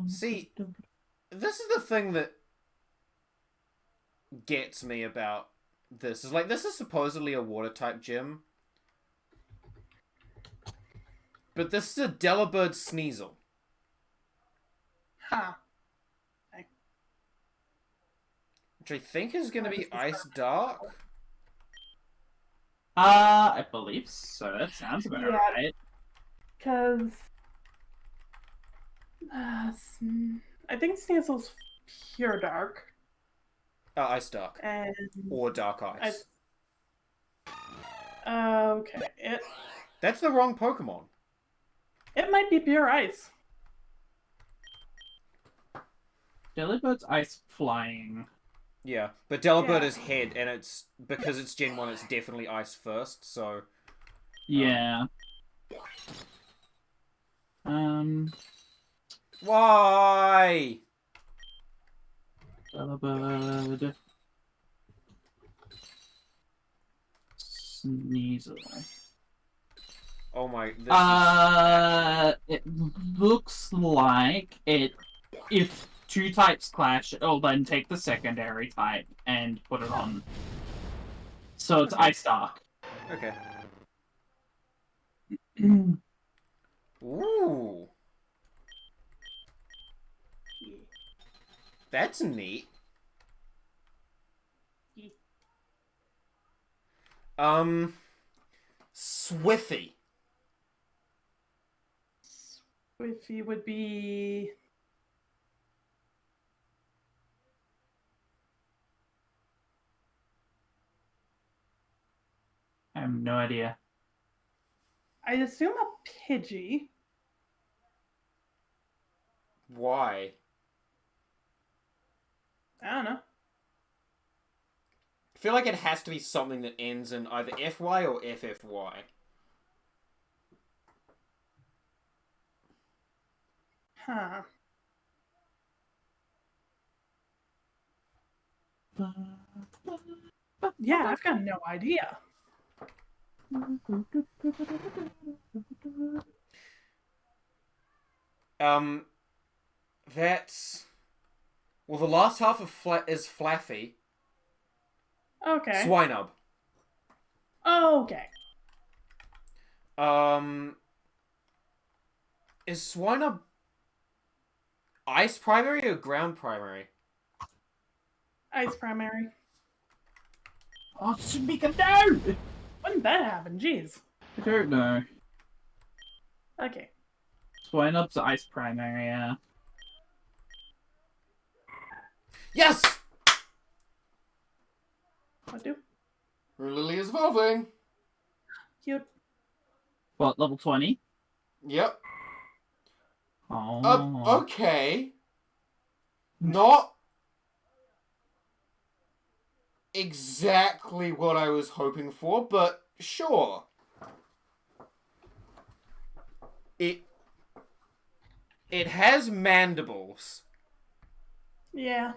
See, this is the thing that gets me about this. Is like, this is supposedly a water type gym, but this is a Delibird Sneasel. Huh. Which I think is going to be Ice Dark. I believe so. That sounds about Yeah. right. Because I think Sneasel's pure dark. Ice Dark. And Or Dark Ice. Okay. That's the wrong Pokemon. It might be pure ice. Delibird's ice flying. Yeah, but Delibird is head, and it's because it's Gen 1, it's definitely ice first, so... Yeah. Why? Delibird. Sneasel. Oh my... This It looks like it... If two types clash, it'll then take the secondary type and put it on. So it's Ice Dark. Okay. Ooh. That's neat. Swiffy. Swiffy would be... I have no idea. I assume a Pidgey. Why? I don't know. I feel like it has to be something that ends in either FY or FFY. Huh. Yeah, I've got no idea. That's... Well, the last half of is Flaffy. Okay. Swinub. Okay. Is Swinub ice primary or ground primary? Ice primary. Oh, Shamika, no! When did that happen? Jeez. I don't know. Okay. Swinub's ice primary, yeah. Yes! What do? Lily is evolving. Cute. What, level 20? Yep. Oh. Okay. Not exactly what I was hoping for, but sure. It has mandibles. Yeah.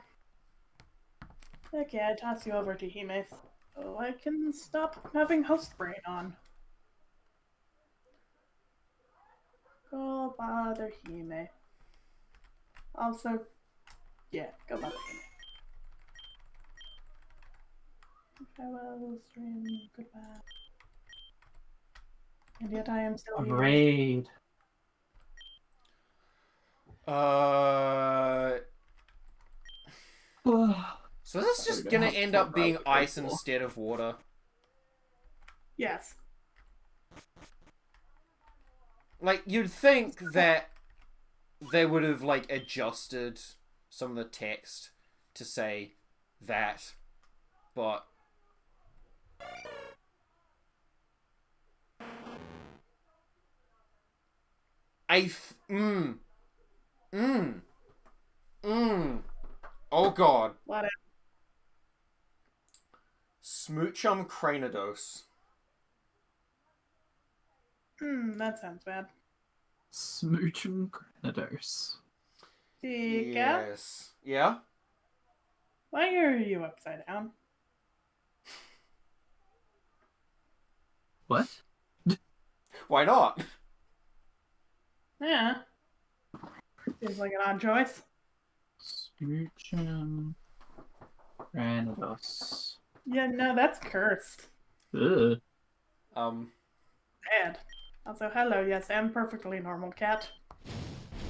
Okay, I toss you over to Hime so I can stop having host brain on. Go bother Hime. Also, yeah, go bother Hime. Farewell, stream, goodbye. And yet I am still A here. raid. So this is just gonna end up being ice instead of water. Yes. Like, you'd think that they would have, like, adjusted some of the text to say that, but... Oh god. Whatever. Smoochum Cranidos. That sounds bad. Smoochum Granados. Tika, Yes. Yeah? why are you upside down? What? Why not? Yeah. Seems like an odd choice. Smoochum Granados. Yeah, no, that's cursed. Ugh. Bad. Also, hello, yes, I'm perfectly normal cat.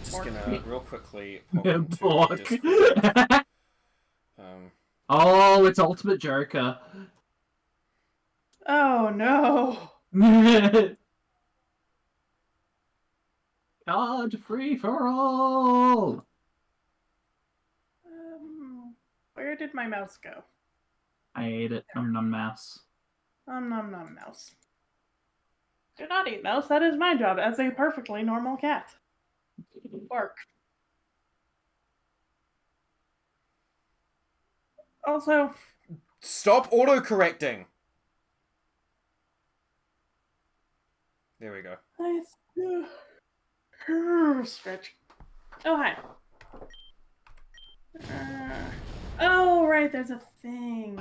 Just gonna real quickly Yeah, pop into Discord. Oh, it's Ultimate Joker. Oh no! God, free for all. Where did my mouse go? I ate it. Num num mouse. Nom nom nom mouse. Do not eat mouse. That is my job as a perfectly normal cat. Bark. Also, Stop autocorrecting! There we go. Stretch. Oh, hi. Oh, right, there's a thing.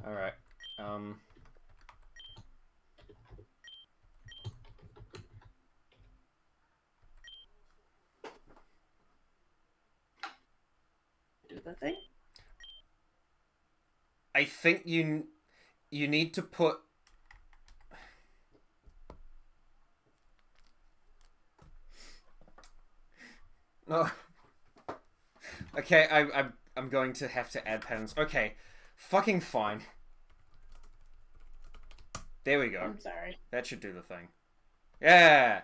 Alright. Do the thing. I think you need to put... No. Okay, I'm going to have to add patterns. Okay, fucking fine. There we go. I'm sorry. That should do the thing. Yeah!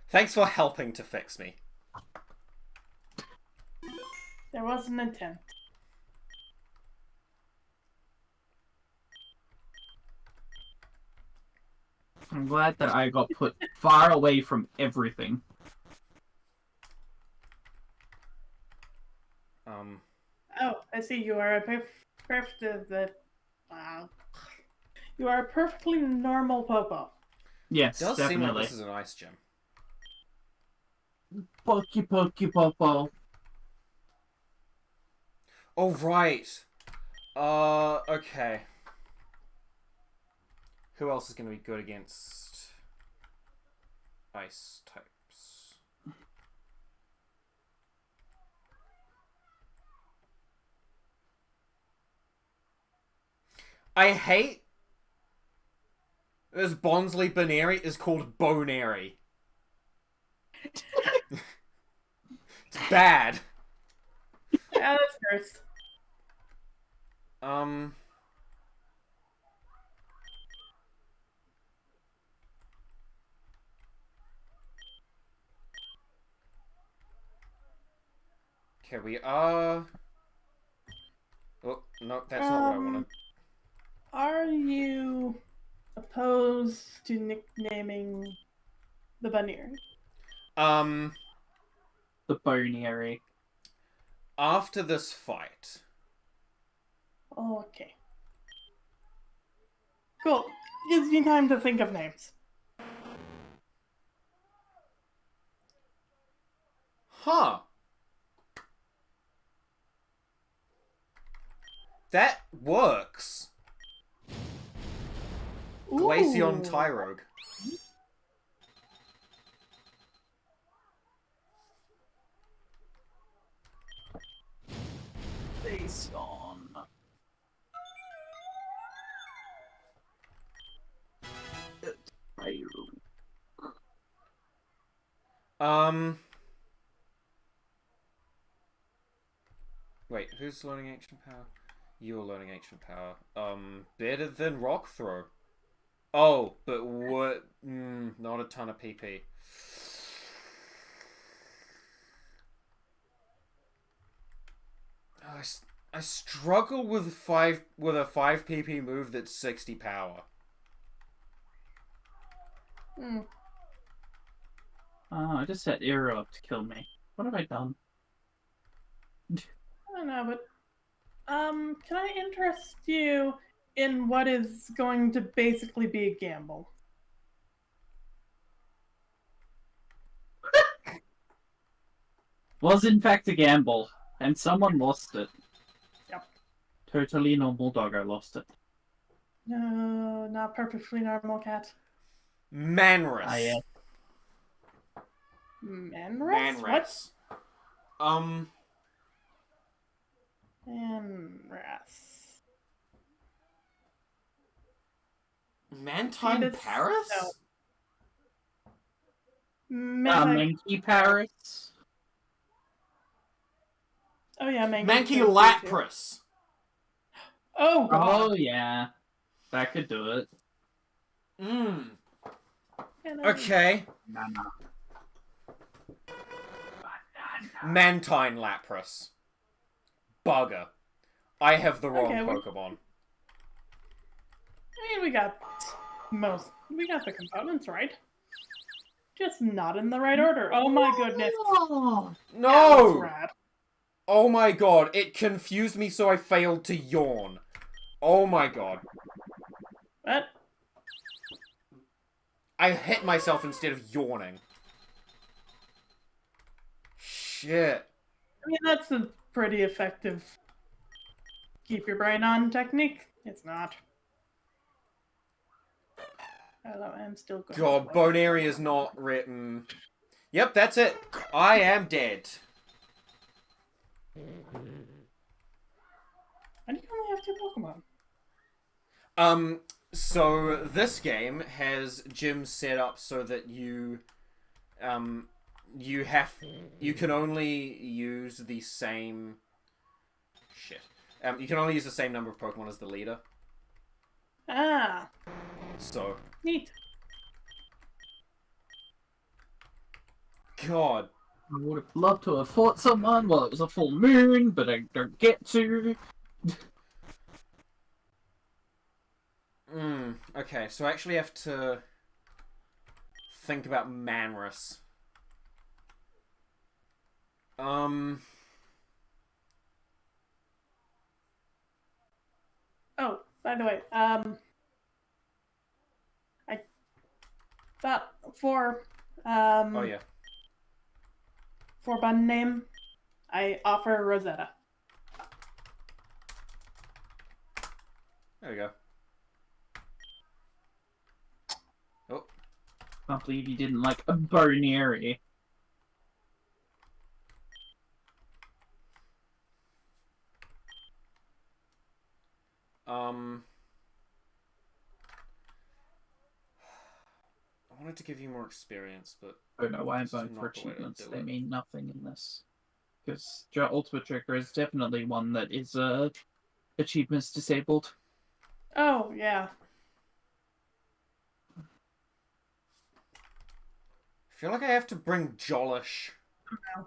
Thanks for helping to fix me. There was an intent. I'm glad that I got put far away from everything. Oh, I see. You are a you are a perfectly normal Popo. Yes, Does definitely. seem like this is an ice gym. Popo. Oh, right. Okay. Who else is going to be good against ice types? I hate this Bonsley Bonary is called Bonary. It's bad. Yeah, that's gross. Okay, we are... Oh, no, that's not what I wanted. Are you opposed to nicknaming the Bunny? The Bonary. After this fight... Oh, okay. Cool. Gives me time to think of names. Huh. That works. Glaceon Ooh. Tyrogue. Glaceon. Wait, who's learning action power? You're learning action power. Better than Rock Throw. Oh, but what? Not a ton of PP. I struggle with a 5 PP move that's 60 power. I just set Eero up to kill me. What have I done? I don't know, but can I interest you in what is going to basically be a gamble? Was in fact a gamble, and someone lost it. Yep. Totally normal doggo lost it. No, not perfectly normal cat. Manrus. Ah, yeah. Manrus? What? Manrus. Mantine Paris? No. Mankey Paris. Oh yeah, Mankey Lapras. Oh god. Oh yeah, that could do it. Okay. Banana. Mantine Lapras. Bugger. I have the wrong Okay, Pokemon. I mean, we got the components right. Just not in the right order. Oh my goodness. No! That's rad. Oh my god, it confused me so I failed to yawn. Oh my god. What? I hit myself instead of yawning. Shit. I mean, that's a pretty effective keep your brain on technique. It's not. Hello, I'm still going. God, Bonary is not written. Yep, that's it. I am dead. Why do you only have 2 Pokemon? So this game has gyms set up so that you can only use the same you can only use the same number of Pokemon as the leader. Ah. So Neat. God. I would have loved to have fought someone while it was a full moon, but I don't get to. Okay, so I actually have to think about Manris. Oh, by the way, I thought Oh yeah. for bun name, I offer Rosetta. There we go. Oh. Can't believe you didn't like a Boneri. I wanted to give you more experience, but I don't know why I'm it's voting for not the way to achievements. do They it. mean nothing in this. Because Ultimate Trigger is definitely one that is achievements disabled. Oh, yeah. I feel like I have to bring Jolish. No.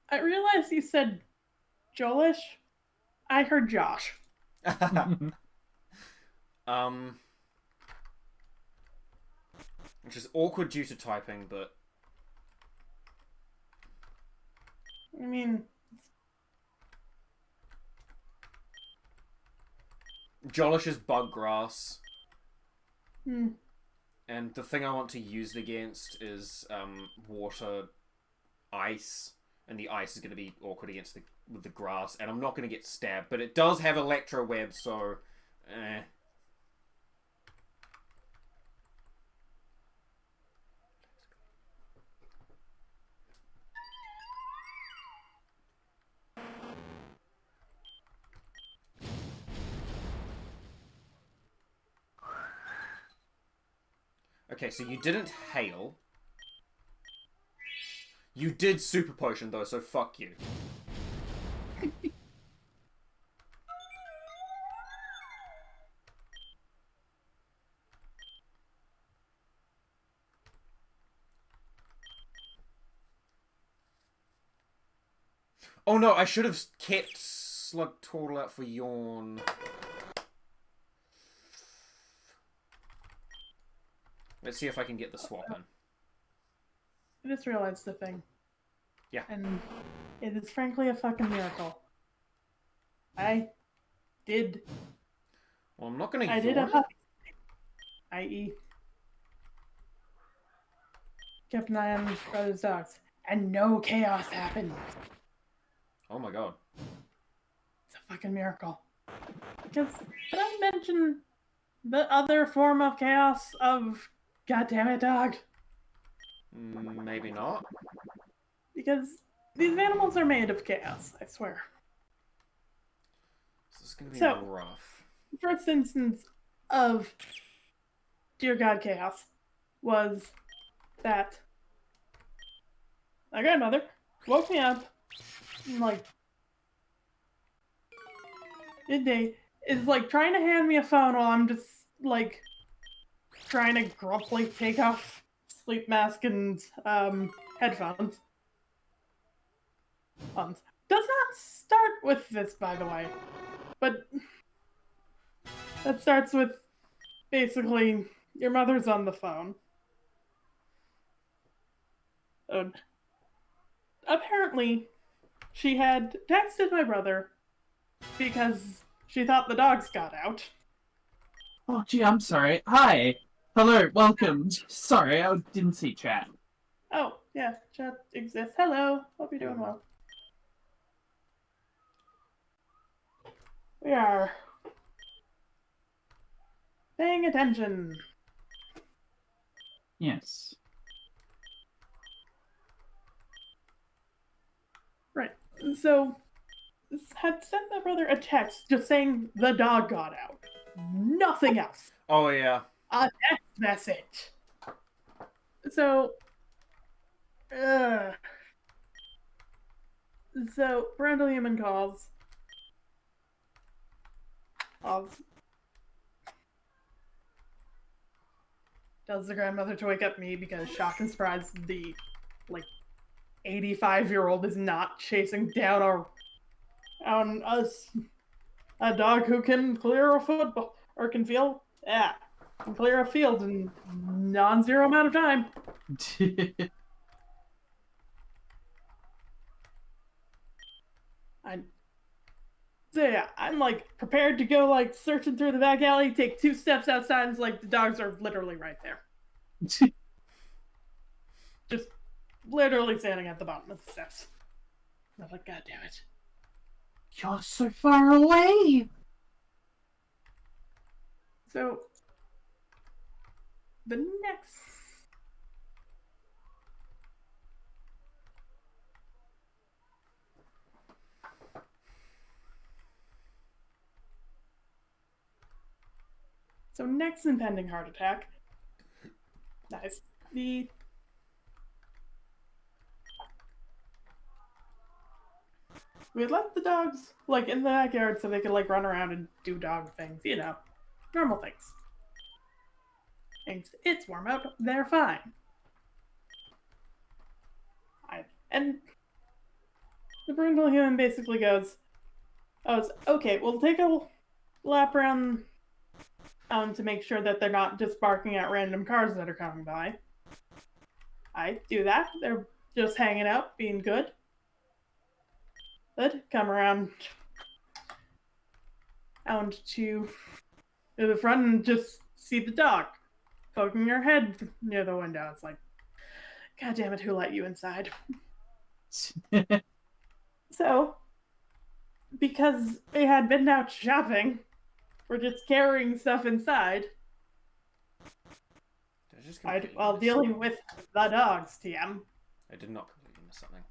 I realized you said Jolish. I heard Josh. Which is awkward due to typing, but I mean, Jolish is buggrass. hmm. And the thing I want to use it against is water, ice, and the ice is going to be awkward against with the grass, and I'm not going to get stabbed, but it does have electro web, so Okay, so you didn't hail. You did super potion though, so fuck you. Oh no, I should have kept Slug Turtle out for Yawn. Let's see if I can get the swap in. I just realized the thing. Yeah. And it is frankly a fucking miracle. I did Well, I'm not gonna I did a yawn. puppy. I.e. kept an eye on brother's dogs. And no chaos happened. Oh my god. It's a fucking miracle. Because did I mention the other form of chaos of goddammit dog? Maybe not. Because these animals are made of chaos, I swear. This is gonna be So- rough. The first instance of Dear God chaos was that my grandmother woke me up like midday, is like trying to hand me a phone while I'm just like trying to grumpily take off sleep mask and headphones. Does not start with this, by the way, but that starts with basically your mother's on the phone. Apparently, she had texted my brother because she thought the dogs got out. Oh, gee, I'm sorry. Hi. Hello, welcome. Sorry, I didn't see chat. Oh, yeah, chat exists. Hello, hope you're doing well. We are paying attention. Yes. Right. So, had sent my brother a text just saying the dog got out. Nothing else. Oh yeah. A text message. So, so parental human calls of tells the grandmother to wake up me because, shock and surprise, the, like, 85-year-old is not chasing down a dog who can clear a football, or can clear a field in non-zero amount of time. I'm like prepared to go like searching through the back alley, take 2 steps outside, and it's like the dogs are literally right there. Just literally standing at the bottom of the steps. I'm like, God damn it. You're so far away! So, the next... So next impending heart attack. Nice. We left the dogs, like, in the backyard so they could, like, run around and do dog things. You know, normal things. It's warm out. They're fine. And the brindle human basically goes, oh, it's okay, we'll take a lap around to make sure that they're not just barking at random cars that are coming by. I do that. They're just hanging out, being good. But come around out to the front and just see the dog poking her head near the window. It's like, God damn it, who let you inside? So, because they had been out shopping, we're just carrying stuff inside. While dealing with the dogs, TM. I did not completely miss something.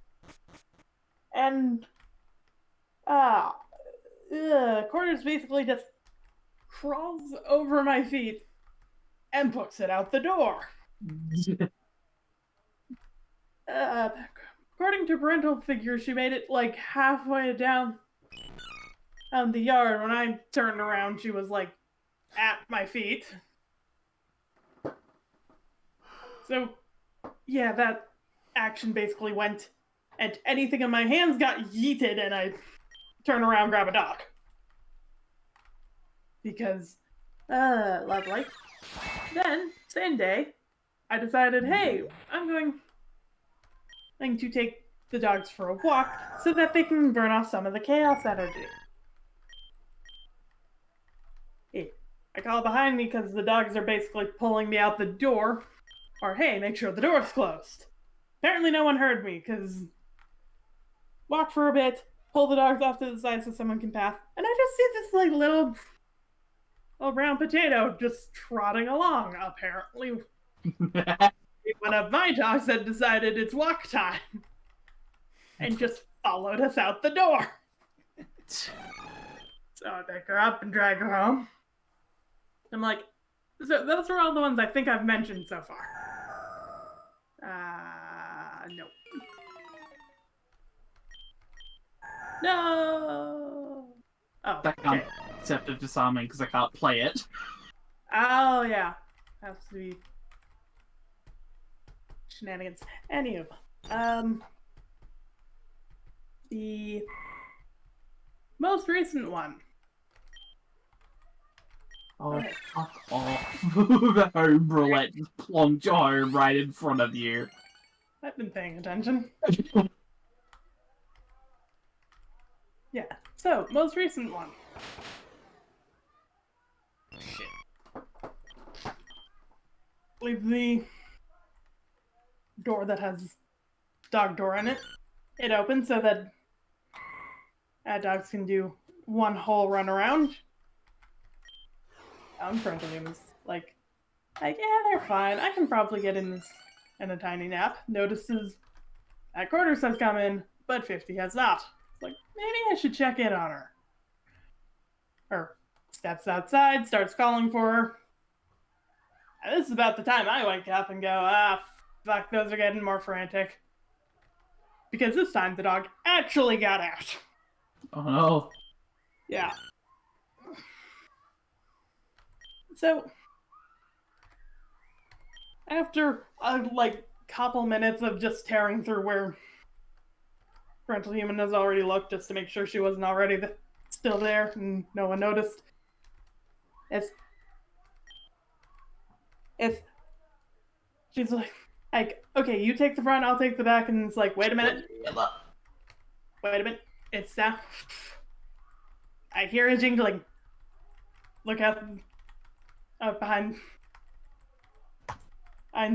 And, Quarters basically just crawls over my feet and books it out the door. According to parental figures, she made it like halfway down the yard. When I turned around, she was like at my feet. So, yeah, that action basically went, and anything in my hands got yeeted, and I turn around, grab a dog. Because, lovely. Then, same day, I decided, hey, I'm going to take the dogs for a walk so that they can burn off some of the chaos energy. Hey, I call behind me because the dogs are basically pulling me out the door. Or, hey, make sure the door's closed. Apparently no one heard me, because walk for a bit, pull the dogs off to the side so someone can pass, and I just see this, like, little brown potato just trotting along, apparently. One of my dogs had decided it's walk time, and just followed us out the door. So I pick her up and drag her home. I'm like, so those are all the ones I think I've mentioned so far. No. No! Oh, That can't accept of disarming because I can't play it. Oh, yeah. Has to be Shenanigans. Anywho, the most recent one. Oh, fuck off. The home roulette just plonked home right in front of you. I've been paying attention. Yeah, so, most recent one. Shit. Leave the door that has dog door in it. It opens so that dogs can do one whole run around. Parental humans like, yeah, they're fine. I can probably get in a tiny nap. Notices that Quarters has come in, but 50 has not. It's like, maybe I should check in on her. Or steps outside, starts calling for her. And this is about the time I wake up and go, fuck, those are getting more frantic. Because this time the dog actually got out. Oh no. Yeah. So, After like couple minutes of just tearing through where Parental Human has already looked just to make sure she wasn't already still there and no one noticed. It's she's like, okay, you take the front, I'll take the back, and it's like, wait a minute. It's now. I hear a jingling. Look out behind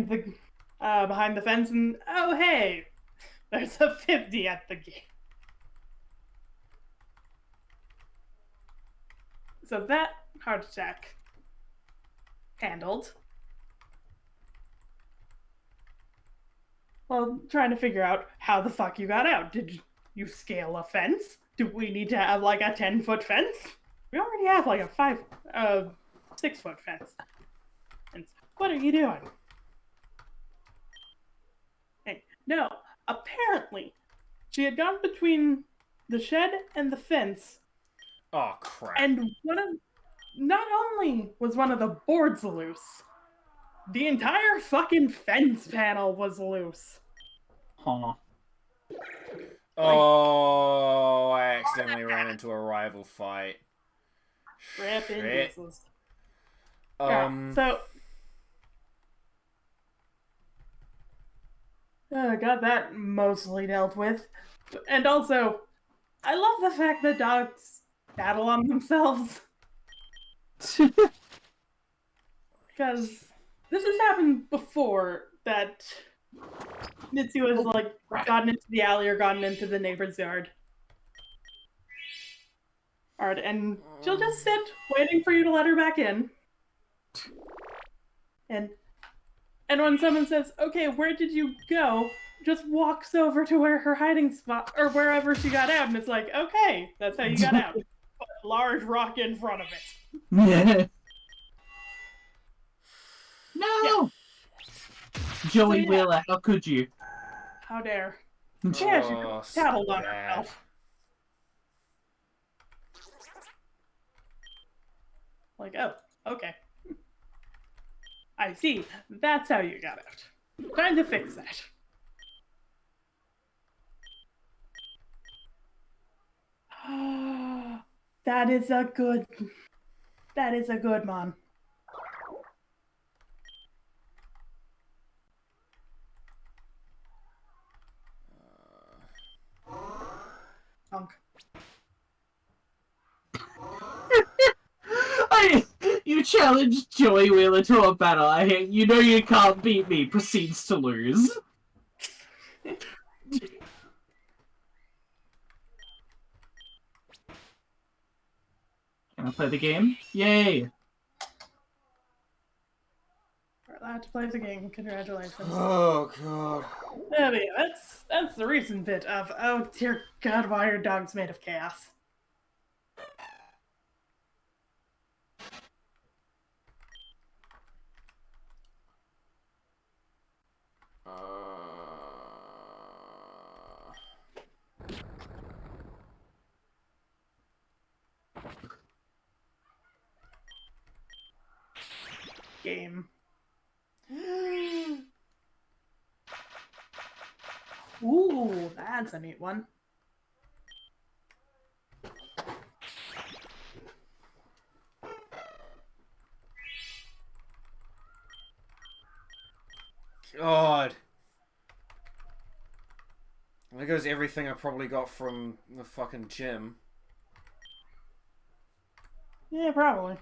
the fence, and oh hey, there's a 50 at the gate. So that heart attack handled. Well, trying to figure out how the fuck you got out. Did you scale a fence? Do we need to have like a 10-foot fence? We already have like a 6-foot fence. And what are you doing? Hey, no, apparently she had gone between the shed and the fence. Oh crap. And not only was one of the boards loose, the entire fucking fence panel was loose. Huh. Oh, I accidentally ran into a rival fight. Rip in Shit. pieces. So got that mostly dealt with. And also, I love the fact that dogs battle on themselves. Because this has happened before, that Mitzi was like gotten into the alley or gotten into the neighbor's yard. Alright, and she'll just sit waiting for you to let her back in. And when someone says, okay, where did you go? Just walks over to where her hiding spot, or wherever she got out, and it's like, okay, that's how you got out. Put a large rock in front of it. No! Yeah. Joey So, yeah. Wheeler, how could you? How dare. Oh, Yeah, she tattled on bad. herself. Like, oh, okay. I see. That's how you got out. Trying to fix that. That is a good one. Punk. You challenged Joey Wheeler to a battle. You know you can't beat me. Proceeds to lose. Can I play the game? Yay! We're allowed to play the game. Congratulations. Oh god. Yeah, but yeah, that's the recent bit of, oh dear god, why are dogs made of chaos? Game. Ooh, that's a neat one. God. There goes everything I probably got from the fucking gym. Yeah, probably.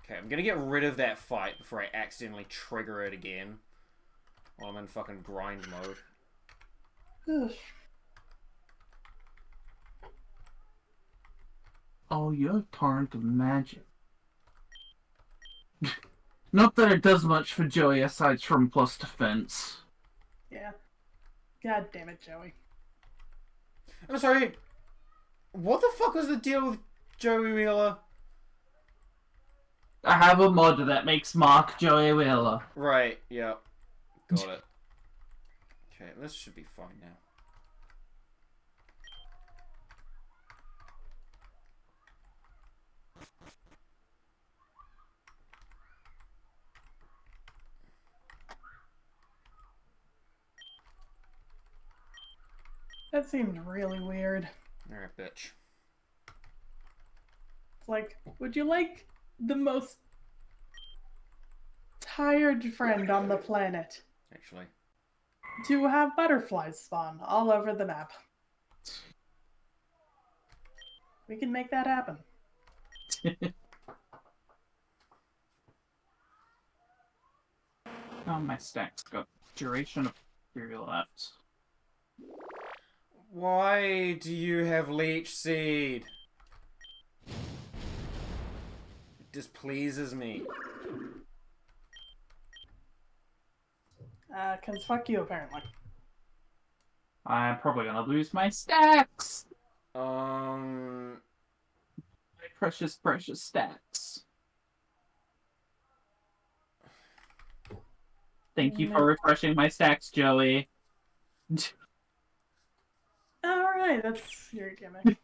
Okay, I'm gonna get rid of that fight before I accidentally trigger it again. While I'm in fucking grind mode. Ugh. Oh, you're torrent of magic. Not that it does much for Joey aside from plus defense. Yeah. God damn it, Joey. I'm sorry. What the fuck was the deal with Joey Wheeler? I have a mod that makes Mark Joey Wheeler. Right, yeah. Got it. Okay, this should be fine now. That seems really weird. Alright, bitch. It's like, would you like the most tired friend on the planet Actually. to have butterflies spawn all over the map? We can make that happen. Oh, my stack's got duration of period left. Why do you have leech seed? It displeases me. Cause fuck you, apparently. I'm probably gonna lose my stacks! Um... My precious, precious stacks. Thank you for refreshing my stacks, Joey. Alright, that's your gimmick.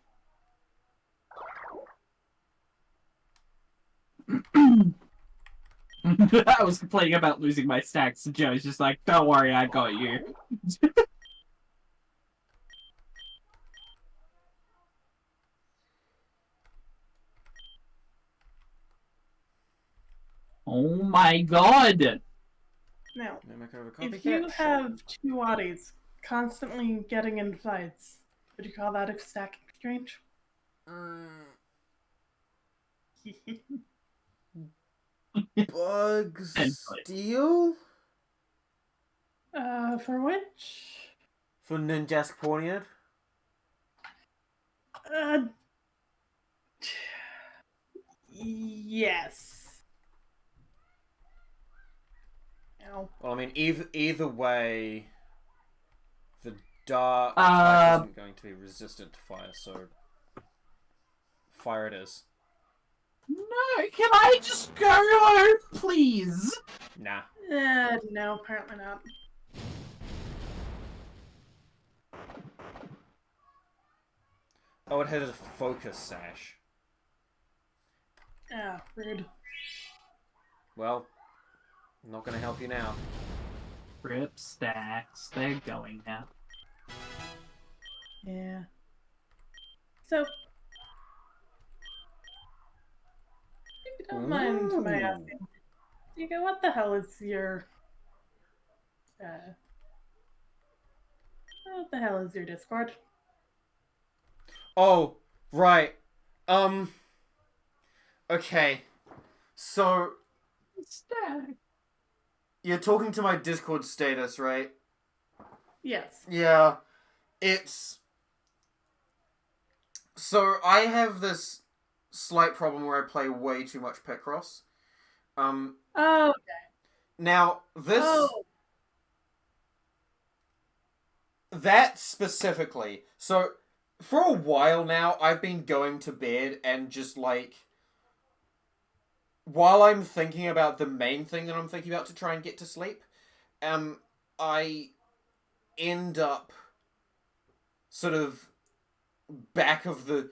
I was complaining about losing my stacks, and Joey's just like, don't worry, I got you. Oh my god! Now, Copycat. if you have two Waddies constantly getting in fights, would you call that a stack exchange? Bug And- steal? For which? For Ninjask Ponyard? Yes. Ow. Well, I mean, either way, the dark type isn't going to be resistant to fire, so fire it is. No, can I just go, please? Nah. No, apparently not. Oh, it had a focus sash. Ah, rude. Well, I'm not gonna help you now. Rip stacks, they're going now. Yeah. So, if you don't mind my asking, Diego, what the hell is your, what the hell is your Discord? Oh, right. Okay. So, Stack. You're talking to my Discord status, right? Yes. Yeah. It's... So, I have this slight problem where I play way too much Picross. Oh, Now, this... oh, That specifically. So, for a while now, I've been going to bed and just, like... While I'm thinking about the main thing that I'm thinking about to try and get to sleep, I end up sort of back of the...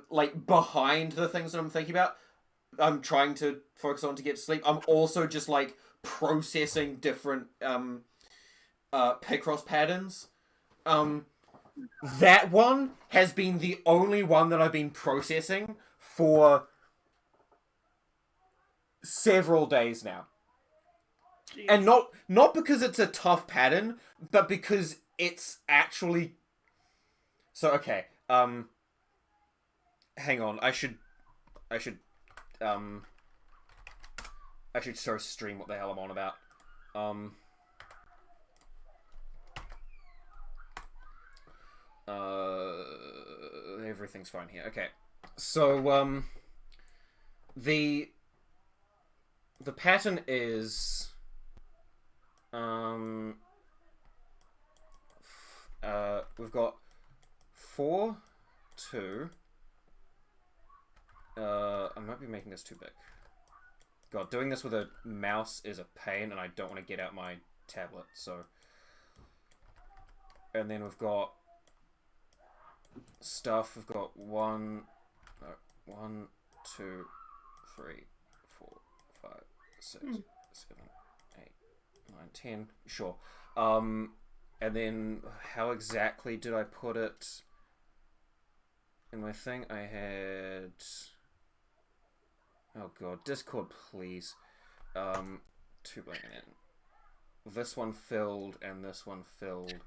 like, behind the things that I'm thinking about. I'm trying to focus on to get to sleep. I'm also just, like, processing different, Picross patterns. That one has been the only one that I've been processing for several days now. geez. And not because it's a tough pattern, but because it's actually... So, okay, hang on, I should show stream what the hell I'm on about. Everything's fine here. Okay. So, the pattern is, we've got 4, 2, I might be making this too big. God, doing this with a mouse is a pain, and I don't want to get out my tablet, so... And then we've got stuff. We've got 1, 2, 3, 4, 5, 6, 7, 8, 9, 10. Sure. And then, how exactly did I put it in my thing? I had... Oh god, Discord, please. 2 blank in. This one filled, and this one filled,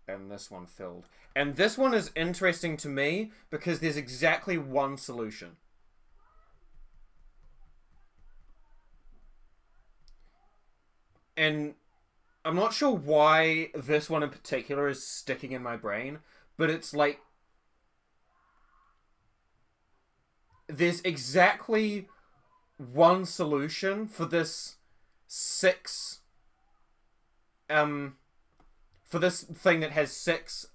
and this one filled. And this one is interesting to me because there's exactly one solution. And I'm not sure why this one in particular is sticking in my brain, but it's like... There's exactly one solution for this 6... For this thing that has 6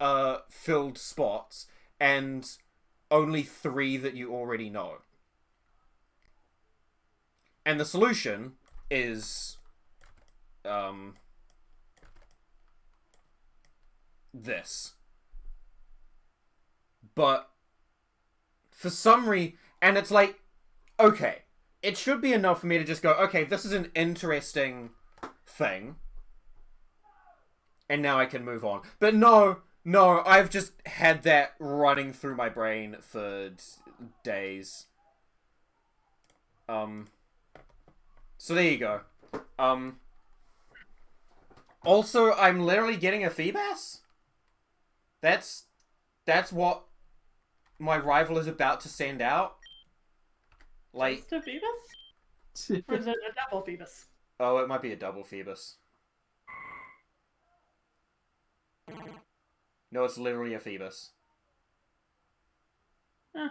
filled spots, and only 3 that you already know. And the solution is... this. But for some reason, and it's like, okay, it should be enough for me to just go, okay, this is an interesting thing, and now I can move on. But no, I've just had that running through my brain for days. So there you go. Also, I'm literally getting a Feebas? That's what my rival is about to send out? Like... Just a Phoebus? Or is it a double Phoebus? Oh, it might be a double Phoebus. No, it's literally a Phoebus. Huh.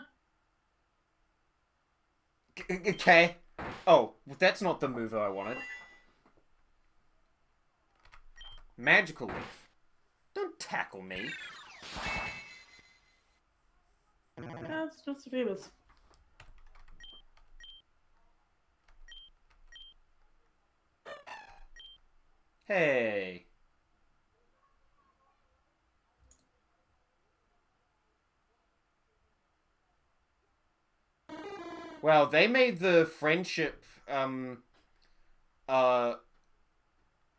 Okay. Oh, that's not the move I wanted. Magical Leaf. Don't tackle me. Yeah, it's just a Phoebus. Hey. Well, they made the friendship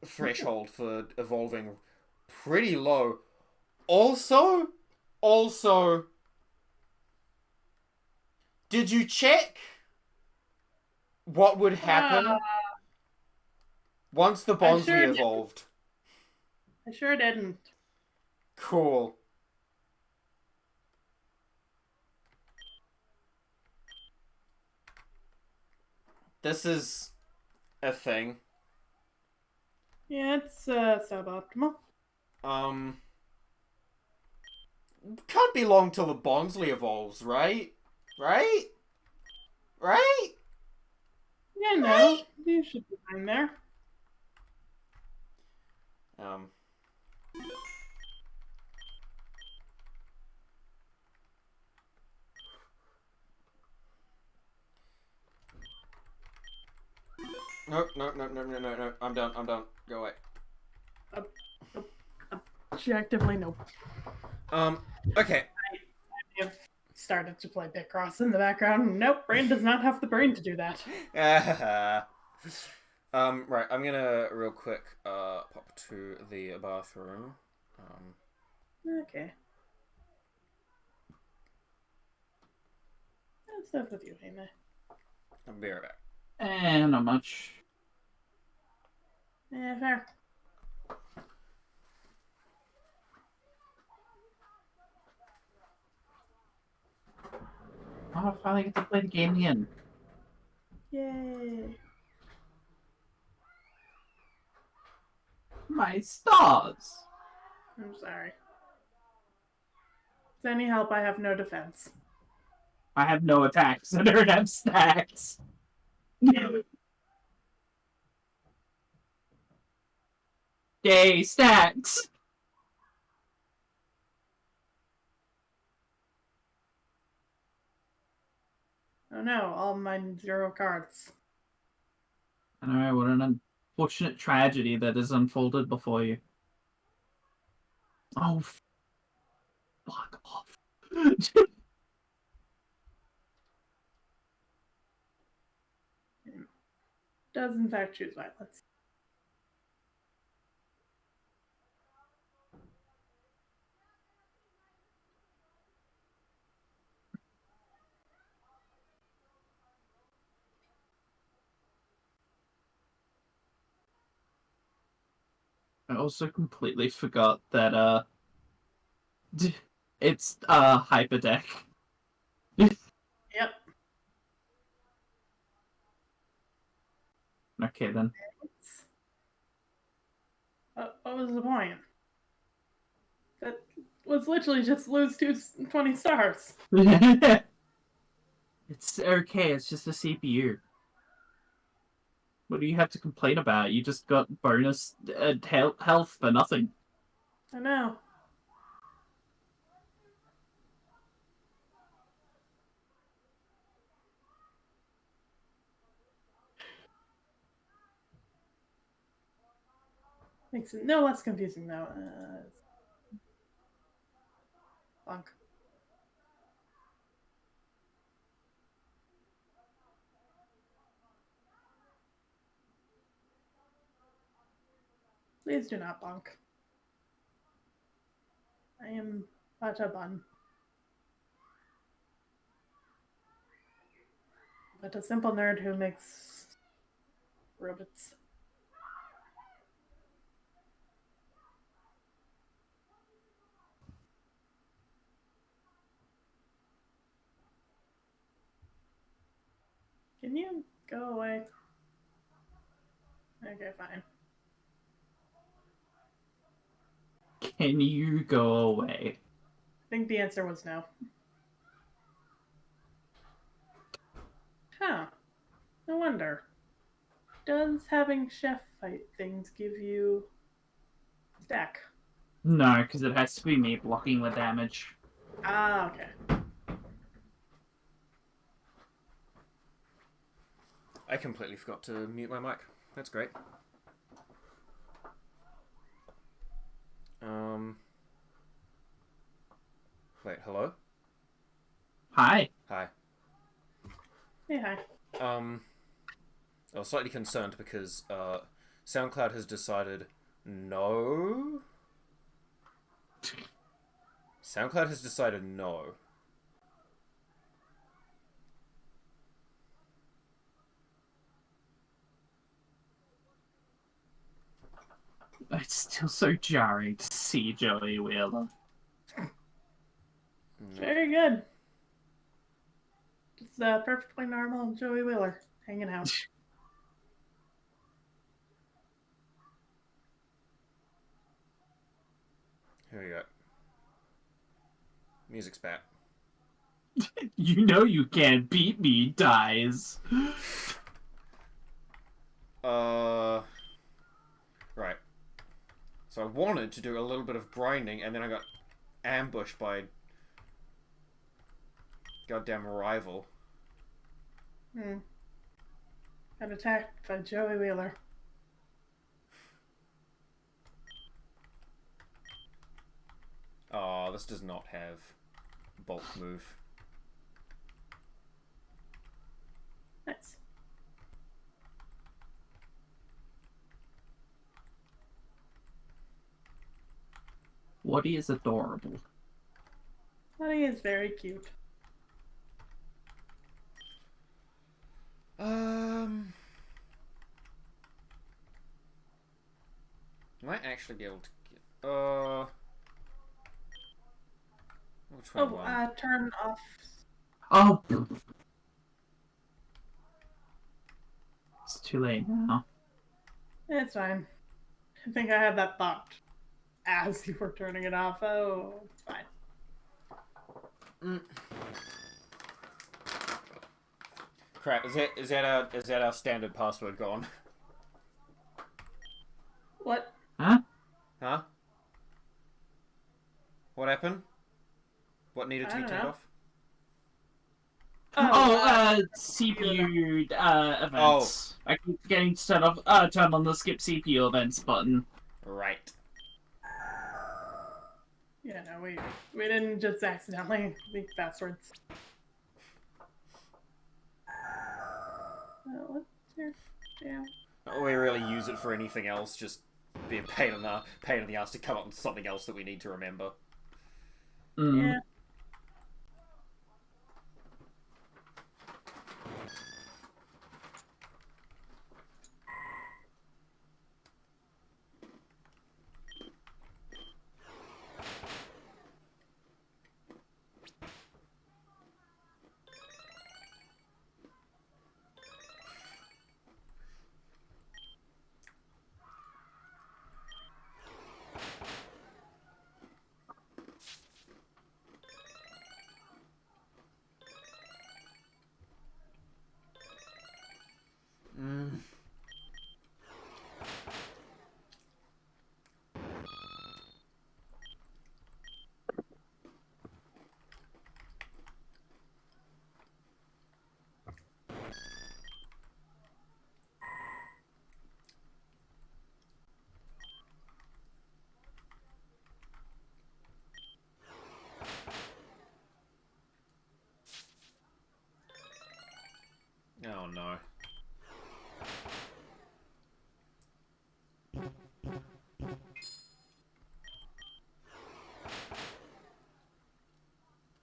threshold for evolving pretty low. Also, did you check what would happen once the Bonsley evolved? I sure didn't. Cool. This is a thing. Yeah, it's suboptimal. Can't be long till the Bonsley evolves, right? Right? Yeah, no. Right? You should be fine there. Nope. I'm done. Go away. Objectively, nope. Okay. I have started to play Picross in the background. Nope, brain does not have the brain to do that. Right, I'm gonna real quick pop to the bathroom. Okay. That's stuff with you, Hime. I'll be right back. And not much. Yeah, fair. Oh, I finally get to play the game again. Yay. My stars! I'm sorry. With any help, I have no defense. I have no attacks. I don't have stacks. Yay, stacks! Oh no, all my 0 cards. I know, what an unfortunate tragedy that has unfolded before you. Oh, fuck off. Does in fact choose violence. I also completely forgot that it's hyperdeck. Yep. Okay then. What was the point? That was literally just lose 20 stars. It's okay, it's just a CPU. What do you have to complain about? You just got bonus health for nothing. I know. Makes it no less confusing though. Funk. Please do not bonk. I am but a bun. But a simple nerd who makes robots. Can you go away? Okay, fine. Can you go away? I think the answer was no. Huh. No wonder. Does having chef fight things give you stack? No, because it has to be me blocking the damage. Ah, okay. I completely forgot to mute my mic. That's great. Wait, hello? Hi. Hi. Hey, hi. I was slightly concerned because SoundCloud has decided no. SoundCloud has decided no. It's still so jarring to see Joey Wheeler. Very good. Just perfectly normal Joey Wheeler hanging out. Here we go. Music's back. You know you can't beat me, dies. Right. So I wanted to do a little bit of grinding, and then I got ambushed by goddamn rival. Got attacked by Joey Wheeler. Oh, this does not have bulk move. Nice. Woody is adorable. Honey is very cute. Might actually be able to get. Which one? Turn off. Oh. It's too late now. It's fine. I think I had that thought as you were turning it off. Oh, it's fine. Crap! Is that our standard password gone? What? Huh? Huh? What happened? What needed to I be don't turned know. off? CPU Oh. events. I keep getting turned on the skip CPU events button. Right. Yeah, no, we didn't just accidentally leak passwords. What's your jam? Not we really use it for anything else. Just be a pain in the ass to come up with something else that we need to remember. Yeah. Oh no.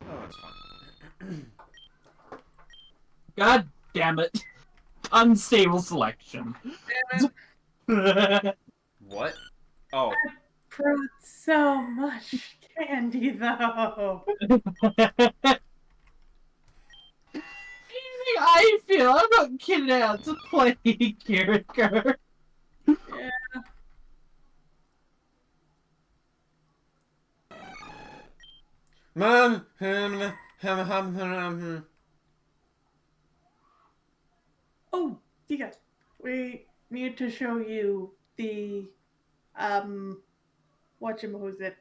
Oh, that's fine. God damn it. Unstable selection. What? Oh. Brought so much candy, though. I feel I'm not kidding out to play character. Yeah. Oh, Giga, we need to show you the whatchamacallit,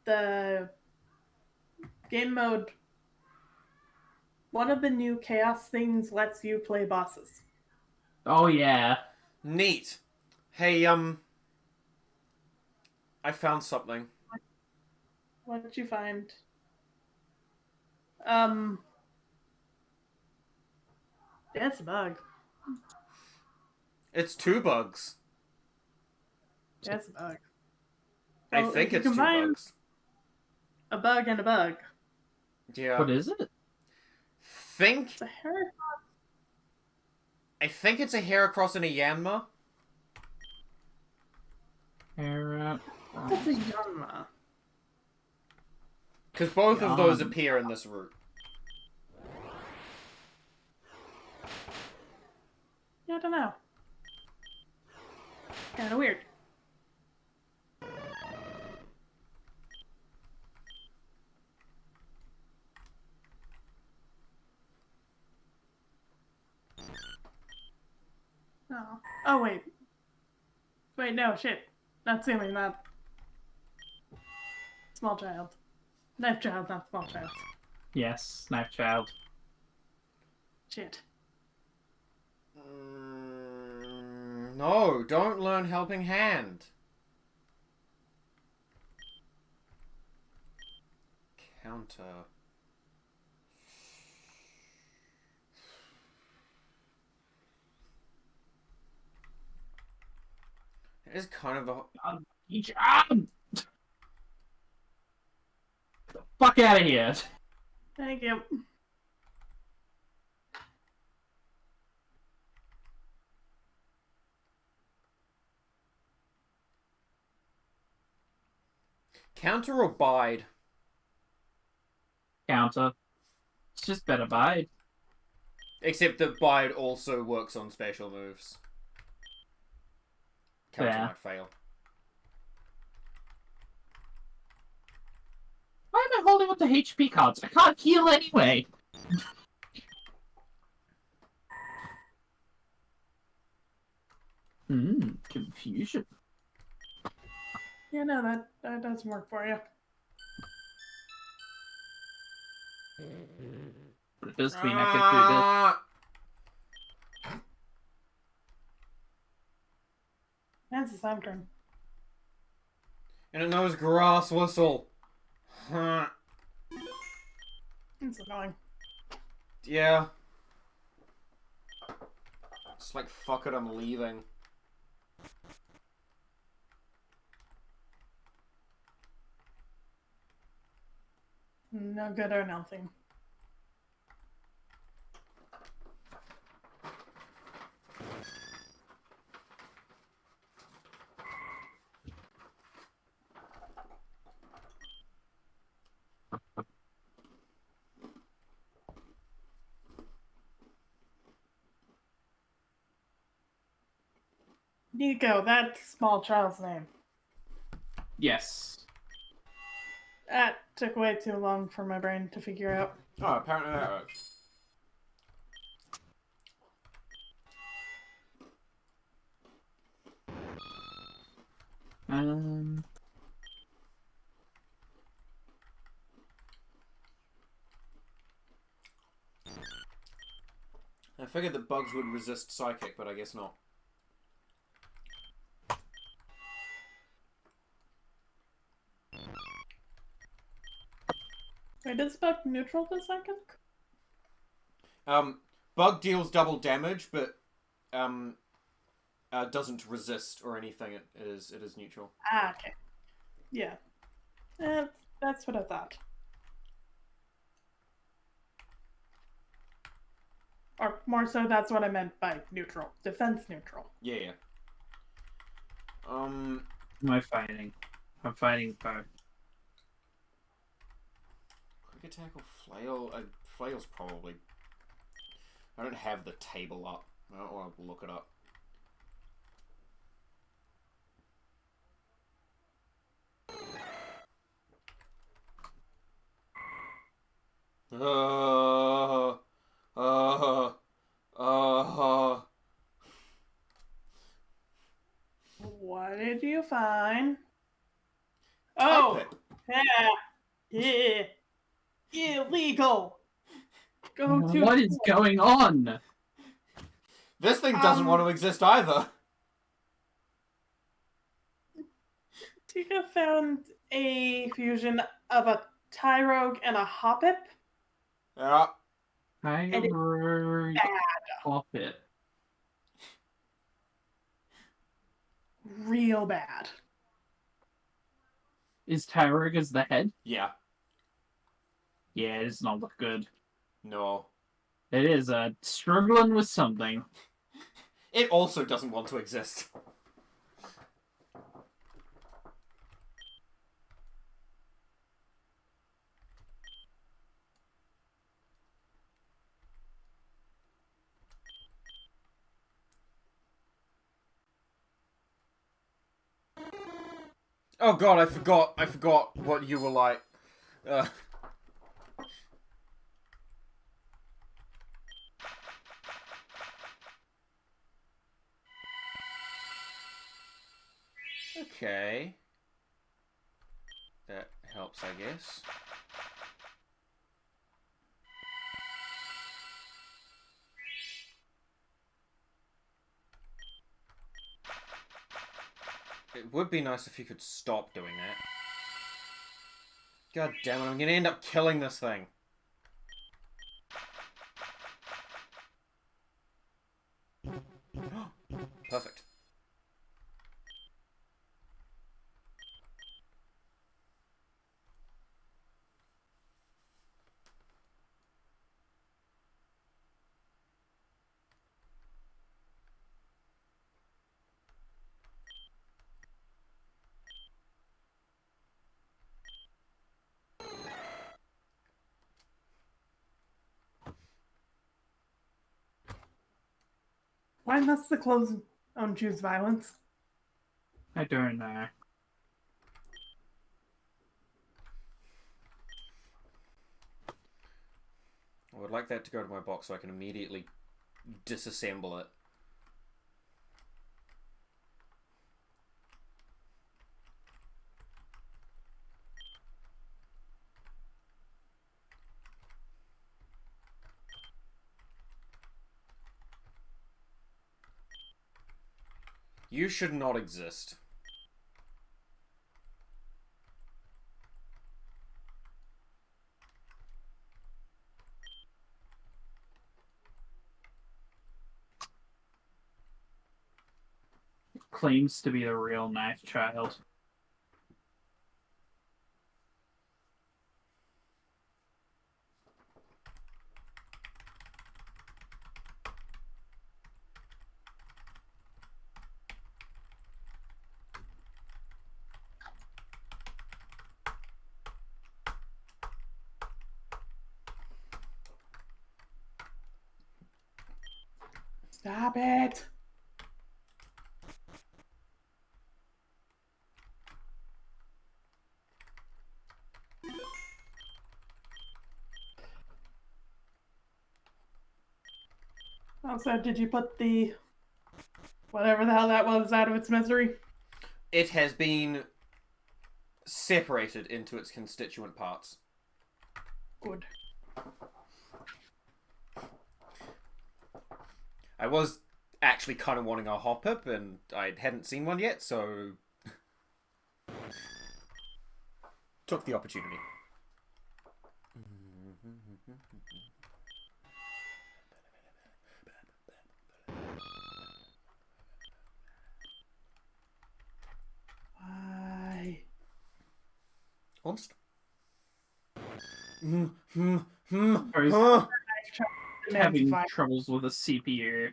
the game mode. One of the new chaos things lets you play bosses. Oh yeah. Neat. Hey, I found something. What did you find? That's a bug. It's 2 bugs. That's a bug. I Well, think if you it's 2 combine bugs. a bug and a bug, Yeah. What is it? it's a hair. I think it's a Heracross and a Yanma. That's a Yanma. Because both of those Yum. appear in this route. Yeah, I don't know. Kind of weird. Oh. Oh, wait. Wait, no, shit. Not Sammy, not small child. Knife child, not small child. Yes, Knife Child. Shit. No, don't learn Helping Hand. Counter. It is kind of the... Each fuck out of here. Thank you. Counter or bide? Counter. It's just better bide. Except that bide also works on special moves. Counter Fair. might fail. Why am I holding up the HP cards? I can't heal anyway. Confusion. Yeah, no, that doesn't work for you. But it does mean I can do this. That's the same turn. And it knows Grass Whistle. Huh. It's annoying. Yeah. It's like, fuck it, I'm leaving. No good or nothing. Nico, that's small child's name. Yes. That took way too long for my brain to figure out. Oh, apparently that works. I figured that bugs would resist psychic, but I guess not. Wait, is bug neutral to psychic? Bug deals double damage, but doesn't resist or anything. It is neutral. Ah, okay. Yeah. That's what I thought. Or more so, that's what I meant by neutral. Defense neutral. Yeah. Am I fighting? I'm fighting both. Quick attack or flail? Flail's probably... I don't have the table up. I don't want to look it up. What did you find? Type Oh, it. yeah, illegal. Go to What is going on? This thing doesn't want to exist either. Tika found a fusion of a Tyrogue and a Hoppip. Yeah. I And it's heard bad. pop it. Real bad. Is Tyrug as the head? Yeah. Yeah, it does not look good. No. It is struggling with something. It also doesn't want to exist. Oh god, I forgot what you were like. Okay. That helps, I guess. It would be nice if you could stop doing that. God damn it, I'm gonna end up killing this thing. Perfect. Why must the close own choose violence? I don't know. I would like that to go to my box so I can immediately disassemble it. You should not exist. Claims to be the real knife child. Stop it! Also, did you put the whatever the hell that was out of its misery? It has been separated into its constituent parts. Good. I was actually kind of wanting a Hoppip, and I hadn't seen one yet, so took the opportunity. Monster. Or is I've tried to having identify. troubles with a CPU.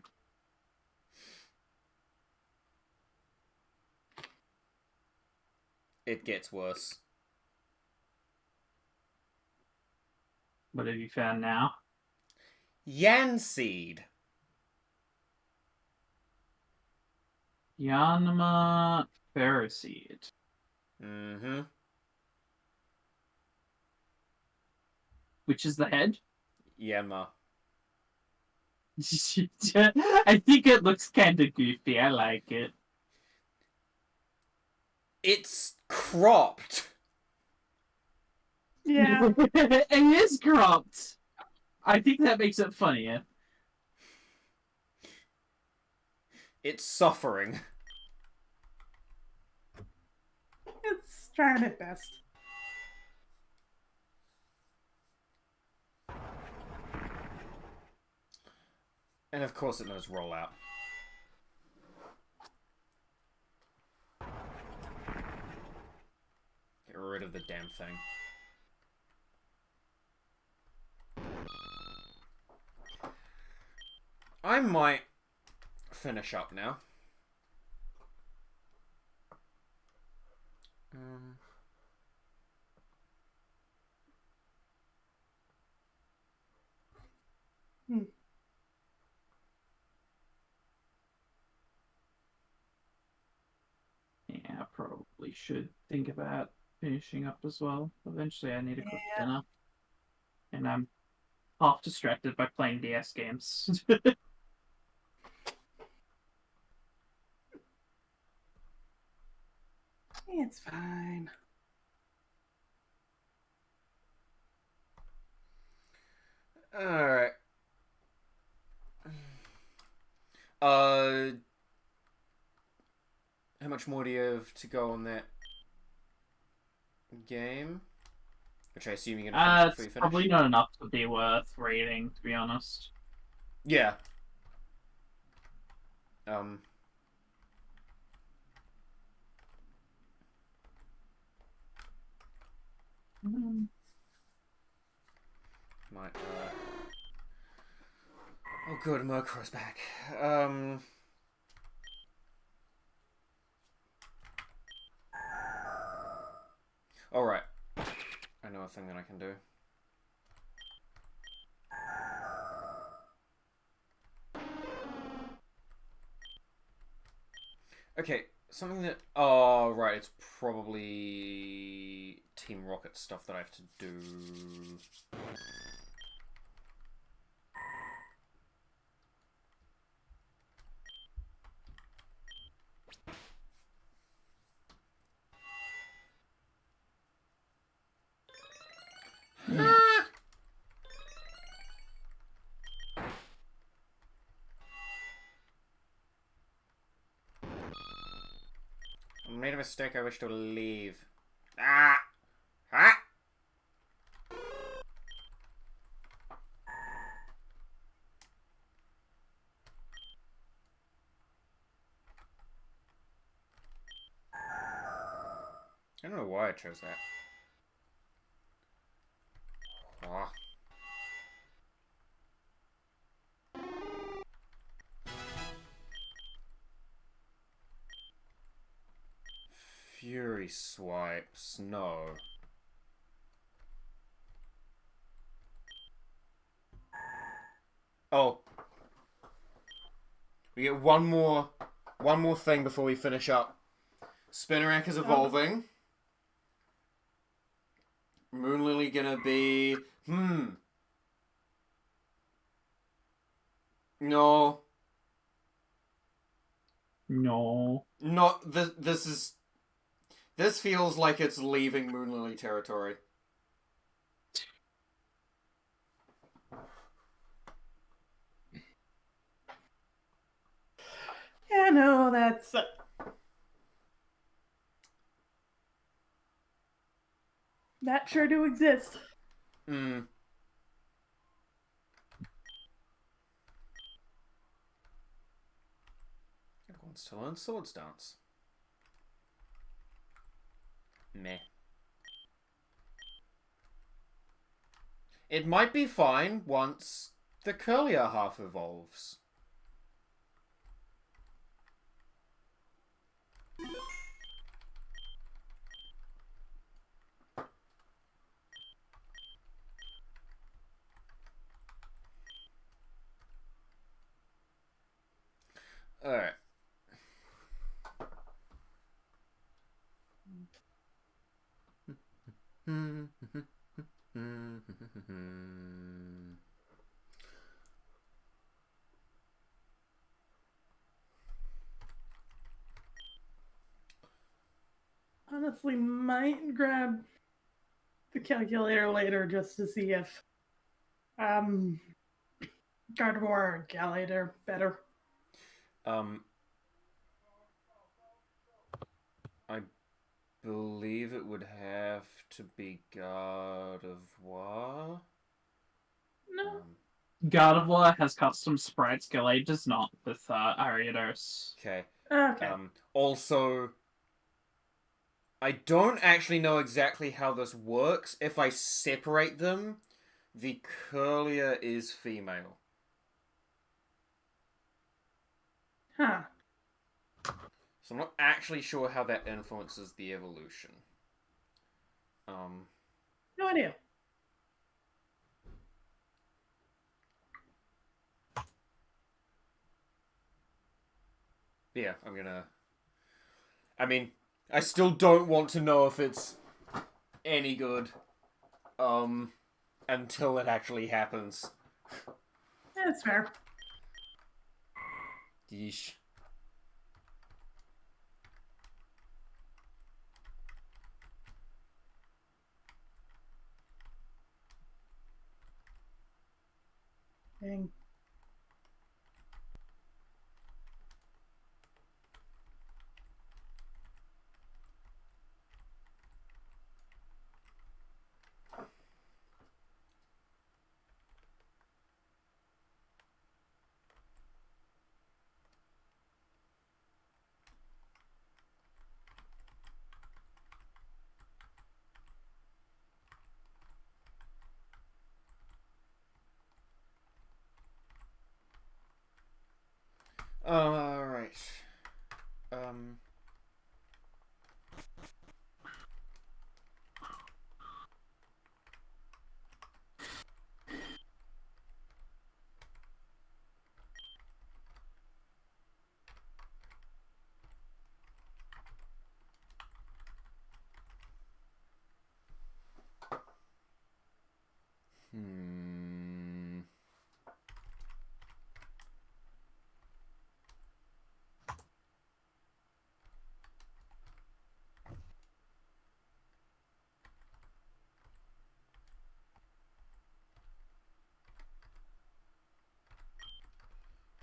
It gets worse. What have you found now? Yan seed. Yanma Ferroseed. Mm-hmm. Which is the head? Yanma. I think it looks kind of goofy. I like it. It's cropped. Yeah. It is cropped. I think that makes it funnier. It's suffering. It's trying its best. And of course it knows rollout. Get rid of the damn thing. I might finish up now. Yeah, I probably should think about finishing up as well. Eventually, I need to cook Yeah. dinner. And I'm half distracted by playing DS games. It's fine. Alright. How much more do you have to go on that game? Which I assume you're gonna finish before you It's finish? probably not enough to be worth reading, to be honest. Yeah. Might, Oh good, Murkrow's back. Alright. I know a thing that I can do. Okay, something that... Oh, right, it's probably Team Rocket stuff that I have to do. Yeah. I made a mistake, I wish to leave. Ah! Ah! I don't know why I chose that. Ah. Fury swipes, no. Oh. We get one more thing before we finish up. Spinarak is evolving. Moonlily gonna be... No. No. Not... This feels like it's leaving Moonlily territory. Yeah, no, that's... That sure do exist. Hmm. It wants to learn Swords Dance. Meh. It might be fine once the curlier half evolves. Alright. Honestly, might grab the calculator later just to see if Gardevoir or Gallade better. I believe it would have to be Gardevoir. No. Gardevoir has custom sprites. Gallade does not with Ariados. Okay. Okay. Also, I don't actually know exactly how this works. If I separate them, the curlier is female. Huh. So I'm not actually sure how that influences the evolution. No idea. Yeah, I'm gonna... I mean, I still don't want to know if it's any good. Until it actually happens. That's fair. Yeesh. Dang. Alright. Hmm.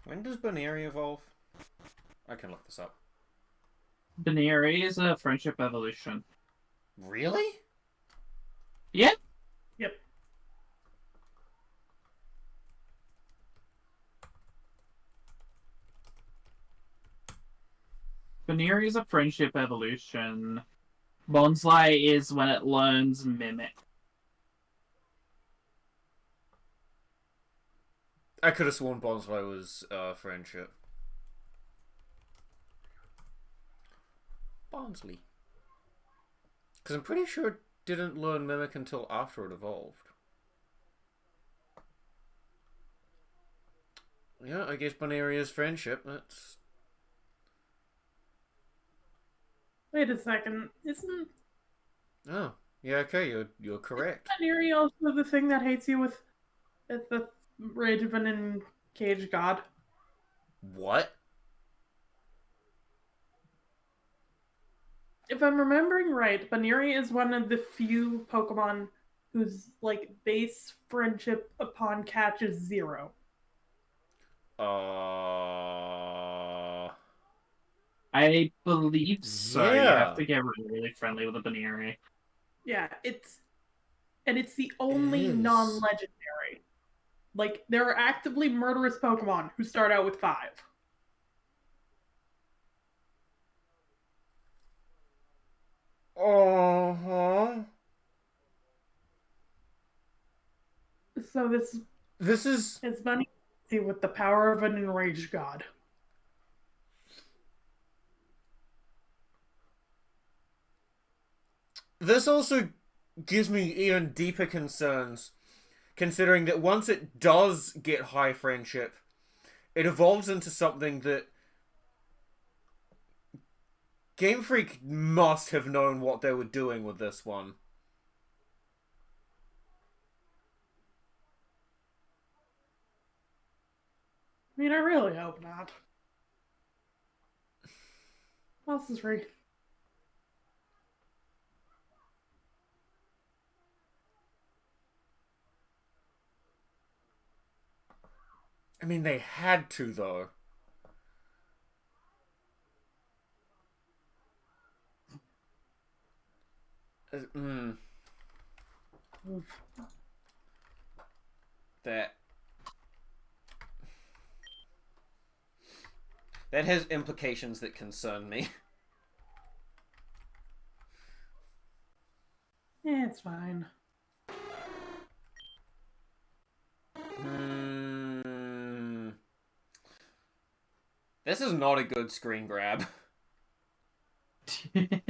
When does Baneri evolve? I can look this up. Baneri is a friendship evolution. Really? Yeah. Yep. Baneri is a friendship evolution. Bonsai is when it learns Mimic. I could have sworn Bonsai was friendship. Bonsley. Because I'm pretty sure it didn't learn Mimic until after it evolved. Yeah, I guess Baneri is friendship. That's... Wait a second. Isn't Oh, yeah, okay, you're correct. Baneri also the thing that hates you with the rage of an encaged god? What? If I'm remembering right, Baneri is one of the few Pokemon whose base friendship upon catch is 0. I believe so. You have Yeah. to get really friendly with a Baneri. Yeah, it's the It only is. non-legendary. There are actively murderous Pokemon who start out with 5. Uh-huh. So this is money with the power of an enraged god. This also gives me even deeper concerns, considering that once it does get high friendship, it evolves into something that Game Freak must have known what they were doing with this one. I mean, I really hope not. What else is free? I mean, they had to, though. Oof. That has implications that concern me. Yeah, it's fine. This is not a good screen grab. I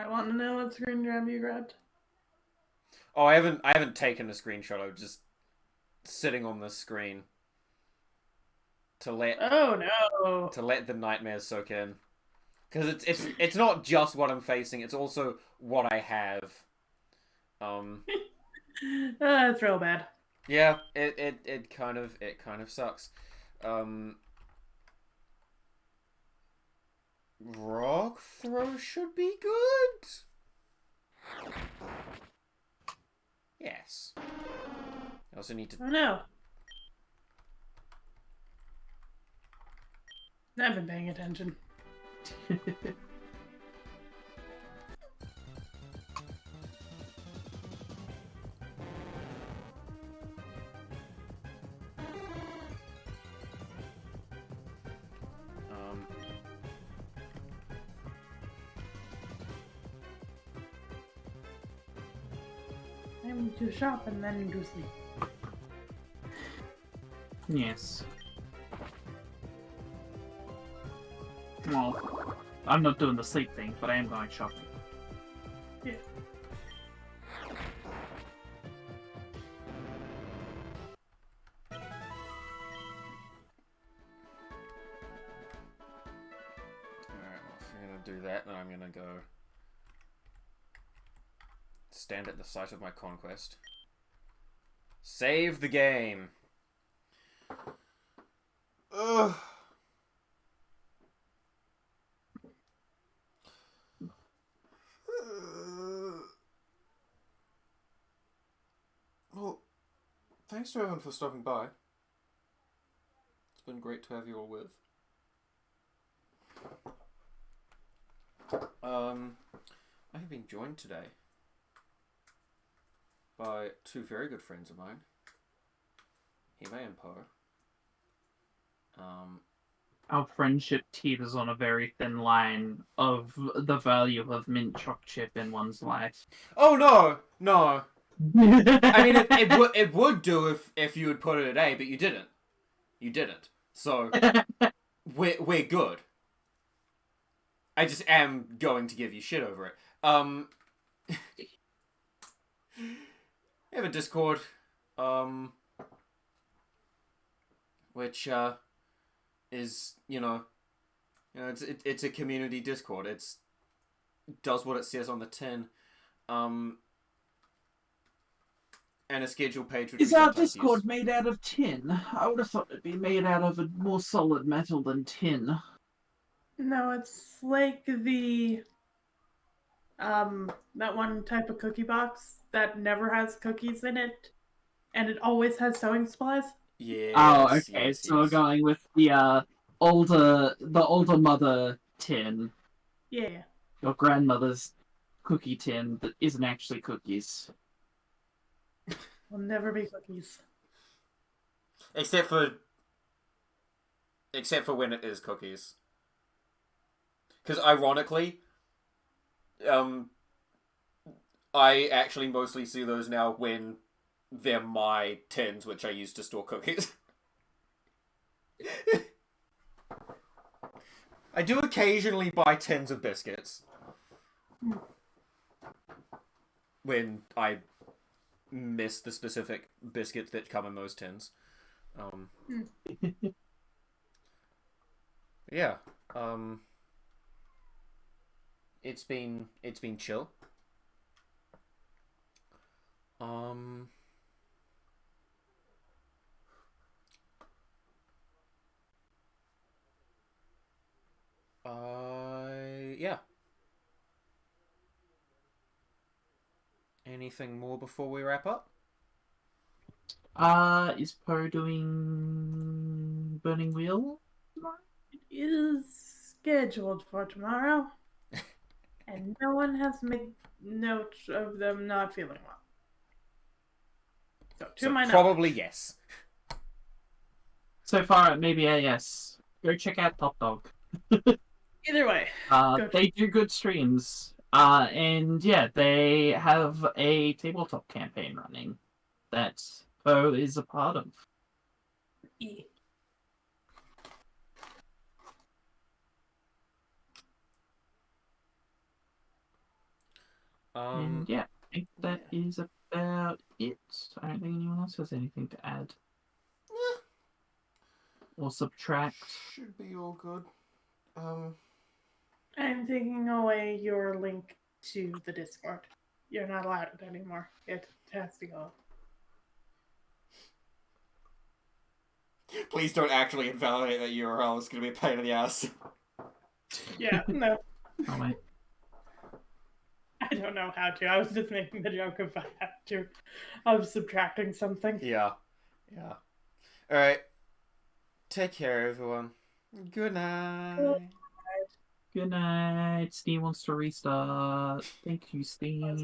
want to know what screen grab you grabbed. Oh, I haven't taken a screenshot. I'm just sitting on this screen to let the nightmares soak in, because it's not just what I'm facing. It's also what I have. That's real bad. Yeah, it kind of sucks. Rock throw should be good. Yes. I also need to. Oh no. I've been paying attention. I'm to shop and then to sleep. Yes. Well, I'm not doing the sleep thing, but I am going shopping. Yeah. Alright, well, if you're gonna do that, then I'm gonna go stand at the site of my conquest. Save the game! Ugh. Well, thanks to everyone for stopping by. It's been great to have you all with. I have been joined today by two very good friends of mine, Hime and Po. Our friendship teeters on a very thin line of the value of mint choc chip in one's life. Oh no! I mean, it would do if you had put it at A, but you didn't. You didn't. So we're good. I just am going to give you shit over it. We have a Discord, which is it's a community Discord. It does what it says on the tin. And a schedule page. Which Is our Discord made out of tin? I would have thought it'd be made out of a more solid metal than tin. No, it's like the that one type of cookie box that never has cookies in it, and it always has sewing supplies. Yeah. Oh, okay. So we're going with the older mother tin. Yeah. Your grandmother's cookie tin that isn't actually cookies. Will never be cookies. Except for when it is cookies. Because ironically, I actually mostly see those now when they're my tins, which I use to store cookies. I do occasionally buy tins of biscuits. When I miss the specific biscuits that come in those tins. Yeah. It's been chill. Yeah. Anything more before we wrap up? Is Poe doing Burning Wheel tomorrow? It is scheduled for tomorrow, and no one has made note of them not feeling well. So, to my knowledge. Probably yes. So far, maybe a yes. Go check out Top Dog. Either way, They do good streams. And yeah, they have a tabletop campaign running that Poe is a part of. E. And yeah, I think that is about it. I don't think anyone else has anything to add. Or subtract. Should be all good. I'm taking away your link to the Discord. You're not allowed it anymore. It has to go. Please don't actually invalidate that URL. It's going to be a pain in the ass. Yeah, no. Oh, wait. I don't know how to. I was just making the joke if I had to. Of subtracting something. Yeah. Alright. Take care, everyone. Good night. Good night. Steve wants to restart. Thank you, Steve.